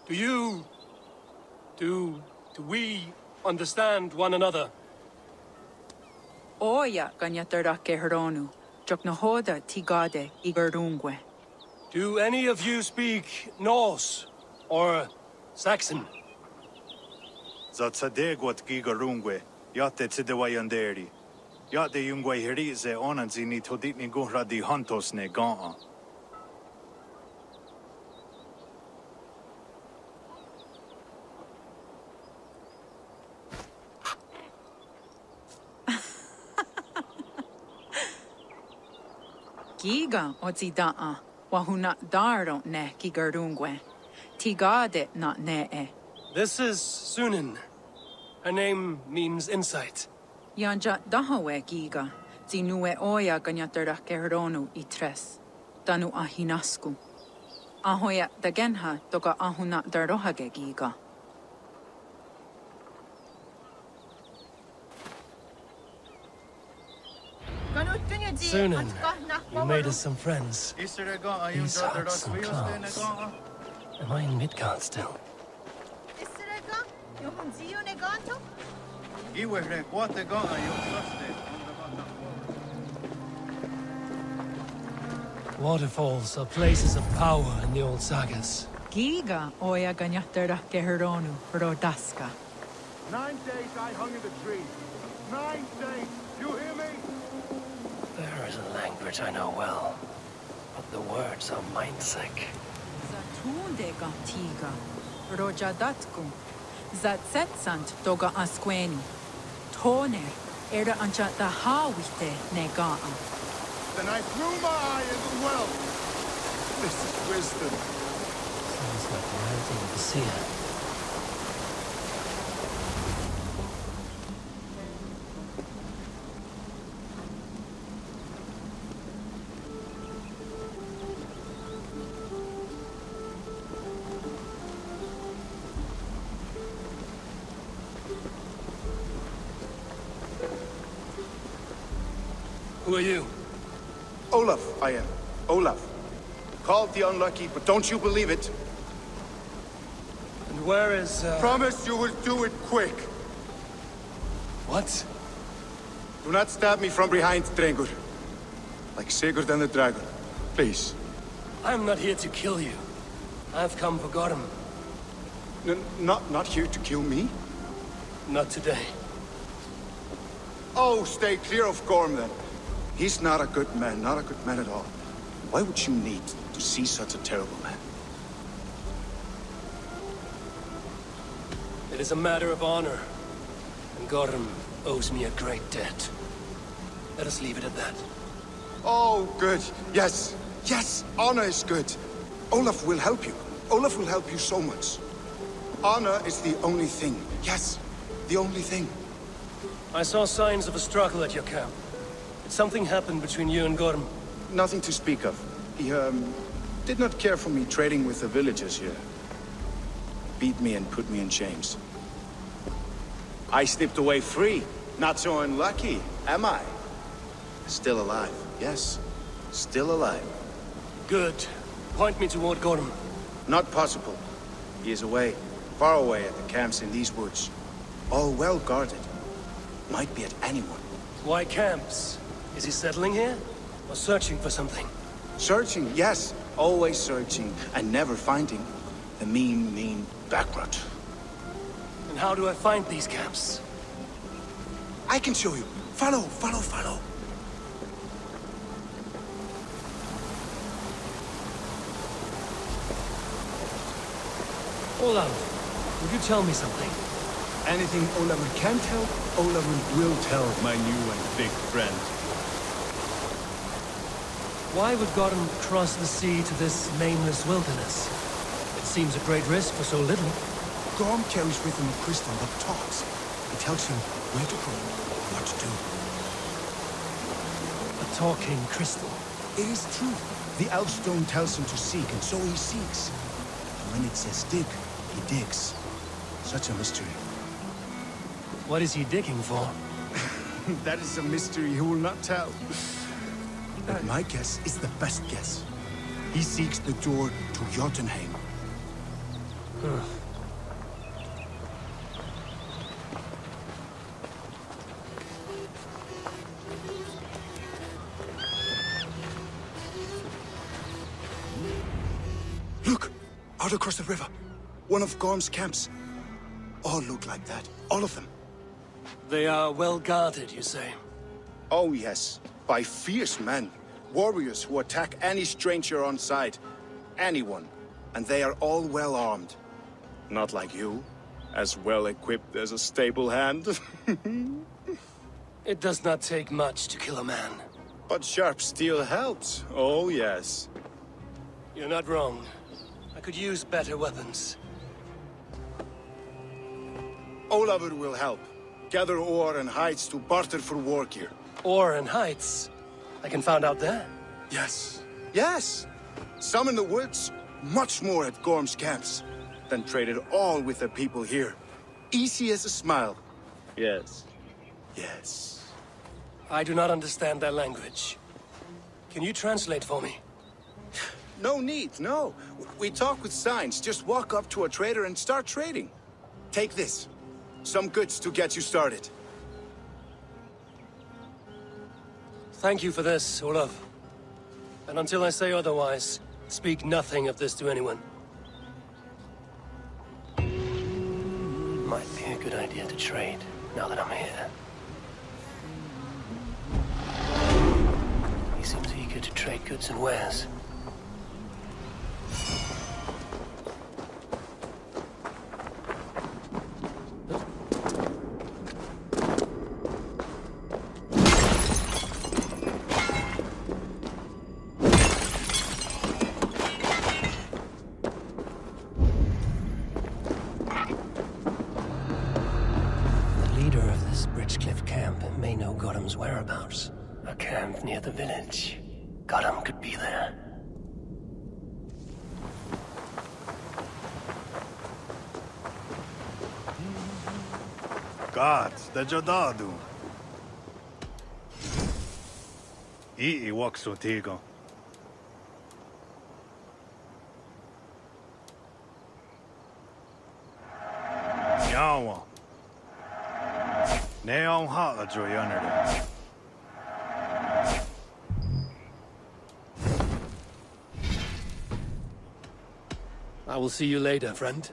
Do we understand one another? Oya ganyatarake heronu, joknahoda tigade igardungwe. Do any of you speak Norse or Saxon? Zatsadegwat gigarungwe, yate tsidewayanderi. Yate yungwe herize onanzini toditni guhra di hantos ne gaa. Giga ozidaa, wahuna daro ne gigardungwe. Tigade not ne. This is Sunan. Her name means insight. Yanja dahawe giga, zinue oya ganyatarake heronu itres. Danu ahinasku. Ahoya dagenha toka ahuna darohage giga. Sunan, you made us some friends. These huts and clowns. Am I in Midgard still? Waterfalls are places of power in the old sagas. Giga oya ganyatarake heronu rodaska. 9 days I hung in the tree. 9 days. You hear me? There is a language I know well, but the words are mind-sick. Zatunde gantiga, rojadatku, zatsetsant doga asqueni, toner, era ancha da hawite negaa. Then I threw my eye in the well. This is wisdom. Sounds like writing of the seer. Who are you? Olaf, I am. Olaf. Called the unlucky, but don't you believe it? And where is, Promise you will do it quick. What? Do not stab me from behind, Drengur. Like Sigurd and the dragon. Please. I'm not here to kill you. I've come for Gorm. Not here to kill me? Not today. Oh, stay clear of Gorm, then. He's not a good man, not a good man at all. Why would you need to see such a terrible man? It is a matter of honor. And Gorm owes me a great debt. Let us leave it at that. Oh, good. Yes. Yes, honor is good. Olaf will help you. Olaf will help you so much. Honor is the only thing. Yes, the only thing. I saw signs of a struggle at your camp. Did something happen between you and Gorm? Nothing to speak of. He, did not care for me trading with the villagers here. Beat me and put me in chains. I slipped away free. Not so unlucky, am I? Still alive, yes. Still alive. Good. Point me toward Gorm. Not possible. He is away. Far away at the camps in these woods. All well guarded. Might be at anyone. Why camps? Is he settling here? Or searching for something? Searching, yes. Always searching, and never finding. The mean backrot. And how do I find these camps? I can show you. Follow, follow, follow. Olaf, would you tell me something? Anything Olafur can tell, Olafur will tell, my new and big friend. Why would Gorm cross the sea to this nameless wilderness? It seems a great risk for so little. Gorm carries with him a crystal that talks. It tells him where to go, what to do. A talking crystal. It is true. The Elfstone tells him to seek, and so he seeks. And when it says dig, he digs. Such a mystery. What is he digging for? That is a mystery he will not tell. But my guess is the best guess. He seeks the door to Jotunheim. Look! Out across the river. One of Gorm's camps. All look like that. All of them. They are well guarded, you say? Oh, yes. By fierce men. Warriors who attack any stranger on sight. Anyone. And they are all well armed. Not like you. As well equipped as a stable hand. It does not take much to kill a man. But sharp steel helps. Oh, yes. You're not wrong. I could use better weapons. Olafur will help. Gather ore and hides to barter for war gear. Ore and hides? I can find out there? Yes. Yes! Some in the woods, much more at Gorm's camps. Then traded all with the people here. Easy as a smile. Yes. Yes. I do not understand their language. Can you translate for me? No need, no. We talk with signs. Just walk up to a trader and start trading. Take this. Some goods to get you started. Thank you for this, Olaf. And until I say otherwise, speak nothing of this to anyone. Might be a good idea to trade, now that I'm here. He seems eager to trade goods and wares. Whereabouts. A camp near the village. Gorm could be there. Gods, the Jodadu. I wakso tigo. Yawa. Neon hot a joy under it. I will see you later, friend.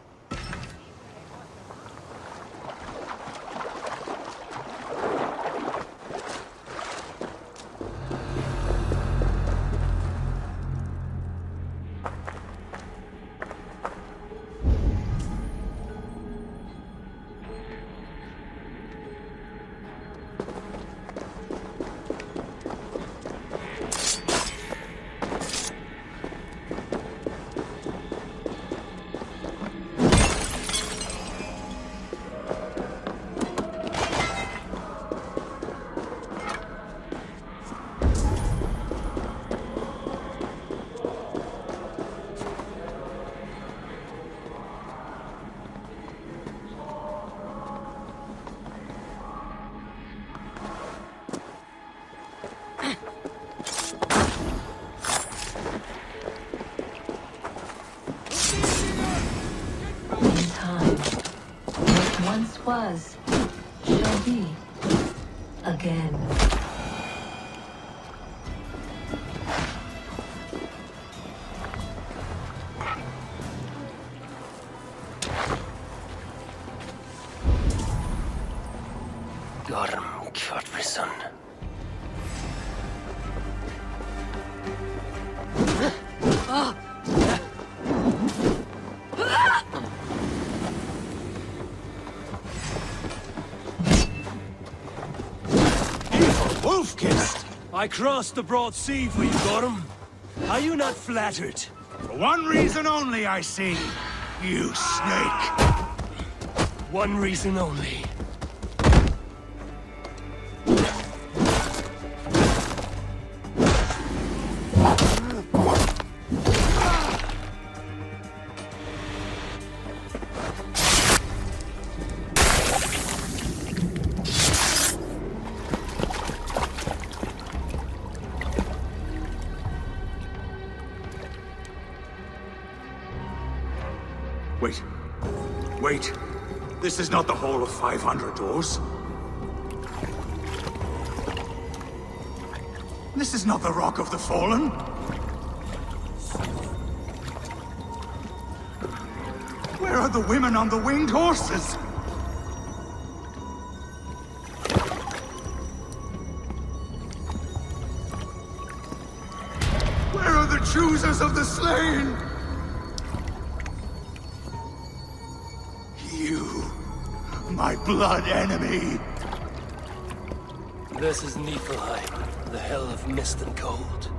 once was, shall be, again. Kjotve, son. Wolf-kissed! I crossed the broad sea for you, Gorm. Are you not flattered? For one reason only, I see. You snake. One reason only. Wait. Wait. This is not the Hall of 500 Doors. This is not the Rock of the Fallen. Where are the women on the winged horses? Where are the choosers of the slain? You, my blood enemy. This is Niflheim, the hell of mist and cold.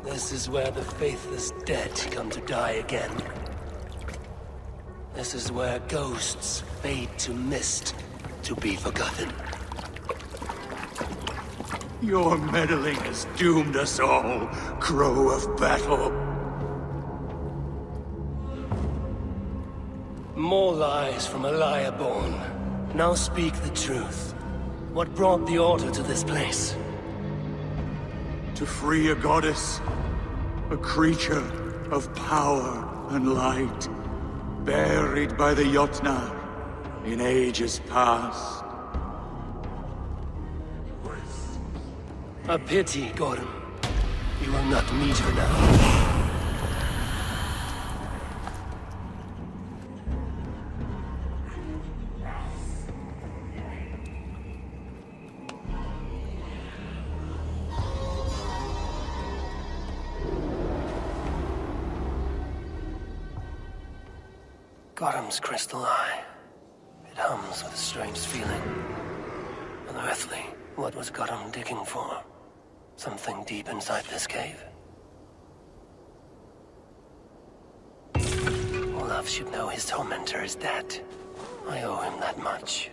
This is where the faithless dead come to die again. This is where ghosts fade to mist, to be forgotten. Your meddling has doomed us all, Crow of Battle. More lies from a liar born. Now speak the truth. What brought the Order to this place? To free a goddess, a creature of power and light, buried by the Jotnar in ages past. A pity, Gorm. You will not meet her now. Gorm's crystal eye. It hums with a strange feeling. Unearthly. What was Gorm digging for? Something deep inside this cave. Olaf should know his tormentor is dead. I owe him that much.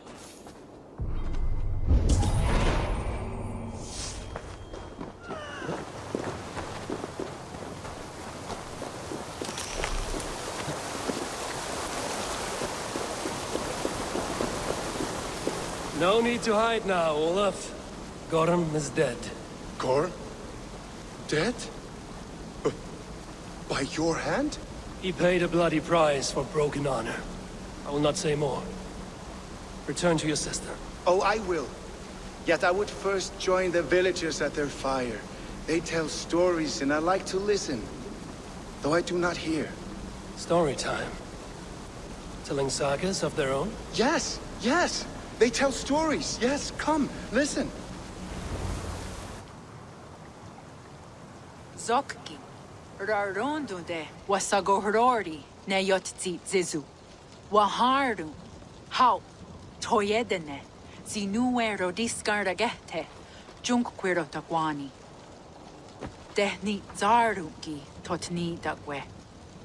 No need to hide now, Olaf. Gorm is dead. Gorm? Dead? By your hand? He paid a bloody price for broken honor. I will not say more. Return to your sister. Oh, I will. Yet I would first join the villagers at their fire. They tell stories and I like to listen. Though I do not hear. Story time. Telling sagas of their own? Yes, yes! They tell stories. Yes, come, listen. Zokki, Rarondunde, Wasagohorori, Nayotzi Zizu, Waharu, How, Toyedene, Zinuero discaragete, Junquiro Taguani. Tehni Zarungi, Totni Dagwe,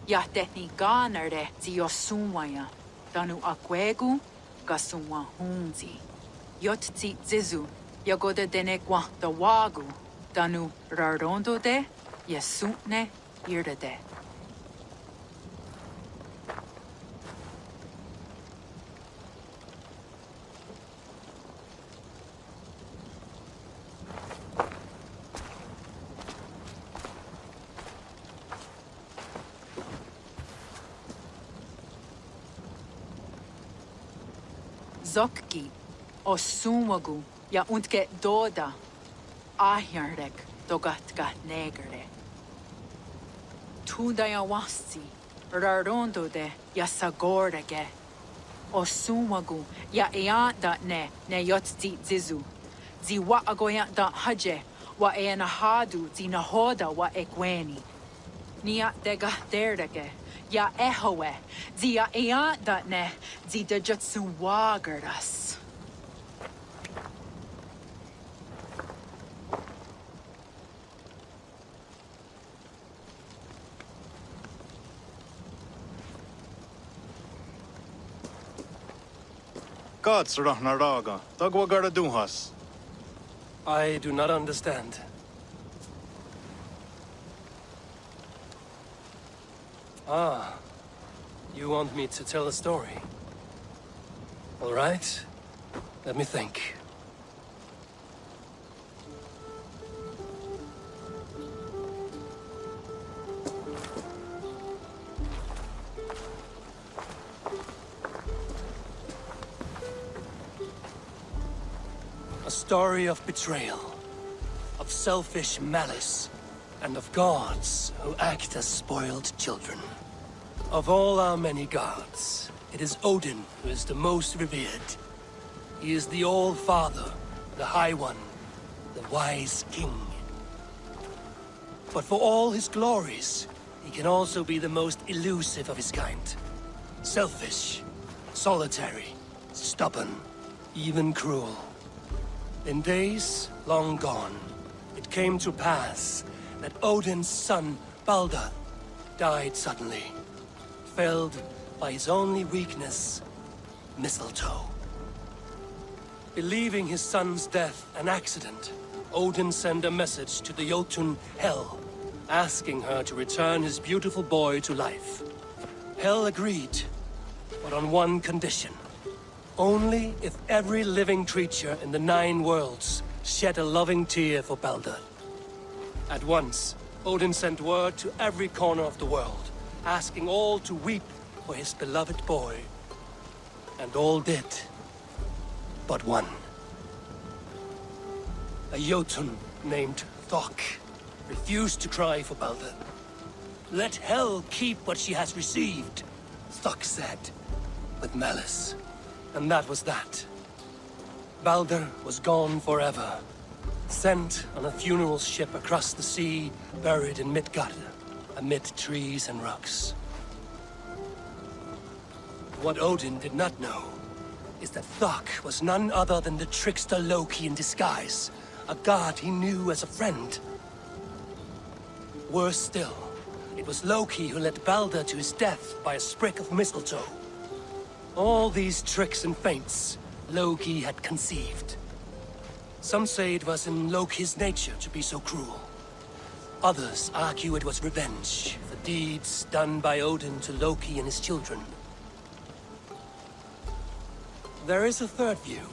Yatehni Ganare, Ziosumwaya, Danu Akwegu, Gasumwa Hunzi, Yotzi Zizu, Yagoda Denekwa the Wagu, Danu Rarondo de, Yasutne Irdade. zokki, o sumagu, ja untke doda, ahjarek, dogat gat negere. Tuda ja wasti, rarondo de, ja sagorege, o sumagu, ja eanda ne yotzi zizu, zi wa agoya da haje, wa hadu zi nahoda wa ekweni. Nia dega derdege, ja ehoe, zi ja eanda ne, zi de jutsu wagerdas. Gods rahna raga. Dagwa gara duhas. I do not understand. Ah, you want me to tell a story? All right, let me think. A story of betrayal, of selfish malice, and of gods who act as spoiled children. Of all our many gods, it is Odin who is the most revered. He is the All-Father, the High One, the Wise King. But for all his glories, he can also be the most elusive of his kind. Selfish, solitary, stubborn, even cruel. In days long gone, it came to pass that Odin's son, Balder, died suddenly, felled by his only weakness, mistletoe. Believing his son's death an accident, Odin sent a message to the Jotun Hel, asking her to return his beautiful boy to life. Hel agreed, but on one condition. Only if every living creature in the 9 worlds shed a loving tear for Balder. At once, Odin sent word to every corner of the world, asking all to weep for his beloved boy. And all did, but one. A Jotun named Thok refused to cry for Balder. Let Hel keep what she has received, Thok said, with malice. And that was that. Balder was gone forever, sent on a funeral ship across the sea, buried in Midgard, amid trees and rocks. What Odin did not know is that Thok was none other than the trickster Loki in disguise, a god he knew as a friend. Worse still, it was Loki who led Balder to his death by a sprig of mistletoe. All these tricks and feints Loki had conceived. Some say it was in Loki's nature to be so cruel. Others argue it was revenge for deeds done by Odin to Loki and his children. There is a third view,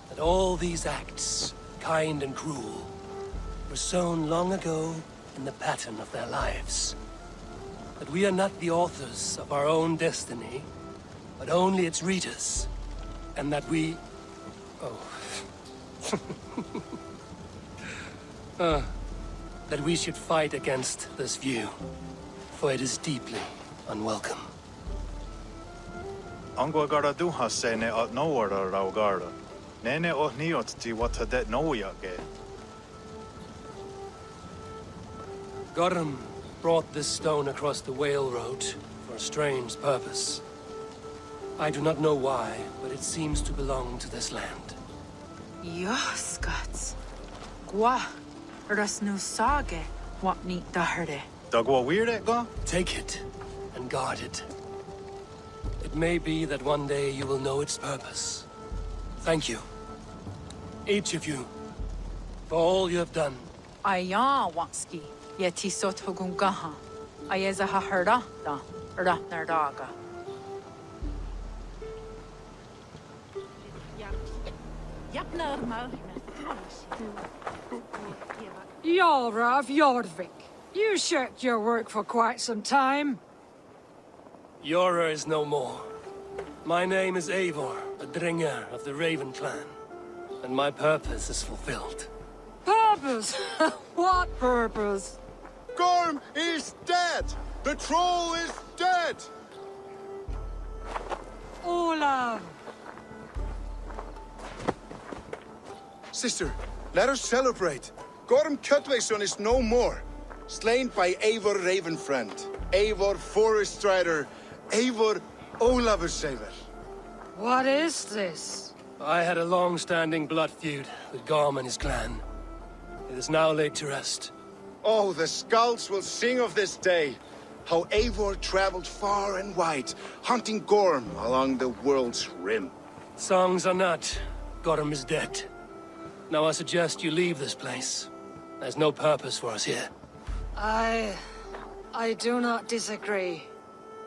that all these acts, kind and cruel, were sown long ago in the pattern of their lives. That we are not the authors of our own destiny, but only its readers, and that we... that we should fight against this view, for it is deeply unwelcome. Angwa gara duhas se ne at nowara rau gara. Nene oh niot ti wata det noya ge. Gorum brought this stone across the Whale Road for a strange purpose. I do not know why, but it seems to belong to this land. Yoskats. Gwa. Rasnu sage. What neat daherde. Dagwa weird go? Take it and guard it. It may be that one day you will know its purpose. Thank you. Each of you. For all you have done. Aya wanski. Yeti sot hugungaha. Ayeza haherda da. Ratnardaga. Jarl of Jorvik, you shirked your work for quite some time. Yora is no more. My name is Eivor, a bringer of the Raven clan, and my purpose is fulfilled. Purpose? What purpose? Gorm is dead! The troll is dead! Olav! Sister, let us celebrate. Gorm Kjotve's son is no more. Slain by Eivor Ravenfriend, Eivor Forest Rider, Eivor Olavursaver. What is this? I had a long-standing blood feud with Gorm and his clan. It is now laid to rest. Oh, the skulls will sing of this day. How Eivor traveled far and wide, hunting Gorm along the world's rim. Songs are not. Gorm is dead. Now I suggest you leave this place. There's no purpose for us here. I do not disagree.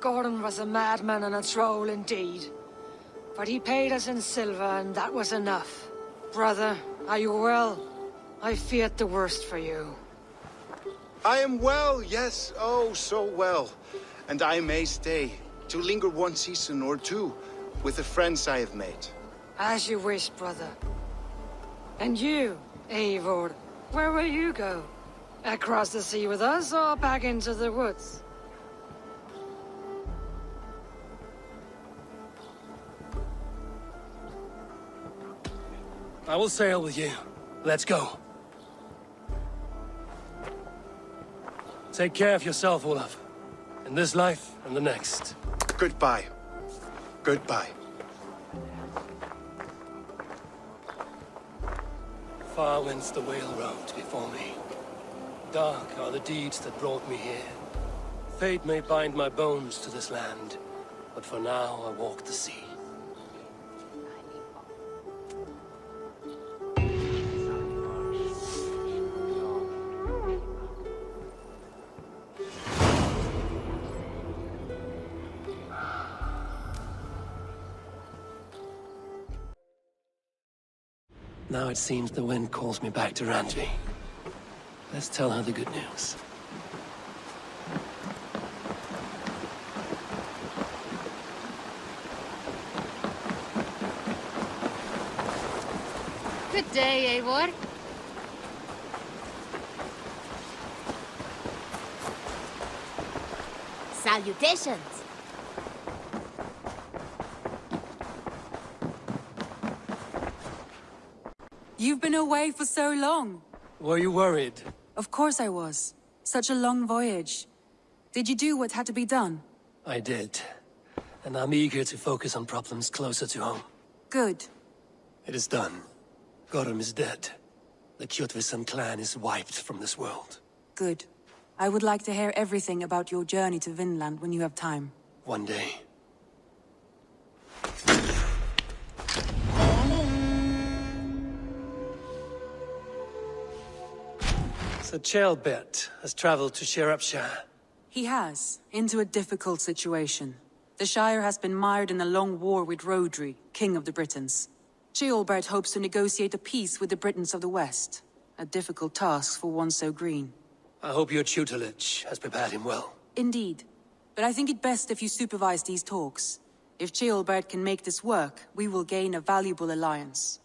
Gordon was a madman and a troll indeed. But he paid us in silver, and that was enough. Brother, are you well? I feared the worst for you. I am well, yes, oh, so well. And I may stay, to linger one season or two, with the friends I have made. As you wish, brother. And you, Eivor, where will you go? Across the sea with us, or back into the woods? I will sail with you. Let's go. Take care of yourself, Olaf. In this life and the next. Goodbye. Goodbye. Far winds the whale road before me. Dark are the deeds that brought me here. Fate may bind my bones to this land, but for now I walk the sea. Now it seems the wind calls me back to Randvi. Let's tell her the good news. Good day, Eivor. Salutations. You've been away for so long. Were you worried? Of course I was. Such a long voyage. Did you do what had to be done? I did. And I'm eager to focus on problems closer to home. Good. It is done. Gorm is dead. The Kjotve clan is wiped from this world. Good. I would like to hear everything about your journey to Vinland when you have time. One day. So Kjotve has traveled to Shropshire. He has, into a difficult situation. The Shire has been mired in a long war with Rhodri, King of the Britons. Kjotve hopes to negotiate a peace with the Britons of the West. A difficult task for one so green. I hope your tutelage has prepared him well. Indeed. But I think it best if you supervise these talks. If Kjotve can make this work, we will gain a valuable alliance.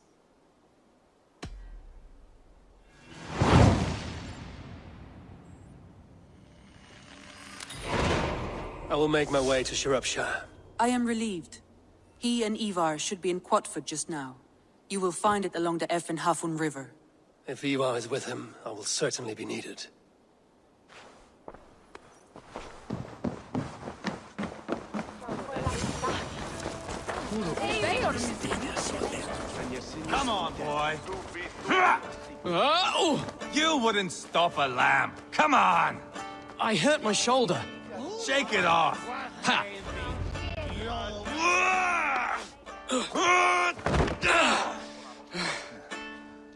I will make my way to Shropshire. I am relieved. He and Eivor should be in Kjotve just now. You will find it along the Eff and Hafun River. If Eivor is with him, I will certainly be needed. Come on, boy. You wouldn't stop a lamb. Come on. I hurt my shoulder. Shake it off.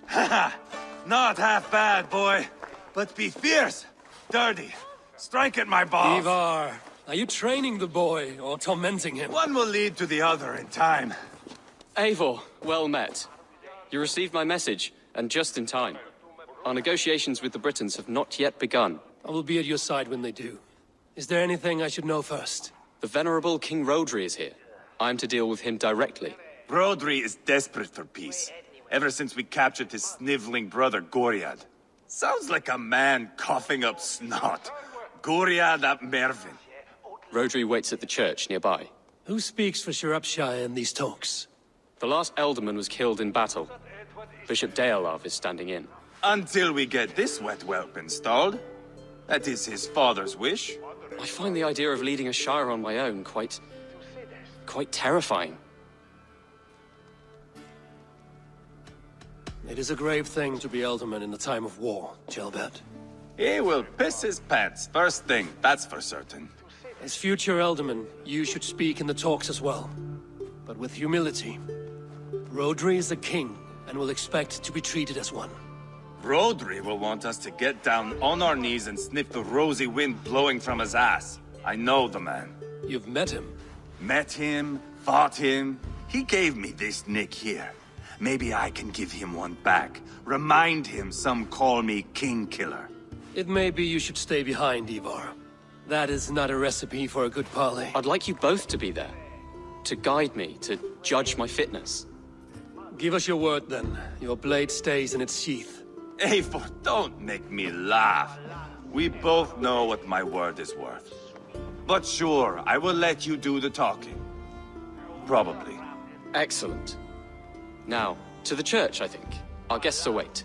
Ha! Not half bad, boy. But be fierce, dirty. Strike at my balls. Eivor, are you training the boy or tormenting him? One will lead to the other in time. Eivor, well met. You received my message, and just in time. Our negotiations with the Britons have not yet begun. I will be at your side when they do. Is there anything I should know first? The venerable King Rhodri is here. I am to deal with him directly. Brodri is desperate for peace, ever since we captured his sniveling brother Goriad. Sounds like a man coughing up snot. Goriad ap Mervin. Rodri waits at the church nearby. Who speaks for Shropshire in these talks? The last Elderman was killed in battle. Bishop Deolav is standing in. Until we get this wet whelp installed. That is his father's wish. I find the idea of leading a shire on my own quite terrifying. It is a grave thing to be Elderman in a time of war, Ceolbert. He will piss his pants, first thing, that's for certain. As future Elderman, you should speak in the talks as well. But with humility. Rodri is a king, and will expect to be treated as one. Rodri will want us to get down on our knees and sniff the rosy wind blowing from his ass. I know the man. You've met him? Met him, fought him. He gave me this nick here. Maybe I can give him one back. Remind him some call me King Killer. It may be you should stay behind, Eivor. That is not a recipe for a good parley. I'd like you both to be there. To guide me, to judge my fitness. Give us your word, then. Your blade stays in its sheath. Eivor, don't make me laugh. We both know what my word is worth. But sure, I will let you do the talking. Probably. Excellent. Now, to the church, I think. Our guests await.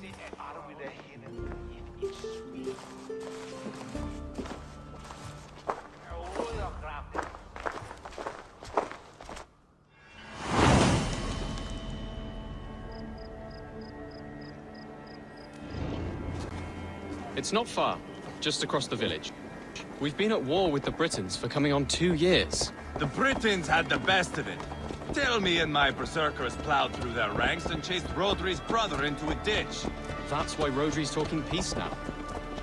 It's not far, just across the village. We've been at war with the Britons for coming on 2 years. The Britons had the best of it. Tell me and my berserkers plowed through their ranks and chased Rodri's brother into a ditch. That's why Rodri's talking peace now.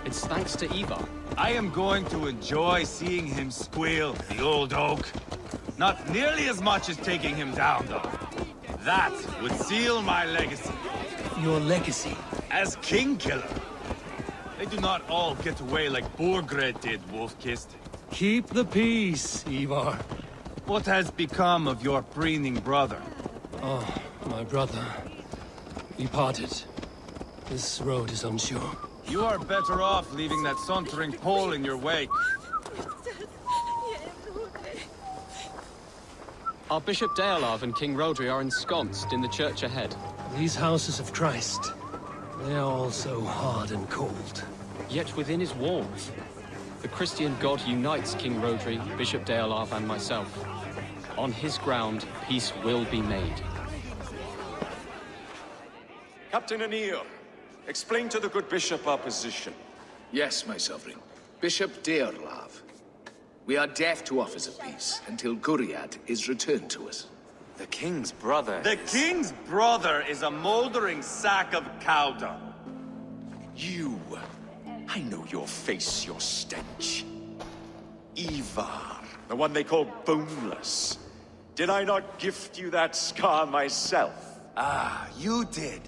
It's thanks to Eivor. I am going to enjoy seeing him squeal, the old oak. Not nearly as much as taking him down, though. That would seal my legacy. Your legacy? As King Killer. They do not all get away like Borgred did, Wolf-Kissed. Keep the peace, Eivor. What has become of your preening brother? Oh, my brother. We parted. This road is unsure. You are better off leaving that sauntering Pole in your wake. Our Bishop Deolav and King Rodri are ensconced in the church ahead. These houses of Christ, they are all so hard and cold. Yet within his walls, the Christian God unites King Rodri, Bishop Deolav, and myself. On his ground, peace will be made. Captain Anir, explain to the good bishop our position. Yes, my sovereign. Bishop Deolav. We are deaf to offers of peace until Guriad is returned to us. The king's brother King's brother is a moldering sack of cow dung. You! I know your face, your stench. Eivor, the one they call boneless. Did I not gift you that scar myself? Ah, you did.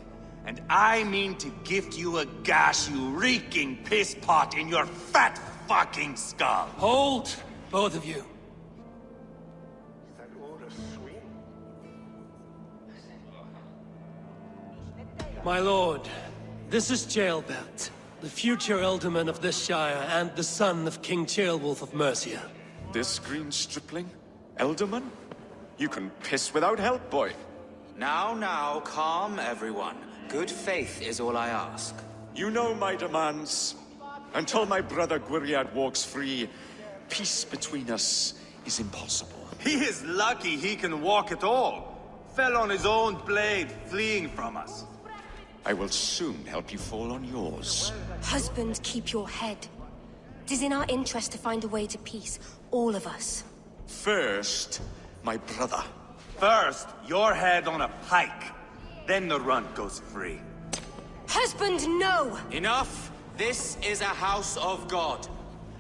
And I mean to gift you a gash, you reeking piss pot in your fat fucking skull. Hold, both of you. My lord, this is Ceolbert, the future Elderman of this shire and the son of King Ceolwulf of Mercia. This green stripling? Elderman? You can piss without help, boy. Now, calm everyone. Good faith is all I ask. You know my demands. Until my brother Gwiriad walks free, peace between us is impossible. He is lucky he can walk at all. Fell on his own blade, fleeing from us. I will soon help you fall on yours. Husband, keep your head. It is in our interest to find a way to peace, all of us. First, my brother. First, your head on a pike. Then the runt goes free. Husband, no! Enough! This is a house of God.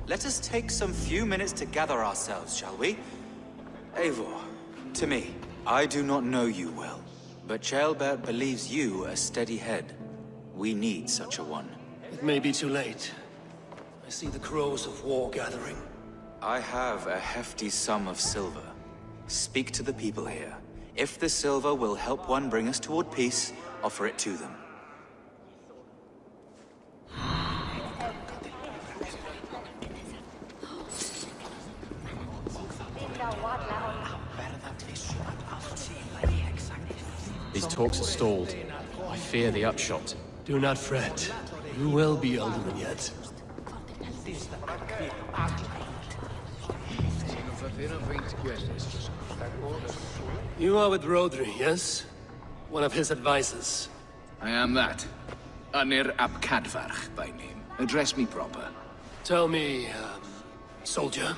Let us take some few minutes to gather ourselves, shall we? Eivor, to me, I do not know you well, but Ceolbert believes you a steady head. We need such a one. It may be too late. I see the crows of war gathering. I have a hefty sum of silver. Speak to the people here. If the silver will help one bring us toward peace, offer it to them. These talks are stalled. I fear the upshot. Do not fret. You will be alderman yet. You are with Rodri, yes? One of his advisors. I am that. Anir ap Cadfarch by name. Address me proper. Tell me, soldier,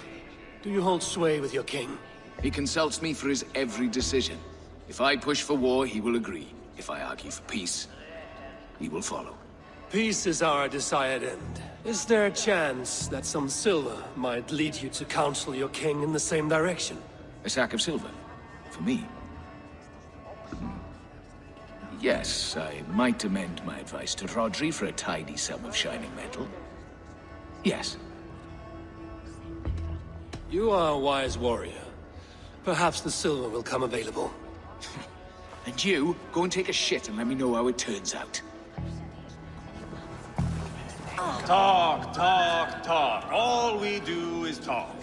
do you hold sway with your king? He consults me for his every decision. If I push for war, he will agree. If I argue for peace, he will follow. Peace is our desired end. Is there a chance that some silver might lead you to counsel your king in the same direction? A sack of silver? For me? Yes, I might amend my advice to Rodri for a tidy sum of shining metal. Yes. You are a wise warrior. Perhaps the silver will come available. And you, go and take a shit and let me know how it turns out. Talk, talk, talk. All we do is talk.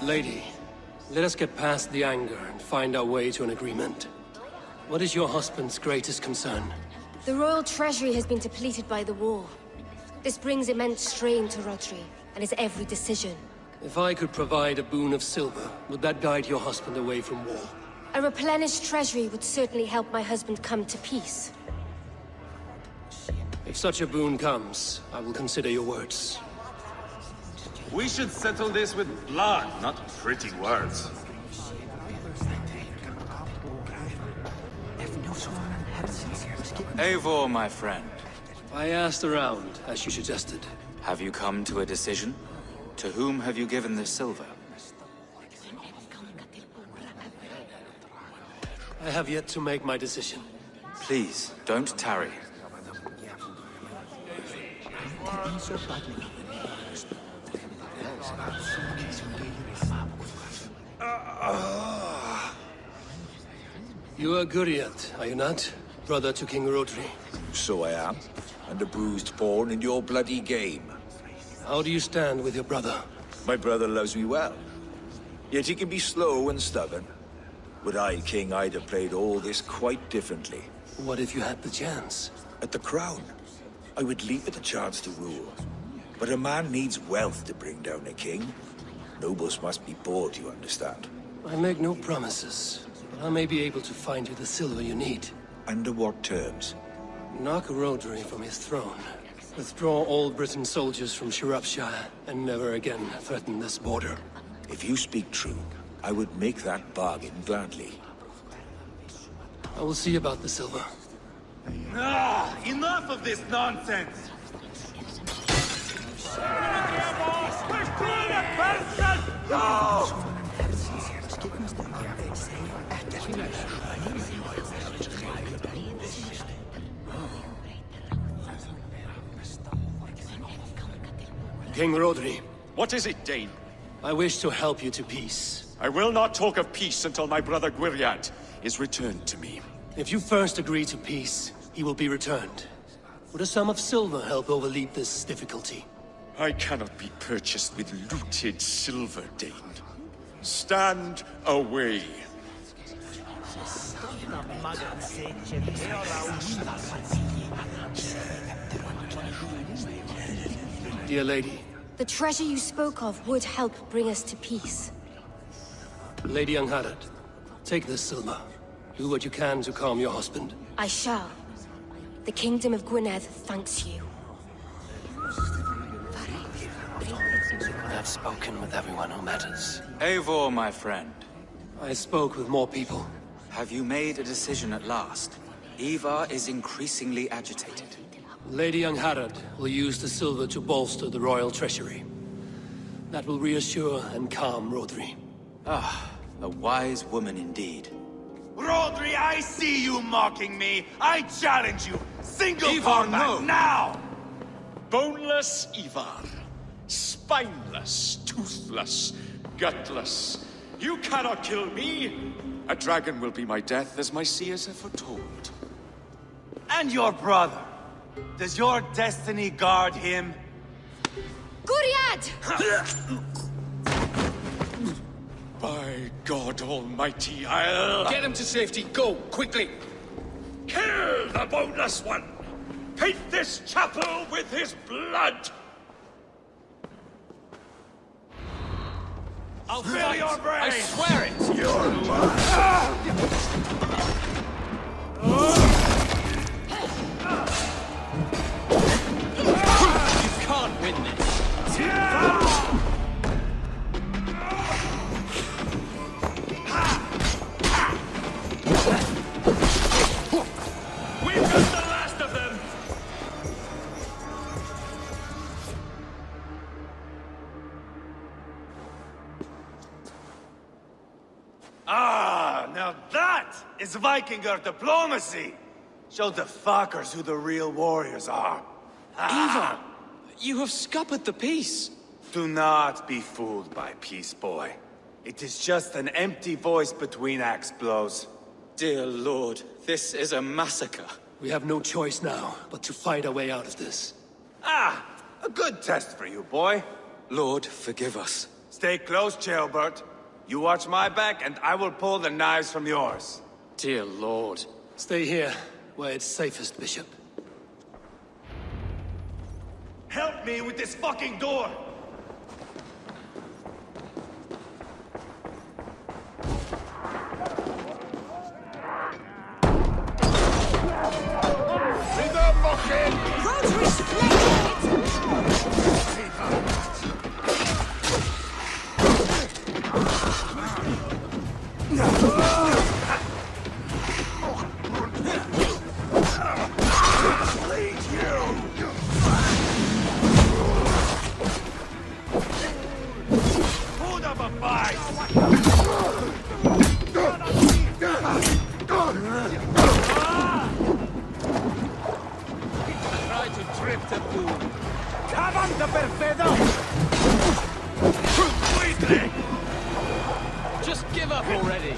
Lady, let us get past the anger and find our way to an agreement. What is your husband's greatest concern? The royal treasury has been depleted by the war. This brings immense strain to Rodri and his every decision. If I could provide a boon of silver, would that guide your husband away from war? A replenished treasury would certainly help my husband come to peace. If such a boon comes, I will consider your words. We should settle this with blood, not pretty words. Eivor, my friend. I asked around, as you suggested. Have you come to a decision? To whom have you given this silver? I have yet to make my decision. Please, don't tarry. You are Guriat, are you not? Brother to King Rodri. So I am, and a bruised pawn in your bloody game. How do you stand with your brother? My brother loves me well. Yet he can be slow and stubborn. Were I king, I'd have played all this quite differently. What if you had the chance? At the crown, I would leap at the chance to rule. But a man needs wealth to bring down a king. Nobles must be bought, you understand. I make no promises, but I may be able to find you the silver you need. Under what terms? Knock Rodri from his throne. Withdraw all Britain soldiers from Shropshire, and never again threaten this border. If you speak true, I would make that bargain gladly. I will see about the silver. Ah, enough of this nonsense! King Rodri. What is it, Dane? I wish to help you to peace. I will not talk of peace until my brother Gwiriad is returned to me. If you first agree to peace, he will be returned. Would a sum of silver help overleap this difficulty? I cannot be purchased with looted silver, Dane. Stand away. Dear lady. The treasure you spoke of would help bring us to peace. Lady Angharad, take this silver. Do what you can to calm your husband. I shall. The Kingdom of Gwynedd thanks you. I have spoken with everyone who matters. Eivor, my friend. I spoke with more people. Have you made a decision at last? Eivor is increasingly agitated. Lady Angharad will use the silver to bolster the royal treasury. That will reassure and calm Rodri. Ah, a wise woman indeed. Rodri, I see you mocking me! I challenge you! Single Eivor, combat, no. now! Boneless Eivor. Spineless, toothless, gutless. You cannot kill me! A dragon will be my death, as my seers have foretold. And your brother. Does your destiny guard him? Guriad! By God Almighty, I'll... Get him to safety. Go, quickly. Kill the boneless one! Paint this chapel with his blood! I'll fill your brain! I swear it! You're mine! You can't win this. We've got the last of them! Ah, now that is Vikinger diplomacy! Show the fuckers who the real warriors are. Eivor, you have scuppered the peace. Do not be fooled by peace, boy. It is just an empty voice between axe blows. Dear Lord, this is a massacre. We have no choice now, but to fight our way out of this. Ah, a good test for you, boy. Lord, forgive us. Stay close, Jailbert. You watch my back, and I will pull the knives from yours. Dear Lord. Stay here, where it's safest, Bishop. Help me with this fucking door! Just give up already.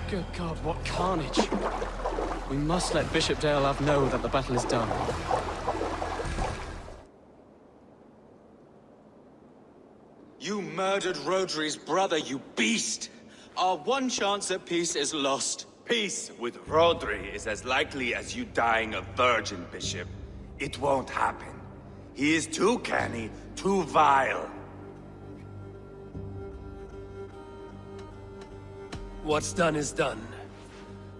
Good God, what carnage. We must let Bishop Deolav know that the battle is done. You murdered Rodri's brother, you beast! Our one chance at peace is lost. Peace with Rodri is as likely as you dying a virgin, Bishop. It won't happen. He is too canny, too vile. What's done is done.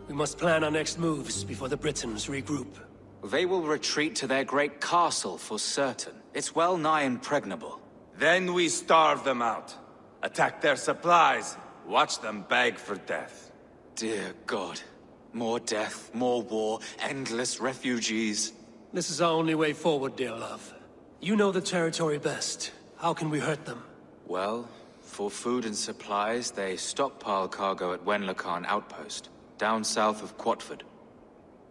We must plan our next moves before the Britons regroup. They will retreat to their great castle for certain. It's well nigh impregnable. Then we starve them out. Attack their supplies. Watch them beg for death. Dear God. More death, more war, endless refugees. This is our only way forward, Deolav. You know the territory best. How can we hurt them? Well, for food and supplies, they stockpile cargo at Wenlacan outpost, down south of Kjotve.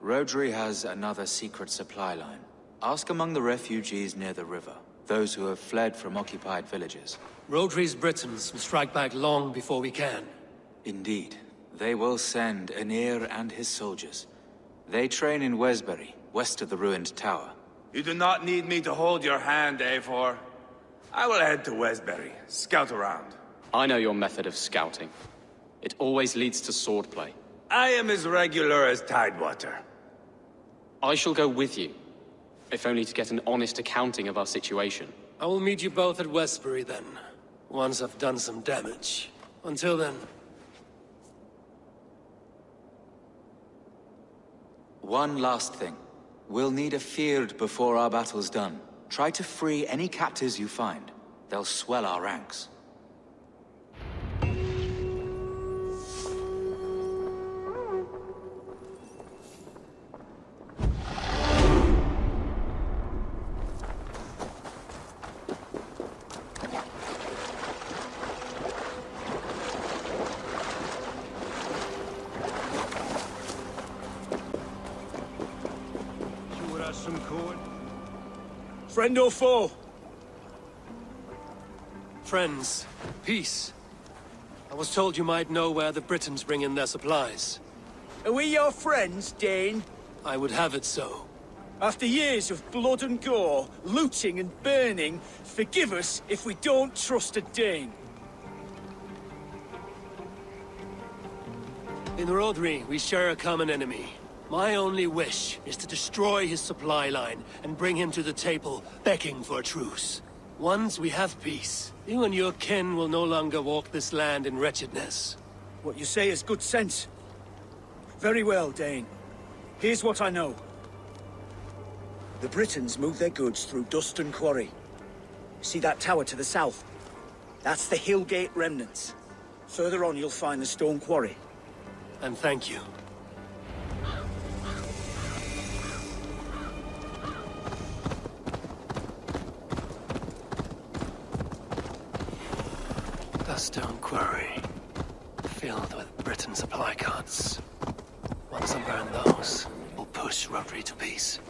Rodri has another secret supply line. Ask among the refugees near the river, those who have fled from occupied villages. Rodri's Britons will strike back long before we can. Indeed. They will send Aenir and his soldiers. They train in Wesbury, west of the ruined tower. You do not need me to hold your hand, Eivor. I will head to Wesbury, scout around. I know your method of scouting. It always leads to swordplay. I am as regular as Tidewater. I shall go with you, if only to get an honest accounting of our situation. I will meet you both at Westbury then, once I've done some damage. Until then... One last thing. We'll need a field before our battle's done. Try to free any captives you find. They'll swell our ranks. Some corn. Friend or foe? Friends. Peace. I was told you might know where the Britons bring in their supplies. Are we your friends, Dane? I would have it so. After years of blood and gore, looting and burning, forgive us if we don't trust a Dane. In Rodri, we share a common enemy. My only wish is to destroy his supply line and bring him to the table, begging for a truce. Once we have peace, you and your kin will no longer walk this land in wretchedness. What you say is good sense. Very well, Dane. Here's what I know. The Britons move their goods through Dustin Quarry. See that tower to the south? That's the Hillgate remnants. Further on, you'll find the stone quarry. And thank you. The stone quarry, filled with Britain supply carts. Once I burn those, we'll push Rodri to peace.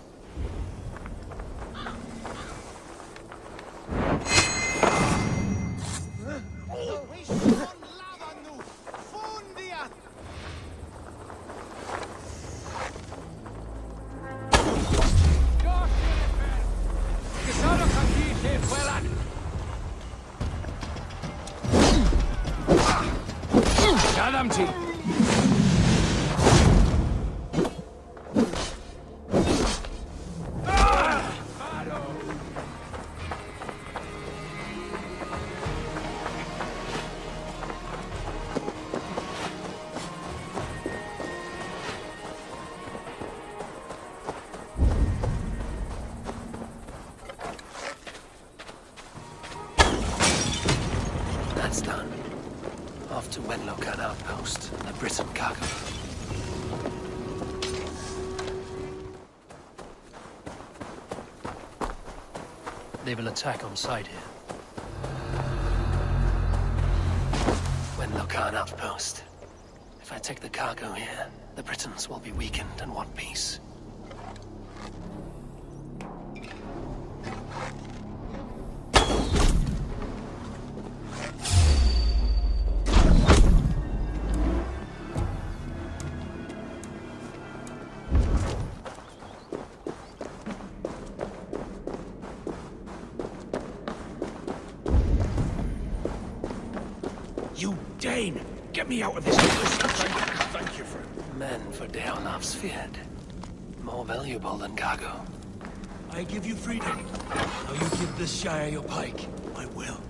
That's done. Off to Wenlokan outpost, the Britain cargo. They will attack on sight here. Wenlokan outpost. If I take the cargo here, the Britons will be weakened and want peace. You Dane! Get me out of this! Thank you for... Men for Deolaf's feared. More valuable than cargo. I give you freedom. Now you give this Shire your pike. I will.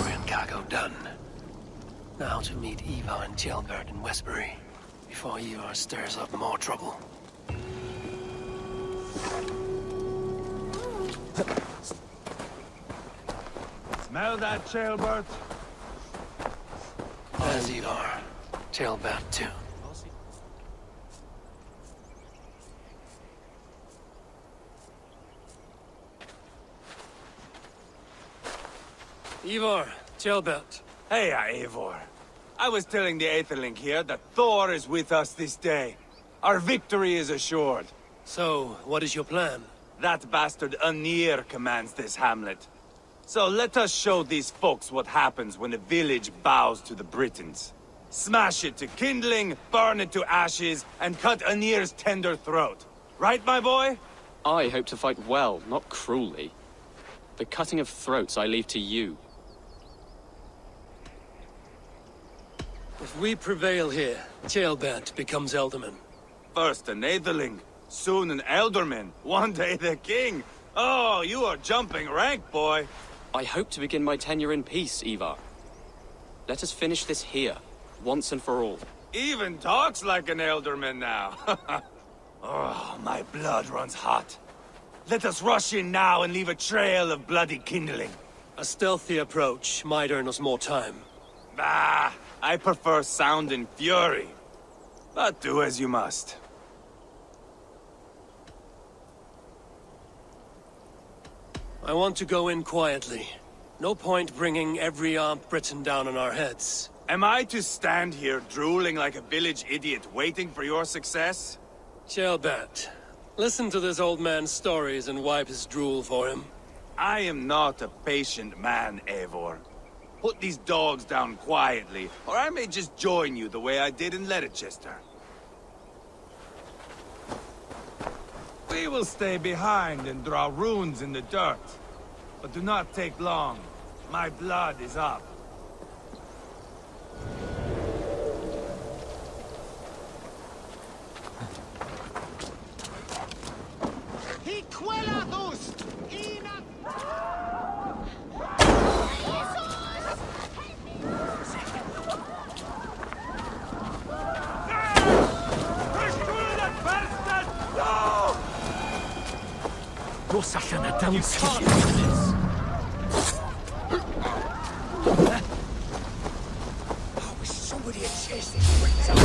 Orion cargo done. Now to meet Eivor and Styrbjorn in Westbury, before Eivor stirs up more trouble. Smell that, Styrbjorn? There's Eivor. Styrbjorn too. Eivor, Styrbjorn. Hey, Eivor. I was telling the Aetherling here that Thor is with us this day. Our victory is assured. So, what is your plan? That bastard Anir commands this hamlet. So let us show these folks what happens when a village bows to the Britons. Smash it to kindling, burn it to ashes, and cut Anir's tender throat. Right, my boy? I hope to fight well, not cruelly. The cutting of throats I leave to you. If we prevail here, Styrbjorn becomes Elderman. First an Aetherling, soon an Elderman, one day the king. Oh, you are jumping rank, boy. I hope to begin my tenure in peace, Eivor. Let us finish this here, once and for all. Even talks like an Elderman now. Oh, my blood runs hot. Let us rush in now and leave a trail of bloody kindling. A stealthy approach might earn us more time. Ah, I prefer sound and fury. But do as you must. I want to go in quietly. No point bringing every armed Briton down on our heads. Am I to stand here drooling like a village idiot waiting for your success? Kjotve, listen to this old man's stories and wipe his drool for him. I am not a patient man, Eivor. Put these dogs down quietly, or I may just join you the way I did in Leicester. We will stay behind and draw runes in the dirt. But do not take long. My blood is up. Dos allan a dawnsgi. Oh, wish somebody had chased these bricks out.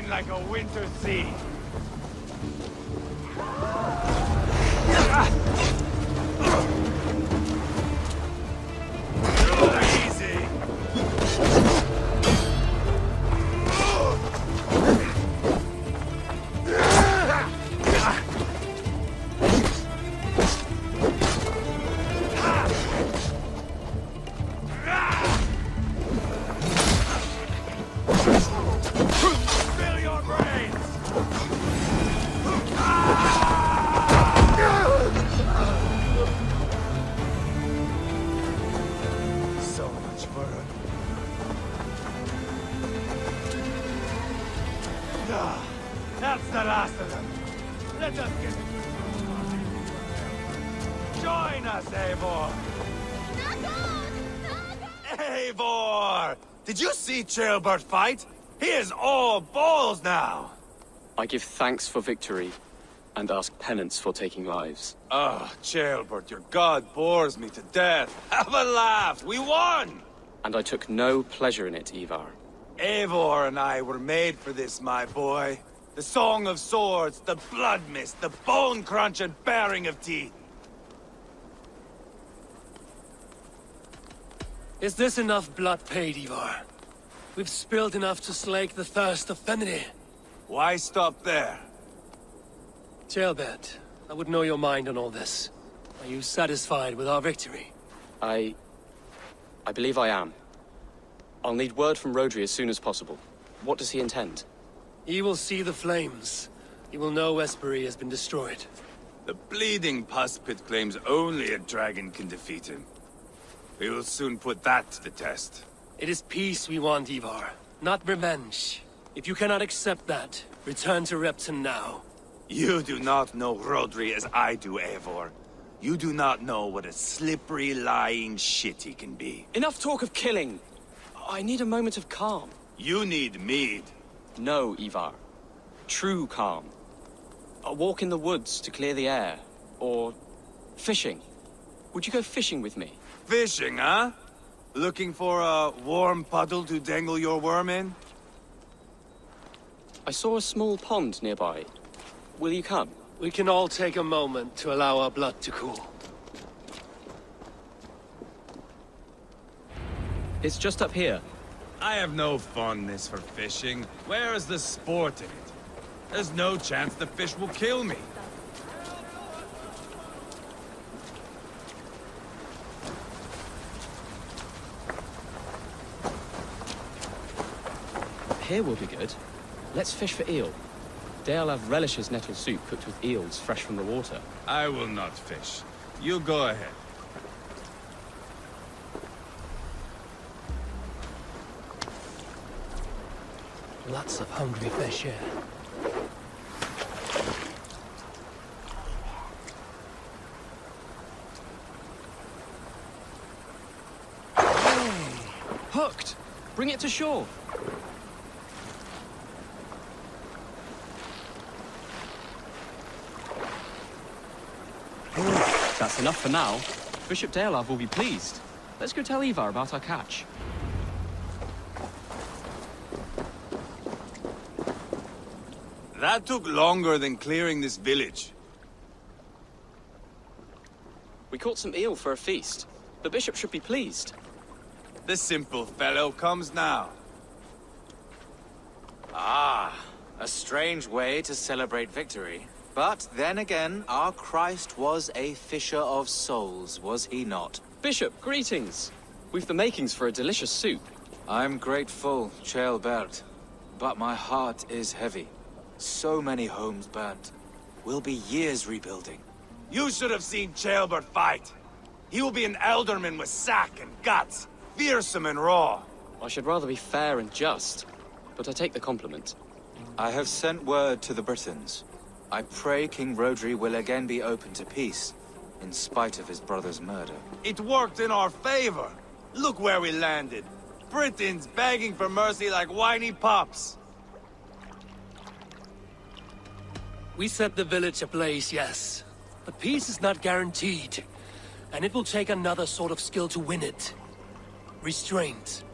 Like a winter sea. Easy. That's the last of them. Let us get... Join us, Eivor! Eivor! Did you see Styrbjorn fight? He is all balls now! I give thanks for victory, and ask penance for taking lives. Oh, Styrbjorn, your god bores me to death. Have a laugh! We won! And I took no pleasure in it, Eivor. Eivor and I were made for this, my boy. The song of swords, the blood mist, the bone crunch and baring of teeth. Is this enough blood paid, Eivor? We've spilled enough to slake the thirst of Fenrir. Why stop there? Kjotve, I would know your mind on all this. Are you satisfied with our victory? I believe I am. I'll need word from Rodri as soon as possible. What does he intend? He will see the flames. He will know Espery has been destroyed. The bleeding pus pit claims only a dragon can defeat him. We will soon put that to the test. It is peace we want, Eivor, not revenge. If you cannot accept that, return to Repton now. You do not know Rodri as I do, Eivor. You do not know what a slippery, lying shit he can be. Enough talk of killing! I need a moment of calm. You need mead. No, Eivor. True calm. A walk in the woods to clear the air. Or... fishing. Would you go fishing with me? Fishing, huh? Looking for a warm puddle to dangle your worm in? I saw a small pond nearby. Will you come? We can all take a moment to allow our blood to cool. It's just up here. I have no fondness for fishing. Where is the sport in it? There's no chance the fish will kill me. Here will be good. Let's fish for eel. Dealav relishes nettle soup cooked with eels fresh from the water. I will not fish. You go ahead. Lots of hungry fish here. Hooked! Bring it to shore. That's enough for now. Bishop Deolav will be pleased. Let's go tell Eivor about our catch. That took longer than clearing this village. We caught some eel for a feast. The bishop should be pleased. The simple fellow comes now. Ah, a strange way to celebrate victory. But then again, our Christ was a fisher of souls, was he not? Bishop, greetings. We've the makings for a delicious soup. I'm grateful, Ceolbert, but my heart is heavy. So many homes burnt. We'll be years rebuilding. You should have seen Ceolbert fight. He will be an alderman with sack and guts, fearsome and raw. I should rather be fair and just, but I take the compliment. I have sent word to the Britons. I pray King Rhodri will again be open to peace, in spite of his brother's murder. It worked in our favor. Look where we landed. Britons begging for mercy like whiny pups. We set the village ablaze, yes. But peace is not guaranteed. And it will take another sort of skill to win it. Restraint.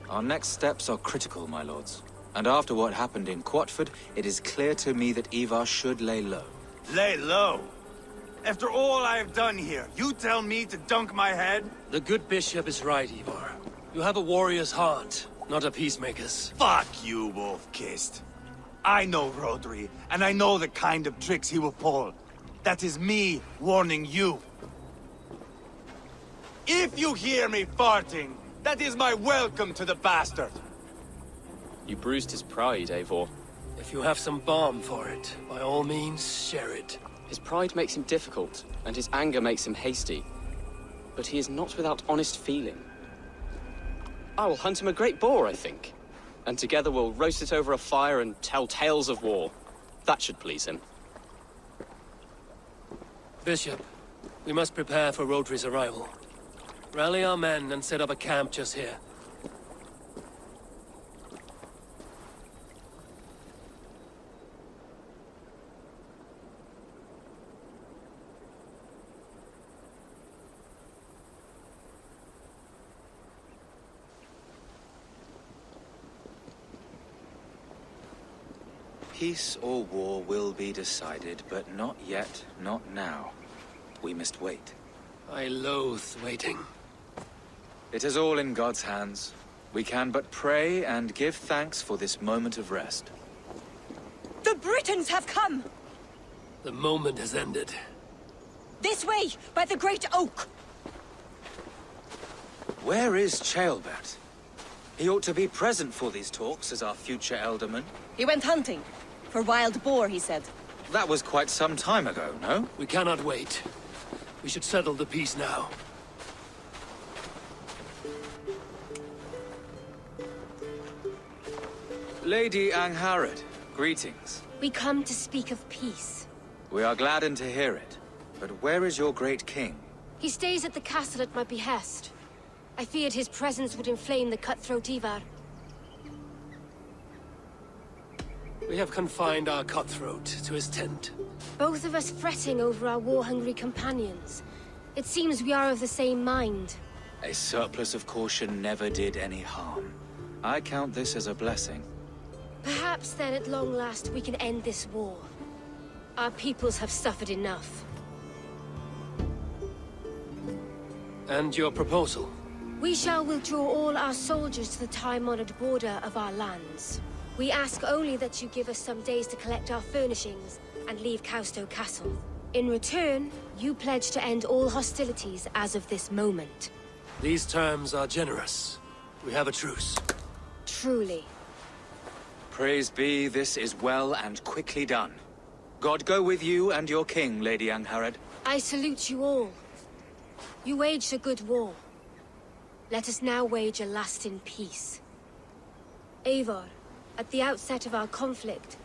Our next steps are critical, my lords. And after what happened in Kjotve, it is clear to me that Eivor should lay low. Lay low? After all I have done here, you tell me to dunk my head? The good bishop is right, Eivor. You have a warrior's heart, not a peacemaker's. Fuck you, wolf-kissed. I know Rhodri, and I know the kind of tricks he will pull. That is me warning you. If you hear me farting, that is my welcome to the bastard. You bruised his pride, Eivor. If you have some balm for it, by all means, share it. His pride makes him difficult, and his anger makes him hasty. But he is not without honest feeling. I will hunt him a great boar, I think. And together we'll roast it over a fire and tell tales of war. That should please him. Bishop, we must prepare for Rhodri's arrival. Rally our men and set up a camp just here. Peace or war will be decided, but not yet, not now. We must wait. I loathe waiting. It is all in God's hands. We can but pray and give thanks for this moment of rest. The Britons have come! The moment has ended. This way, by the Great Oak! Where is Ceolbert? He ought to be present for these talks as our future elderman. He went hunting. For wild boar, he said. That was quite some time ago, no? We cannot wait. We should settle the peace now. Lady Angharad, greetings. We come to speak of peace. We are gladdened to hear it. But where is your great king? He stays at the castle at my behest. I feared his presence would inflame the cutthroat Eivor. We have confined our cutthroat to his tent. Both of us fretting over our war-hungry companions. It seems we are of the same mind. A surplus of caution never did any harm. I count this as a blessing. Perhaps then at long last we can end this war. Our peoples have suffered enough. And your proposal? We shall withdraw all our soldiers to the time-honored border of our lands. We ask only that you give us some days to collect our furnishings and leave Kausto Castle. In return, you pledge to end all hostilities as of this moment. These terms are generous. We have a truce. Truly. Praise be, this is well and quickly done. God go with you and your king, Lady Angharad. I salute you all. You waged a good war. Let us now wage a lasting peace. Eivor, At the outset of our conflict,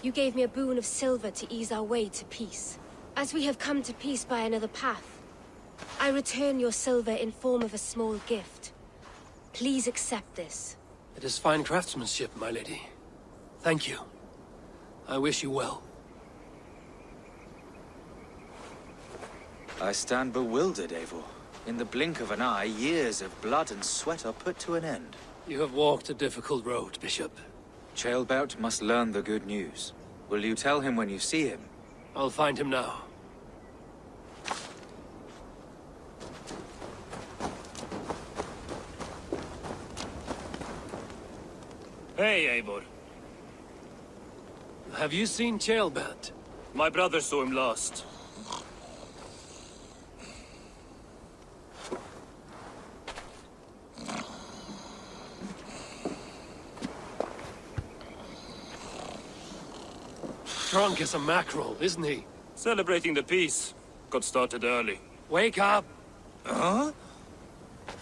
you gave me a boon of silver to ease our way to peace. As we have come to peace by another path, I return your silver in form of a small gift. Please accept this. It is fine craftsmanship, my lady. Thank you. I wish you well. I stand bewildered, Eivor. In the blink of an eye, years of blood and sweat are put to an end. You have walked a difficult road, Bishop. Ceolbert must learn the good news. Will you tell him when you see him? I'll find him now. Hey, Eivor. Have you seen Ceolbert? My brother saw him last. Drunk as a mackerel, isn't he? Celebrating the peace. Got started early. Wake up! Huh?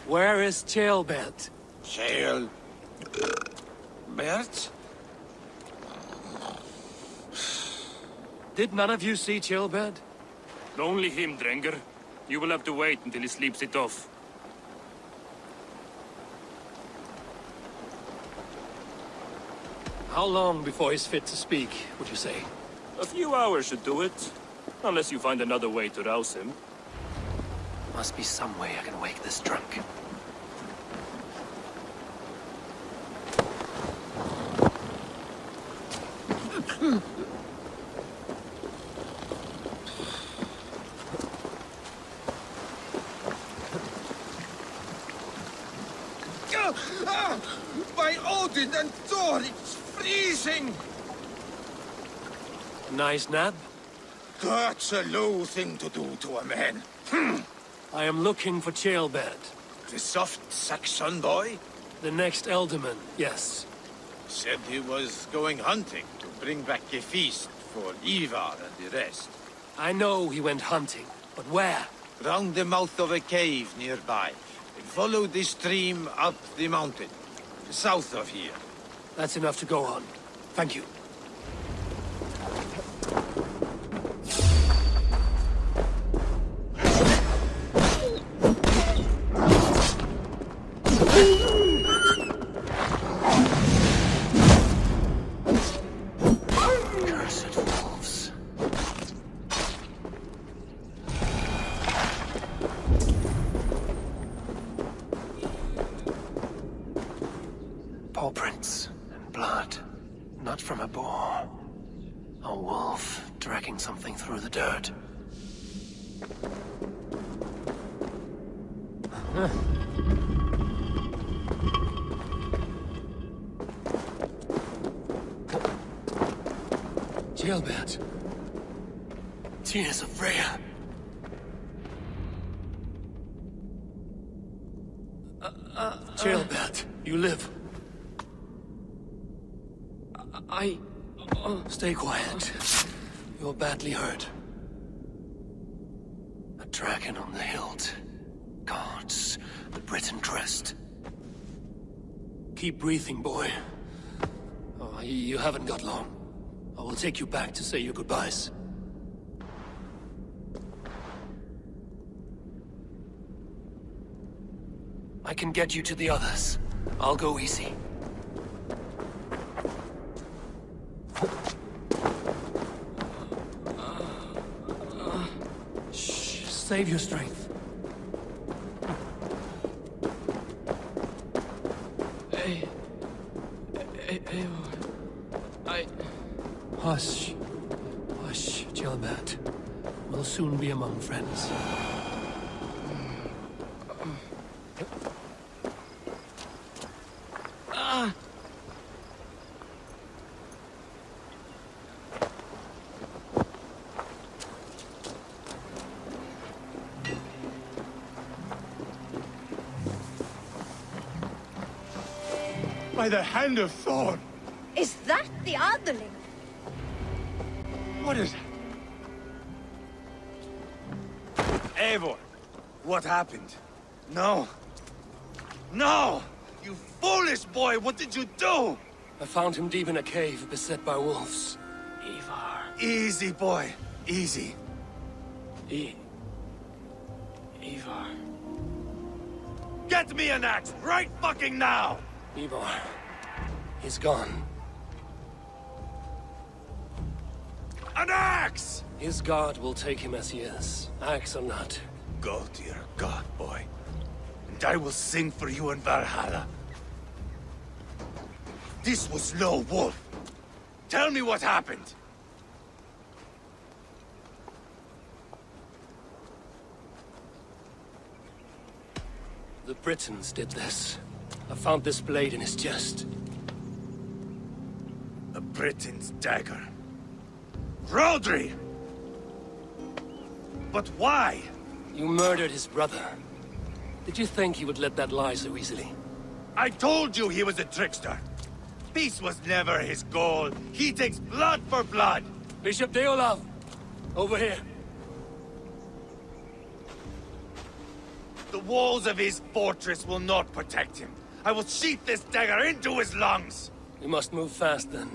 Where is Ceolbert? Bert? Did none of you see Ceolbert? Only him, Drenger. You will have to wait until he sleeps it off. How long before he's fit to speak, would you say? A few hours should do it. Unless you find another way to rouse him. Must be some way I can wake this drunk. By Odin and Thor, it's freezing! Nice nap? That's a low thing to do to a man. I am looking for Ceolbert. The soft Saxon boy? The next Elderman, yes. Said he was going hunting to bring back a feast for Eivor and the rest. I know he went hunting, but where? Round the mouth of a cave nearby. Follow the stream up the mountain, south of here. That's enough to go on. Thank you. Cursed wolves. Paw prints and blood. Not from a boar. A wolf dragging something through the dirt. Ceolbert. Tears of Freya. Ceolbert, you live. Stay quiet. You're badly hurt. A dragon on the hilt. Gods, the Briton crest. Keep breathing, boy. Oh, you haven't got long. I will take you back to say your goodbyes. I can get you to the others. I'll go easy. Shh, save your strength. Hush. Hush, Ceolbert. We'll soon be among friends. By the hand of Thor! Is that the Underling? What is it? Eivor, what happened? No! No! You foolish boy, what did you do? I found him deep in a cave, beset by wolves. Eivor. Easy, boy. Easy. Eivor. Get me an axe, right fucking now! Eivor. He's gone. An axe! His god will take him as he is, axe or not. Go to your god, boy. And I will sing for you in Valhalla. This was no wolf. Tell me what happened. The Britons did this. I found this blade in his chest. A Briton's dagger. Rodri! But why? You murdered his brother. Did you think he would let that lie so easily? I told you he was a trickster. Peace was never his goal. He takes blood for blood. Bishop Deolav! Over here. The walls of his fortress will not protect him. I will sheath this dagger into his lungs. We must move fast then.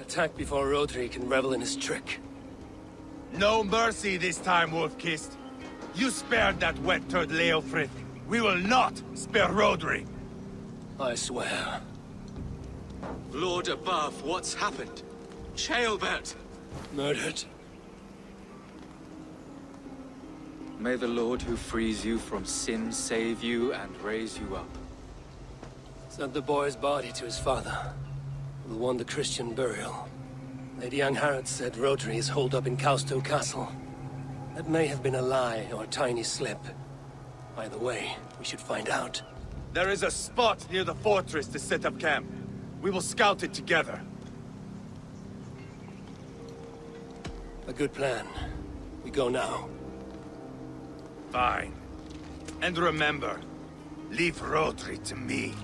Attack before Rodri can revel in his trick. No mercy this time, Wolf-Kissed. You spared that wet turd Leofrith. We will not spare Rodri. I swear. Lord above, what's happened? Ceolbert! Murdered. May the Lord who frees you from sin save you and raise you up. Sent the boy's body to his father. We'll want the Christian burial. Lady Angharad said Rodri is holed up in Kjotve Castle. That may have been a lie or a tiny slip. Either way, we should find out. There is a spot near the fortress to set up camp. We will scout it together. A good plan. We go now. Fine. And remember, leave Rodri to me.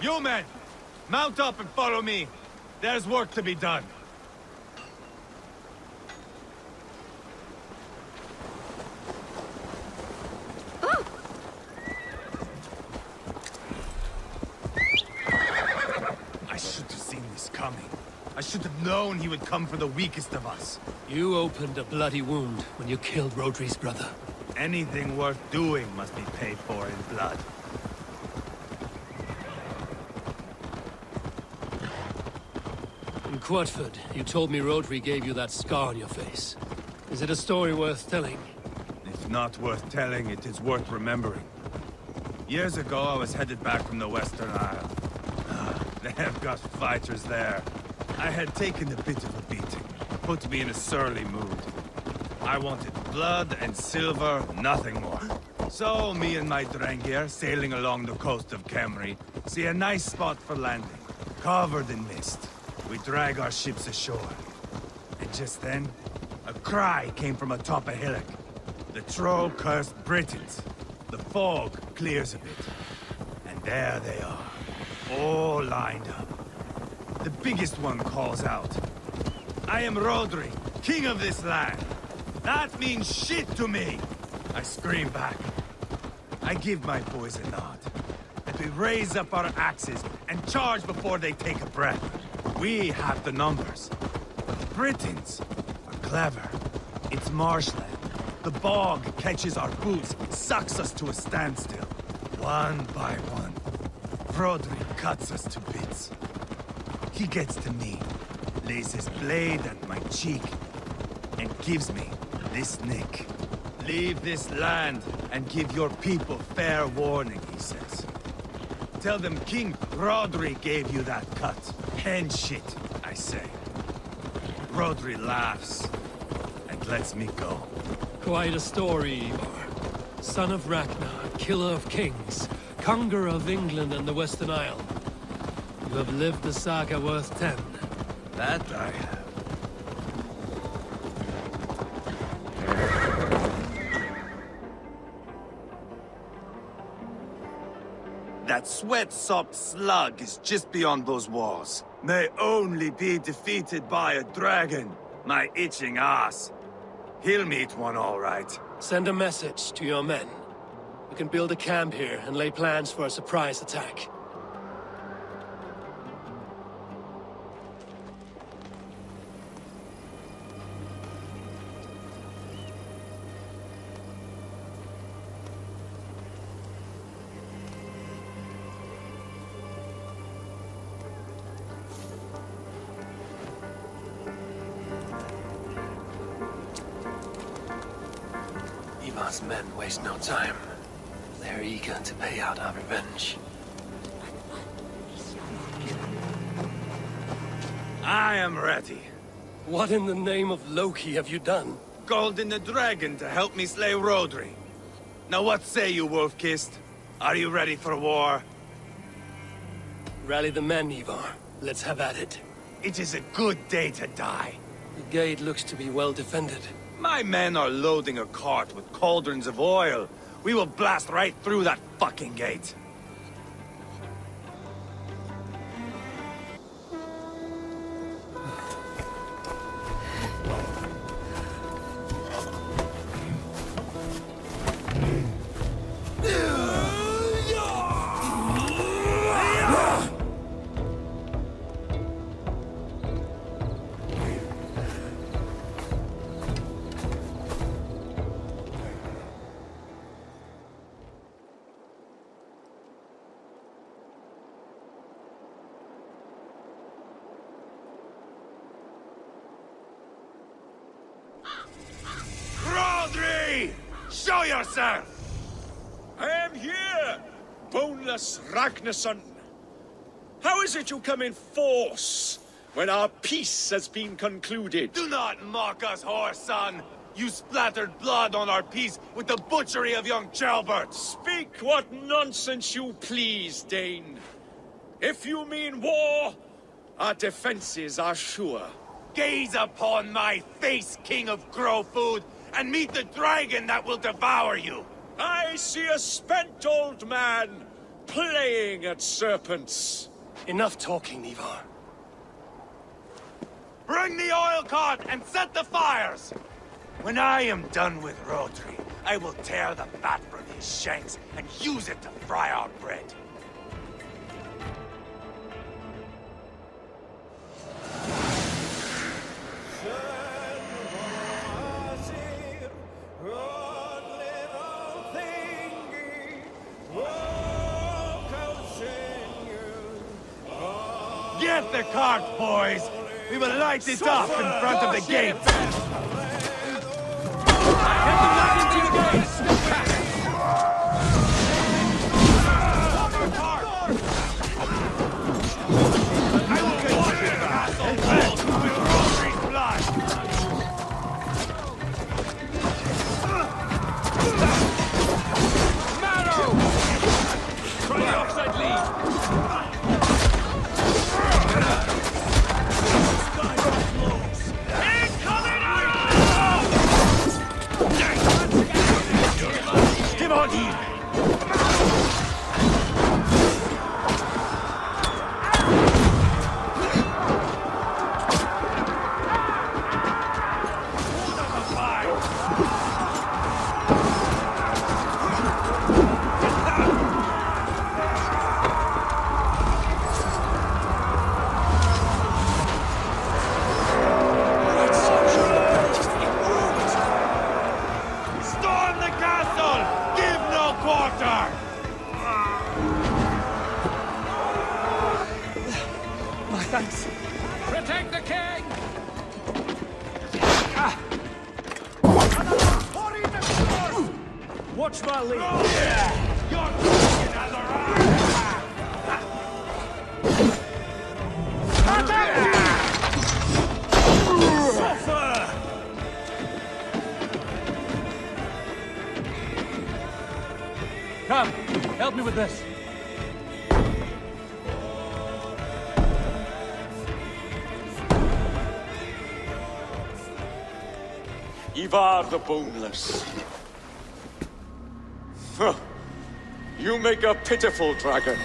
You men! Mount up and follow me. There's work to be done. I should have seen this coming. I should have known he would come for the weakest of us. You opened a bloody wound when you killed Rodri's brother. Anything worth doing must be paid for in blood. In Kjotve, you told me Rodri gave you that scar on your face. Is it a story worth telling? If not worth telling, it is worth remembering. Years ago, I was headed back from the Western Isle. They have got fighters there. I had taken a bit of a beating. Put me in a surly mood. I wanted blood and silver, nothing more. So, me and my Drengir, sailing along the coast of Kemri, see a nice spot for landing, covered in mist. We drag our ships ashore. And just then, a cry came from atop a hillock. The troll-cursed Britons. The fog clears a bit. And there they are, all lined up. The biggest one calls out, "I am Rodri, king of this land." That means shit to me! I scream back. I give my boys a nod. And we raise up our axes and charge before they take a breath. We have the numbers. But the Britons are clever. It's marshland. The bog catches our boots, sucks us to a standstill. One by one, Rodri cuts us to bits. He gets to me, lays his blade at my cheek, and gives me this nick. Leave this land and give your people fair warning, he says. Tell them King Rodri gave you that cut. Hen shit, I say. Rodri laughs and lets me go. Quite a story, Eivor. Son of Ragnar, killer of kings, conqueror of England and the Western Isle. You have lived a saga worth 10. That I have. That sweat-sopped slug is just beyond those walls. May only be defeated by a dragon. My itching ass. He'll meet one all right. Send a message to your men. We can build a camp here and lay plans for a surprise attack. Eivor's men waste no time. They're eager to pay out our revenge. I am ready. What in the name of Loki have you done? Called in the dragon to help me slay Rodri. Now what say you, Wolf-Kissed? Are you ready for war? Rally the men, Eivor. Let's have at it. It is a good day to die. The gate looks to be well defended. My men are loading a cart with cauldrons of oil. We will blast right through that fucking gate. Show yourself! I am here, boneless Ragnarsson. How is it you come in force when our peace has been concluded? Do not mock us, whore son! You splattered blood on our peace with the butchery of young Kjotve. Speak what nonsense you please, Dane. If you mean war, our defenses are sure. Gaze upon my face, king of grow food, and meet the dragon that will devour you! I see a spent old man playing at serpents. Enough talking, Eivor. Bring the oil cart and set the fires! When I am done with Rodri, I will tear the fat from his shanks and use it to fry our bread. Get the cart, boys! We will light it up in front of the gate! Get the wagon to the gate! I will wash the castle walls with Rodri's blood! Marrow! Try the offside lead! Thanks. Protect the king! Watch my lead. You're fucking as Come, help me with this. Eivor the Boneless. Huh. You make a pitiful dragon.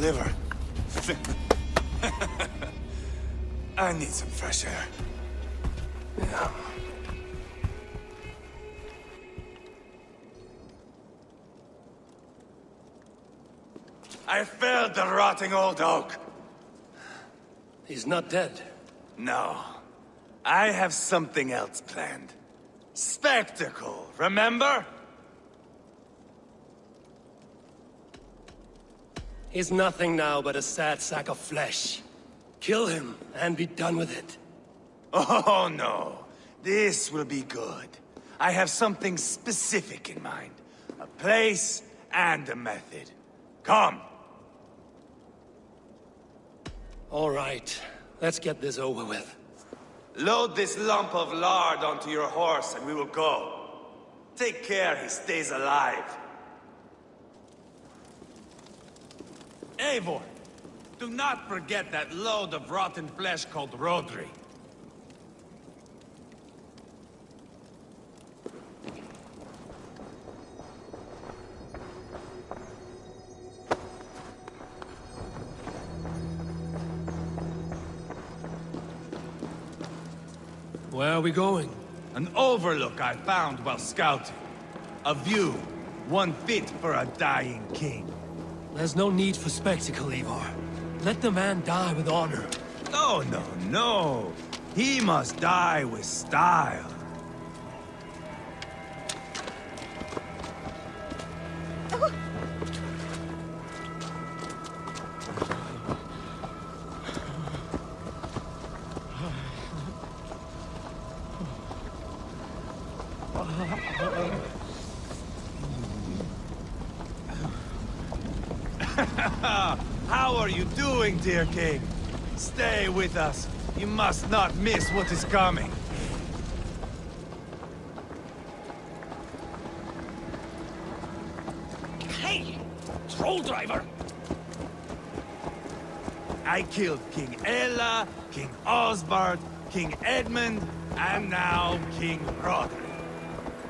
liver. I need some fresh air. Yeah. I felled the rotting old oak. He's not dead. No. I have something else planned. Spectacle, remember? He's nothing now but a sad sack of flesh. Kill him and be done with it. Oh no. This will be good. I have something specific in mind. A place and a method. Come. All right. Let's get this over with. Load this lump of lard onto your horse and we will go. Take care he stays alive. Eivor, do not forget that load of rotten flesh called Rodri. Where are we going? An overlook I found while scouting. A view, one fit for a dying king. There's no need for spectacle, Eivor. Let the man die with honor. No, no, no. He must die with style. How are you doing, dear king? Stay with us. You must not miss what is coming. Hey! Troll driver! I killed King Ella, King Osbert, King Edmund, and now King Rodri.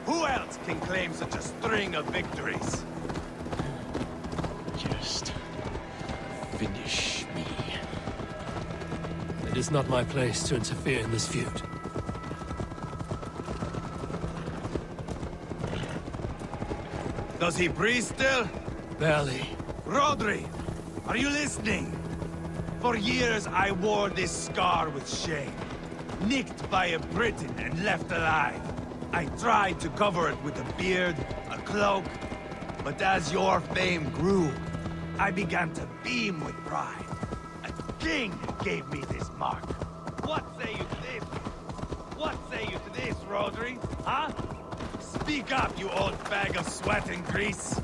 Who else can claim such a string of victories? Just finish me. It is not my place to interfere in this feud. Does he breathe still? Barely. Rodri, are you listening? For years I wore this scar with shame. Nicked by a Briton and left alive. I tried to cover it with a beard, a cloak, but as your fame grew, I began to beam with pride. A king gave me this mark. What say you to this? What say you to this, Rodri? Huh? Speak up, you old bag of sweat and grease.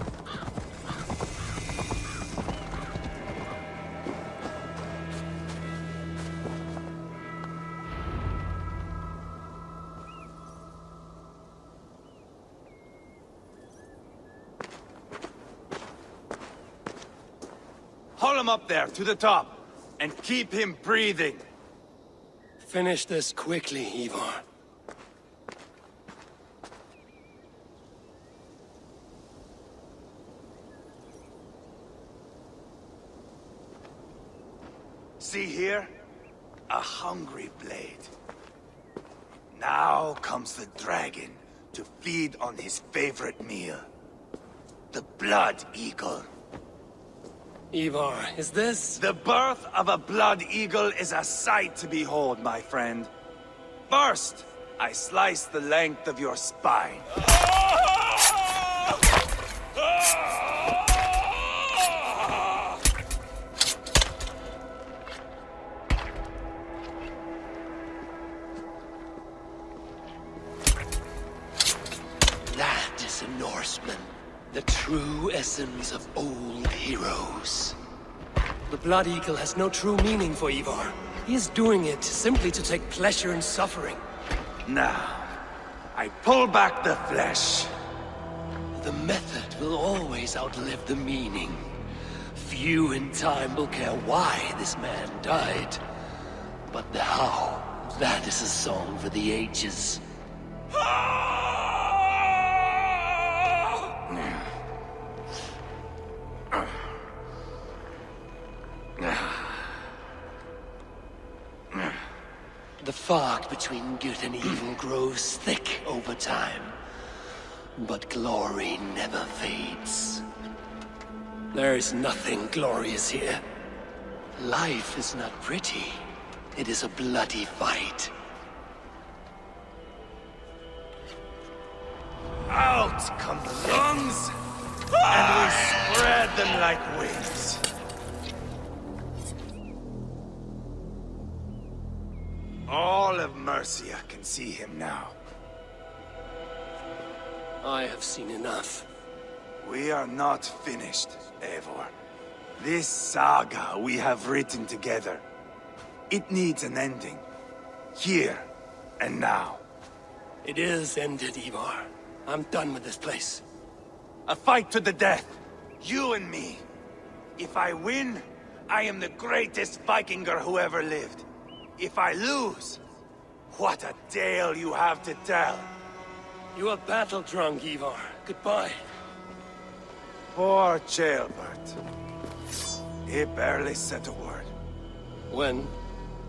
Haul him up there, to the top, and keep him breathing. Finish this quickly, Eivor. See here? A hungry blade. Now comes the dragon to feed on his favorite meal. The blood eagle. Eivor, is this? The birth of a blood eagle is a sight to behold, my friend. First, I slice the length of your spine. That is a Norseman. The true essence of old heroes. The Blood Eagle has no true meaning for Eivor. He is doing it simply to take pleasure in suffering. Now, I pull back the flesh. The method will always outlive the meaning. Few in time will care why this man died. But the how, that is a song for the ages. fog between good and evil grows thick over time. But glory never fades. There is nothing glorious here. Life is not pretty. It is a bloody fight. Out come the lungs, and we spread them like wings. All of Mercia can see him now. I have seen enough. We are not finished, Eivor. This saga we have written together, it needs an ending. Here and now. It is ended, Eivor. I'm done with this place. A fight to the death. You and me. If I win, I am the greatest Vikinger who ever lived. If I lose, what a tale you have to tell. You are battle-drunk, Eivor. Goodbye. Poor Ceolbert. He barely said a word. When?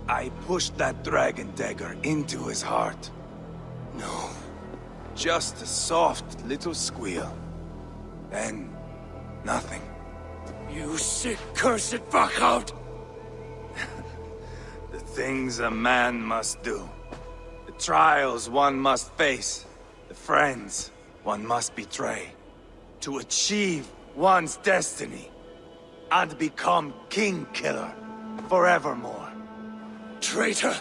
I pushed that dragon dagger into his heart. No. Just a soft little squeal. Then, nothing. You sick, cursed fuck-out! The things a man must do. The trials one must face. The friends one must betray. To achieve one's destiny. And become king-killer forevermore. Traitor!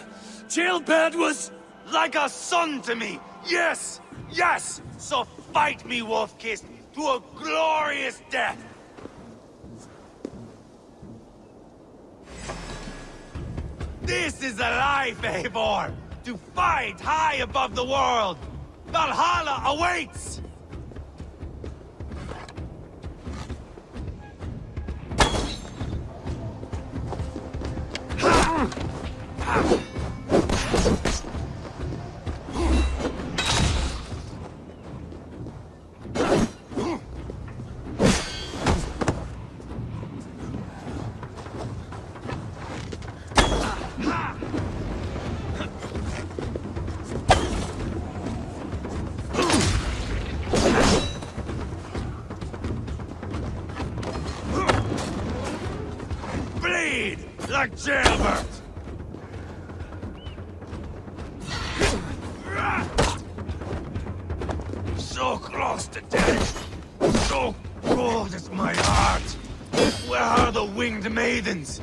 Ceolbert was... like a son to me! Yes! Yes! So fight me, Wolf-Kissed, to a glorious death! This is a life, Eivor! To fight high above the world! Valhalla awaits! Bleed like Ceolbert! So close to death! So cold is my heart! Where are the winged maidens?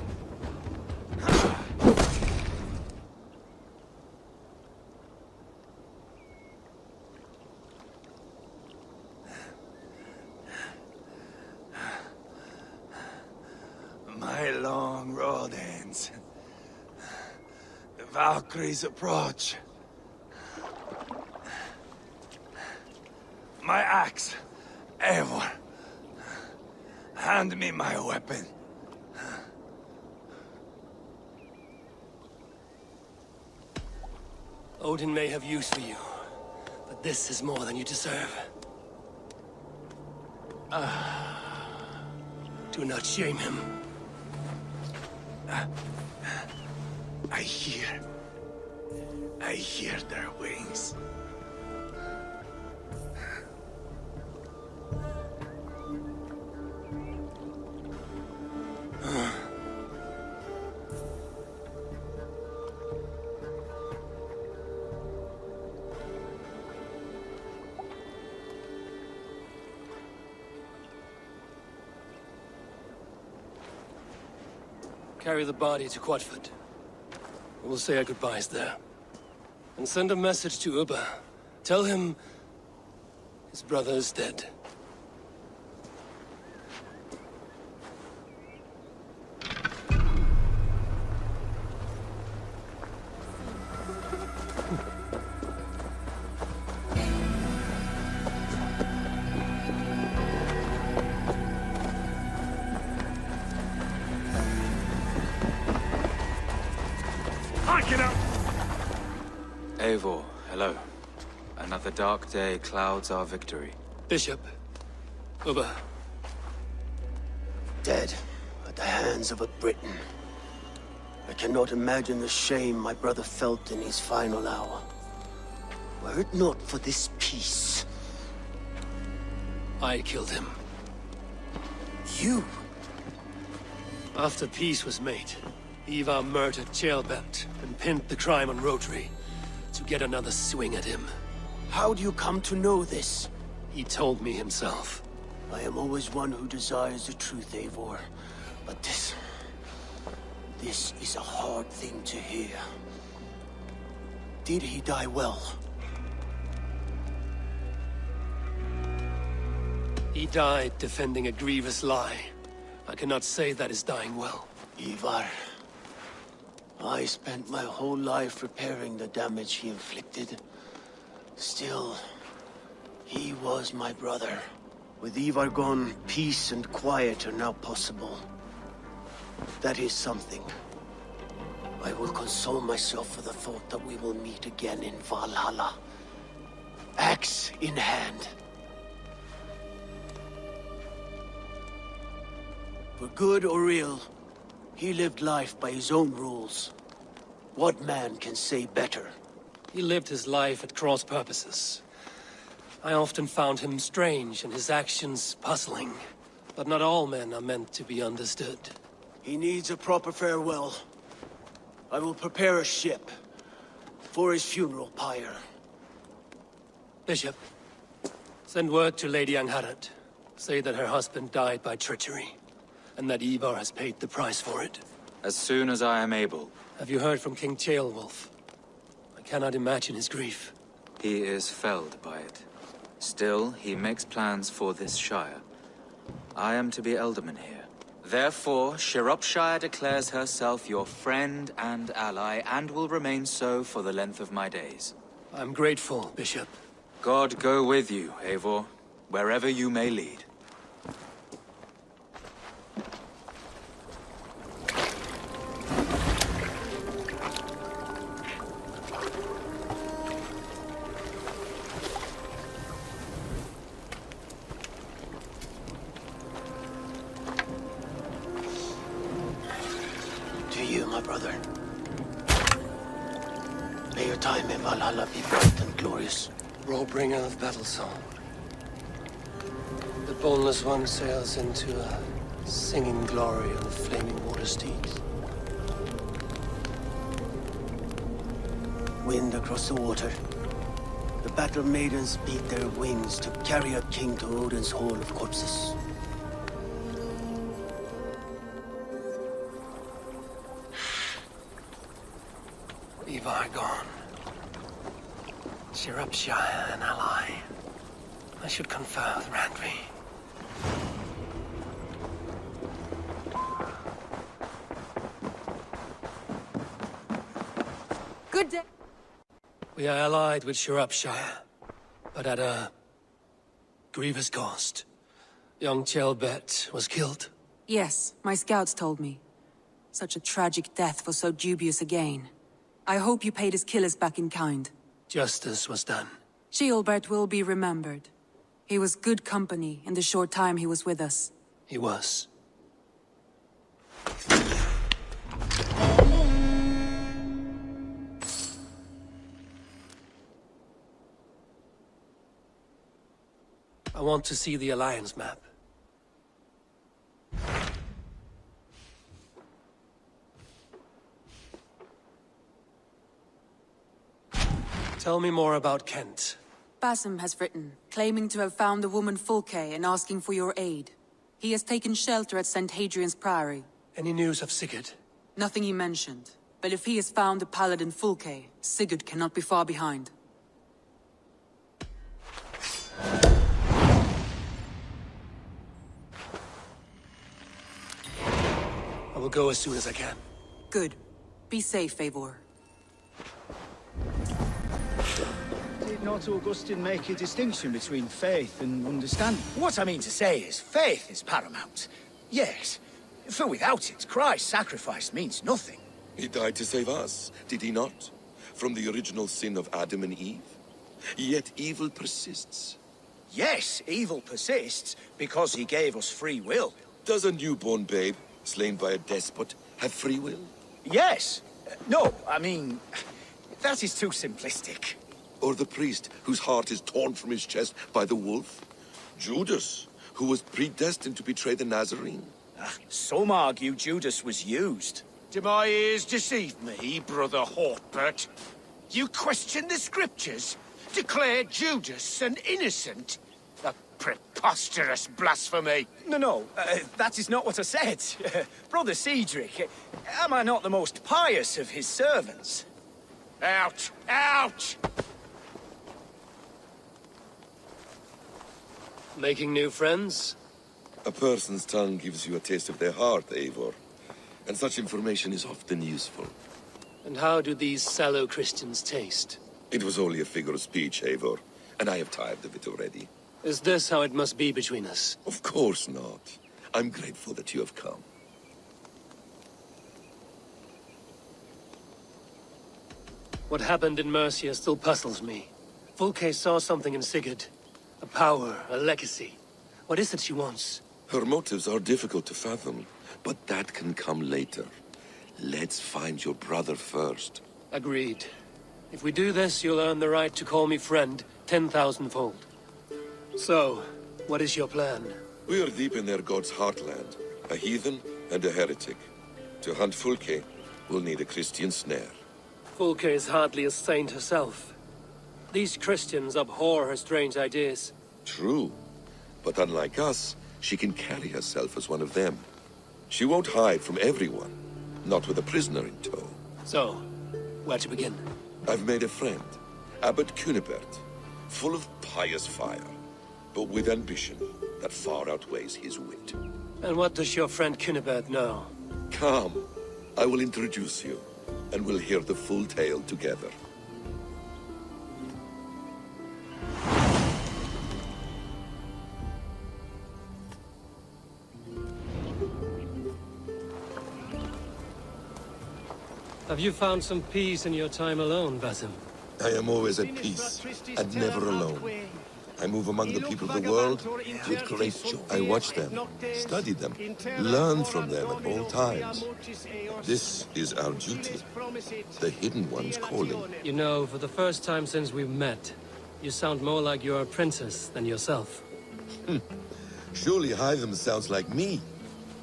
My long road ends. The Valkyries approach. My axe, Eivor. Hand me my weapon. Odin may have use for you, but this is more than you deserve. Do not shame him. I hear their wings. Carry the body to Kjotve. We'll say our goodbyes there. And send a message to Ubba. Tell him his brother is dead. Eivor, hello. Another dark day clouds our victory. Bishop. Ubba. Dead at the hands of a Briton. I cannot imagine the shame my brother felt in his final hour. Were it not for this peace... I killed him. You? After peace was made, Eivor murdered Kjotve and pinned the crime on Rotary to get another swing at him. How do you come to know this? He told me himself. I am always one who desires the truth, Eivor. But this is a hard thing to hear. Did he die well? He died defending a grievous lie. I cannot say that is dying well. Eivor, I spent my whole life repairing the damage he inflicted. Still, he was my brother. With Eivor gone, peace and quiet are now possible. That is something. I will console myself for the thought that we will meet again in Valhalla. Axe in hand. For good or ill, he lived life by his own rules. What man can say better? He lived his life at cross purposes. I often found him strange and his actions puzzling. But not all men are meant to be understood. He needs a proper farewell. I will prepare a ship for his funeral pyre. Bishop, send word to Lady Angharad. Say that her husband died by treachery, and that Eivor has paid the price for it. As soon as I am able. Have you heard from King Ceolwulf? I cannot imagine his grief. He is felled by it. Still, he makes plans for this shire. I am to be Elderman here. Therefore, Shropshire declares herself your friend and ally, and will remain so for the length of my days. I'm grateful, Bishop. God go with you, Eivor, wherever you may lead. To you, my brother. May your time in Valhalla be bright and glorious. Rollbringer of battle song. The boneless one sails into a singing glory on the flaming water steeds. Wind across the water. The battle maidens beat their wings to carry a king to Odin's hall of corpses. Eivor gone. Shropshire an ally. I should confer with Randvi. Good day. We are allied with Shropshire, but at a grievous cost. Young Kjotve was killed. Yes, my scouts told me. Such a tragic death for so dubious a gain. I hope you paid his killers back in kind. Justice was done. Ceolbert will be remembered. He was good company in the short time he was with us. He was. I want to see the Alliance map. Tell me more about Kent. Basim has written, claiming to have found the woman Fulke and asking for your aid. He has taken shelter at St. Hadrian's Priory. Any news of Sigurd? Nothing he mentioned. But if he has found the paladin Fulke, Sigurd cannot be far behind. I will go as soon as I can. Good. Be safe, Eivor. Did not Augustine make a distinction between faith and understanding? What I mean to say is, faith is paramount. Yes, for without it, Christ's sacrifice means nothing. He died to save us, did he not? From the original sin of Adam and Eve? Yet evil persists. Yes, evil persists because he gave us free will. Does a newborn babe, slain by a despot, have free will? Yes. No, I mean, that is too simplistic. Or the priest whose heart is torn from his chest by the wolf? Judas, who was predestined to betray the Nazarene? Some argue Judas was used. Do my ears deceive me, Brother Hawkbert? You question the scriptures? Declare Judas an innocent? A preposterous blasphemy! No, that is not what I said. Brother Cedric, am I not the most pious of his servants? Out! Out! Making new friends? A person's tongue gives you a taste of their heart, Eivor. And such information is often useful. And how do these sallow Christians taste? It was only a figure of speech, Eivor, and I have tired of it already. Is this how it must be between us? Of course not. I'm grateful that you have come. What happened in Mercia still puzzles me. Fulke saw something in Sigurd. A power, a legacy. What is it she wants? Her motives are difficult to fathom, but that can come later. Let's find your brother first. Agreed. If we do this, you'll earn the right to call me friend 10,000-fold. So, what is your plan? We are deep in their god's heartland. A heathen and a heretic. To hunt Fulke, we'll need a Christian snare. Fulke is hardly a saint herself. These Christians abhor her strange ideas. True. But unlike us, she can carry herself as one of them. She won't hide from everyone. Not with a prisoner in tow. So, where to begin? I've made a friend. Abbot Cunibert. Full of pious fire. But with ambition that far outweighs his wit. And what does your friend Cunibert know? Come. I will introduce you. And we'll hear the full tale together. Have you found some peace in your time alone, Basim? I am always at peace, and never alone. I move among the people of the world with great joy. I watch them, study them, learn from them at all times. This is our duty, the Hidden One's calling. You know, for the first time since we've met, you sound more like your apprentice than yourself. Surely Hytham sounds like me,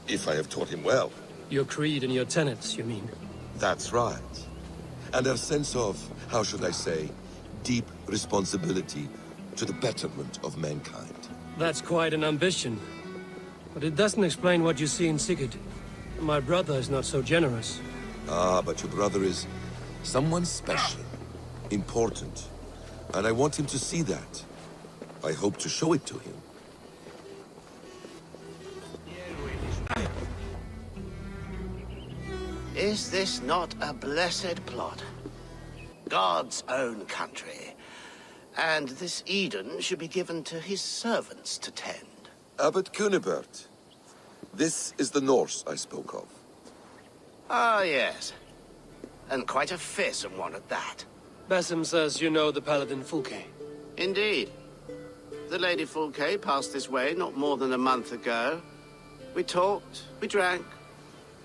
if I have taught him well. Your creed and your tenets, you mean? That's right. And a sense of, how should I say, deep responsibility to the betterment of mankind. That's quite an ambition. But it doesn't explain what you see in Sigurd. My brother is not so generous. Ah, but your brother is someone special, important. And I want him to see that. I hope to show it to him. Is this not a blessed plot? God's own country. And this Eden should be given to his servants to tend. Abbot Cunibert. This is the Norse I spoke of. Ah, yes. And quite a fearsome one at that. Basim says you know the paladin Fulke. Indeed. The Lady Fulke passed this way not more than a month ago. We talked, we drank.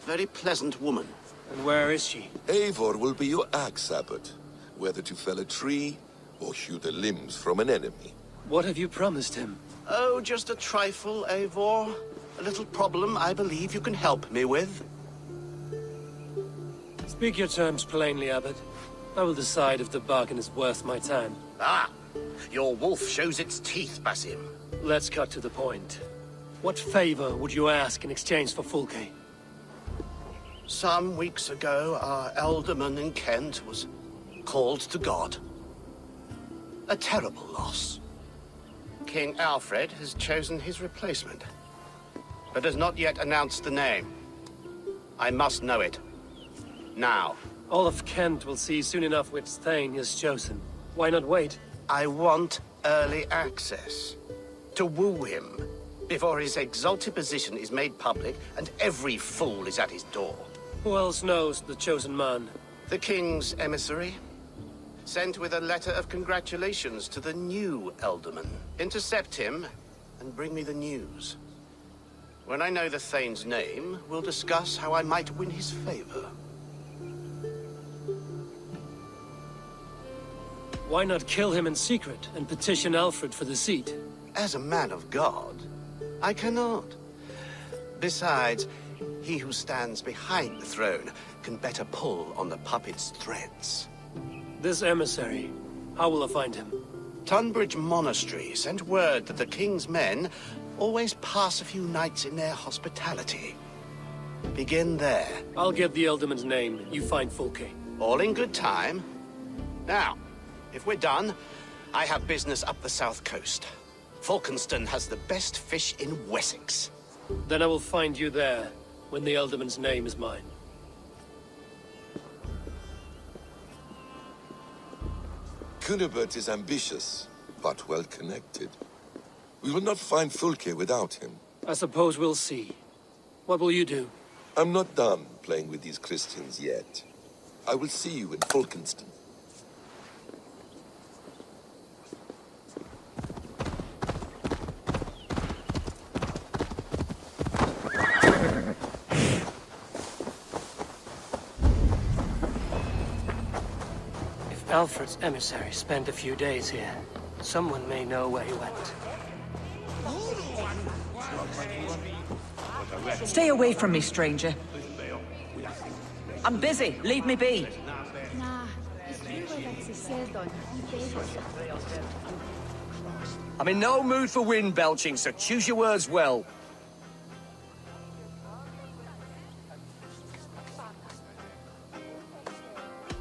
Very pleasant woman. And where is she? Eivor will be your axe, Abbot. Whether to fell a tree or hew the limbs from an enemy. What have you promised him? Oh, just a trifle, Eivor. A little problem I believe you can help me with. Speak your terms plainly, Abbot. I will decide if the bargain is worth my time. Ah! Your wolf shows its teeth, Basim. Let's cut to the point. What favor would you ask in exchange for Fulke? Some weeks ago, our alderman in Kent was called to God. A terrible loss. King Alfred has chosen his replacement, but has not yet announced the name. I must know it. Now. All of Kent will see soon enough which Thane is chosen. Why not wait? I want early access. To woo him, before his exalted position is made public and every fool is at his door. Who else knows the chosen man? The king's emissary. Sent with a letter of congratulations to the new alderman. Intercept him and bring me the news. When I know the Thane's name, we'll discuss how I might win his favor. Why not kill him in secret and petition Alfred for the seat? As a man of God, I cannot. Besides, he who stands behind the throne can better pull on the puppet's threads. This emissary, how will I find him? Tunbridge Monastery sent word that the king's men always pass a few nights in their hospitality. Begin there. I'll get the Ealdorman's name, you find Fulke. All in good time. Now, if we're done, I have business up the south coast. Falkenston has the best fish in Wessex. Then I will find you there, when the Ealdorman's name is mine. Cunibert is ambitious, but well-connected. We will not find Fulke without him. I suppose we'll see. What will you do? I'm not done playing with these Christians yet. I will see you in Falkenston. Alfred's emissary spent a few days here. Someone may know where he went. Stay away from me, stranger. I'm busy. Leave me be. I'm in no mood for wind belching, so choose your words well.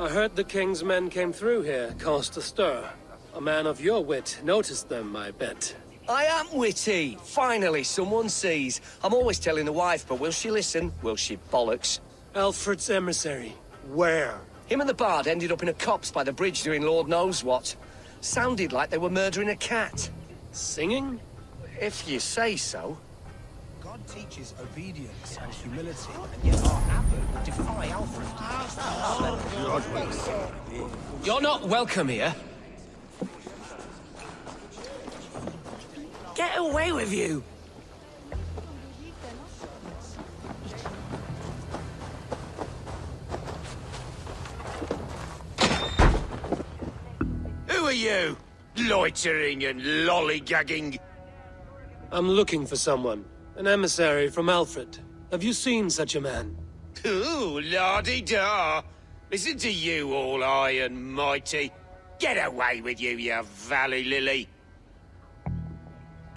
I heard the king's men came through here, caused a stir. A man of your wit noticed them, I bet. I am witty. Finally, someone sees. I'm always telling the wife, but will she listen? Will she bollocks? Alfred's emissary. Where? Him and the bard ended up in a copse by the bridge doing Lord knows what. Sounded like they were murdering a cat. Singing? If you say so. God teaches obedience and humility, and yet our abbot would defy Alfred. You're not welcome here. Get away with you! Who are you? Loitering and lollygagging? I'm looking for someone. An emissary from Alfred. Have you seen such a man? Ooh, la-di-da! Listen to you, all high and mighty. Get away with you, you valley lily!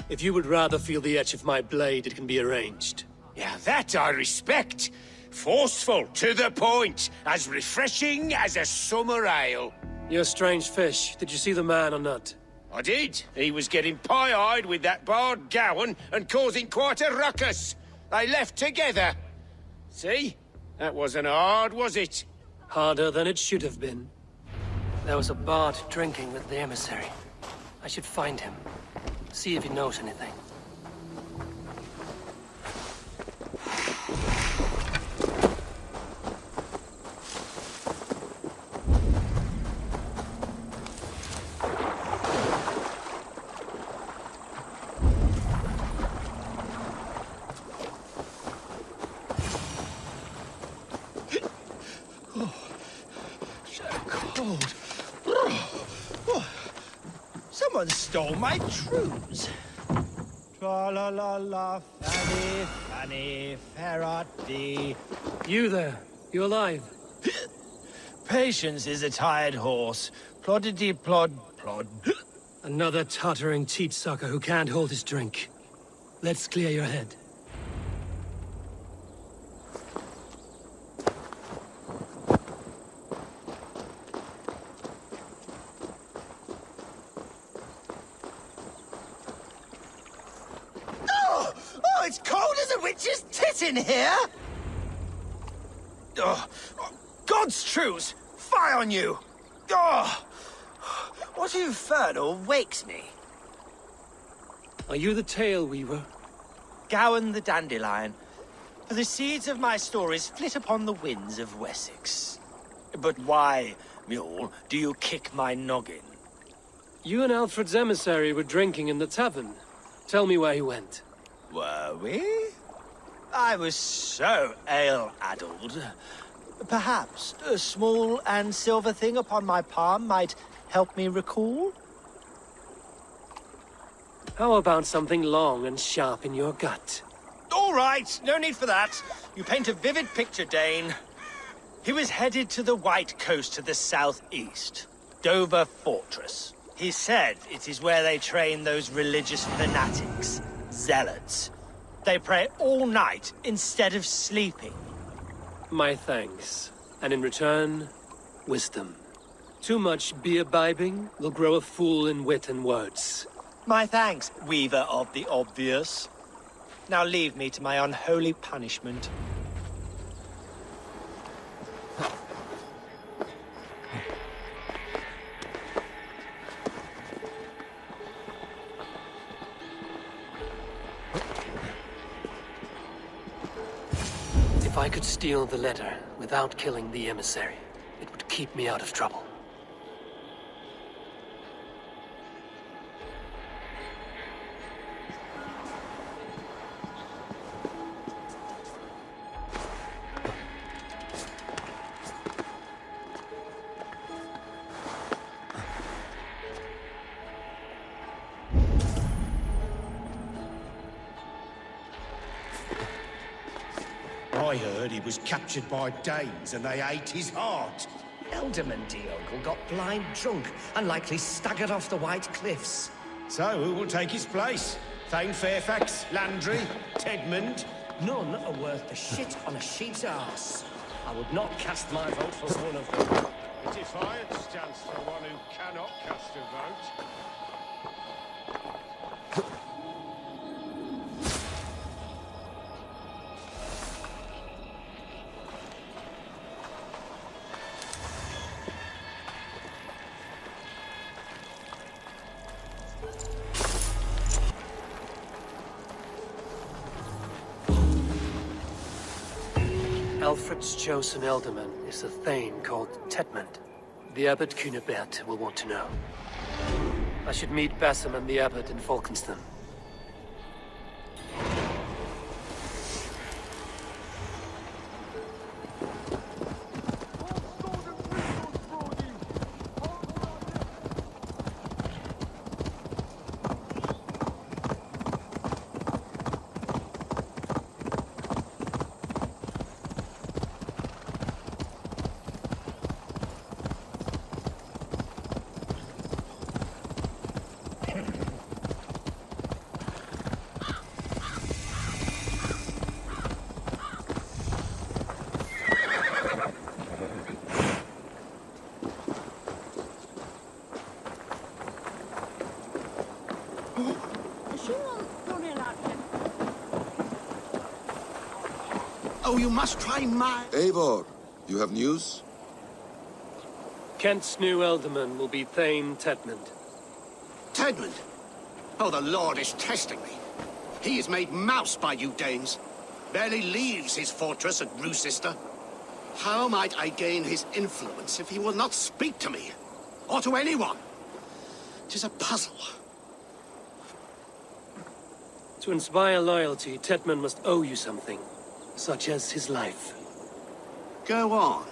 If you would rather feel the edge of my blade, it can be arranged. Yeah, that I respect. Forceful, to the point, as refreshing as a summer ale. You're a strange fish. Did you see the man or not? I did. He was getting pie-eyed with that bard Gowan and causing quite a ruckus. They left together. See? That wasn't hard, was it? Harder than it should have been. There was a bard drinking with the emissary. I should find him. See if he knows anything. Someone stole my trews. Tra-la-la-la, fanny, fanny, ferrati. You there. You alive? Patience is a tired horse. Ploddity plod, plod. Another tottering teat-sucker who can't hold his drink. Let's clear your head. Oh, it's cold as a witch's tit in here! Oh, God's truths! Fie on you! Oh, what infernal wakes me? Are you the tale weaver? Gowan the dandelion. For the seeds of my stories flit upon the winds of Wessex. But why, mule, do you kick my noggin? You and Alfred's emissary were drinking in the tavern. Tell me where he went. Were we? I was so ale-addled. Perhaps a small and silver thing upon my palm might help me recall? How about something long and sharp in your gut? All right, no need for that. You paint a vivid picture, Dane. He was headed to the White Coast to the southeast, Dover Fortress. He said it is where they train those religious fanatics, zealots. They pray all night instead of sleeping. My thanks. And in return, wisdom. Too much beer-bibbing will grow a fool in wit and words. My thanks, weaver of the obvious. Now leave me to my unholy punishment. If I could steal the letter without killing the emissary, it would keep me out of trouble. I heard he was captured by Danes and they ate his heart. Elderman, dear uncle, got blind drunk and likely staggered off the White Cliffs. So who will take his place? Thane Fairfax, Landry, Tedmund? None are worth the shit on a sheep's arse. I would not cast my vote for one of them. Defiance stands for one who cannot cast a vote. Alfred's chosen ealdorman is a thane called Tedmund. The abbot Cunibert will want to know. I should meet Basim and the abbot in Falkenston. Oh, you must try my... Eivor, you have news? Kent's new ealdorman will be Thane Tedmund. Tedmund? Oh, the Lord is testing me. He is made mouse by you Danes. Barely leaves his fortress at Roosister. How might I gain his influence if he will not speak to me? Or to anyone? 'Tis a puzzle. To inspire loyalty, Tedmund must owe you something, such as his life. Go on.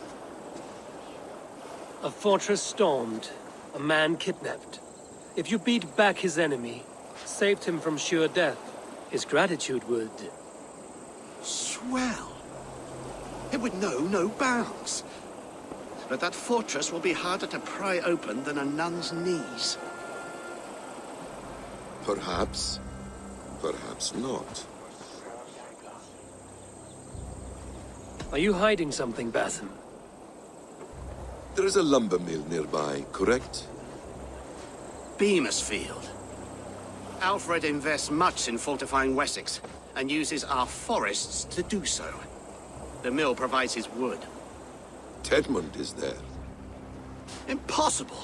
A fortress stormed, a man kidnapped. If you beat back his enemy, saved him from sure death, his gratitude would... Swell. It would know no bounds. But that fortress will be harder to pry open than a nun's knees. Perhaps. Perhaps not. Are you hiding something, Basim? There is a lumber mill nearby, correct? Beamersfield. Alfred invests much in fortifying Wessex, and uses our forests to do so. The mill provides his wood. Tedmund is there. Impossible!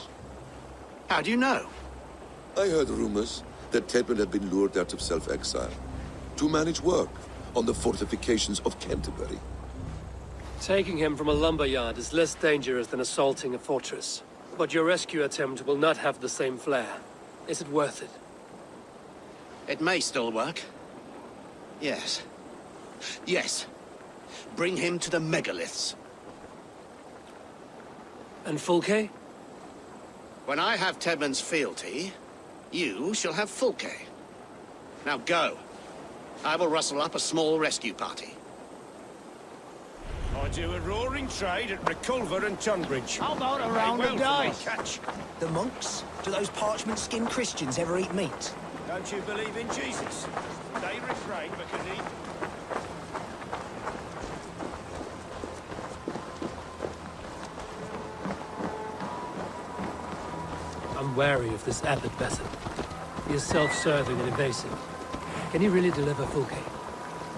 How do you know? I heard rumors that Tedmund had been lured out of self-exile to manage work on the fortifications of Canterbury. Taking him from a lumberyard is less dangerous than assaulting a fortress. But your rescue attempt will not have the same flair. Is it worth it? It may still work. Yes. Yes. Bring him to the megaliths. And Fulke? When I have Tedmund's fealty, you shall have Fulke. Now go. I will rustle up a small rescue party. I do a roaring trade at Reculver and Tunbridge. How about a round of dice? Catch. The monks? Do those parchment-skinned Christians ever eat meat? Don't you believe in Jesus? They refrain because he... I'm wary of this abbot, Basim. He is self-serving and evasive. Can he really deliver Fulke?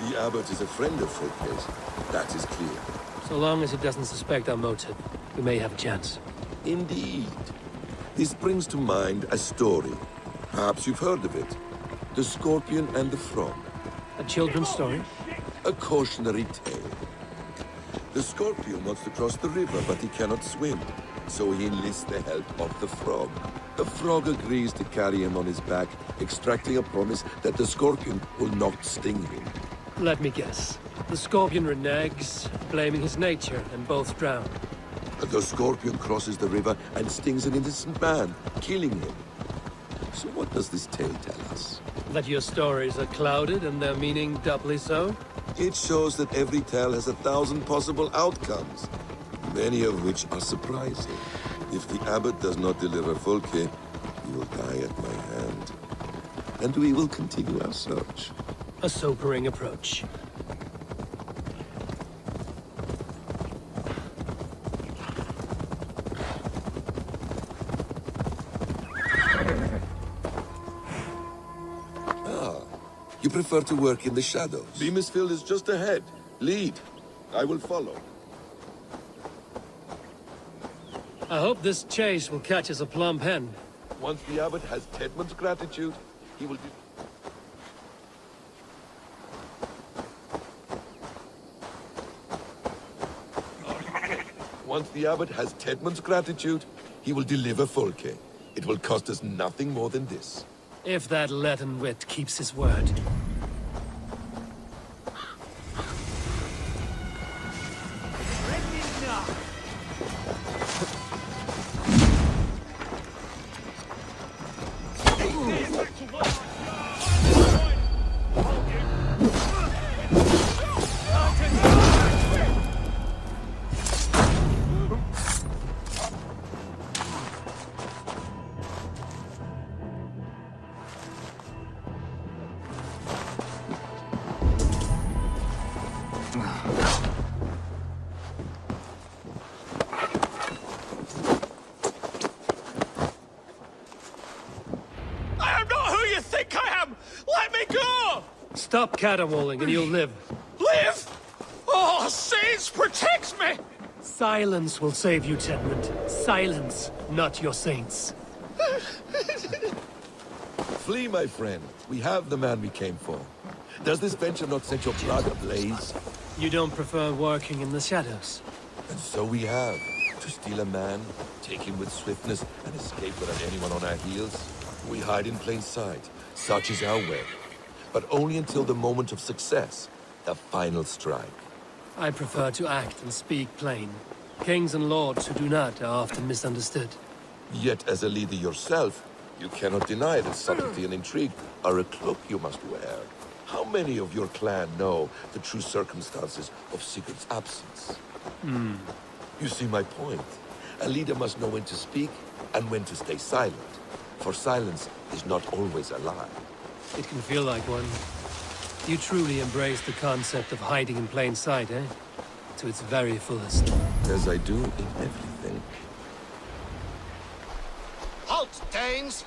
The abbot is a friend of Fulke's. That is clear. So long as he doesn't suspect our motive, we may have a chance. Indeed. This brings to mind a story. Perhaps you've heard of it. The Scorpion and the Frog. A children's story? A cautionary tale. The Scorpion wants to cross the river, but he cannot swim. So he enlists the help of the Frog. The Frog agrees to carry him on his back, extracting a promise that the Scorpion will not sting him. Let me guess. The Scorpion reneges, blaming his nature, and both drown. The Scorpion crosses the river and stings an innocent man, killing him. So what does this tale tell us? That your stories are clouded and their meaning doubly so? It shows that every tale has 1,000 possible outcomes, many of which are surprising. If the abbot does not deliver Fulke, he will die at my hand. And we will continue our search. A sobering approach. You prefer to work in the shadows. Beamisfield is just ahead. Lead. I will follow. I hope this chase will catch us a plump hen. Once the abbot has Tedmund's gratitude, he will be... Once the abbot has Tedmund's gratitude, he will deliver Fulke. It will cost us nothing more than this. If that leaden wit keeps his word. Stop caterwauling and you'll live. Live? Oh, saints protect me! Silence will save you, Tedmund. Silence, not your saints. Flee, my friend. We have the man we came for. Does this venture not set your blood ablaze? You don't prefer working in the shadows? And so we have. To steal a man, take him with swiftness, and escape without anyone on our heels. We hide in plain sight. Such is our way. But only until the moment of success, the final strike. I prefer to act and speak plain. Kings and lords who do not are often misunderstood. Yet as a leader yourself, you cannot deny that subtlety and intrigue are a cloak you must wear. How many of your clan know the true circumstances of Sigurd's absence? You see my point. A leader must know when to speak and when to stay silent. For silence is not always a lie. It can feel like one. You truly embrace the concept of hiding in plain sight, eh? To its very fullest. As I do in everything. Halt, Danes!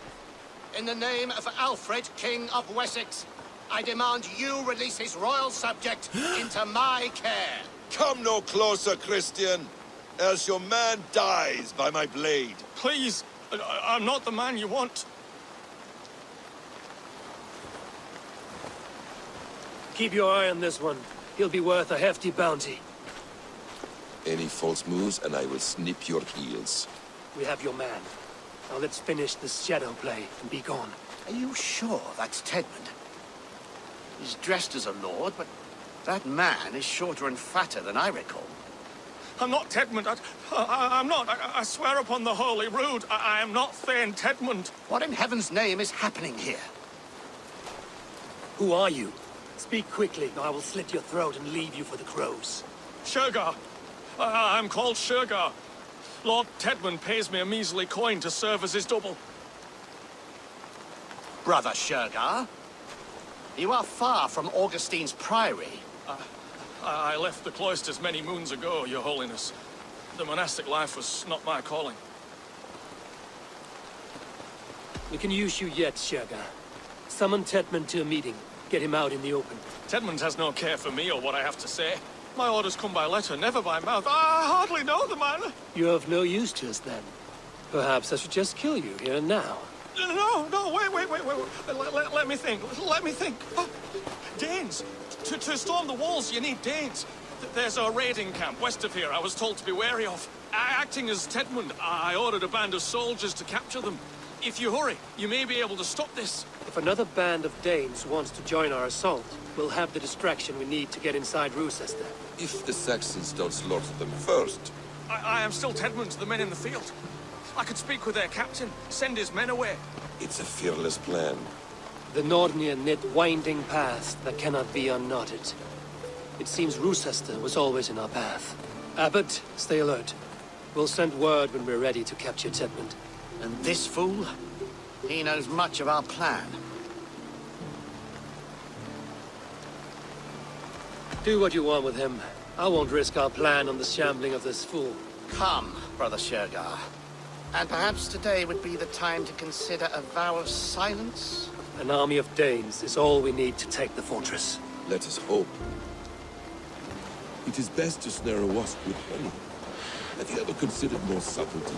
In the name of Alfred, King of Wessex, I demand you release his royal subject into my care. Come no closer, Christian, else your man dies by my blade. Please, I'm not the man you want. Keep your eye on this one. He'll be worth a hefty bounty. Any false moves, and I will snip your heels. We have your man. Now let's finish this shadow play and be gone. Are you sure that's Tedmund? He's dressed as a lord, but that man is shorter and fatter than I recall. I'm not Tedmund. I'm not. I swear upon the Holy Rood, I am not Thane Tedmund. What in heaven's name is happening here? Who are you? Speak quickly, or I will slit your throat and leave you for the crows. Shergar. I'm called Shergar. Lord Tedmund pays me a measly coin to serve as his double. Brother Shergar? You are far from Augustine's priory. I left the cloisters many moons ago, Your Holiness. The monastic life was not my calling. We can use you yet, Shergar. Summon Tedmund to a meeting. Get him out in the open. Tedmund has no care for me or what I have to say. My orders come by letter, never by mouth. I hardly know the man. You're of no use to us, then. Perhaps I should just kill you here and now. No, wait. Let me think. Oh, Danes. To storm the walls, you need Danes. There's a raiding camp west of here I was told to be wary of. Acting as Tedmund, I ordered a band of soldiers to capture them. If you hurry, you may be able to stop this. If another band of Danes wants to join our assault, we'll have the distraction we need to get inside Rochester. If the Saxons don't slaughter them first. I am still Tedmund to the men in the field. I could speak with their captain, send his men away. It's a fearless plan. The Nordnir knit winding paths that cannot be unknotted. It seems Rochester was always in our path. Abbot, stay alert. We'll send word when we're ready to capture Tedmund. And this fool? He knows much of our plan. Do what you want with him. I won't risk our plan on the shambling of this fool. Come, Brother Shergar. And perhaps today would be the time to consider a vow of silence? An army of Danes is all we need to take the fortress. Let us hope. It is best to snare a wasp with honey. Have you ever considered more subtlety?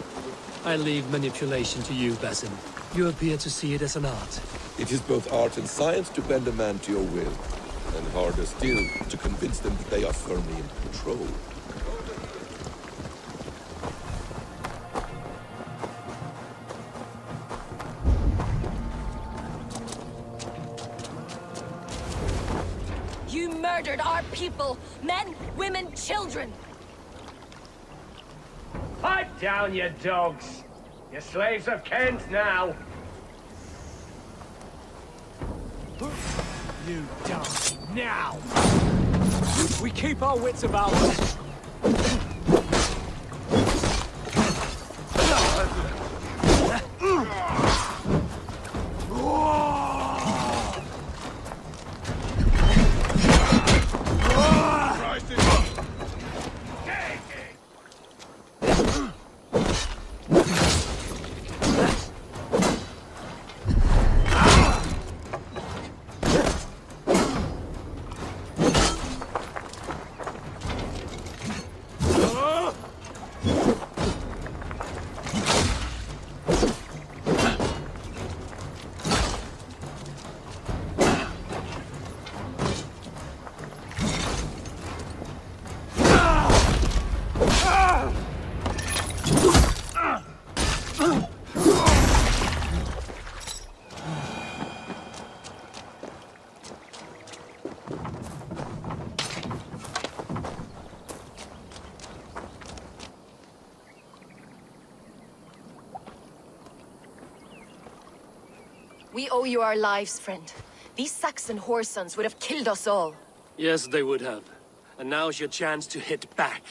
I leave manipulation to you, Basim. You appear to see it as an art. It is both art and science to bend a man to your will. And harder still, to convince them that they are firmly in control. You murdered our people! Men, women, children! Pipe down, you dogs! You're slaves of Kent now! You die now! We keep our wits about us. We owe you our lives, friend. These Saxon whoresons would have killed us all. Yes, they would have. And now's your chance to hit back.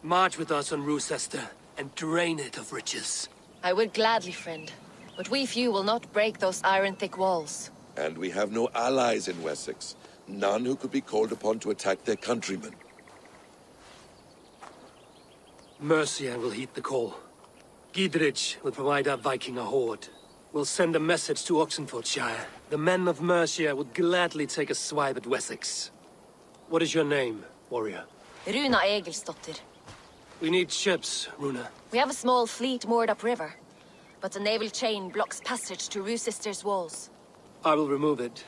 March with us on Rochester and drain it of riches. I would gladly, friend. But we few will not break those iron-thick walls. And we have no allies in Wessex. None who could be called upon to attack their countrymen. Mercia will heed the call. Gidrich will provide our Viking a horde. We'll send a message to Oxenfordshire. The men of Mercia would gladly take a swipe at Wessex. What is your name, warrior? Runa Egilsdotter. We need ships, Runa. We have a small fleet moored upriver, but the naval chain blocks passage to Rochester's walls. I will remove it,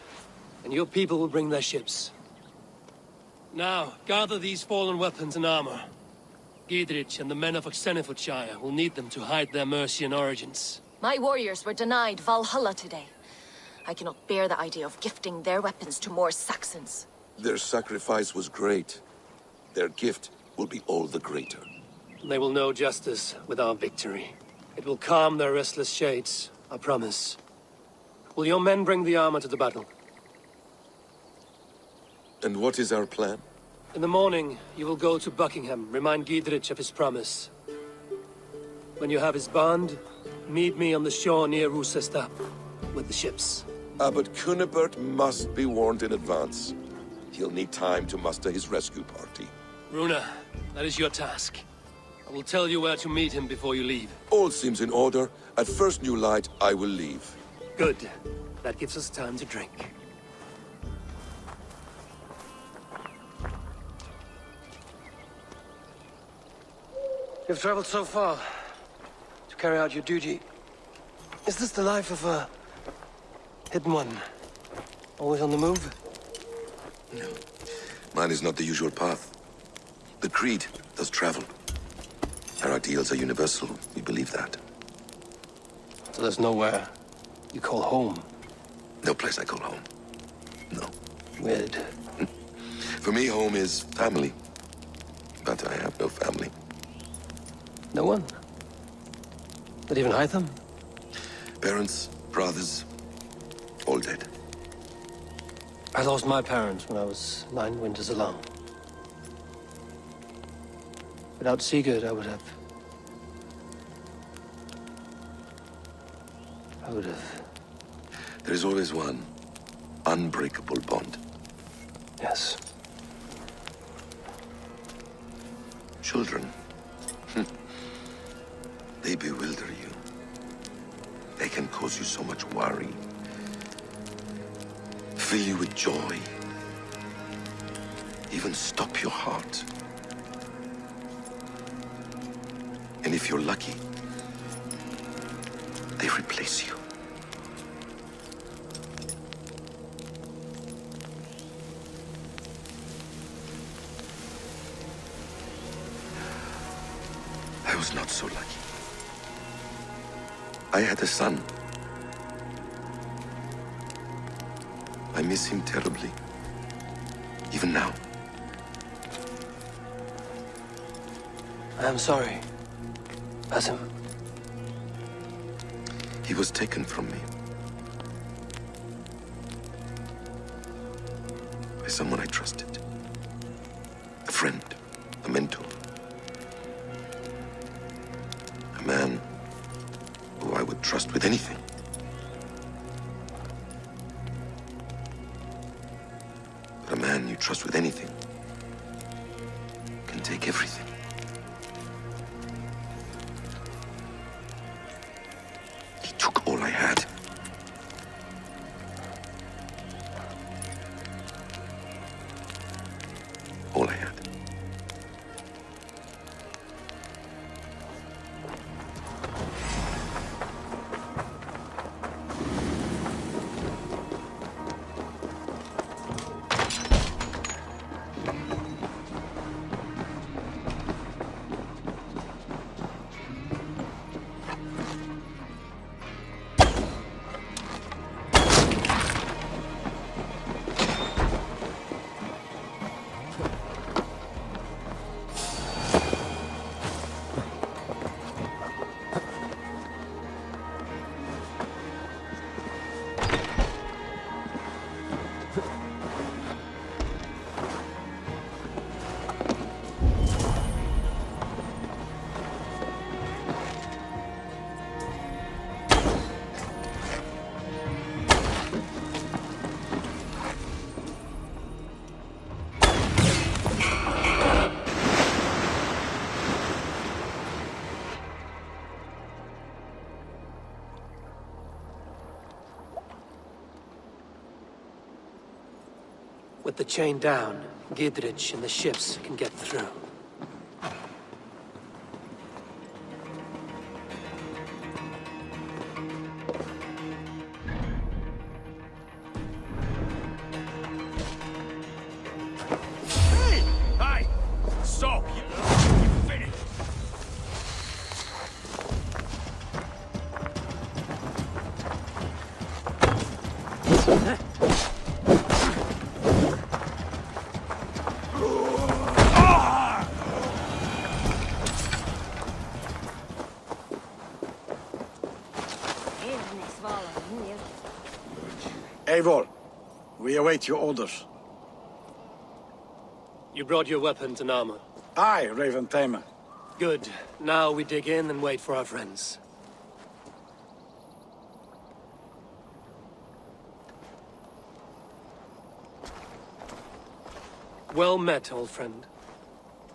and your people will bring their ships. Now, gather these fallen weapons and armor. Gidrich and the men of Oxenfordshire will need them to hide their Mercian origins. My warriors were denied Valhalla today. I cannot bear the idea of gifting their weapons to more Saxons. Their sacrifice was great. Their gift will be all the greater. They will know justice with our victory. It will calm their restless shades, I promise. Will your men bring the armor to the battle? And what is our plan? In the morning, you will go to Buckingham, remind Giedrich of his promise. When you have his bond, meet me on the shore near Rochester with the ships. Abbot Cunibert must be warned in advance. He'll need time to muster his rescue party. Runa, that is your task. I will tell you where to meet him before you leave. All seems in order. At first new light, I will leave. Good. That gives us time to drink. You've traveled so far to carry out your duty. Is this the life of a hidden one? Always on the move? No. Mine is not the usual path. The Creed does travel. Our ideals are universal. We believe that. So there's nowhere you call home? No place I call home. No. Weird. For me, home is family. But I have no family. No one? Not even Hytham? Parents, brothers, all dead. I lost my parents when I was 9 winters alone. Without Sigurd, I would have... There is always one unbreakable bond. Yes. Children. They bewilder you. They can cause you so much worry. Fill you with joy. Even stop your heart. And if you're lucky, they replace you. I was not so lucky. I had a son. I miss him terribly. Even now. I am sorry, Basim. He was taken from me. By someone I trusted. A friend, a mentor. A man who I would trust with anything. But a man you trust with anything can take everything. He took all I had. All I had. With the chain down, Giedrich and the ships can get through. Hey! Hey! Stop! You finished! Eivor, we await your orders. You brought your weapons and armor. Aye, Raven Tamer. Good. Now we dig in and wait for our friends. Well met, old friend.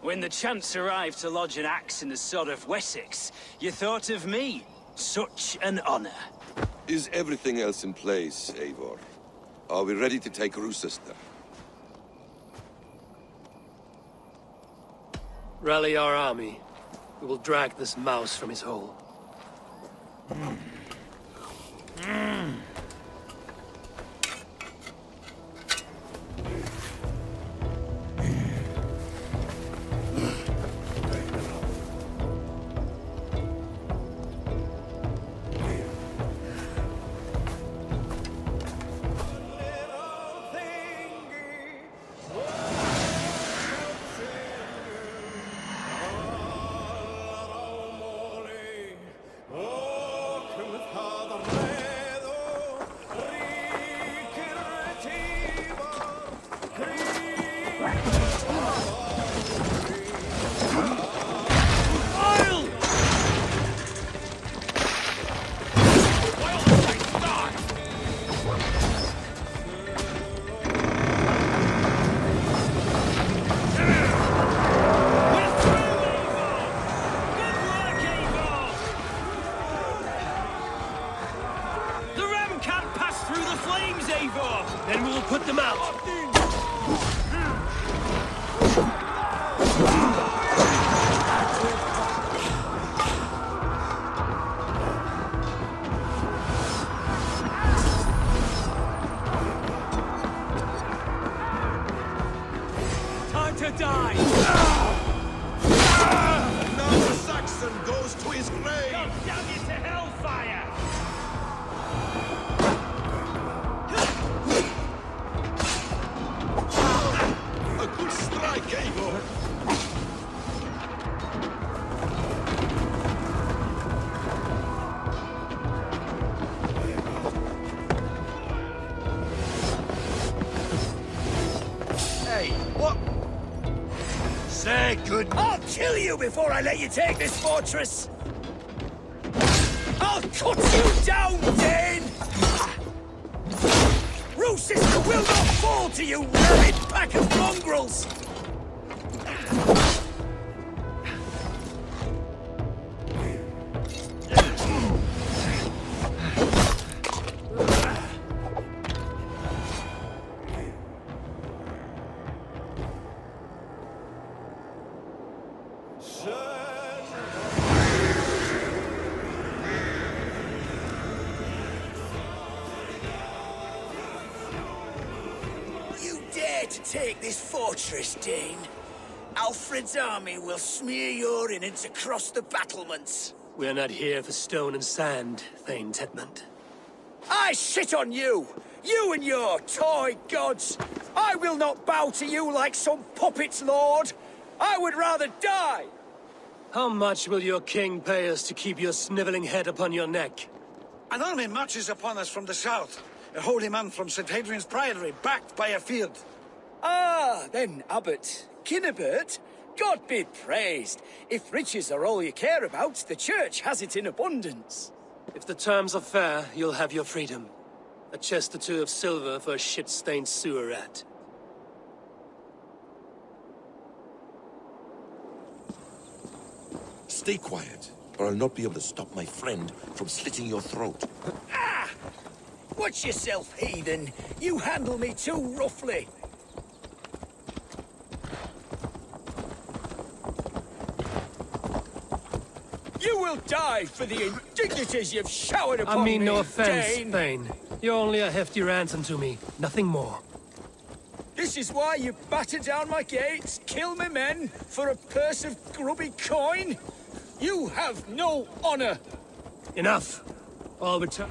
When the chance arrived to lodge an axe in the sod of Wessex, you thought of me. Such an honor. Is everything else in place, Eivor? Are we ready to take Rochester? Rally our army. We will drag this mouse from his hole. Then we will put them out. Time to die! Another Saxon goes to his grave! God damn you to hellfire! A good strike, Eivor! Hey, what? Say good. I'll kill you before I let you take this fortress! I'll cut you down, Dane! Rochester will not fall to you, rabid pack of mongrels! You dare to take this fortress, Dane? Alfred's army will smear your innards across the battlements. We're not here for stone and sand, Thane Tedmund. I shit on you! You and your toy gods! I will not bow to you like some puppet's lord! I would rather die! How much will your king pay us to keep your sniveling head upon your neck? An army marches upon us from the south. A holy man from St. Hadrian's Priory, backed by a field. Ah, then, Abbot. Kinnebert, God be praised. If riches are all you care about, the church has it in abundance. If the terms are fair, you'll have your freedom. A chest or two of silver for a shit-stained sewer rat. Stay quiet, or I'll not be able to stop my friend from slitting your throat. Ah! Watch yourself, heathen. You handle me too roughly. You will die for the indignities you've showered upon me, I mean no offense, Dane. Thane. You're only a hefty ransom to me, nothing more. This is why you batter down my gates, kill my men, for a purse of grubby coin? You have no honor! Enough! I'll return.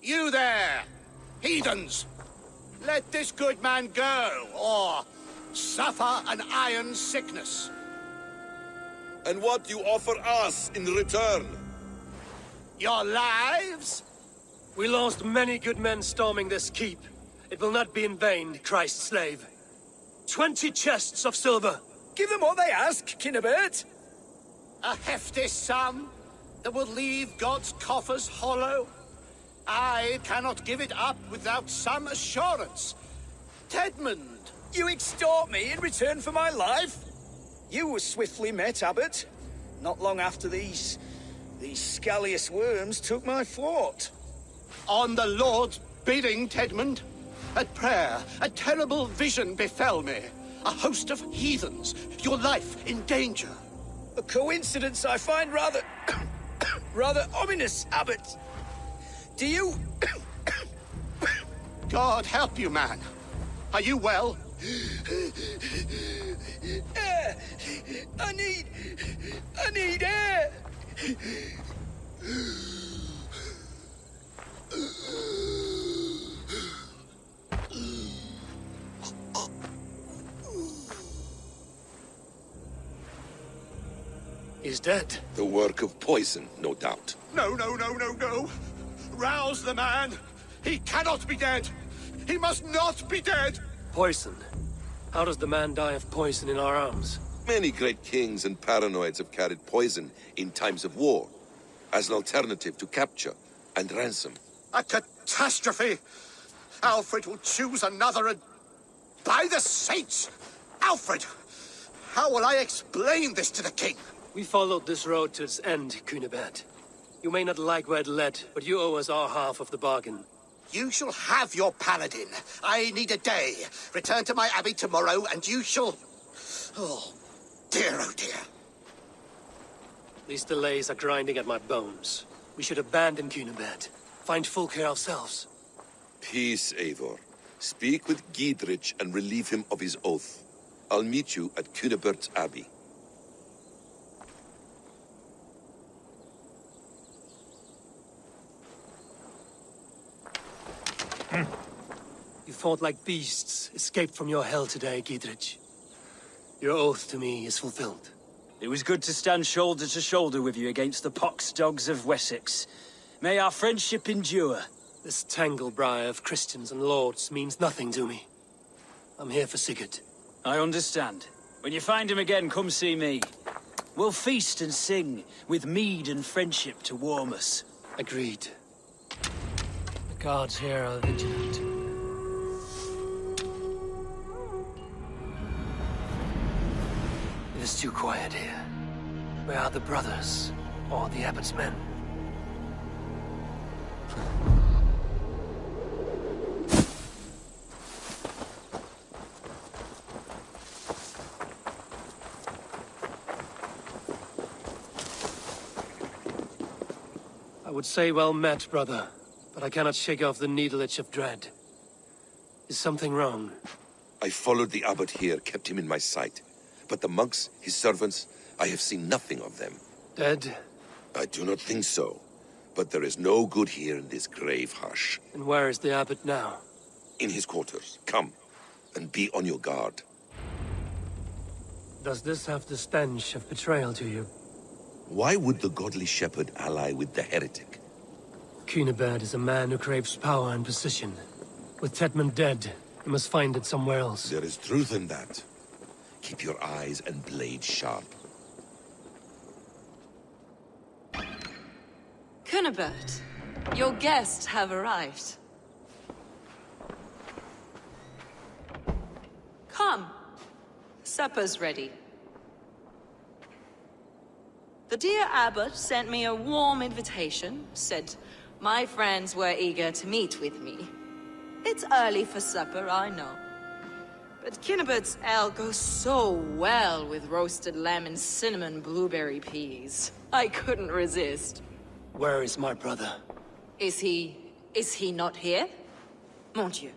You there, heathens! Let this good man go, or suffer an iron sickness. And what you offer us in return? Your lives? We lost many good men storming this keep. It will not be in vain, Christ's slave. 20 chests of silver. Give them what they ask, Kinnebert. A hefty sum that will leave God's coffers hollow. I cannot give it up without some assurance. Tedmund! You extort me in return for my life? You were swiftly met, Abbot. Not long after these scallious worms took my fort. On the Lord's bidding, Tedmund. At prayer, a terrible vision befell me. A host of heathens, your life in danger. A coincidence I find rather... rather ominous, Abbot. Do you... God help you, man. Are you well? Air! I need air! He's dead. The work of poison, no doubt. No, no, no, no, no. Rouse the man. He cannot be dead. He must not be dead. Poison. How does the man die of poison in our arms? Many great kings and paranoids have carried poison in times of war, as an alternative to capture and ransom. A catastrophe! Alfred will choose another and... By the saints! Alfred! How will I explain this to the king? We followed this road to its end, Cunibert. You may not like where it led, but you owe us our half of the bargain. You shall have your paladin. I need a day. Return to my abbey tomorrow, and you shall... Oh, dear, oh dear. These delays are grinding at my bones. We should abandon Cunibert. Find Fulke ourselves. Peace, Eivor. Speak with Giedrich and relieve him of his oath. I'll meet you at Cunebert's Abbey. You fought like beasts, escaped from your hell today, Giedrich. Your oath to me is fulfilled. It was good to stand shoulder to shoulder with you against the pox dogs of Wessex. May our friendship endure. This tangle-briar of Christians and lords means nothing to me. I'm here for Sigurd. I understand. When you find him again, come see me. We'll feast and sing, with mead and friendship to warm us. Agreed. The guards here are vigilant. It is too quiet here. Where are the brothers? Or the abbot's men? I would say well met, brother, but I cannot shake off the needle itch of dread. Is something wrong? I followed the abbot here, kept him in my sight. But the monks, his servants, I have seen nothing of them. Dead? I do not think so. But there is no good here in this grave hush. And where is the abbot now? In his quarters. Come, and be on your guard. Does this have the stench of betrayal to you? Why would the godly shepherd ally with the heretic? Cunibert is a man who craves power and position. With Tedmund dead, he must find it somewhere else. There is truth in that. Keep your eyes and blade sharp. Cunibert, your guests have arrived. Come. Supper's ready. The dear abbot sent me a warm invitation, said my friends were eager to meet with me. It's early for supper, I know. But Kinnibert's ale goes so well with roasted lamb and cinnamon blueberry peas. I couldn't resist. Where is my brother? Is he not here? Mon Dieu.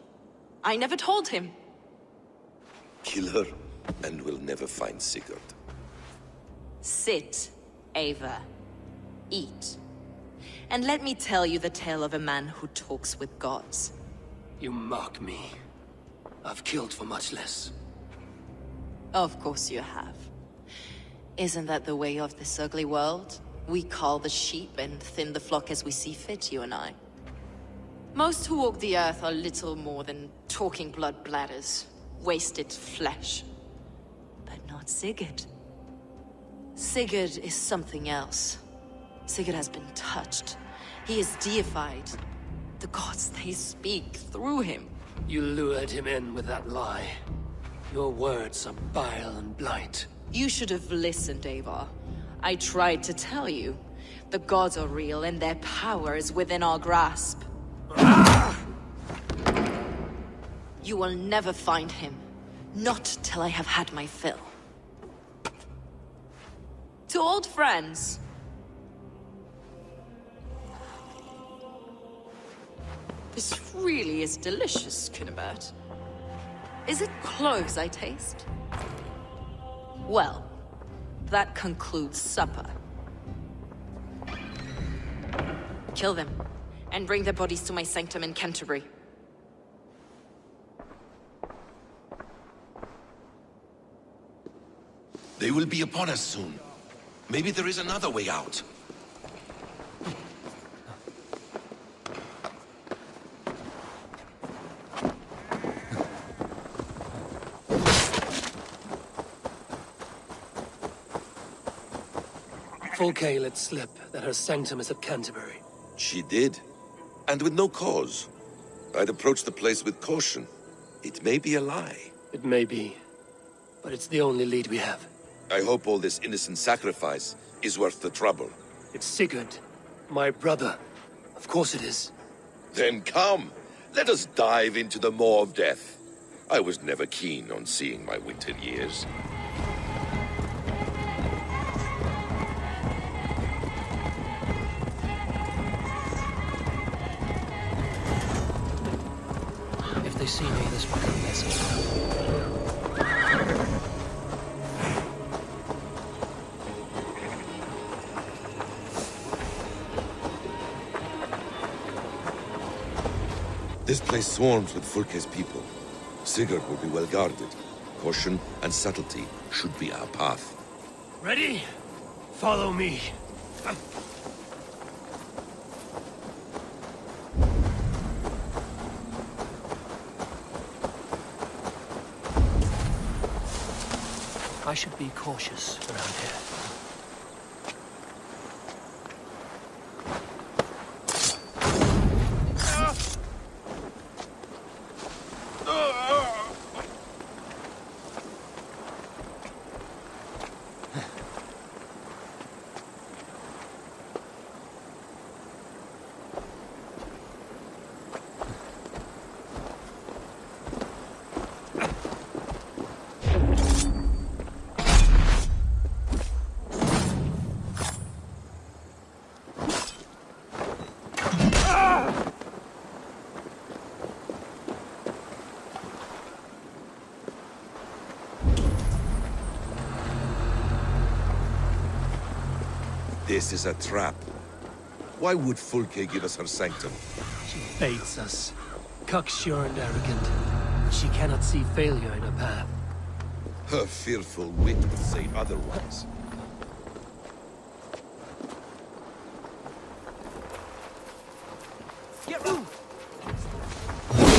I never told him. Kill her, and we'll never find Sigurd. Sit, Eivor. Eat. And let me tell you the tale of a man who talks with gods. You mock me. I've killed for much less. Of course you have. Isn't that the way of this ugly world? We cull the sheep and thin the flock as we see fit, you and I. Most who walk the earth are little more than talking blood bladders, wasted flesh. But not Sigurd. Sigurd is something else. Sigurd has been touched. He is deified. The gods, they speak through him. You lured him in with that lie. Your words are bile and blight. You should have listened, Eivor. I tried to tell you. The gods are real, and their power is within our grasp. You will never find him. Not till I have had my fill. To old friends. This really is delicious, Kjotve. Is it cloves I taste? Well, that concludes supper. Kill them, and bring their bodies to my sanctum in Canterbury. They will be upon us soon. Maybe there is another way out. Volkay let slip that her sanctum is at Canterbury. She did. And with no cause. I'd approach the place with caution. It may be a lie. It may be. But it's the only lead we have. I hope all this innocent sacrifice is worth the trouble. It's Sigurd. My brother. Of course it is. Then come. Let us dive into the maw of death. I was never keen on seeing my winter years. If they see me, this will come message. This place swarms with Volkay's people. Sigurd will be well guarded. Caution and subtlety should be our path. Ready? Follow me. I should be cautious around here. This is a trap. Why would Volkay give us her sanctum? She baits us. Cocksure and arrogant. She cannot see failure in her path. Her fearful wit would say otherwise.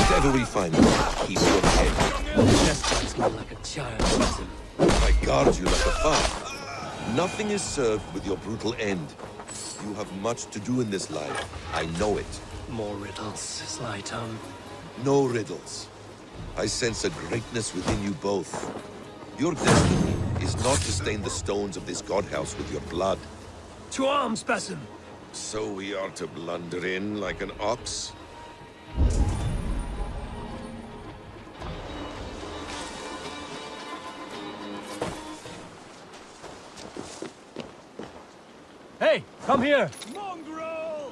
Whatever we find, keep your head. Just likes me like a child, Basim. I guard you like a father. Nothing is served with your brutal end. You have much to do in this life. I know it. More riddles, sly tongue. No riddles. I sense a greatness within you both. Your destiny is not to stain the stones of this godhouse with your blood. To arms, Basim! So we are to blunder in like an ox? Hey, come here! Mongrel!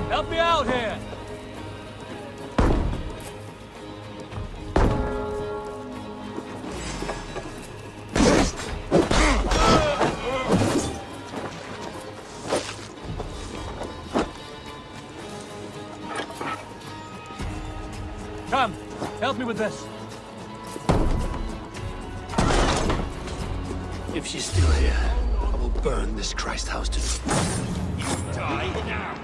Help me out here! me with this. If she's still here, I will burn this Christ house to the... You die now!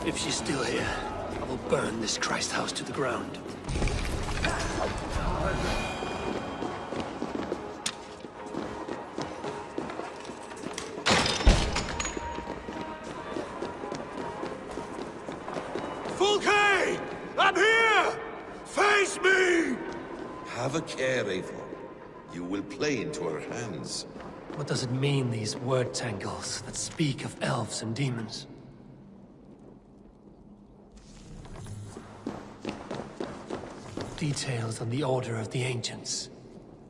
If she's still here, I will burn this Christ house to the ground. Fulke! I'm here! Face me! Have a care, Eivor. You will play into our hands. What does it mean, these word tangles that speak of elves and demons? Details on the order of the ancients.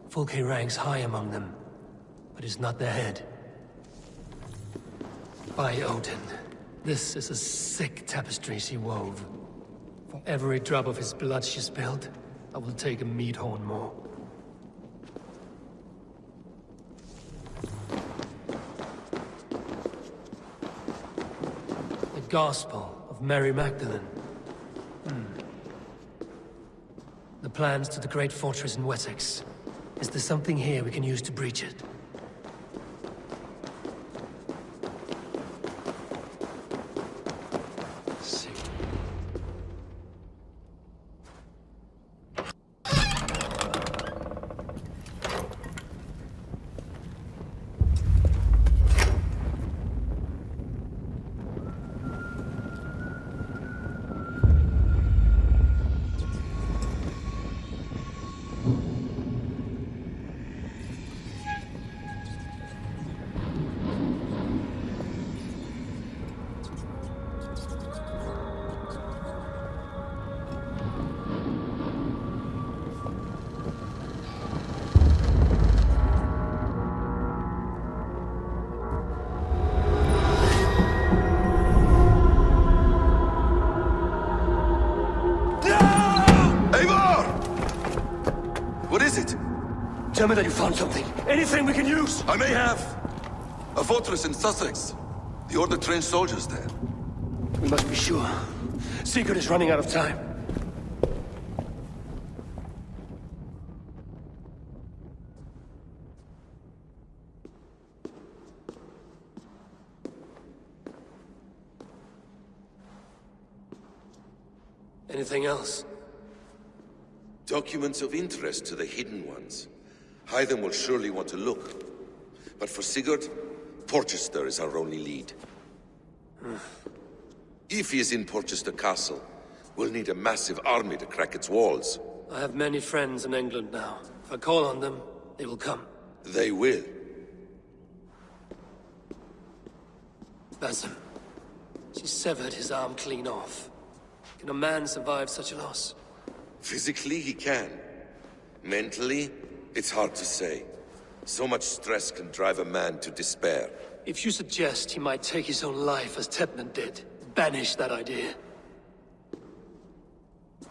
Fulke ranks high among them, but is not their head. By Odin, this is a sick tapestry she wove. For every drop of his blood she spilled, I will take a mead horn more. The Gospel of Mary Magdalene. The plans to the great fortress in Wessex. Is there something here we can use to breach it? Tell me that you found something. Anything we can use! I may have. A fortress in Sussex. The Order trained soldiers there. We must be sure. Sigurd is running out of time. Anything else? Documents of interest to the Hidden Ones. Hytham will surely want to look. But for Sigurd, Porchester is our only lead. If he is in Porchester Castle, we'll need a massive army to crack its walls. I have many friends in England now. If I call on them, they will come. They will. Basim. She severed his arm clean off. Can a man survive such a loss? Physically, he can. Mentally, it's hard to say. So much stress can drive a man to despair. If you suggest he might take his own life as Tepman did, banish that idea.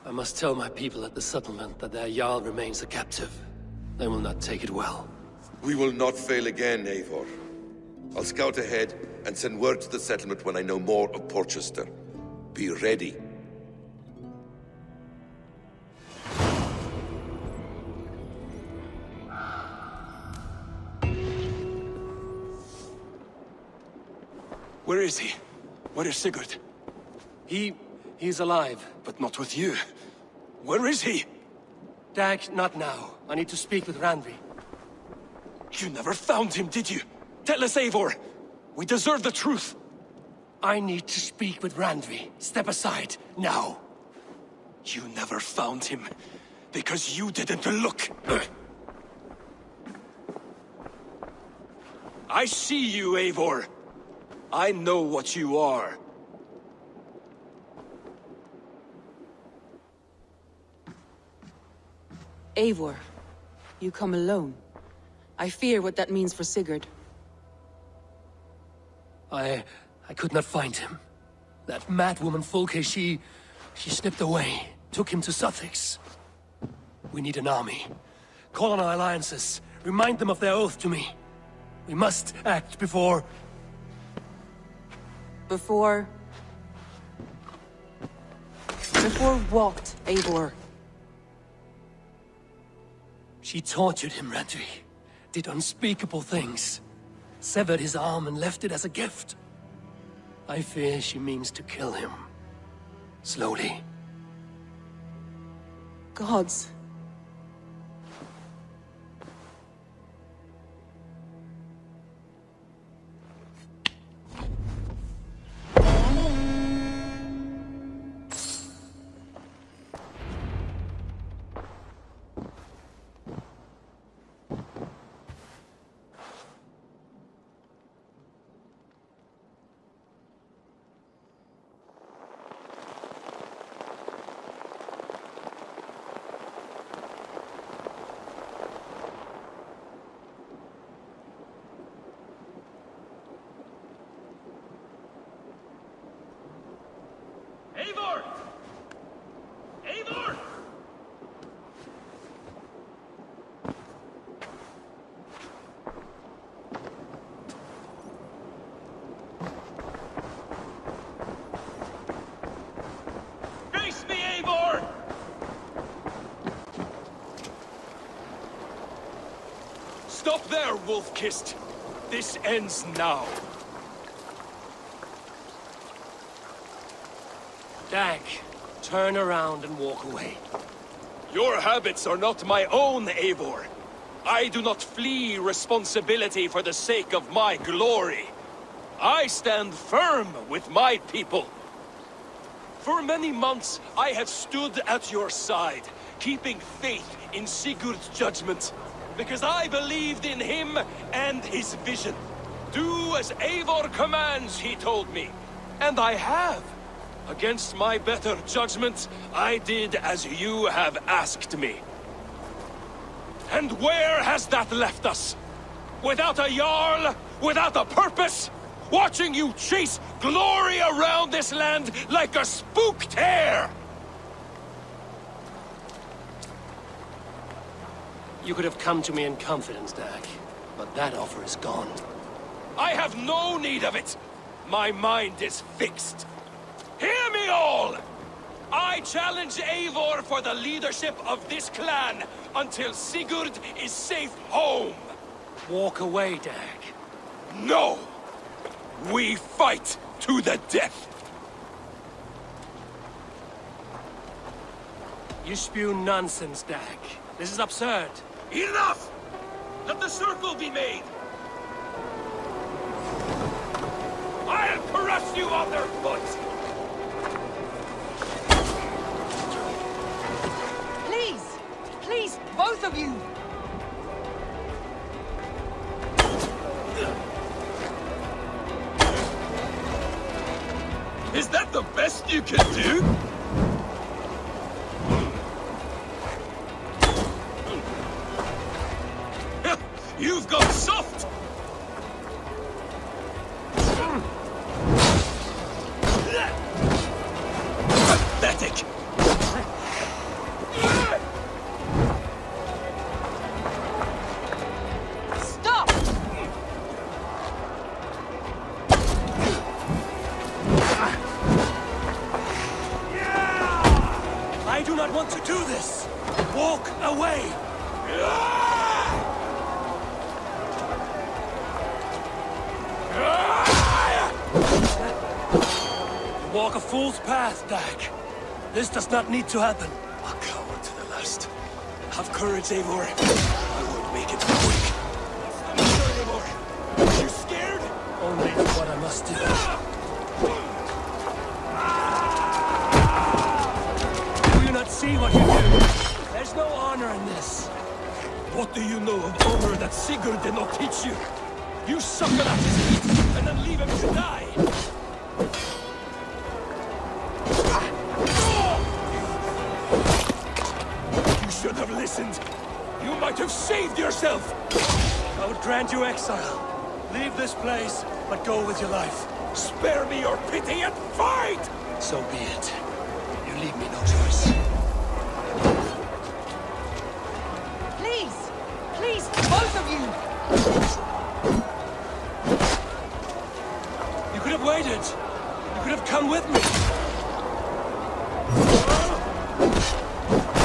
I must tell my people at the settlement that their Jarl remains a captive. They will not take it well. We will not fail again, Eivor. I'll scout ahead and send word to the settlement when I know more of Porchester. Be ready. Where is he? Where is Sigurd? He's alive. But not with you. Where is he? Dag, not now. I need to speak with Randvi. You never found him, did you? Tell us, Eivor. We deserve the truth. I need to speak with Randvi. Step aside, now. You never found him, because you didn't look. I see you, Eivor. I know what you are. Eivor, you come alone. I fear what that means for Sigurd. I could not find him. That madwoman Volke, she slipped away, took him to Sussex. We need an army. Call on our alliances. Remind them of their oath to me. We must act before... Before what, Eivor? She tortured him, Randvi. Did unspeakable things. Severed his arm and left it as a gift. I fear she means to kill him. Slowly. Gods. Eivor! Eivor! Face me, Eivor! Stop there, wolf-kissed. This ends now. Dag, turn around and walk away. Your habits are not my own, Eivor. I do not flee responsibility for the sake of my glory. I stand firm with my people. For many months, I have stood at your side, keeping faith in Sigurd's judgment, because I believed in him and his vision. Do as Eivor commands, he told me, and I have. Against my better judgment, I did as you have asked me. And where has that left us? Without a Jarl? Without a purpose? Watching you chase glory around this land like a spooked hare! You could have come to me in confidence, Dag, but that offer is gone. I have no need of it! My mind is fixed. Hear me all! I challenge Eivor for the leadership of this clan until Sigurd is safe home! Walk away, Dag. No! We fight to the death! You spew nonsense, Dag. This is absurd. Enough! Let the circle be made! I'll crush you underfoot! Please, both of you! Is that the best you can do? You've got soft! Pathetic! Stop! I do not want to do this! Walk away! You walk a fool's path, Dag. This does not need to happen. A coward to the last. Have courage, Eivor. I won't make it quick. I'm sure, Eivor. Are you scared? Only what I must do. Do you not see what you do? There's no honor in this. What do you know of honor that Sigurd did not teach you? You sucker at his feet and then leave him to die! You should have listened. You might have saved yourself. I would grant you exile. Leave this place, but go with your life. Spare me your pity and fight! So be it. You leave me no choice. Please! Please, both of you! You could have waited. You could have come with me.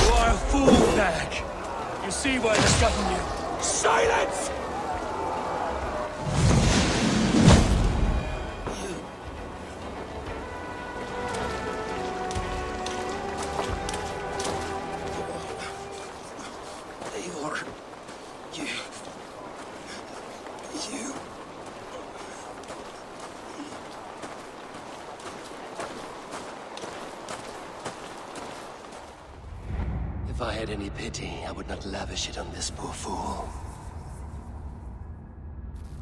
You are a fool, Dag. You see why they're scuffing you. Silence! Eivor, you... If I had any pity, I would not lavish it on this poor fool.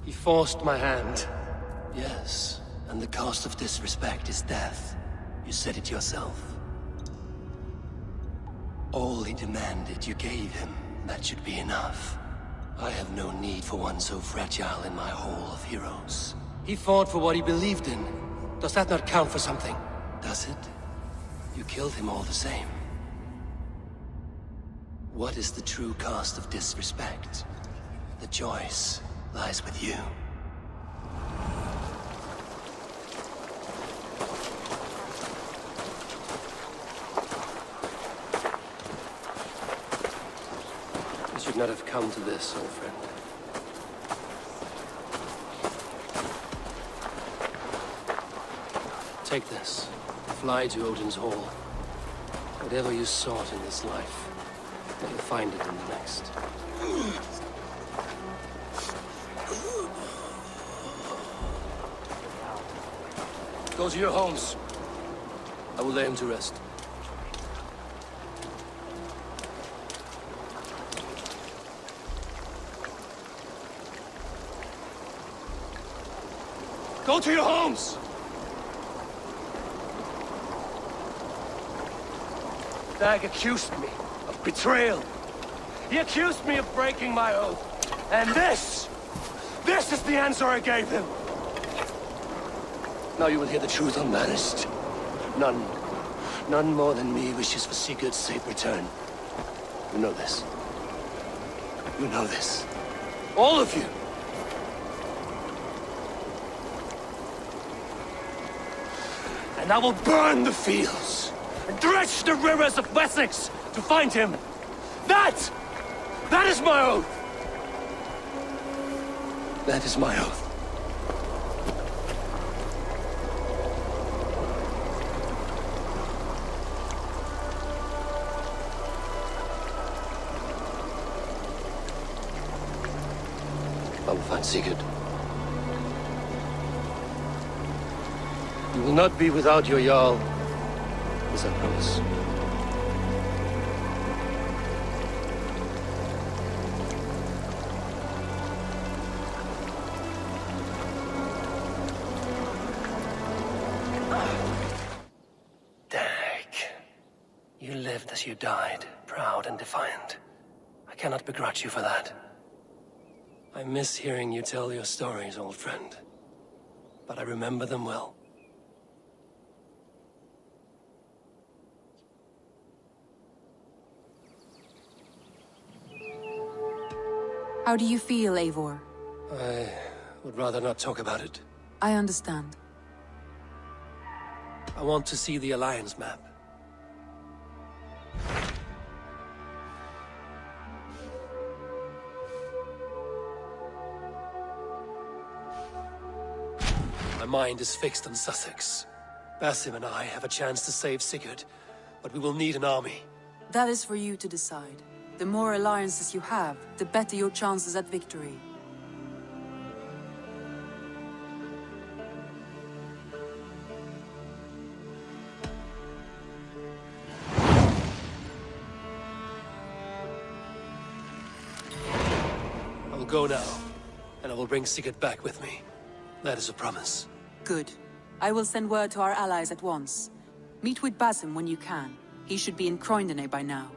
He forced my hand. Yes, and the cost of disrespect is death. You said it yourself. All he demanded, you gave him. That should be enough. I have no need for one so fragile in my hall of heroes. He fought for what he believed in. Does that not count for something? Does it? You killed him all the same. What is the true cost of disrespect? The choice lies with you. You should not have come to this, old friend. Take this. Fly to Odin's hall. Whatever you sought in this life, you'll find it in the next. Go to your homes. I will lay him to rest. Go to your homes! Dag accused me of betrayal. He accused me of breaking my oath. And this is the answer I gave him. Now you will hear the truth unmanaged. None more than me wishes for Sigurd's safe return. You know this. You know this. All of you. And I will burn the fields and dredge the rivers of Wessex to find him. That is my oath. That is my oath. I will find Sigurd. You will not be without your Jarl, as I promise. You lived as you died, proud and defiant. I cannot begrudge you for that. I miss hearing you tell your stories, old friend. But I remember them well. How do you feel, Eivor? I would rather not talk about it. I understand. I want to see the Alliance map. My mind is fixed on Sussex. Basim and I have a chance to save Sigurd, but we will need an army. That is for you to decide. The more alliances you have, the better your chances at victory. I will go now, and I will bring Sigurd back with me. That is a promise. Good. I will send word to our allies at once. Meet with Basim when you can. He should be in Croydon by now.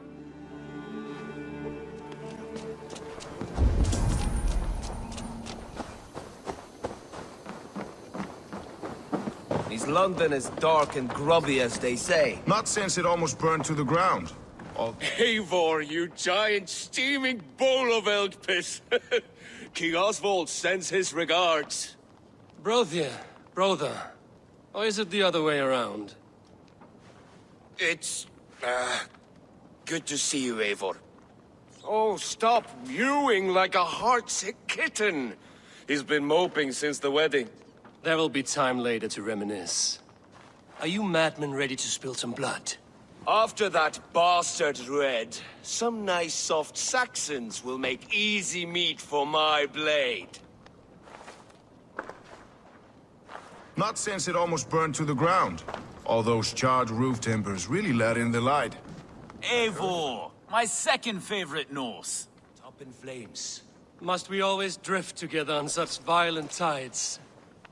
Is London as dark and grubby as they say? Not since it almost burned to the ground. Eivor, you giant steaming bowl of elk piss! King Oswald sends his regards. Brother. Or is it the other way around? It's... good to see you, Eivor. Oh, stop mewing like a heartsick kitten. He's been moping since the wedding. There will be time later to reminisce. Are you madmen ready to spill some blood? After that bastard Red, some nice soft Saxons will make easy meat for my blade. Not since it almost burned to the ground. All those charred roof timbers really let in the light. Eivor, my second favorite Norse. Up in flames. Must we always drift together on such violent tides?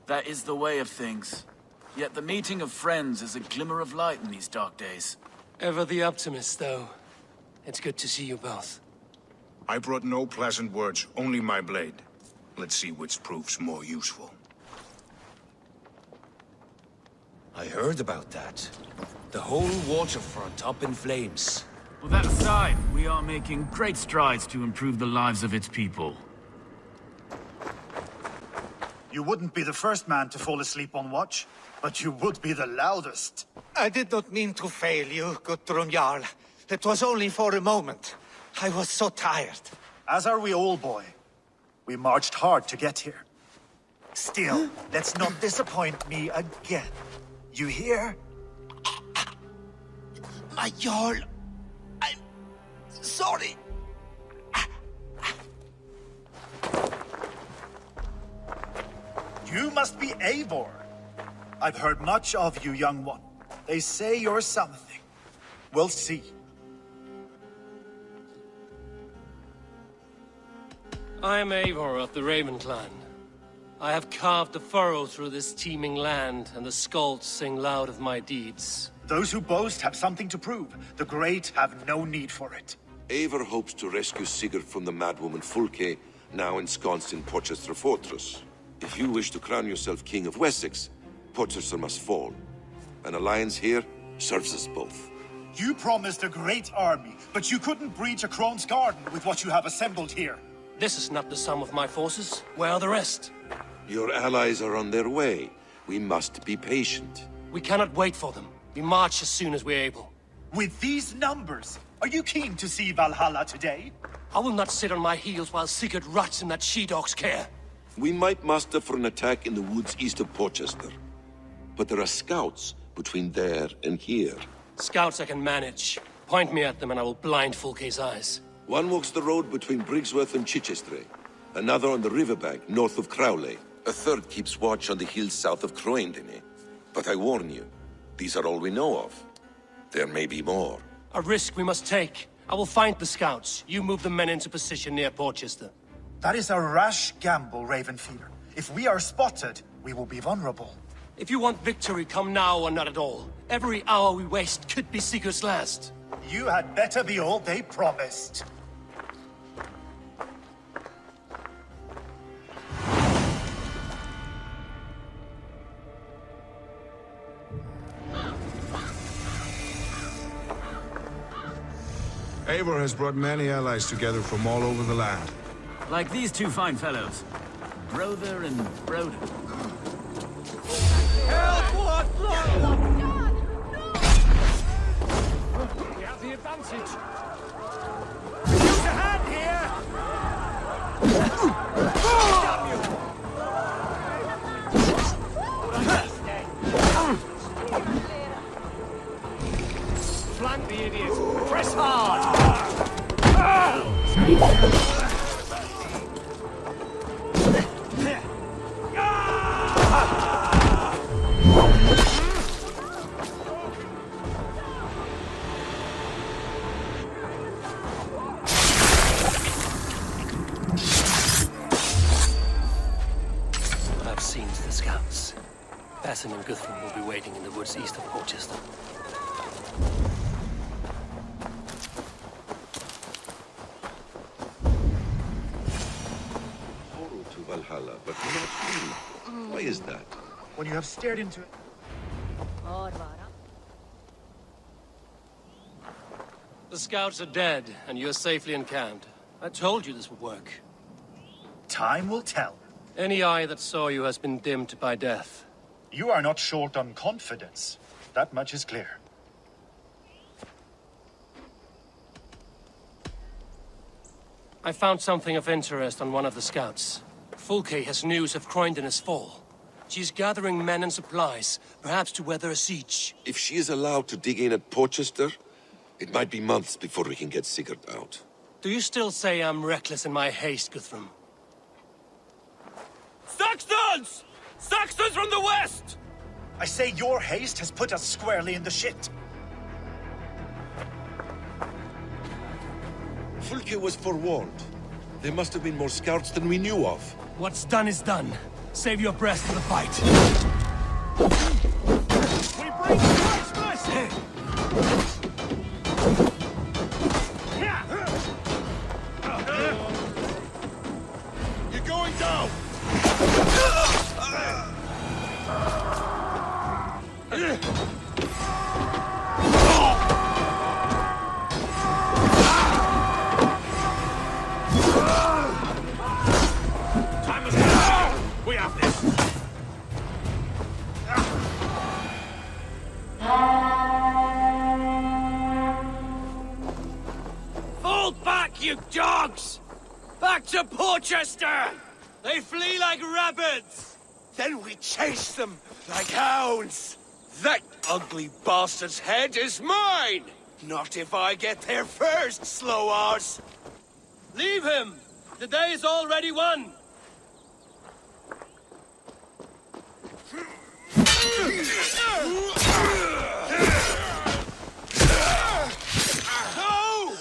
That is the way of things. Yet the meeting of friends is a glimmer of light in these dark days. Ever the optimist, though. It's good to see you both. I brought no pleasant words, only my blade. Let's see which proves more useful. I heard about that. The whole waterfront up in flames. With that aside, we are making great strides to improve the lives of its people. You wouldn't be the first man to fall asleep on watch, but you would be the loudest. I did not mean to fail you, Guthrum Jarl. It was only for a moment. I was so tired. As are we all, boy. We marched hard to get here. Still, let's not disappoint me again. You hear? My Jarl, I'm sorry. You must be Eivor. I've heard much of you, young one. They say you're something. We'll see. I am Eivor of the Raven clan. I have carved a furrow through this teeming land, and the skalds sing loud of my deeds. Those who boast have something to prove. The great have no need for it. Eivor hopes to rescue Sigurd from the madwoman Fulke, now ensconced in Porchester Fortress. If you wish to crown yourself King of Wessex, Porchester must fall. An alliance here serves us both. You promised a great army, but you couldn't breach a Krone's garden with what you have assembled here. This is not the sum of my forces. Where are the rest? Your allies are on their way. We must be patient. We cannot wait for them. We march as soon as we're able. With these numbers, are you keen to see Valhalla today? I will not sit on my heels while Sigurd rots in that she-dog's care. We might muster for an attack in the woods east of Porchester. But there are scouts between there and here. Scouts I can manage. Point me at them and I will blind Fulke's eyes. One walks the road between Briggsworth and Chichester. Another on the riverbank north of Crowley. A third keeps watch on the hills south of Croendene. But I warn you, these are all we know of. There may be more. A risk we must take. I will find the scouts. You move the men into position near Porchester. That is a rash gamble, Ravenfeeder. If we are spotted, we will be vulnerable. If you want victory, come now or not at all. Every hour we waste could be Sigurd's last. You had better be all they promised. Eivor has brought many allies together from all over the land. Like these two fine fellows. Brother and Broden. Help! What? We have the advantage. Use a hand here! Damn you! Flank the idiots. Press hard! I've seen to the scouts. Basim and Hytham will be waiting in the woods east of Porchester. Portal to Valhalla, but not you. Why is that? When you have stared into it, The scouts are dead, and you're safely encamped. I told you this would work. Time will tell. Any eye that saw you has been dimmed by death. You are not short on confidence. That much is clear. I found something of interest on one of the scouts. Fulke has news of Croydon's fall. She's gathering men and supplies, perhaps to weather a siege. If she is allowed to dig in at Porchester, it might be months before we can get Sigurd out. Do you still say I'm reckless in my haste, Guthrum? Saxons! Saxons from the west! I say your haste has put us squarely in the shit. Fulke was forewarned. There must have been more scouts than we knew of. What's done is done. Save your breath for the fight. We bring Christ's mercy! You're going down! Time is up! We have this! Fall back, you dogs! Back to Porchester! They flee like rabbits! Then we chase them like hounds! That ugly bastard's head is mine! Not if I get there first, slow arse! Leave him! The day is already won! No!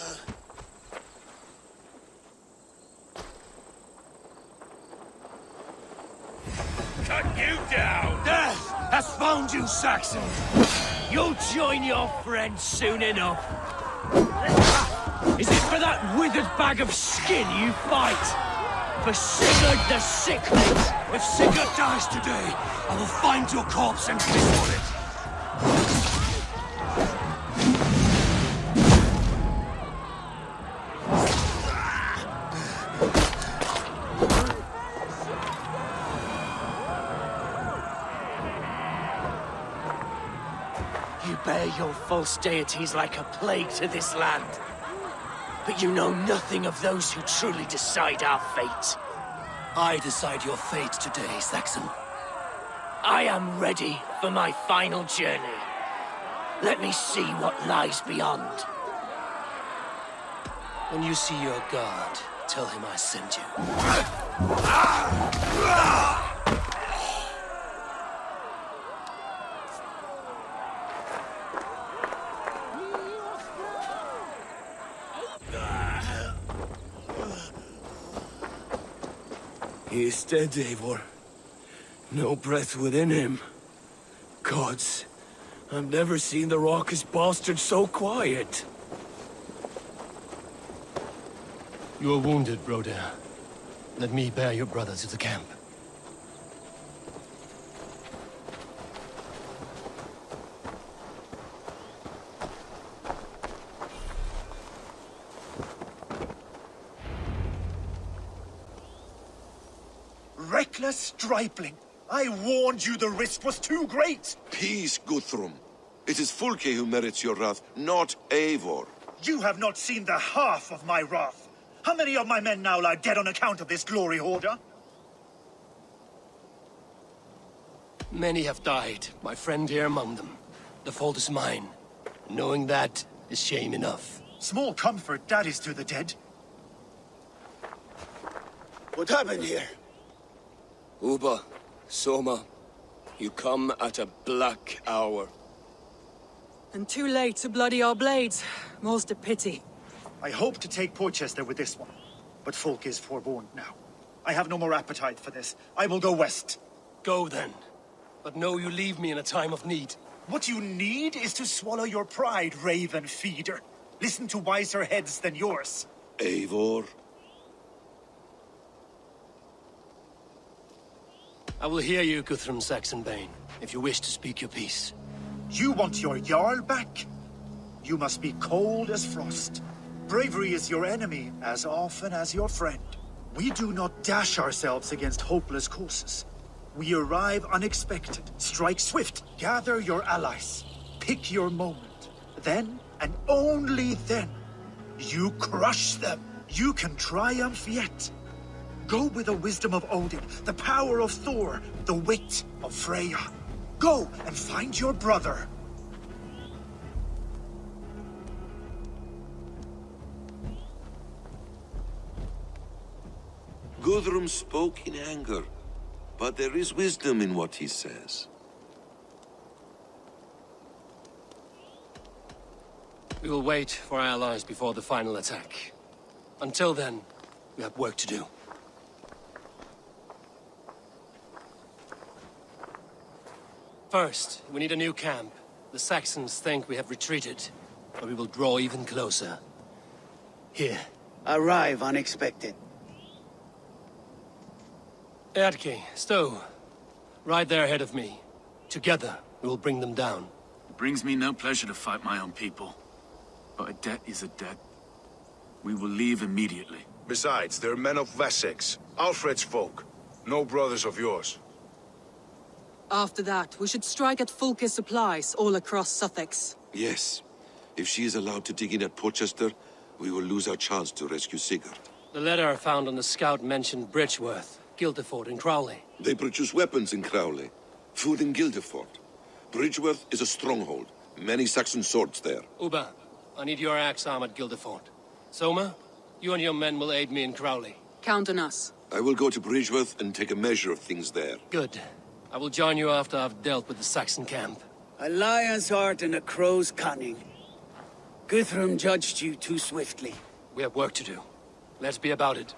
Cut you down! Death has found you, Saxon! You'll join your friends soon enough. Is it for that withered bag of skin you fight? For Sigurd the Sickly? If Sigurd dies today, I will find your corpse and piss on it! You bear your false deities like a plague to this land. But you know nothing of those who truly decide our fate. I decide your fate today, Saxon. I am ready for my final journey. Let me see what lies beyond. When you see your guard, tell him I sent you. He is dead, Eivor. No breath within him. Gods, I've never seen the raucous bastard so quiet. You are wounded, Broder. Let me bear your brother to the camp. Reckless stripling! I warned you the risk was too great! Peace, Guthrum. It is Fulke who merits your wrath, not Eivor. You have not seen the half of my wrath. How many of my men now lie dead on account of this glory hoarder? Many have died, my friend here among them. The fault is mine. Knowing that is shame enough. Small comfort that is to the dead. What happened here? Uba, Soma, you come at a black hour. And too late to bloody our blades. Most a pity. I hope to take Porchester with this one, but Fulke is forewarned now. I have no more appetite for this. I will go west. Go then. But know you leave me in a time of need. What you need is to swallow your pride, raven feeder. Listen to wiser heads than yours. Eivor? I will hear you, Guthrum Saxonbane, if you wish to speak your piece. You want your Jarl back? You must be cold as frost. Bravery is your enemy as often as your friend. We do not dash ourselves against hopeless courses. We arrive unexpected, strike swift, gather your allies, pick your moment. Then, and only then, you crush them. You can triumph yet. Go with the wisdom of Odin, the power of Thor, the wit of Freya. Go and find your brother. Guthrum spoke in anger, but there is wisdom in what he says. We will wait for our allies before the final attack. Until then, we have work to do. First, we need a new camp. The Saxons think we have retreated, but we will draw even closer. Here. Arrive unexpected. Eadke, Stow. Right there ahead of me. Together, we will bring them down. It brings me no pleasure to fight my own people. But a debt is a debt. We will leave immediately. Besides, they're men of Wessex, Alfred's folk. No brothers of yours. After that, we should strike at Fulke's supplies all across Sussex. Yes. If she is allowed to dig in at Portchester, we will lose our chance to rescue Sigurd. The letter found on the scout mentioned Bridgeworth, Guildeford, and Crowley. They produce weapons in Crowley, food in Guildeford. Bridgeworth is a stronghold. Many Saxon swords there. Uba, I need your axe arm at Guildeford. Soma, you and your men will aid me in Crowley. Count on us. I will go to Bridgeworth and take a measure of things there. Good. I will join you after I've dealt with the Saxon camp. A lion's heart and a crow's cunning. Guthrum judged you too swiftly. We have work to do. Let's be about it.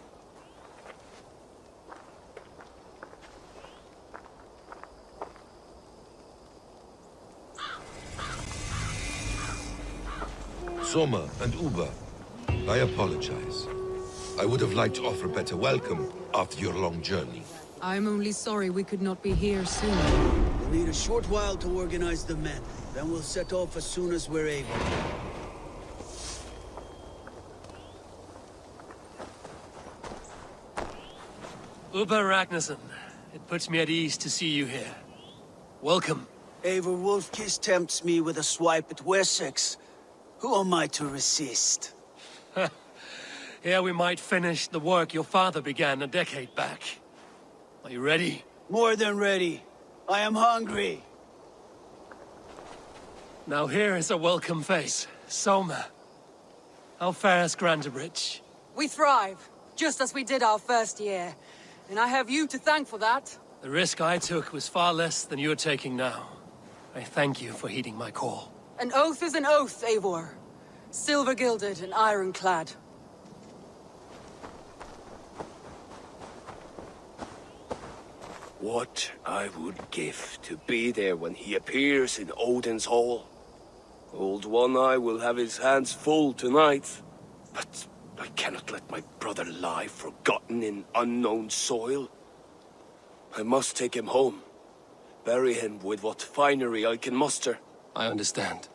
Soma and Uba, I apologize. I would have liked to offer better welcome after your long journey. I'm only sorry we could not be here sooner. We'll need a short while to organize the men. Then we'll set off as soon as we're able. Uba Ragnarsson, it puts me at ease to see you here. Welcome. Eivor Wolfkiss tempts me with a swipe at Wessex. Who am I to resist? Here we might finish the work your father began a decade back. Are you ready? More than ready. I am hungry. Now here is a welcome face. Soma. How fares Grantebridge? We thrive, just as we did our first year. And I have you to thank for that. The risk I took was far less than you're taking now. I thank you for heeding my call. An oath is an oath, Eivor. Silver-gilded and ironclad. What I would give to be there when he appears in Odin's hall. Old One Eye will have his hands full tonight. But I cannot let my brother lie forgotten in unknown soil. I must take him home. Bury him with what finery I can muster. I understand.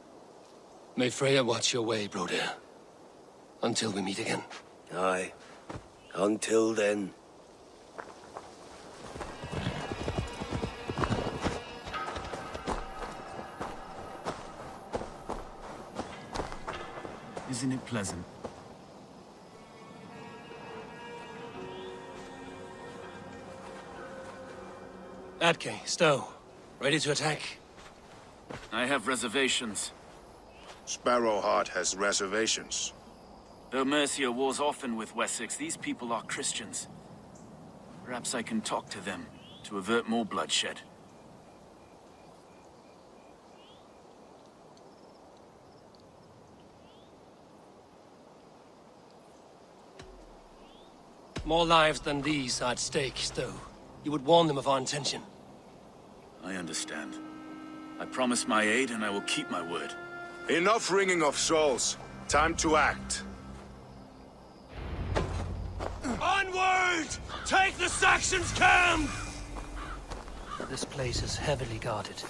May Freya watch your way, Broder. Until we meet again. Aye. Until then. Isn't it pleasant? Eadke, Stow. Ready to attack? I have reservations. Sparrowheart has reservations. Though Mercia wars often with Wessex, these people are Christians. Perhaps I can talk to them to avert more bloodshed. More lives than these are at stake, Stow. You would warn them of our intention. I understand. I promise my aid and I will keep my word. Enough wringing of souls. Time to act. Onward! Take the Saxons' camp! This place is heavily guarded.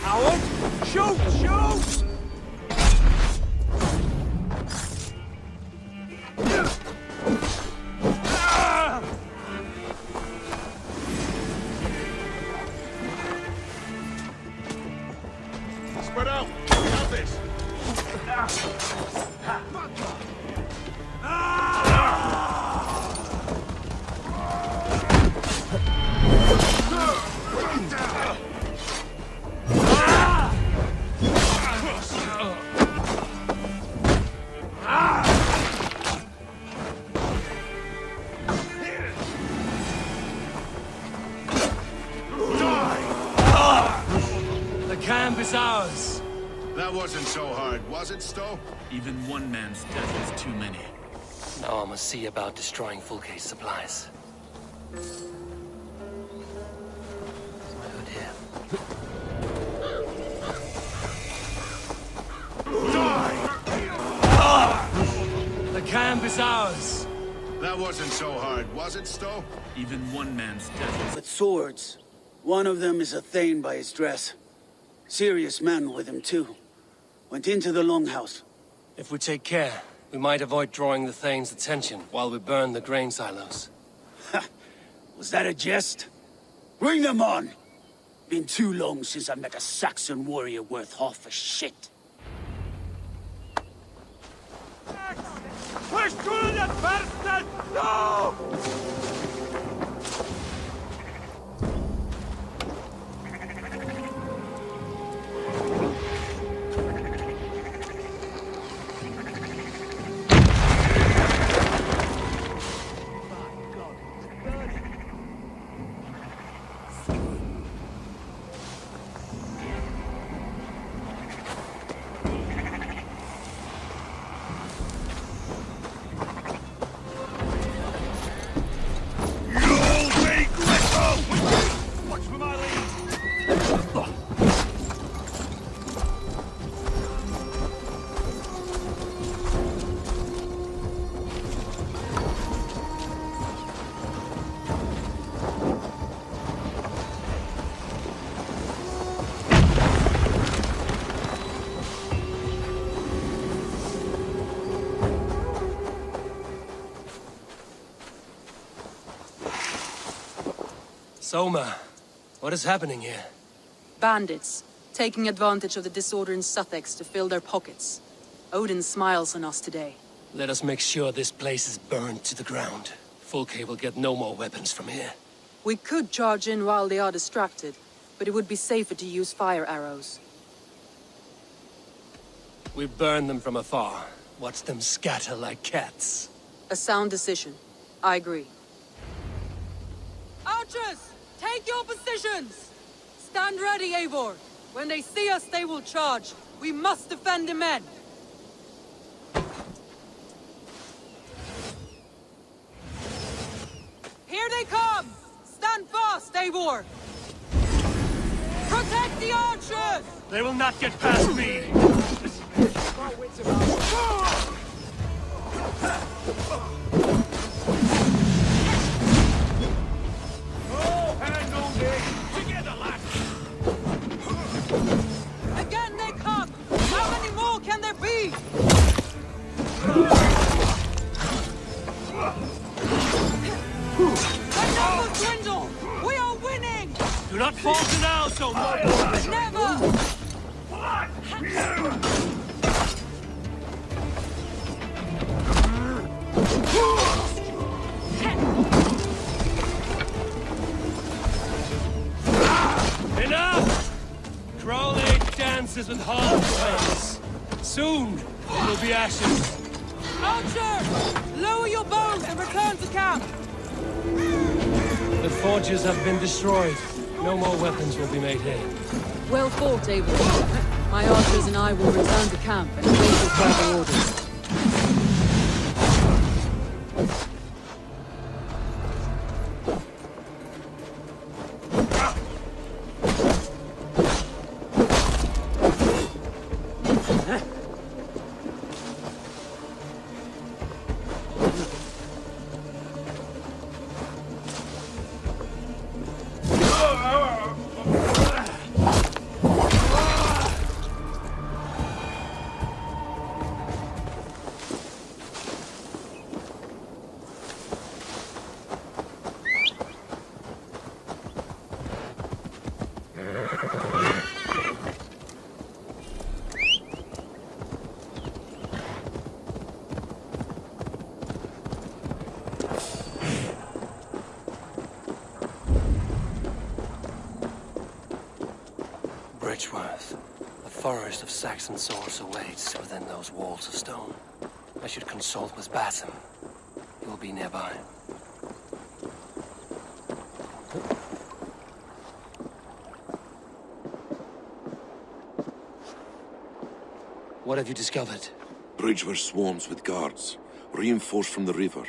Coward! Shoot! Shoot! Spread out! We got this! The camp is ours. That wasn't so hard, was it, Stowe? Even one man's death is too many. Now I must see about destroying full case supplies. Where's my hood here? The camp is ours. That wasn't so hard, was it, Stowe? Even one man's death is... But swords. One of them is a Thane by his dress. Serious man with him, too. Went into the longhouse. If we take care, we might avoid drawing the Thane's attention while we burn the grain silos. Ha! Was that a jest? Bring them on! Been too long since I met a Saxon warrior worth half a shit. Push through the bastard! No! Soma, what is happening here? Bandits, taking advantage of the disorder in Sussex to fill their pockets. Odin smiles on us today. Let us make sure this place is burned to the ground. Fulke will get no more weapons from here. We could charge in while they are distracted, but it would be safer to use fire arrows. We burn them from afar. Watch them scatter like cats. A sound decision. I agree. Archers! Take your positions! Stand ready, Eivor! When they see us, they will charge. We must defend the men! Here they come! Stand fast, Eivor! Protect the archers! They will not get past me! Again they come! How many more can there be? The numbers dwindle! We are winning! Do not falter now, Soma! Never! Enough! Crowley dances with hollow flames. Soon, it will be ashes. Archer! Lower your bows and return to camp! The forges have been destroyed. No more weapons will be made here. Well fought, Eivor. My archers and I will return to camp and await your further orders. Bridgeworth. The forest of Saxon swords awaits within those walls of stone. I should consult with Basim. He will be nearby. What have you discovered? Bridgeworth swarms with guards, reinforced from the river.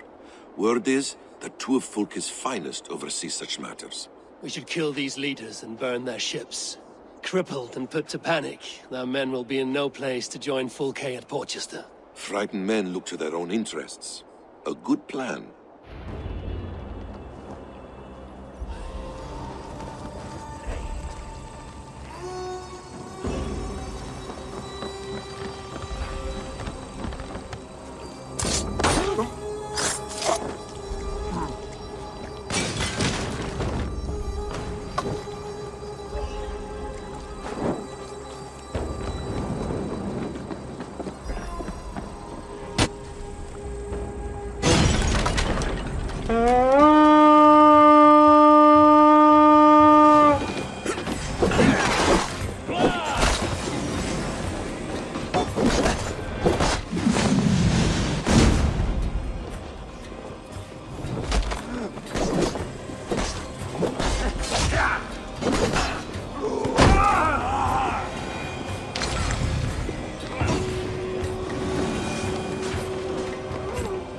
Word is that two of Fulke's finest oversee such matters. We should kill these leaders and burn their ships. Crippled and put to panic, their men will be in no place to join Fulke at Portchester. Frightened men look to their own interests. A good plan.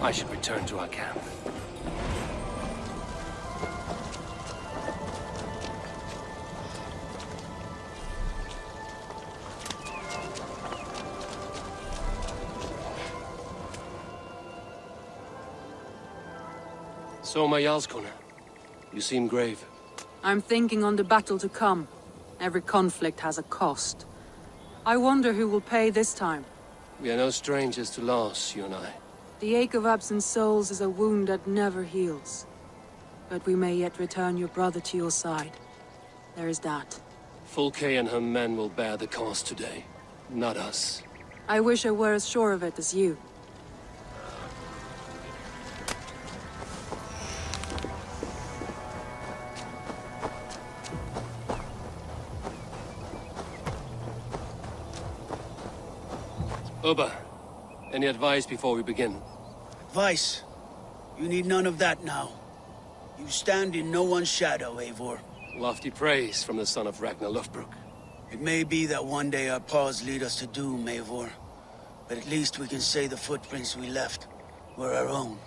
I should return to our camp. So, my Jarlskona, you seem grave. I'm thinking on the battle to come. Every conflict has a cost. I wonder who will pay this time. We are no strangers to loss, you and I. The ache of absent souls is a wound that never heals. But we may yet return your brother to your side. There is that. Fulke and her men will bear the cost today, not us. I wish I were as sure of it as you. Ubba, any advice before we begin? Advice? You need none of that now. You stand in no one's shadow, Eivor. Lofty praise from the son of Ragnar Lothbrok. It may be that one day our paths lead us to doom, Eivor. But at least we can say the footprints we left were our own.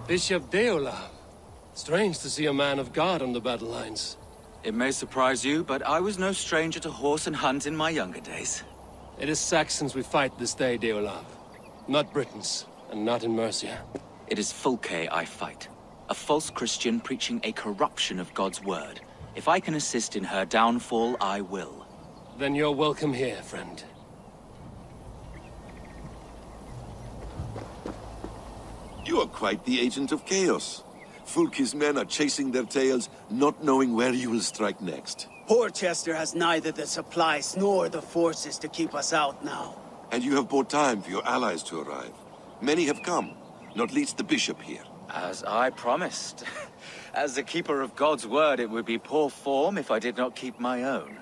Bishop Deola. Strange to see a man of God on the battle lines. It may surprise you, but I was no stranger to horse and hunt in my younger days. It is Saxons we fight this day, Deolav. Not Britons, and not in Mercia. It is Fulke I fight. A false Christian preaching a corruption of God's word. If I can assist in her downfall, I will. Then you're welcome here, friend. You are quite the agent of chaos. Fulke's men are chasing their tails, not knowing where you will strike next. Portchester has neither the supplies nor the forces to keep us out now. And you have bought time for your allies to arrive. Many have come, not least the bishop here. As I promised. As the keeper of God's word, it would be poor form if I did not keep my own.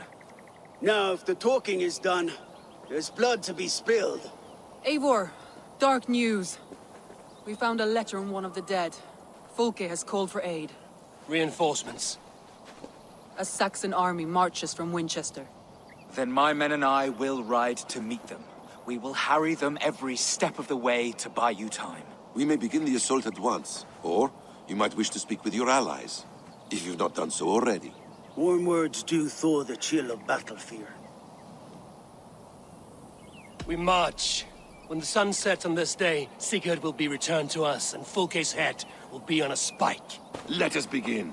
Now, if the talking is done, there's blood to be spilled. Eivor, dark news. We found a letter on one of the dead. Fulke has called for aid. Reinforcements. A Saxon army marches from Winchester. Then my men and I will ride to meet them. We will harry them every step of the way to buy you time. We may begin the assault at once, or you might wish to speak with your allies, if you've not done so already. Warm words do thaw the chill of battle fear. We march. When the sun sets on this day, Sigurd will be returned to us, and Fulke's head will be on a spike. Let us begin.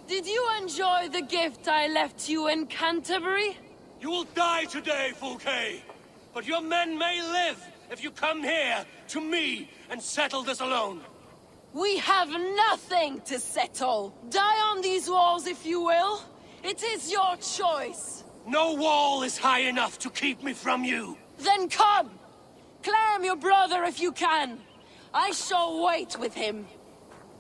Did you enjoy the gift I left you in Canterbury? You will die today, Fulke. But your men may live if you come here to me and settle this alone. We have nothing to settle. Die on these walls if you will. It is your choice. No wall is high enough to keep me from you. Then come! Claim your brother if you can. I shall wait with him.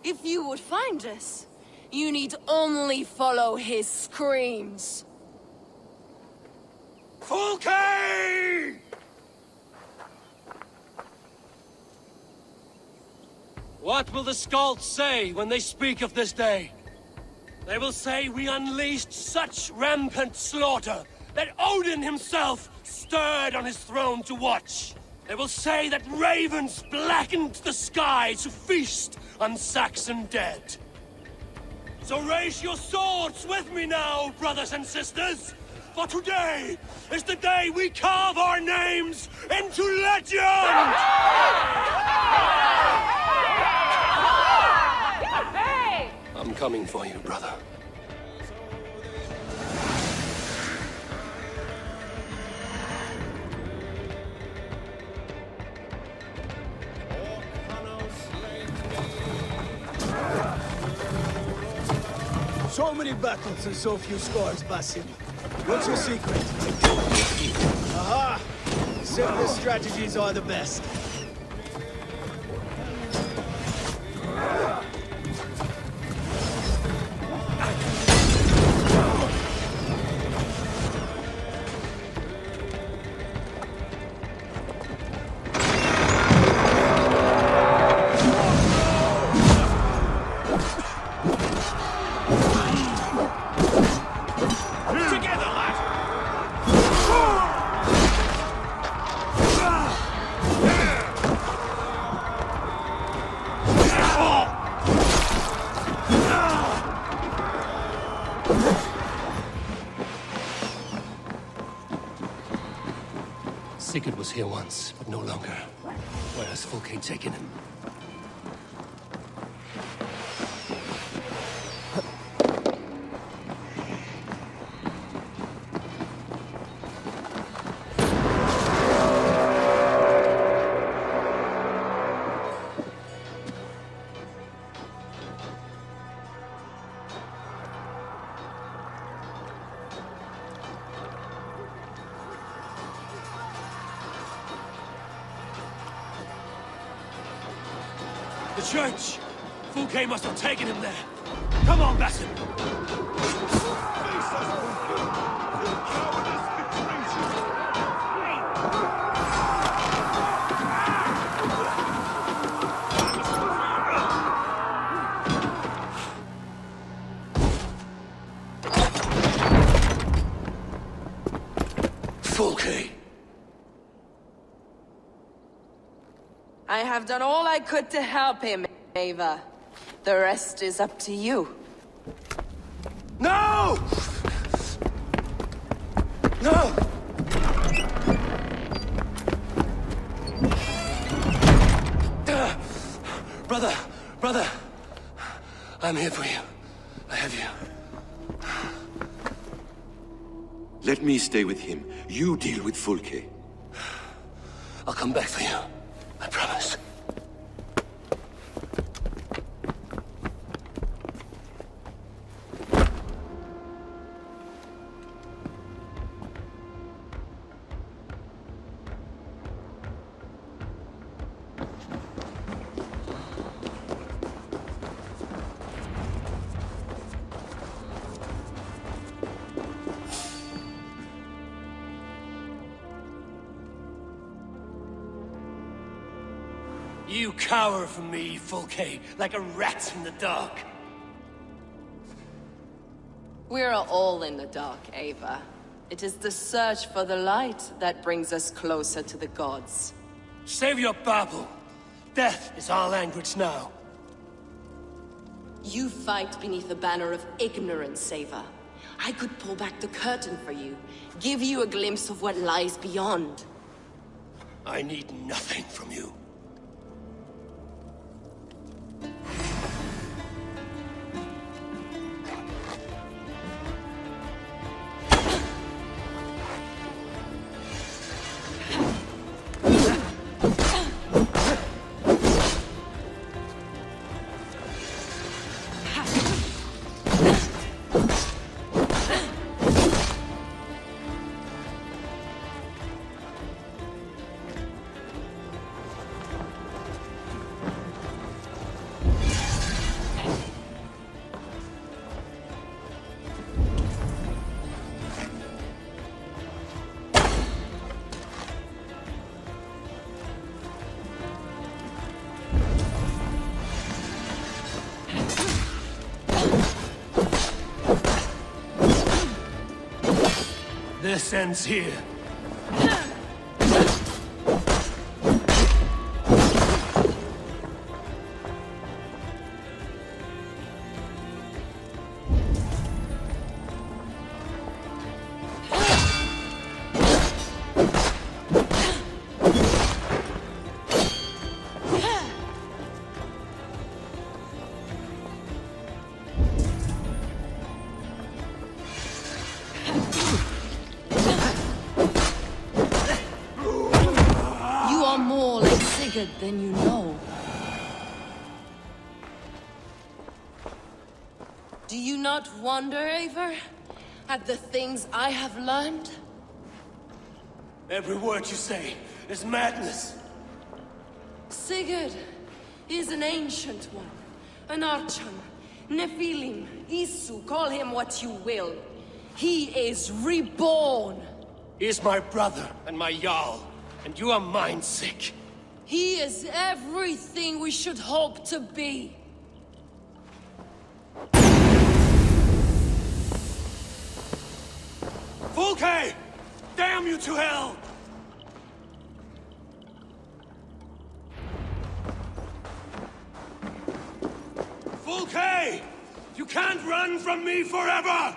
If you would find us, you need only follow his screams. Fulke! What will the Skalds say when they speak of this day? They will say we unleashed such rampant slaughter that Odin himself stirred on his throne to watch. They will say that ravens blackened the sky to feast on Saxon dead. So raise your swords with me now, brothers and sisters, for today is the day we carve our names into legend! I'm coming for you, brother. So many battles and so few scars, Basim. What's your secret? Aha! Simplest strategies are the best. Sigurd was here once, but no longer. Where has Fulke taken him? The church! Fulke must have taken him there. Come on, Basim! Fulke! I have done all I could to help him, Eivor. The rest is up to you. No! No! Brother! I'm here for you. I have you. Let me stay with him. You deal with Fulke. I'll come back for you. I promise. You cower from me, Fulke, like a rat in the dark. We're all in the dark, Eivor. It is the search for the light that brings us closer to the gods. Save your babble. Death is our language now. You fight beneath the banner of ignorance, Eivor. I could pull back the curtain for you, give you a glimpse of what lies beyond. I need nothing from you. This ends here. Than you know. Do you not wonder, Eivor, at the things I have learned? Every word you say is madness. Sigurd is an ancient one, an archon, Nephilim, Isu, call him what you will. He is reborn. He is my brother and my Jarl, and you are mind-sick. He is everything we should hope to be. Valka! Damn you to hell! Valka! You can't run from me forever!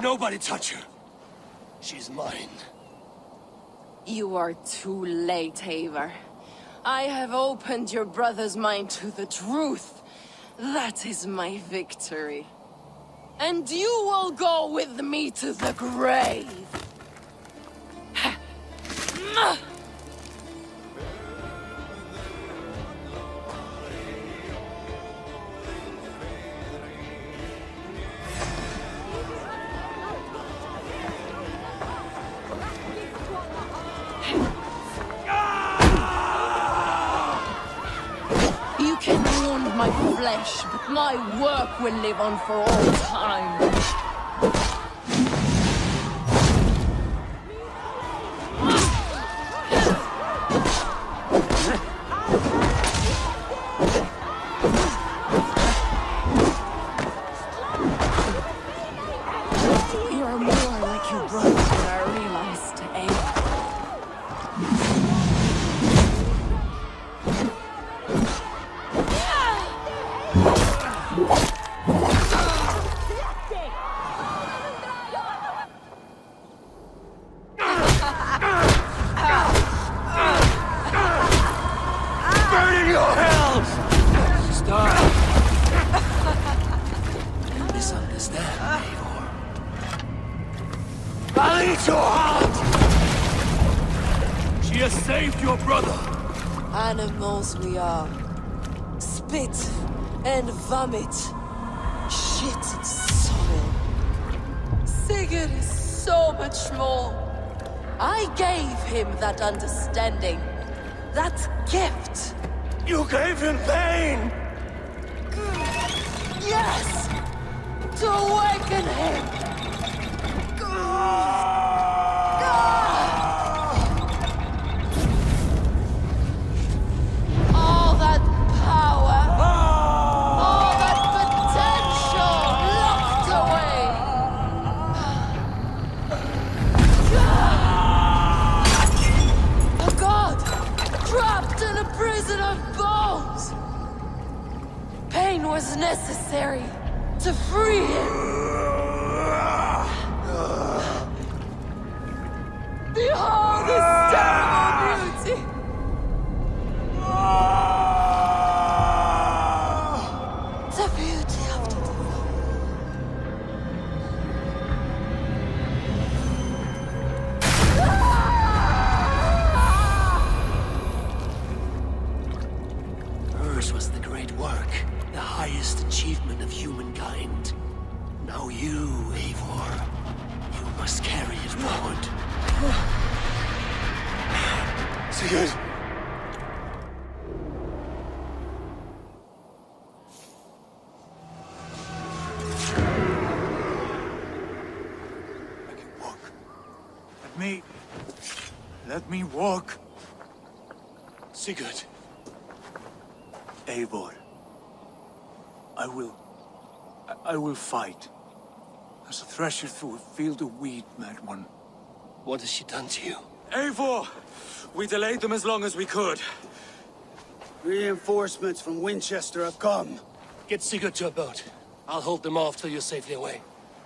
Nobody touch her. She's mine. You are too late, Eivor. I have opened your brother's mind to the truth. That is my victory. And you will go with me to the grave. My flesh, but my work will live on for all time. You are more like your brother than I realized, Eivor. Saved your brother! Animals we are. Spit and vomit. Shit and soil. Sigurd is so much more. I gave him that understanding. That gift. You gave him pain! Yes! To awaken him! All that power, all that potential locked away. A god trapped in a prison of bones. Pain was necessary to free him. Behold this terrible beauty! The beauty of the Hers was the great work, the highest achievement of humankind. Now you, Eivor, you must carry it forward. Sigurd! I can walk. Let me walk. Sigurd. Eivor. I will fight. As a thresher through a field of wheat, mad one. What has she done to you? Eivor! We delayed them as long as we could. Reinforcements from Winchester have come. Get Sigurd to a boat. I'll hold them off till you're safely away.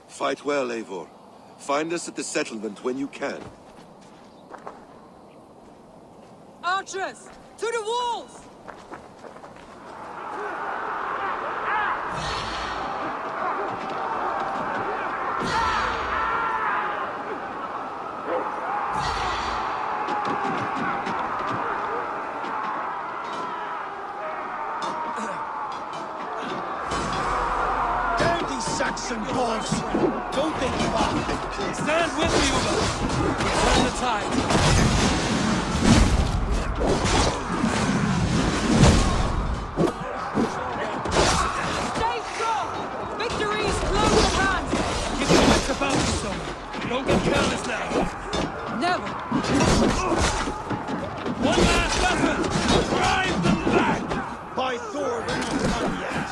Fight well, Eivor. Find us at the settlement when you can. Archers! To the walls! Damn these Saxon dogs! Don't they give up? Stand with me, Uber! Turn the tide! Stay strong! Victory is close at hand! Get your wits about you, son! Don't get careless now! Never! One last weapon! Drive them back! By Thor, we're not done yet.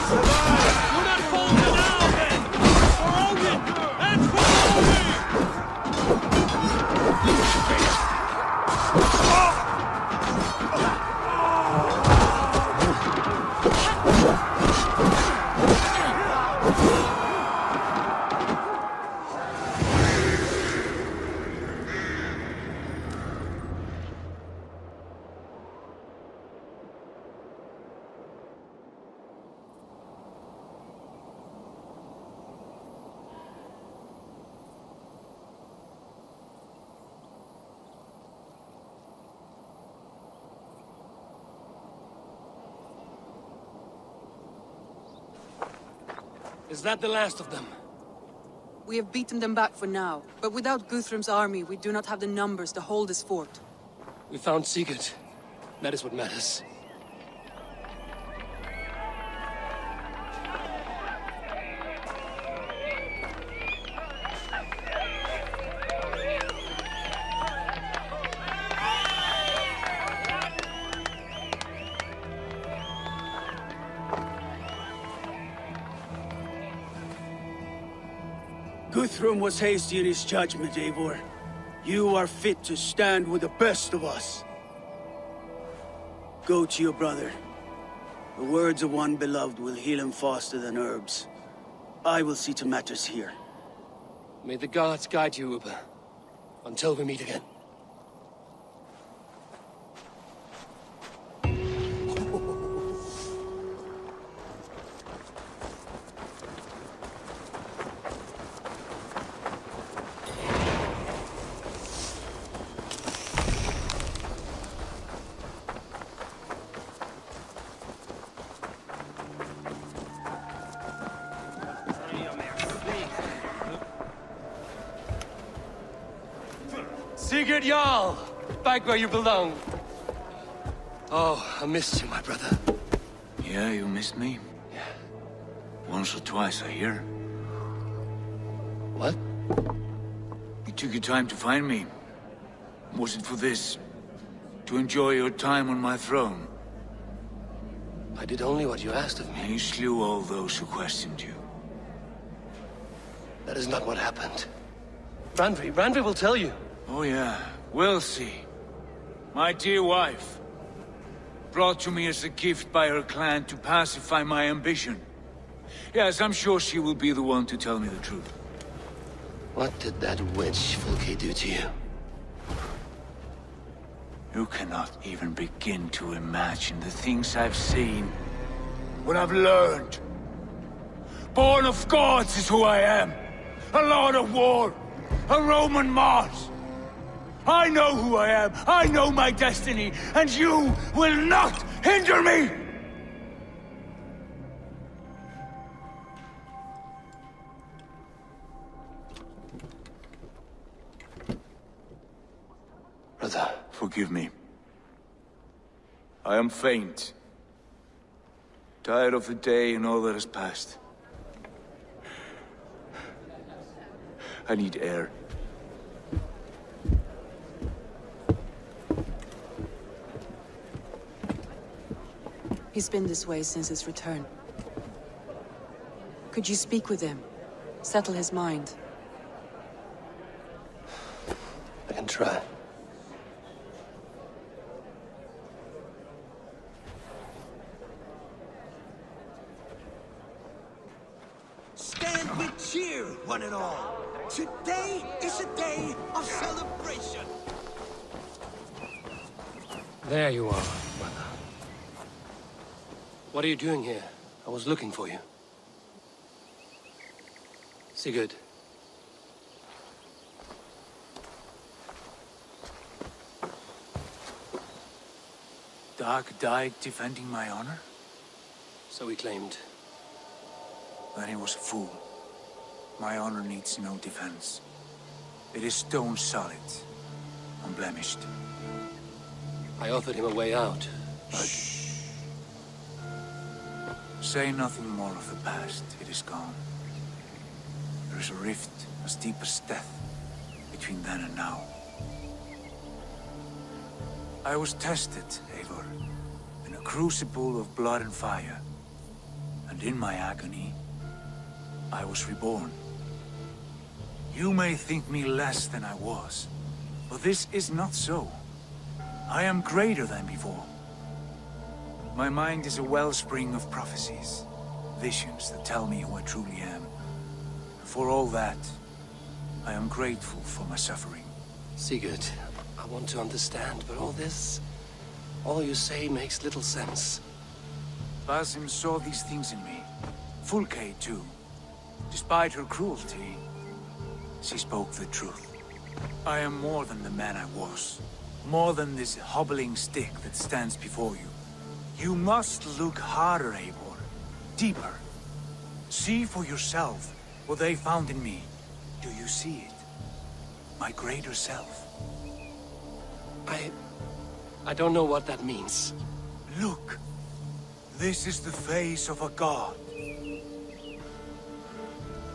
Do not falter now, then! For Odin! And for Odin! Is that the last of them? We have beaten them back for now, but without Guthrum's army, we do not have the numbers to hold this fort. We found Sigurd. That is what matters. Guthrum was hasty in his judgment, Eivor. You are fit to stand with the best of us. Go to your brother. The words of one beloved will heal him faster than herbs. I will see to matters here. May the gods guide you, Uber. Until we meet again. Sigurd Jarl! Back where you belong. Oh, I missed you, my brother. Yeah, you missed me? Yeah. Once or twice, I hear. What? You took your time to find me. Was it for this? To enjoy your time on my throne? I did only what you asked of me. You slew all those who questioned you. That is not what happened. Randvi will tell you. Oh yeah, we'll see. My dear wife, brought to me as a gift by her clan to pacify my ambition. Yes, I'm sure she will be the one to tell me the truth. What did that witch Valka do to you? You cannot even begin to imagine the things I've seen. What I've learned. Born of gods is who I am. A lord of war. A Roman Mars. I know who I am. I know my destiny. And you will not hinder me! Brother. Forgive me. I am faint. Tired of the day and all that has passed. I need air. He's been this way since his return. Could you speak with him? Settle his mind? I can try. Stand with cheer, one and all. Today is a day of celebration. There you are, brother. What are you doing here? I was looking for you. Sigurd. Dag died defending my honor? So he claimed. Then he was a fool. My honor needs no defense. It is stone solid, unblemished. I offered him a way out, but... Shh. Say nothing more of the past. It is gone. There is a rift as deep as death between then and now. I was tested, Eivor, in a crucible of blood and fire. And in my agony, I was reborn. You may think me less than I was, but this is not so. I am greater than before. My mind is a wellspring of prophecies, visions that tell me who I truly am. For all that, I am grateful for my suffering. Sigurd, I want to understand, but all you say makes little sense. Basim saw these things in me. Fulke, too. Despite her cruelty, she spoke the truth. I am more than the man I was. More than this hobbling stick that stands before you. You must look harder, Eivor. Deeper. See for yourself what they found in me. Do you see it? My greater self. I don't know what that means. Look. This is the face of a god.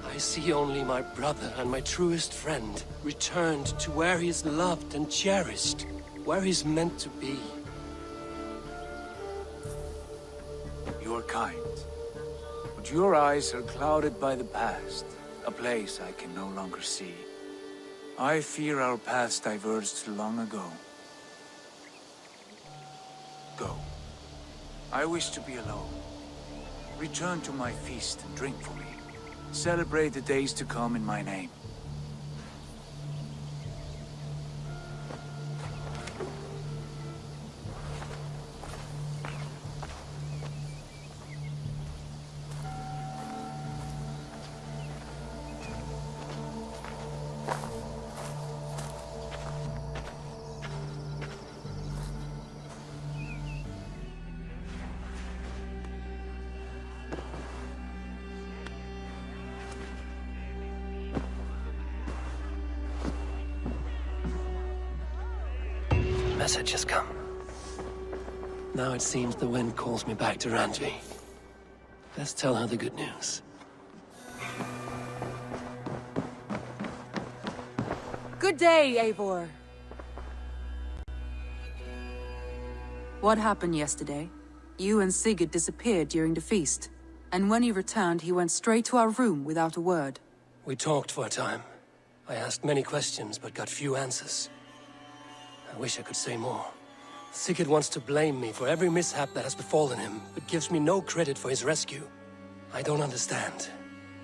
I see only my brother and my truest friend returned to where he is loved and cherished, where he's meant to be. You are kind, but your eyes are clouded by the past, a place I can no longer see. I fear our paths diverged long ago. Go. I wish to be alone. Return to my feast and drink for me. Celebrate the days to come in my name. Message has come. Now it seems the wind calls me back to Randvi. Let's tell her the good news. Good day, Eivor. What happened yesterday? You and Sigurd disappeared during the feast. And when he returned, he went straight to our room without a word. We talked for a time. I asked many questions, but got few answers. I wish I could say more. Sigurd wants to blame me for every mishap that has befallen him, but gives me no credit for his rescue. I don't understand.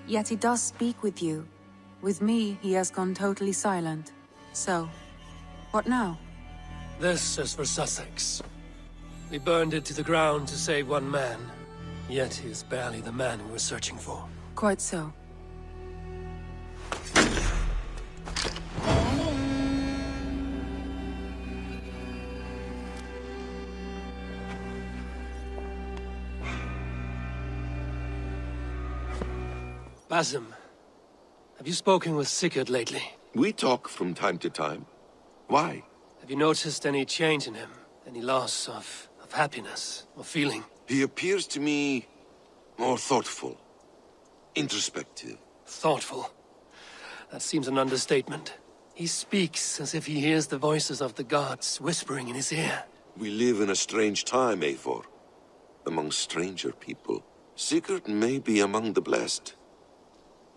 Yet he does speak with you. With me, he has gone totally silent. So, what now? This is for Sussex. We burned it to the ground to save one man. Yet he is barely the man we were searching for. Quite so. Basim, have you spoken with Sigurd lately? We talk from time to time. Why? Have you noticed any change in him? Any loss of happiness or feeling? He appears to me more thoughtful, introspective. Thoughtful? That seems an understatement. He speaks as if he hears the voices of the gods whispering in his ear. We live in a strange time, Eivor. Among stranger people. Sigurd may be among the blessed.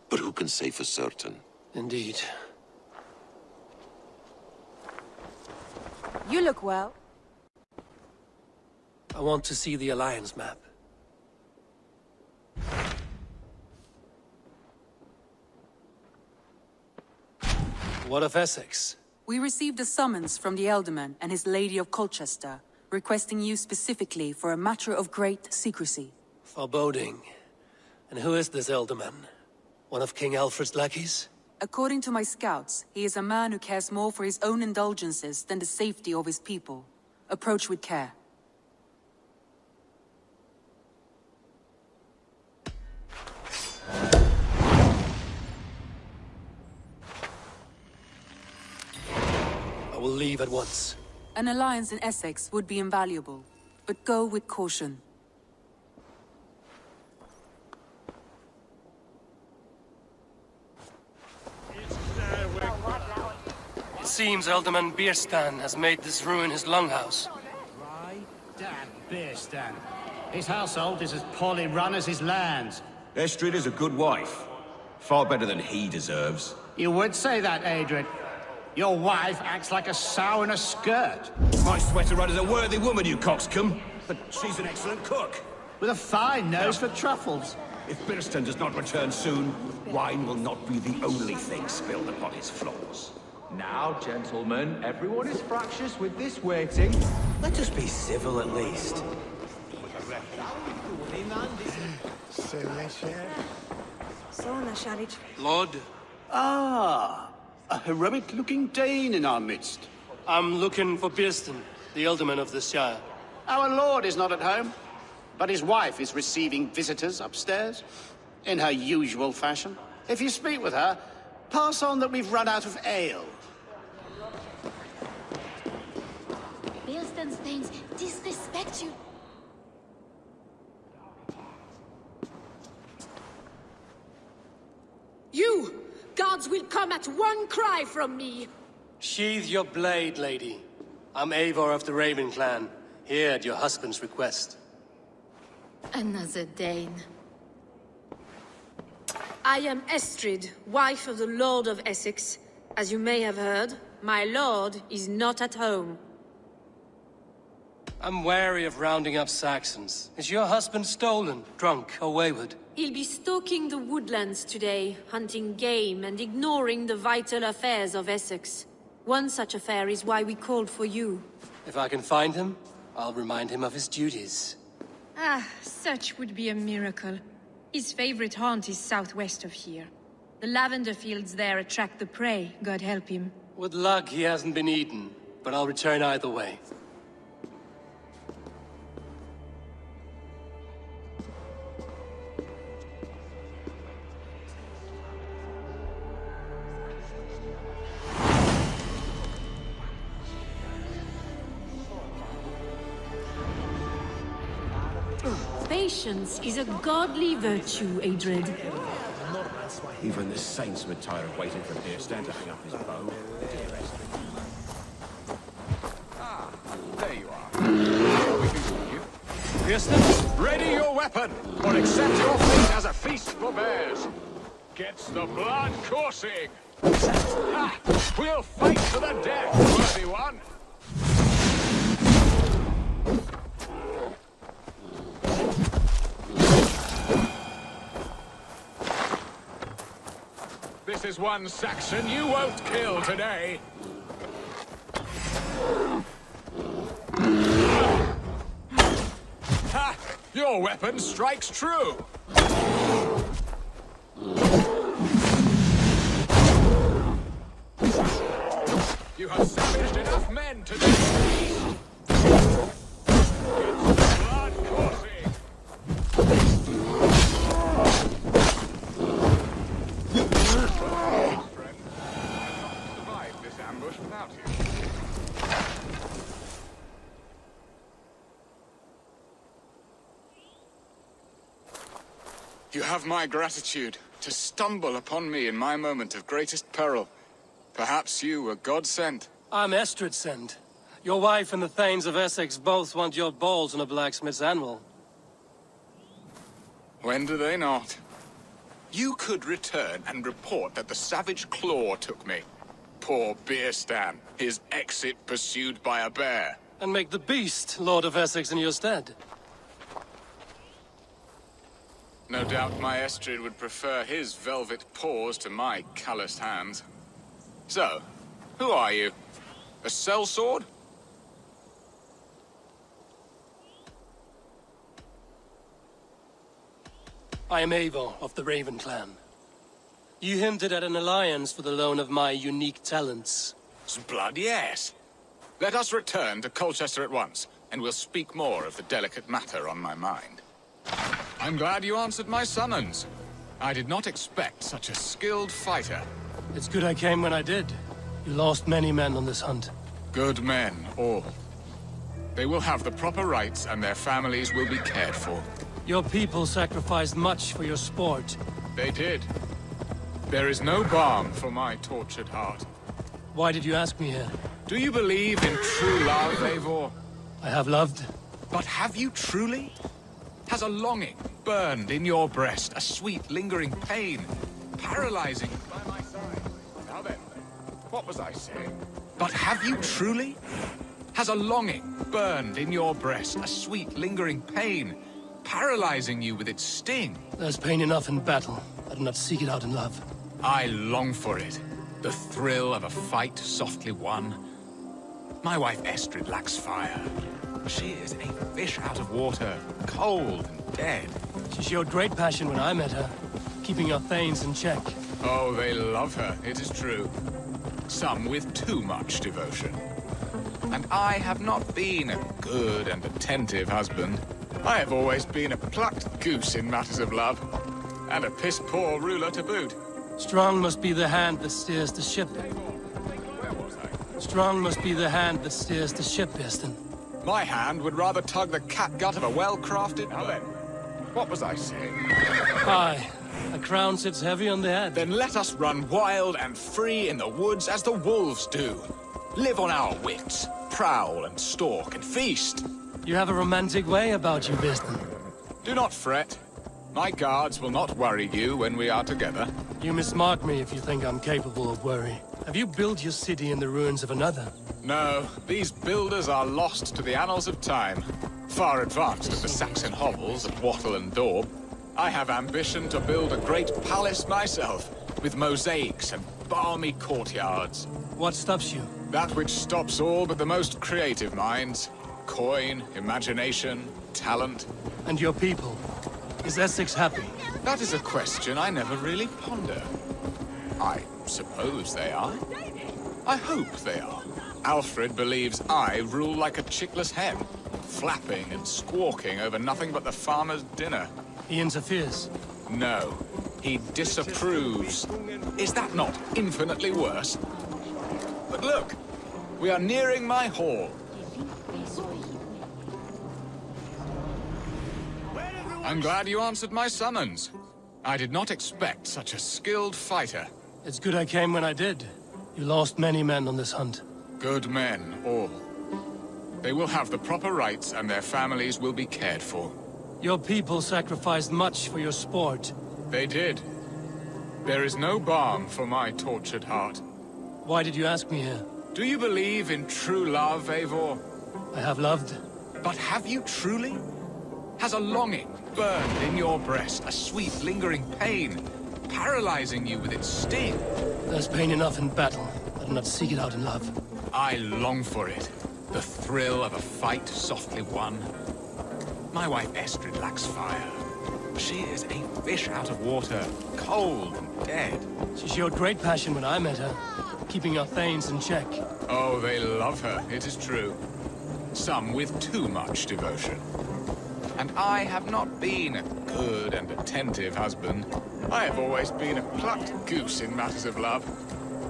But who can say for certain? Indeed. You look well. I want to see the Alliance map. What of Essex? We received a summons from the Elderman and his Lady of Colchester, requesting you specifically for a matter of great secrecy. Foreboding. And who is this Elderman? One of King Alfred's lackeys? According to my scouts, he is a man who cares more for his own indulgences than the safety of his people. Approach with care. I will leave at once. An alliance in Essex would be invaluable, but go with caution. It seems Elderman Bierstan has made this ruin his longhouse. Right, damn Bierstan. His household is as poorly run as his lands. Estrid is a good wife. Far better than he deserves. You would say that, Adrian. Your wife acts like a sow in a skirt. My sweater run is a worthy woman, you coxcomb. But she's an excellent cook. With a fine nose for truffles. If Bierstan does not return soon, wine will not be the only thing spilled upon his floors. Now, gentlemen, everyone is fractious with this waiting. Let us be civil at least. Lord? Ah, a heroic-looking Dane in our midst. I'm looking for Bierstan, the Elderman of this shire. Our lord is not at home, but his wife is receiving visitors upstairs, in her usual fashion. If you speak with her, pass on that we've run out of ale. Bierstan's things disrespect you. You! Gods will come at one cry from me! Sheathe your blade, lady. I'm Eivor of the Raven clan, here at your husband's request. Another Dane. I am Estrid, wife of the Lord of Essex. As you may have heard, my lord is not at home. I'm wary of rounding up Saxons. Is your husband stolen, drunk, or wayward? He'll be stalking the woodlands today, hunting game and ignoring the vital affairs of Essex. One such affair is why we called for you. If I can find him, I'll remind him of his duties. Ah, such would be a miracle. His favorite haunt is southwest of here. The lavender fields there attract the prey, God help him. With luck, he hasn't been eaten, but I'll return either way. Patience is a godly virtue, Adrid. Even the saints would tire of waiting for Bierstan to hang up his bow. Ah, there you are. We continue. Bierstan? Ready your weapon, or accept your fate as a feast for bears. Gets the blood coursing. Ha! We'll fight to the death, worthy one. This is one Saxon you won't kill today. Ha! Your weapon strikes true. You have savaged enough men to do blood coursing. Without you. You have my gratitude. To stumble upon me in my moment of greatest peril. Perhaps you were God-sent. I'm Estrid sent. Your wife and the Thanes of Essex both want your balls on a blacksmith's anvil. When do they not? You could return and report that the savage Claw took me. Poor Beerstan, his exit pursued by a bear. And make the beast Lord of Essex in your stead. No doubt my Estrid would prefer his velvet paws to my calloused hands. So, who are you? A sellsword? I am Eivor of the Raven clan. You hinted at an alliance for the loan of my unique talents. Blood, yes. Let us return to Colchester at once, and we'll speak more of the delicate matter on my mind. I'm glad you answered my summons. I did not expect such a skilled fighter. It's good I came when I did. You lost many men on this hunt. Good men, all. They will have the proper rights, and their families will be cared for. Your people sacrificed much for your sport. They did. There is no balm for my tortured heart. Why did you ask me here? Do you believe in true love, Eivor? I have loved. But have you truly? Has a longing burned in your breast, a sweet, lingering pain, paralyzing you by my side? Now then, what was I saying? But have you truly? Has a longing burned in your breast, a sweet, lingering pain, paralyzing you with its sting? There's pain enough in battle. I do not seek it out in love. I long for it. The thrill of a fight softly won. My wife Estrid lacks fire. She is a fish out of water, cold and dead. She showed great passion when I met her, keeping our Thanes in check. Oh, they love her, it is true. Some with too much devotion. And I have not been a good and attentive husband. I have always been a plucked goose in matters of love. And a piss-poor ruler to boot. Strong must be the hand that steers the ship. Strong must be the hand that steers the ship, Beerstan. My hand would rather tug the catgut of a well-crafted... Now then, what was I saying? Aye, a crown sits heavy on the head. Then let us run wild and free in the woods as the wolves do. Live on our wits, prowl and stalk and feast. You have a romantic way about you, Beerstan. Do not fret. My guards will not worry you when we are together. You mismark me if you think I'm capable of worry. Have you built your city in the ruins of another? No, these builders are lost to the annals of time. Far advanced of the Saxon hovels of Wattle and Daub. I have ambition to build a great palace myself, with mosaics and balmy courtyards. What stops you? That which stops all but the most creative minds. Coin, imagination, talent. And your people? Is Essex happy? That is a question I never really ponder. I suppose they are. I hope they are. Alfred believes I rule like a chickless hen, flapping and squawking over nothing but the farmer's dinner. He interferes? No, he disapproves. Is that not infinitely worse? But look, we are nearing my hall. I'm glad you answered my summons. I did not expect such a skilled fighter. It's good I came when I did. You lost many men on this hunt. Good men, all. They will have the proper rights and their families will be cared for. Your people sacrificed much for your sport. They did. There is no balm for my tortured heart. Why did you ask me here? Do you believe in true love, Eivor? I have loved. But have you truly? Has a longing burned in your breast, a sweet, lingering pain, paralyzing you with its sting? There's pain enough in battle. I do not seek it out in love. I long for it. The thrill of a fight softly won. My wife Estrid lacks fire. She is a fish out of water, cold and dead. She showed great passion when I met her, keeping our Thanes in check. Oh, they love her, it is true. Some with too much devotion. And I have not been a good and attentive husband. I have always been a plucked goose in matters of love.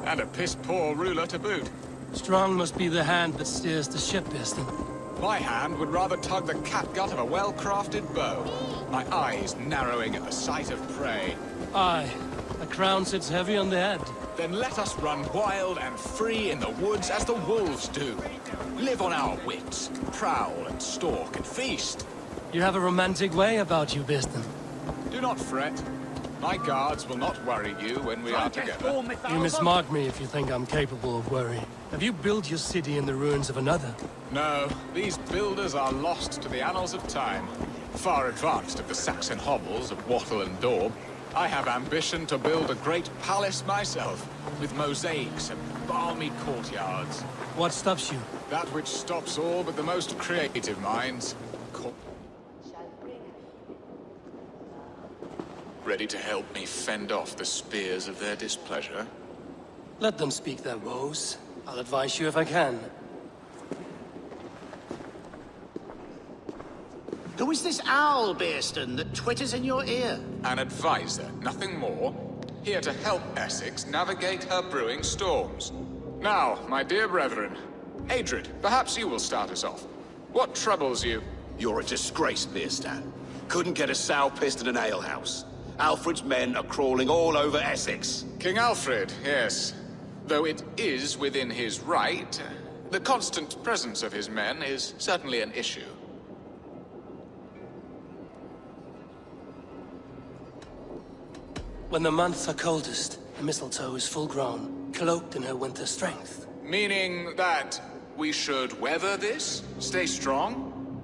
And a piss-poor ruler to boot. Strong must be the hand that steers the ship, Beerstan. My hand would rather tug the catgut of a well-crafted bow. My eyes narrowing at the sight of prey. Aye, a crown sits heavy on the head. Then let us run wild and free in the woods as the wolves do. Live on our wits, prowl and stalk and feast. You have a romantic way about you, Biston. Do not fret. My guards will not worry you when we are together. You mismark me if you think I'm capable of worry. Have you built your city in the ruins of another? No, these builders are lost to the annals of time. Far advanced of the Saxon hovels of Wattle and Daub, I have ambition to build a great palace myself, with mosaics and balmy courtyards. What stops you? That which stops all but the most creative minds. Ready to help me fend off the spears of their displeasure? Let them speak their woes. I'll advise you if I can. Who is this owl, Bearston, that twitters in your ear? An advisor, nothing more. Here to help Essex navigate her brewing storms. Now, my dear brethren, Adrid, perhaps you will start us off. What troubles you? You're a disgrace, Bearstan. Couldn't get a sow pissed in an alehouse. Alfred's men are crawling all over Essex. King Alfred, yes. Though it is within his right, the constant presence of his men is certainly an issue. When the months are coldest, the mistletoe is full-grown, cloaked in her winter strength. Meaning that we should weather this? Stay strong?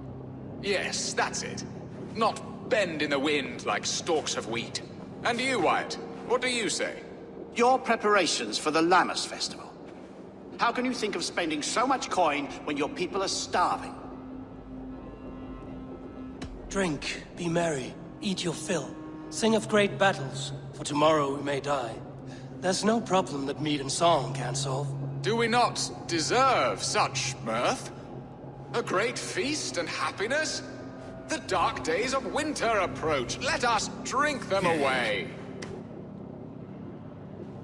Yes, that's it. Not bend in the wind like stalks of wheat. And you, Wyatt, what do you say? Your preparations for the Lammas festival. How can you think of spending so much coin when your people are starving? Drink, be merry, eat your fill. Sing of great battles, for tomorrow we may die. There's no problem that mead and song can't solve. Do we not deserve such mirth? A great feast and happiness? The dark days of winter approach. Let us drink them away.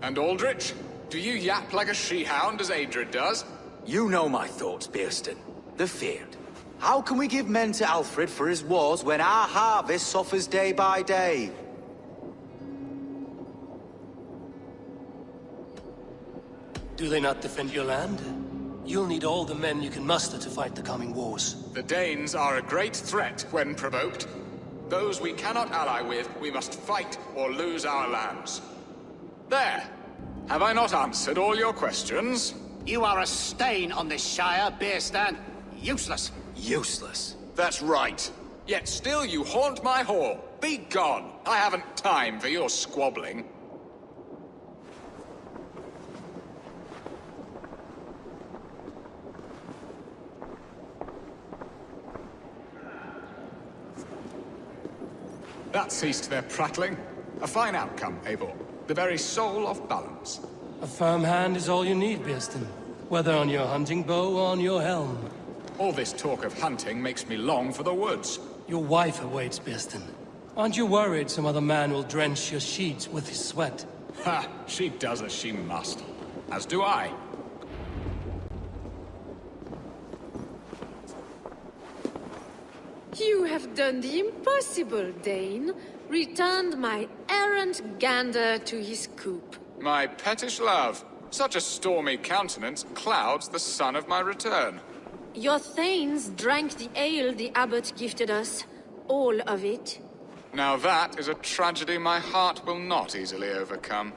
And Aldrich, do you yap like a she-hound as Adrid does? You know my thoughts, Bearston. The feared. How can we give men to Alfred for his wars when our harvest suffers day by day? Do they not defend your land? You'll need all the men you can muster to fight the coming wars. The Danes are a great threat when provoked. Those we cannot ally with, we must fight or lose our lands. There! Have I not answered all your questions? You are a stain on this shire, Bearstan. Useless. Useless? That's right. Yet still you haunt my hall. Be gone. I haven't time for your squabbling. That ceased their prattling. A fine outcome, Eivor. The very soul of balance. A firm hand is all you need, Bearston. Whether on your hunting bow or on your helm. All this talk of hunting makes me long for the woods. Your wife awaits, Bearston. Aren't you worried some other man will drench your sheets with his sweat? Ha! She does as she must. As do I. You have done the impossible, Dane. Returned my errant gander to his coop. My pettish love. Such a stormy countenance clouds the sun of my return. Your thanes drank the ale the abbot gifted us. All of it. Now that is a tragedy my heart will not easily overcome.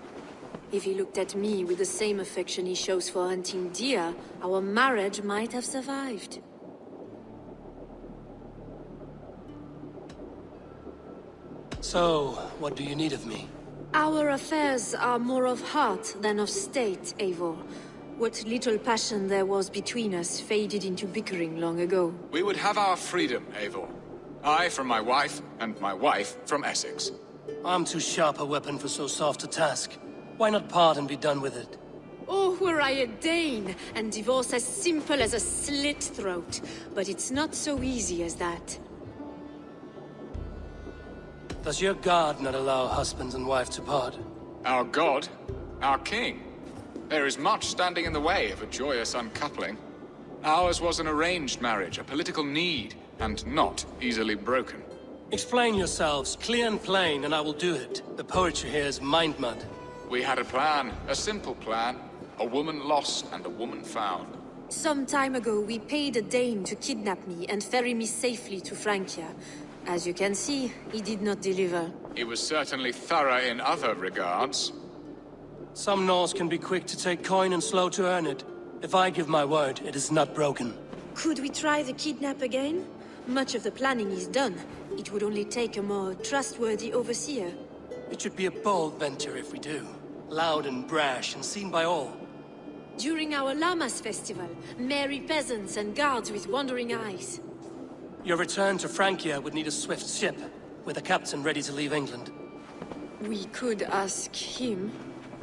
If he looked at me with the same affection he shows for hunting deer, our marriage might have survived. So, what do you need of me? Our affairs are more of heart than of state, Eivor. What little passion there was between us faded into bickering long ago. We would have our freedom, Eivor. I from my wife, and my wife from Essex. I'm too sharp a weapon for so soft a task. Why not part and be done with it? Oh, were I a Dane, and divorce as simple as a slit throat. But it's not so easy as that. Does your god not allow husband and wife to part? Our god? Our king? There is much standing in the way of a joyous uncoupling. Ours was an arranged marriage, a political need, and not easily broken. Explain yourselves, clear and plain, and I will do it. The poetry here is mind mud. We had a plan, a simple plan. A woman lost and a woman found. Some time ago, we paid a Dane to kidnap me and ferry me safely to Francia. As you can see, he did not deliver. He was certainly thorough in other regards. Some Norse can be quick to take coin and slow to earn it. If I give my word, it is not broken. Could we try the kidnap again? Much of the planning is done. It would only take a more trustworthy overseer. It should be a bold venture if we do. Loud and brash and seen by all. During our Llamas festival, merry peasants and guards with wandering eyes. Your return to Francia would need a swift ship, with a captain ready to leave England. We could ask him.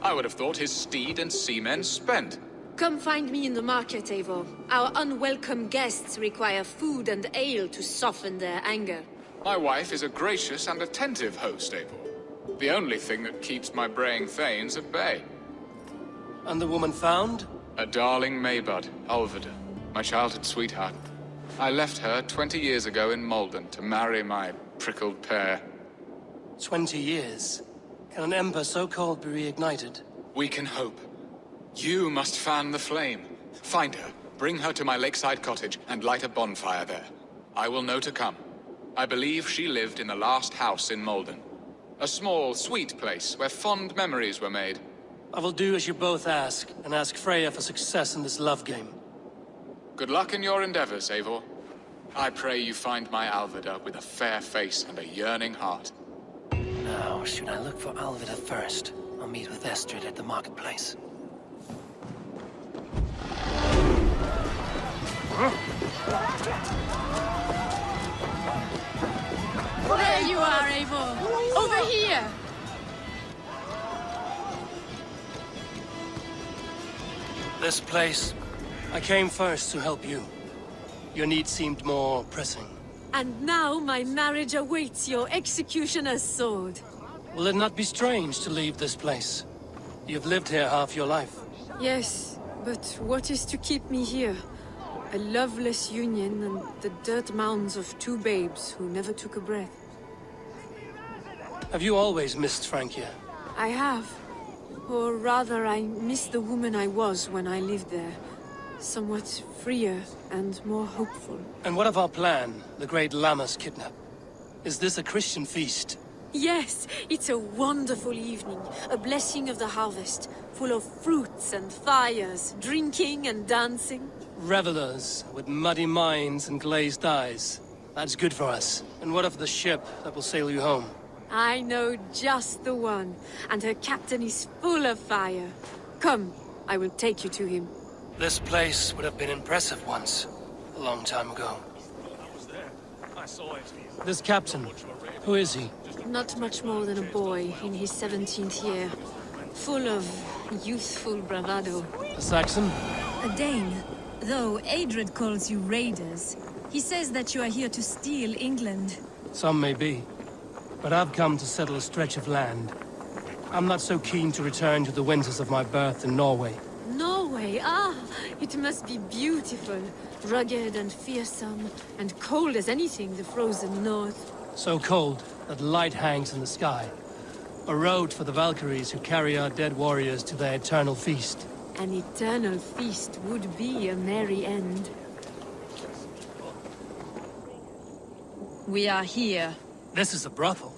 I would have thought his steed and seamen spent. Come find me in the market, Eivor. Our unwelcome guests require food and ale to soften their anger. My wife is a gracious and attentive host, Eivor. The only thing that keeps my braying thanes at bay. And the woman found? A darling Maybud, Alvida, my childhood sweetheart. I left her 20 years ago in Malden to marry my prickled pear. 20 years? Can an ember so cold be reignited? We can hope. You must fan the flame. Find her, bring her to my lakeside cottage, and light a bonfire there. I will know to come. I believe she lived in the last house in Malden. A small, sweet place where fond memories were made. I will do as you both ask, and ask Freya for success in this love game. Good luck in your endeavors, Eivor. I pray you find my Alvida with a fair face and a yearning heart. Now, should I look for Alvida first? I'll meet with Estrid at the marketplace. There you are, Eivor! Over here! This place. I came first to help you. Your need seemed more pressing. And now my marriage awaits your executioner's sword. Will it not be strange to leave this place? You've lived here half your life. Yes, but what is to keep me here? A loveless union and the dirt mounds of two babes who never took a breath. Have you always missed Francia? I have. Or rather, I miss the woman I was when I lived there. Somewhat freer and more hopeful. And what of our plan, the great Llamas kidnap? Is this a Christian feast? Yes, it's a wonderful evening. A blessing of the harvest, full of fruits and fires, drinking and dancing. Revelers with muddy minds and glazed eyes. That's good for us. And what of the ship that will sail you home? I know just the one, and her captain is full of fire. Come, I will take you to him. This place would have been impressive once, a long time ago. This captain, who is he? Not much more than a boy in his 17th year, full of youthful bravado. A Saxon? A Dane, though Adred calls you raiders. He says that you are here to steal England. Some may be, but I've come to settle a stretch of land. I'm not so keen to return to the winters of my birth in Norway. Norway, ah! It must be beautiful. Rugged and fearsome, and cold as anything the frozen north. So cold that light hangs in the sky. A road for the Valkyries who carry our dead warriors to their eternal feast. An eternal feast would be a merry end. We are here. This is a brothel.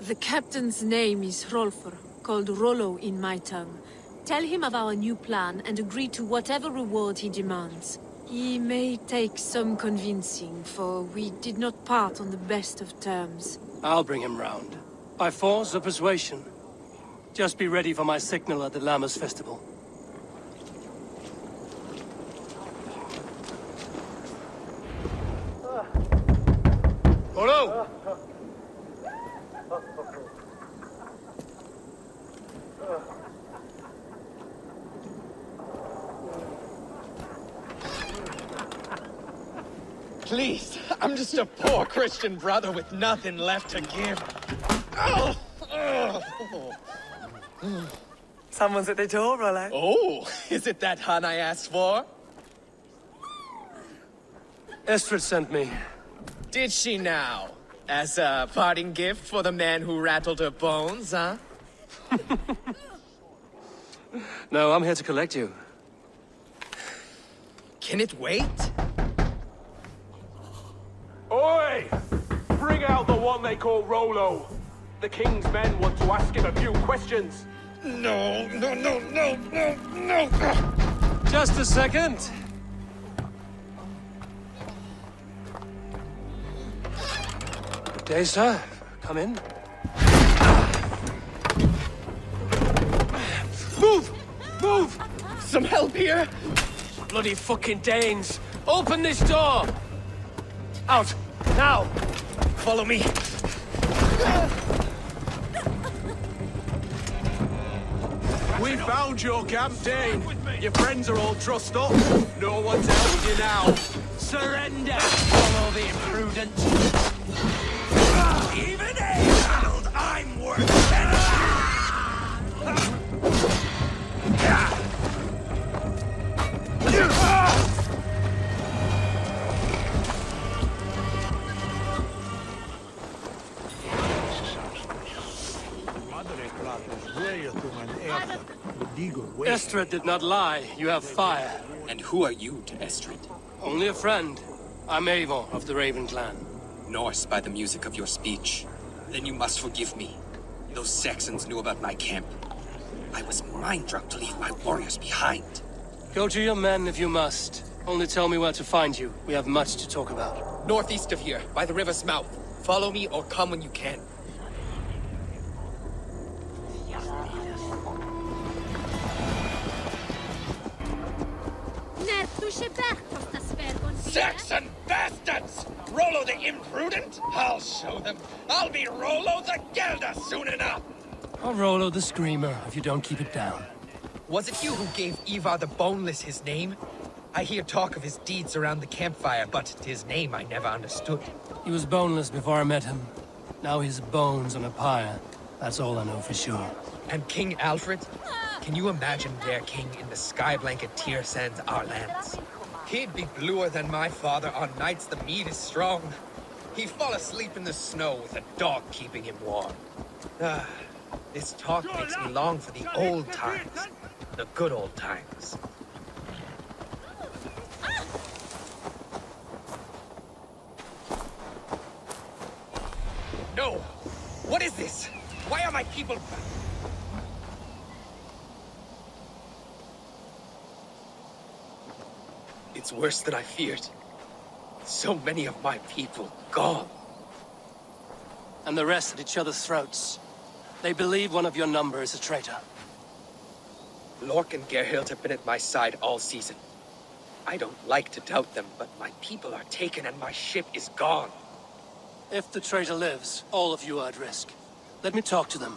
The captain's name is Hrolfr, called Rollo in my tongue. Tell him of our new plan and agree to whatever reward he demands. He may take some convincing, for we did not part on the best of terms. I'll bring him round. By force or persuasion. Just be ready for my signal at the Llamas festival. Hello! Please, I'm just a poor Christian brother with nothing left to give. Someone's at the door, Rollo. Oh, is it that hun I asked for? Estrid sent me. Did she now? As a parting gift for the man who rattled her bones, huh? No, I'm here to collect you. Can it wait? Oi! Bring out the one they call Rollo. The king's men want to ask him a few questions. No. Just a second. Good day, sir. Come in. Move! Move! Some help here? Bloody fucking Danes! Open this door! Out! Now! Follow me. We found your camp, Dane. Your friends are all trussed up. No one's helping you now. Surrender, follow the imprudent. Even a I'm worth better. Estrid did not lie. You have fire. And who are you to Estrid? Only a friend. I'm Eivor of the Raven clan. Norse by the music of your speech. Then you must forgive me. Those Saxons knew about my camp. I was mind-drunk to leave my warriors behind. Go to your men if you must. Only tell me where to find you. We have much to talk about. Northeast of here, by the river's mouth. Follow me or come when you can. Saxon bastards! Rollo the imprudent? I'll show them. I'll be Rollo the Gelder soon enough! I'll Rollo the Screamer if you don't keep it down. Was it you who gave Eivor the Boneless his name? I hear talk of his deeds around the campfire, but his name I never understood. He was boneless before I met him. Now he's bones on a pyre. That's all I know for sure. And King Alfred? Can you imagine their king in the sky blanket tear sands our lands? He'd be bluer than my father on nights the mead is strong. He'd fall asleep in the snow with a dog keeping him warm. This talk makes me long for the old times. The good old times. No! What is this? Why are my people... It's worse than I feared. So many of my people gone. And the rest at each other's throats. They believe one of your number is a traitor. Lork and Gerhild have been at my side all season. I don't like to doubt them, but my people are taken and my ship is gone. If the traitor lives, all of you are at risk. Let me talk to them.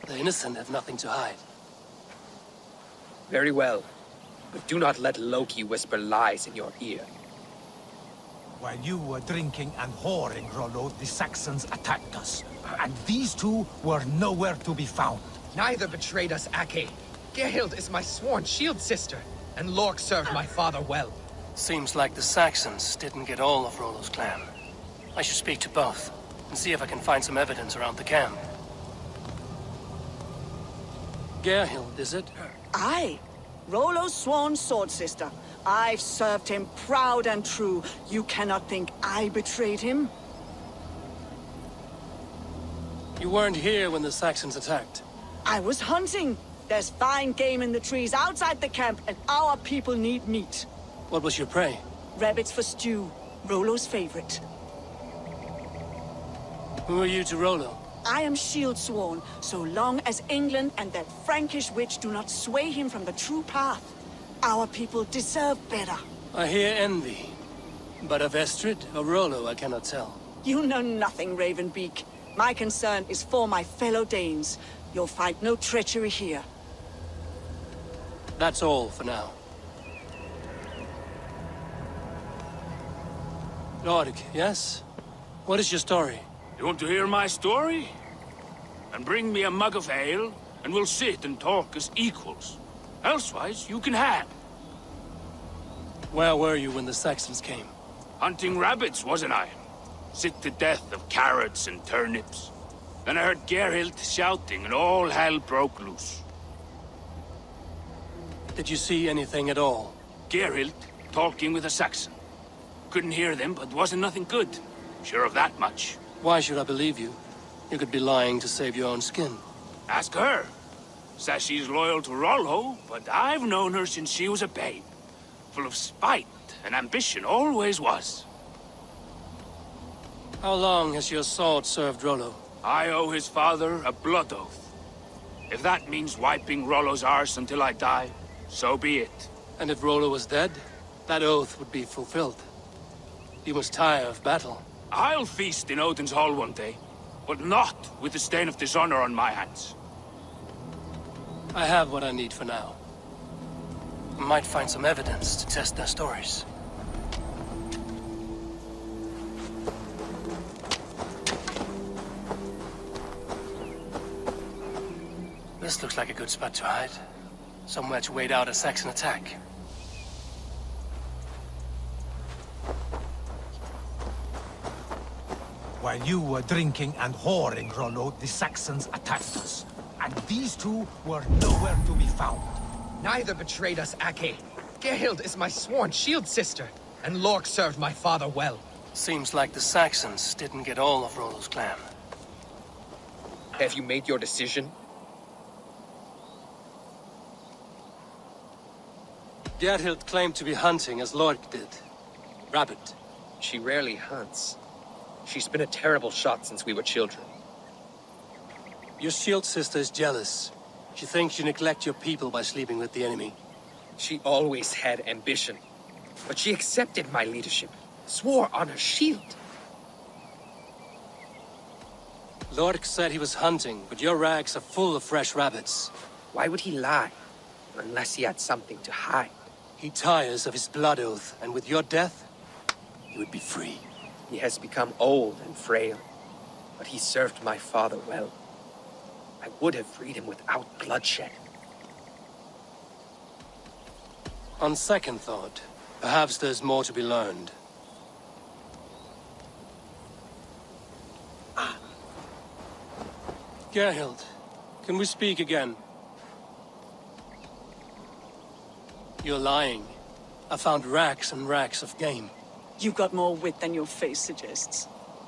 The innocent have nothing to hide. Very well. But do not let Loki whisper lies in your ear. While you were drinking and whoring, Rollo, the Saxons attacked us. And these two were nowhere to be found. Neither betrayed us, Ake. Gerhild is my sworn shield sister, and Lork served my father well. Seems like the Saxons didn't get all of Rollo's clan. I should speak to both, and see if I can find some evidence around the camp. Gerhild, is it? Aye. Rollo's sworn sword sister. I've served him proud and true. You cannot think I betrayed him? You weren't here when the Saxons attacked. I was hunting. There's fine game in the trees outside the camp, and our people need meat. What was your prey? Rabbits for stew. Rollo's favorite. Who are you to Rollo? I am shield sworn, so long as England and that Frankish witch do not sway him from the true path. Our people deserve better. I hear envy. But of Estrid or Rollo, I cannot tell. You know nothing, Ravenbeak. My concern is for my fellow Danes. You'll find no treachery here. That's all for now. Lord, yes? What is your story? You want to hear my story? And bring me a mug of ale, and we'll sit and talk as equals. Elsewise, you can have. Where were you when the Saxons came? Hunting rabbits, wasn't I? Sick to death of carrots and turnips. Then I heard Gerhild shouting and all hell broke loose. Did you see anything at all? Gerhild talking with a Saxon. Couldn't hear them, but wasn't nothing good. Sure of that much. Why should I believe you? You could be lying to save your own skin. Ask her. Says she's loyal to Rollo, but I've known her since she was a babe. Full of spite and ambition, always was. How long has your sword served Rollo? I owe his father a blood oath. If that means wiping Rollo's arse until I die, so be it. And if Rollo was dead, that oath would be fulfilled. You must tire of battle. I'll feast in Odin's hall one day, but not with the stain of dishonor on my hands. I have what I need for now. I might find some evidence to test their stories. This looks like a good spot to hide. Somewhere to wait out a Saxon attack. While you were drinking and whoring, Rollo, the Saxons attacked us. And these two were nowhere to be found. Neither betrayed us, Ake. Gerhild is my sworn shield sister, and Lork served my father well. Seems like the Saxons didn't get all of Rollo's clan. Have you made your decision? Gerhild claimed to be hunting as Lork did. Rabbit. She rarely hunts. She's been a terrible shot since we were children. Your shield sister is jealous. She thinks you neglect your people by sleeping with the enemy. She always had ambition. But she accepted my leadership. Swore on her shield. Lork said he was hunting, but your rags are full of fresh rabbits. Why would he lie? Unless he had something to hide. He tires of his blood oath, and with your death, he would be free. He has become old and frail, but he served my father well. I would have freed him without bloodshed. On second thought, perhaps there's more to be learned. Gerhild, can we speak again? You're lying. I found racks and racks of game. You've got more wit than your face suggests.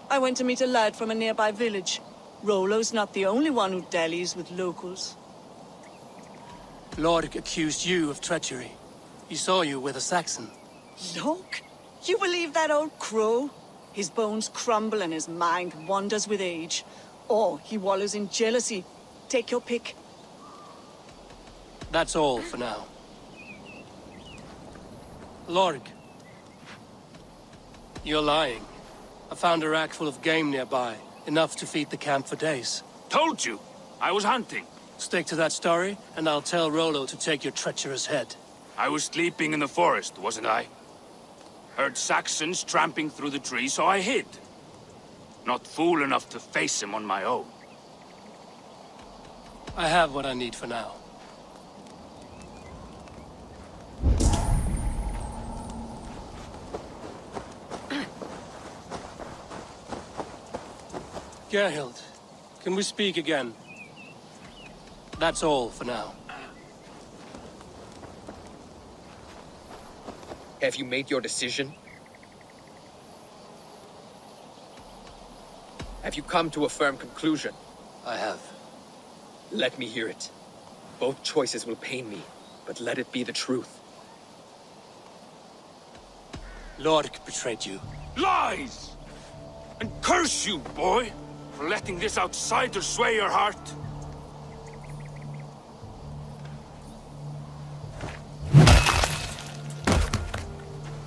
I went to meet a lad from a nearby village. Rollo's not the only one who dallies with locals. Lork accused you of treachery. He saw you with a Saxon. Lork? You believe that old crow? His bones crumble and his mind wanders with age. Or he wallows in jealousy. Take your pick. That's all for now. Lork. You're lying. I found a rack full of game nearby. Enough to feed the camp for days. Told you! I was hunting. Stick to that story, and I'll tell Rollo to take your treacherous head. I was sleeping in the forest, wasn't I? Heard Saxons tramping through the trees, so I hid. Not fool enough to face him on my own. I have what I need for now. Gerhild, can we speak again? That's all for now. Have you made your decision? Have you come to a firm conclusion? I have. Let me hear it. Both choices will pain me, but let it be the truth. Lork betrayed you. Lies! And curse you, boy, for letting this outsider sway your heart.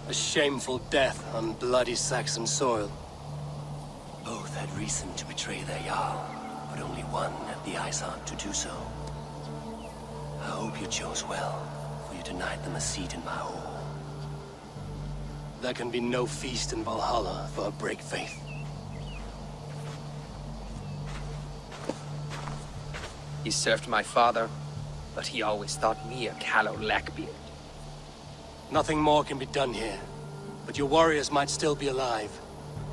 A shameful death on bloody Saxon soil. Both had reason to betray their Jarl, but only one had the eyes out to do so. I hope you chose well, for you denied them a seat in my hall. There can be no feast in Valhalla for a break faith. He served my father, but he always thought me a callow lackbeard. Nothing more can be done here. but your warriors might still be alive.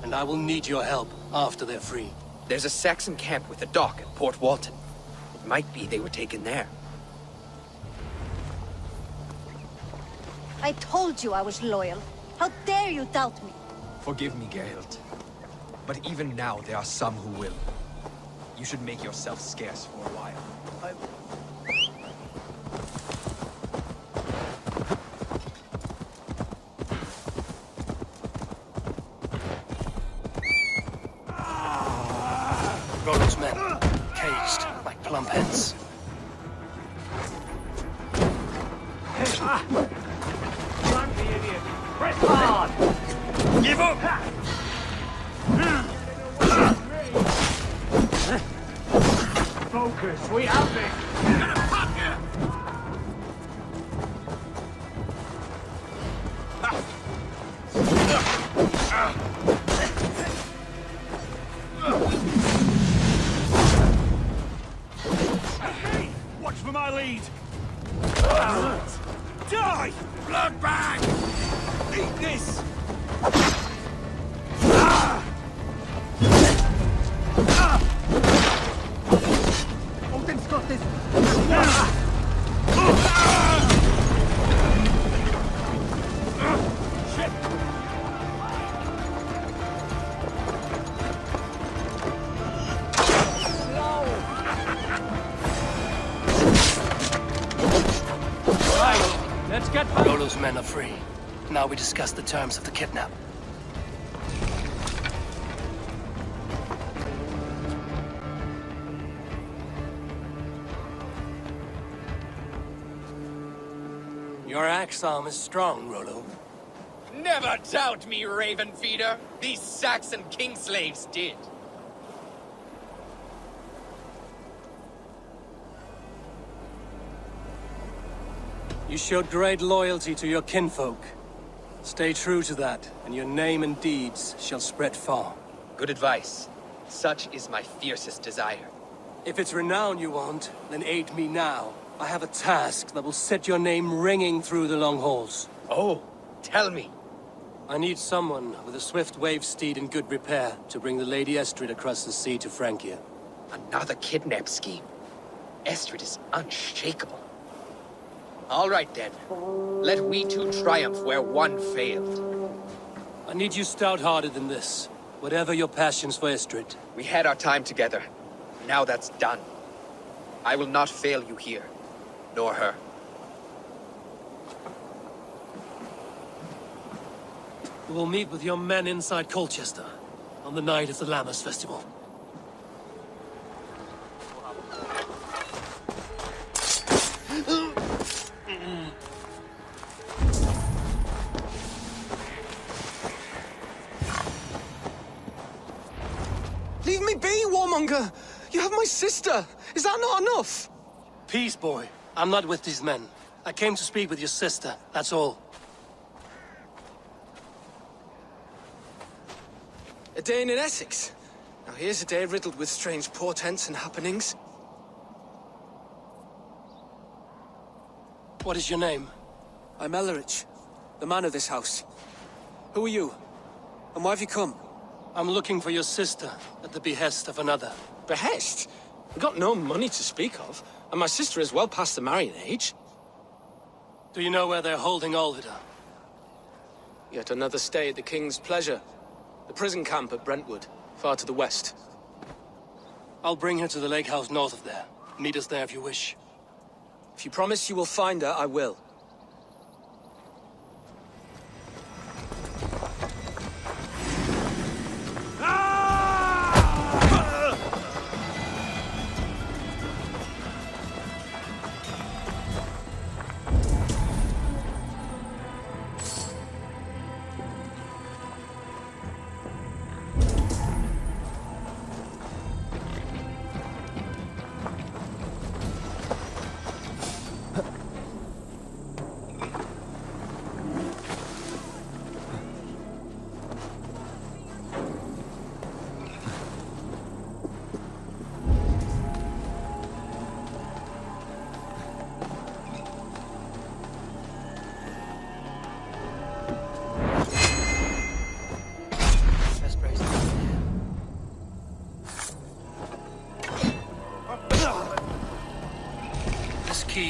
And I will need your help after they're free. There's a Saxon camp with a dock at Port Walton. It might be they were taken there. I told you I was loyal. How dare you doubt me? Forgive me, Geralt. But even now, there are some who will. You should make yourself scarce for a while. Rollo's men, caged like plump hens. Press hard! Give up! Focus, we have this! Watch for my lead! Die! Blood bag! Eat this! Odin's got this! Shit! Right, let's get back. Rollo's men are free. Now we discuss the terms of the kidnap. Your axe arm is strong, Rollo. Never doubt me, Raven Feeder. These Saxon king slaves did. You showed great loyalty to your kinfolk. Stay true to that, and your name and deeds shall spread far. Good advice. Such is my fiercest desire. If it's renown you want, then aid me now. I have a task that will set your name ringing through the long halls. Oh, tell me. I need someone with a swift wave steed in good repair to bring the Lady Estrid across the sea to Francia. Another kidnap scheme. Estrid is unshakable. All right then. Let we two triumph where one failed. I need you stout-hearted in this. Whatever your passions for Estrid. We had our time together. Now that's done. I will not fail you here. Nor her. We will meet with your men inside Colchester on the night of the Lammas Festival. Leave me be, warmonger! You have my sister! Is that not enough? Peace, boy. I'm not with these men. I came to speak with your sister, that's all. A day in Essex. Now here's a day riddled with strange portents and happenings. What is your name? I'm Ellerich, the man of this house. Who are you? And why have you come? I'm looking for your sister at the behest of another. Behest? We've got no money to speak of, and my sister is well past the marrying age. Do you know where they're holding Olvida? Yet another stay at the King's pleasure. The prison camp at Brentwood, far to the west. I'll bring her to the lake house north of there. Meet us there if you wish. If you promise you will find her, I will.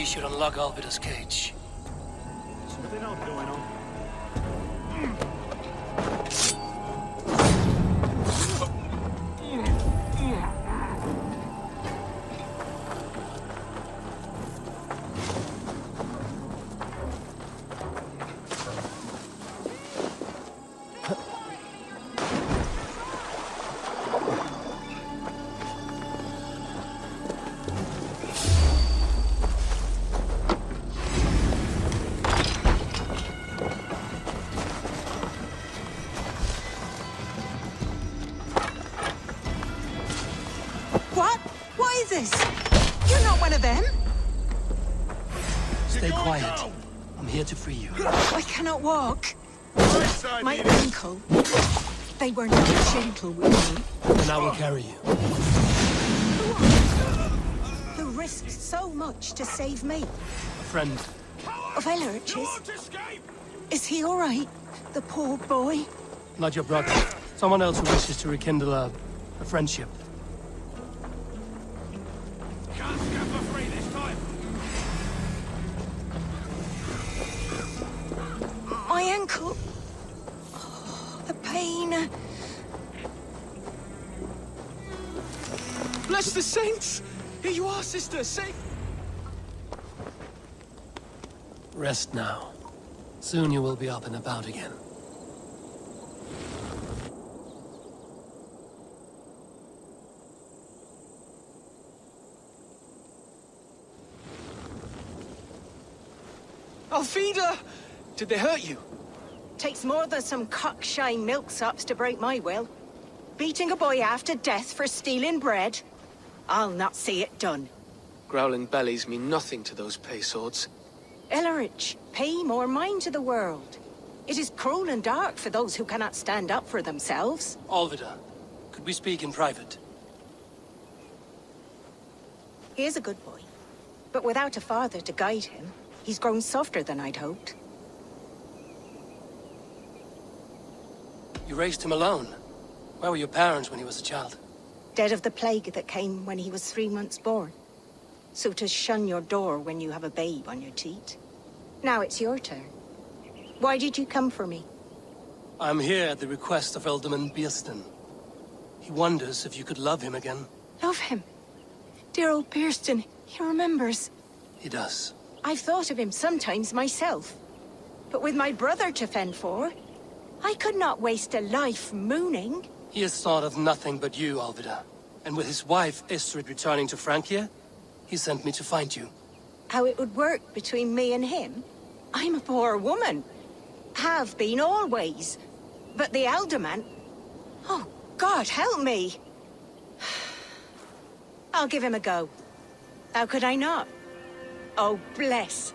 we should unlock Alvida's cage. Something else going on. What? What is this? You're not one of them? Stay quiet. I'm here to free you. I cannot walk. My ankle. They were not gentle with me. And I will carry you. Who risked so much to save me? A friend. Of Elrich's? Is he all right? The poor boy? Not your brother. Someone else who wishes to rekindle a friendship. Can't scab for free this time. My ankle. Oh, the pain. Bless the saints! Here you are, sister, safe! Rest now. Soon you will be up and about again. Alfida! Did they hurt you? Takes more than some cockshy milksops to break my will. Beating a boy half to death for stealing bread? I'll not see it done. Growling bellies mean nothing to those pay swords. Elrich, pay more mind to the world. It is cruel and dark for those who cannot stand up for themselves. Alvida, could we speak in private? He is a good boy, but without a father to guide him, he's grown softer than I'd hoped. You raised him alone. Where were your parents when he was a child? Dead of the plague that came when he was 3 months born. So to shun your door when you have a babe on your teat. Now it's your turn. Why did you come for me? I'm here at the request of Ealdorman Bjornsson. He wonders if you could love him again. Love him? Dear old Bjornsson, he remembers. He does. I've thought of him sometimes myself. But with my brother to fend for, I could not waste a life mooning. He has thought of nothing but you, Alvida. And with his wife, Istrid, returning to Francia, he sent me to find you. How it would work between me and him? I'm a poor woman. Have been always. But the Alderman... Oh, God, help me! I'll give him a go. How could I not? Oh, bless.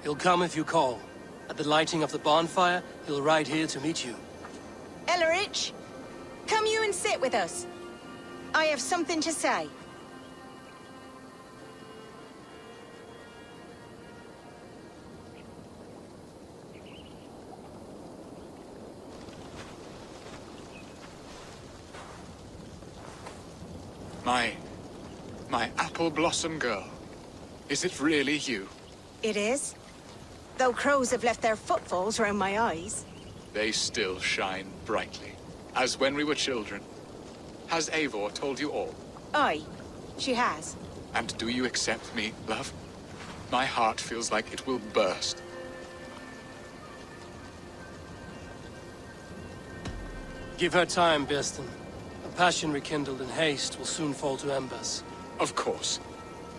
He'll come if you call. At the lighting of the bonfire, he'll ride here to meet you. Elrich, come you and sit with us. I have something to say. My apple blossom girl. Is it really you? It is. Though crows have left their footfalls round my eyes. They still shine brightly, as when we were children. Has Eivor told you all? Aye, she has. And do you accept me, love? My heart feels like it will burst. Give her time, Bjornsson. A passion rekindled in haste will soon fall to embers. Of course.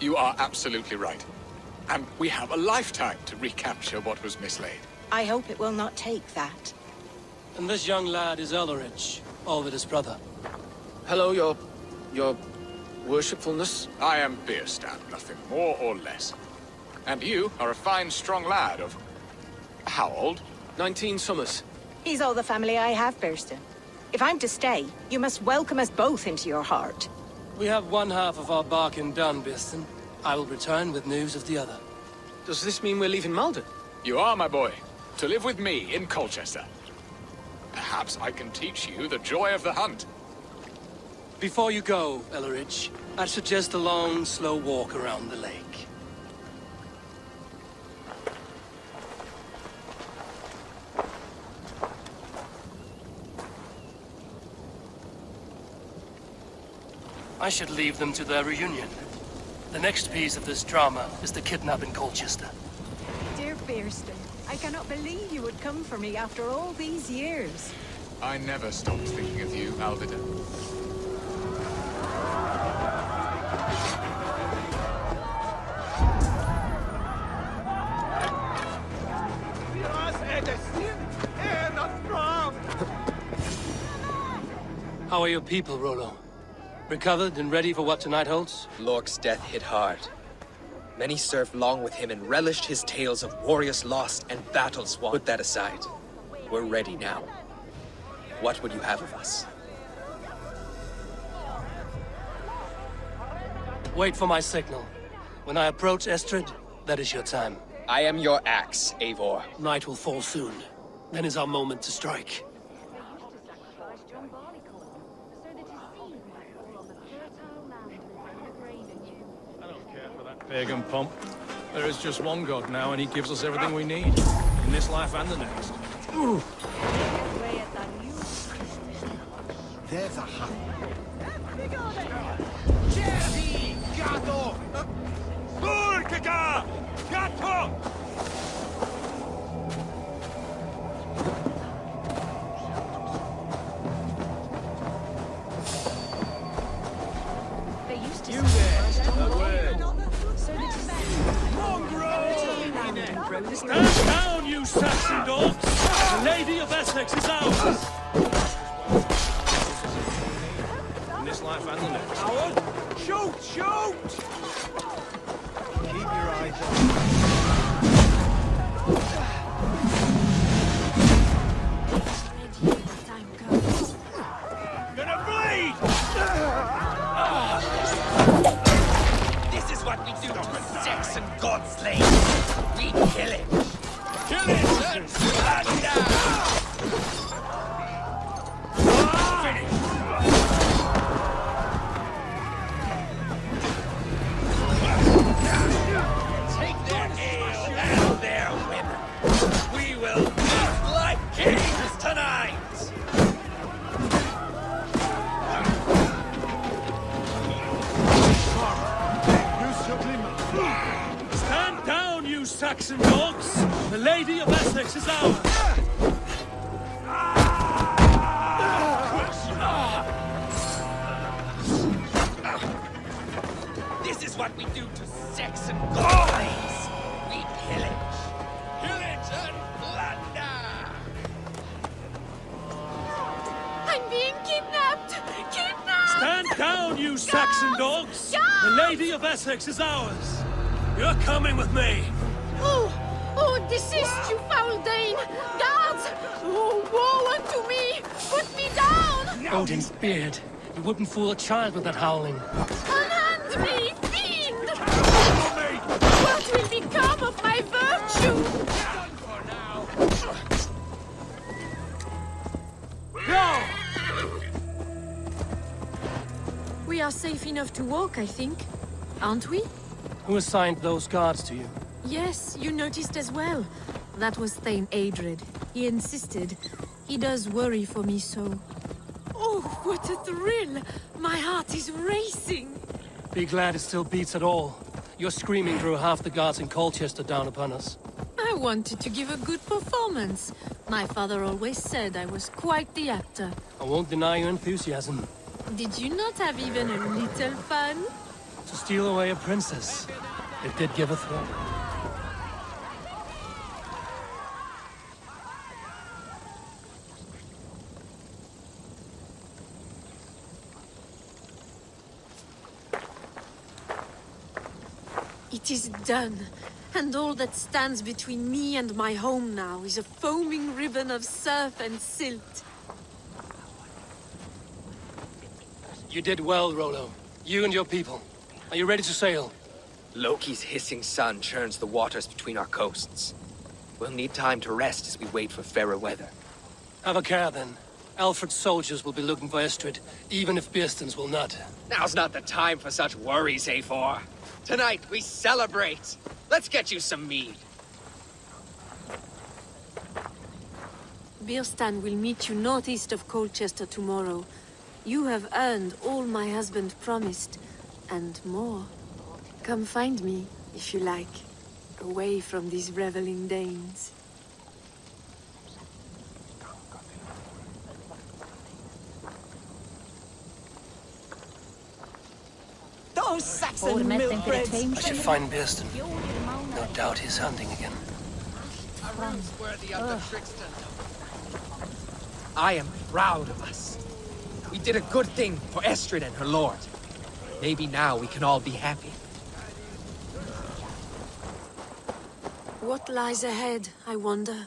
You are absolutely right. And we have a lifetime to recapture what was mislaid. I hope it will not take that. And this young lad is Elrich, Alvida's brother. Hello, your worshipfulness? I am Bjornsson, nothing more or less. And you are a fine, strong lad of... how old? 19 summers. He's all the family I have, Bjornsson. If I'm to stay, you must welcome us both into your heart. We have one half of our bargain done, Bjornsson. I will return with news of the other. Does this mean we're leaving Malden? You are, my boy, to live with me in Colchester. Perhaps I can teach you the joy of the hunt. Before you go, Elrich, I'd suggest a long, slow walk around the lake. I should leave them to their reunion. The next piece of this drama is the kidnap in Colchester. Dear Bearston, I cannot believe you would come for me after all these years. I never stopped thinking of you, Alvida. How are your people, Rollo? Recovered and ready for what tonight holds? Lork's death hit hard. Many served long with him and relished his tales of warriors lost and battles won. Put that aside. We're ready now. What would you have of us? Wait for my signal. When I approach Estrid, that is your time. I am your axe, Eivor. Night will fall soon. Then is our moment to strike. Pagan pomp. There is just one god now, and he gives us everything we need. In this life and the next. Ooh. There's a hut. They used to Stand down, you Saxon dogs! The Lady of Essex is ours! In this life and the next. Howard! Shoot! Shoot! Keep your eyes on. Gonna bleed! This is what we do to Saxon godslaves. We kill it. Kill it and plunder! Take their ale and their women. We will live like kings tonight. Stand down, you Saxon dogs! The Lady of Essex is ours! This is what we do to Saxon godslaves. We pillage. Pillage and plunder. I'm being kidnapped! Kidnapped! Stand down, you Saxon dogs! The Lady of Essex is ours! You're coming with me! Oh, desist, you foul Dane! Guards! Oh, woe unto me! Put me down! Odin's beard. You wouldn't fool a child with that howling. Unhand me, fiend! What will become of my virtue? Go! We are safe enough to walk, I think. Aren't we? Who assigned those guards to you? Yes, you noticed as well. That was Thane Adred. He insisted. He does worry for me so. Oh, what a thrill! My heart is racing! Be glad it still beats at all. Your screaming drew half the guards in Colchester down upon us. I wanted to give a good performance. My father always said I was quite the actor. I won't deny your enthusiasm. Did you not have even a little fun? To steal away a princess. It did give a thrill. It is done. And all that stands between me and my home now is a foaming ribbon of surf and silt. You did well, Rollo. You and your people. Are you ready to sail? Loki's hissing sun churns the waters between our coasts. We'll need time to rest as we wait for fairer weather. Have a care, then. Alfred's soldiers will be looking for Estrid, even if Bearston's will not. Now's not the time for such worries, Eivor. Tonight, we celebrate. Let's get you some mead. Bearstan will meet you northeast of Colchester tomorrow. You have earned all my husband promised, and more. Come find me, if you like, away from these reveling Danes. Those Saxon milk-breads! I should find Bearston. No doubt he's hunting again. Worthy of the trickster. I am proud of us. We did a good thing for Estrid and her lord. Maybe now we can all be happy. What lies ahead, I wonder?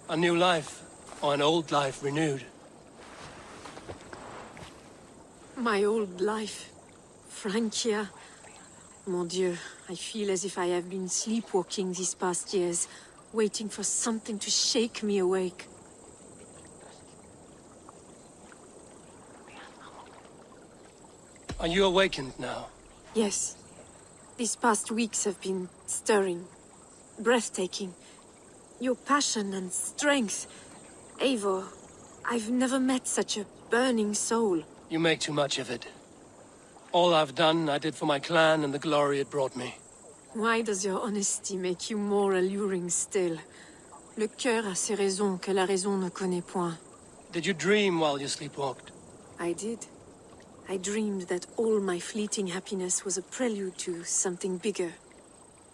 A new life, or an old life renewed. My old life. Francia. Mon Dieu, I feel as if I have been sleepwalking these past years, waiting for something to shake me awake. Are you awakened now? Yes. These past weeks have been stirring, breathtaking. Your passion and strength. Eivor, I've never met such a burning soul. You make too much of it. All I've done, I did for my clan and the glory it brought me. Why does your honesty make you more alluring still? Le cœur a ses raisons que la raison ne connaît point. Did you dream while you sleepwalked? I did. I dreamed that all my fleeting happiness was a prelude to something bigger.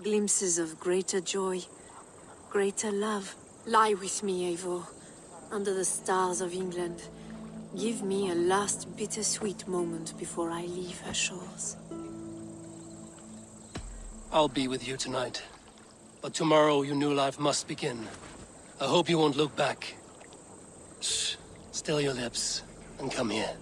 Glimpses of greater joy, greater love. Lie with me, Eivor, under the stars of England. Give me a last bittersweet moment before I leave her shores. I'll be with you tonight. But tomorrow your new life must begin. I hope you won't look back. Shh. Still your lips, and come here.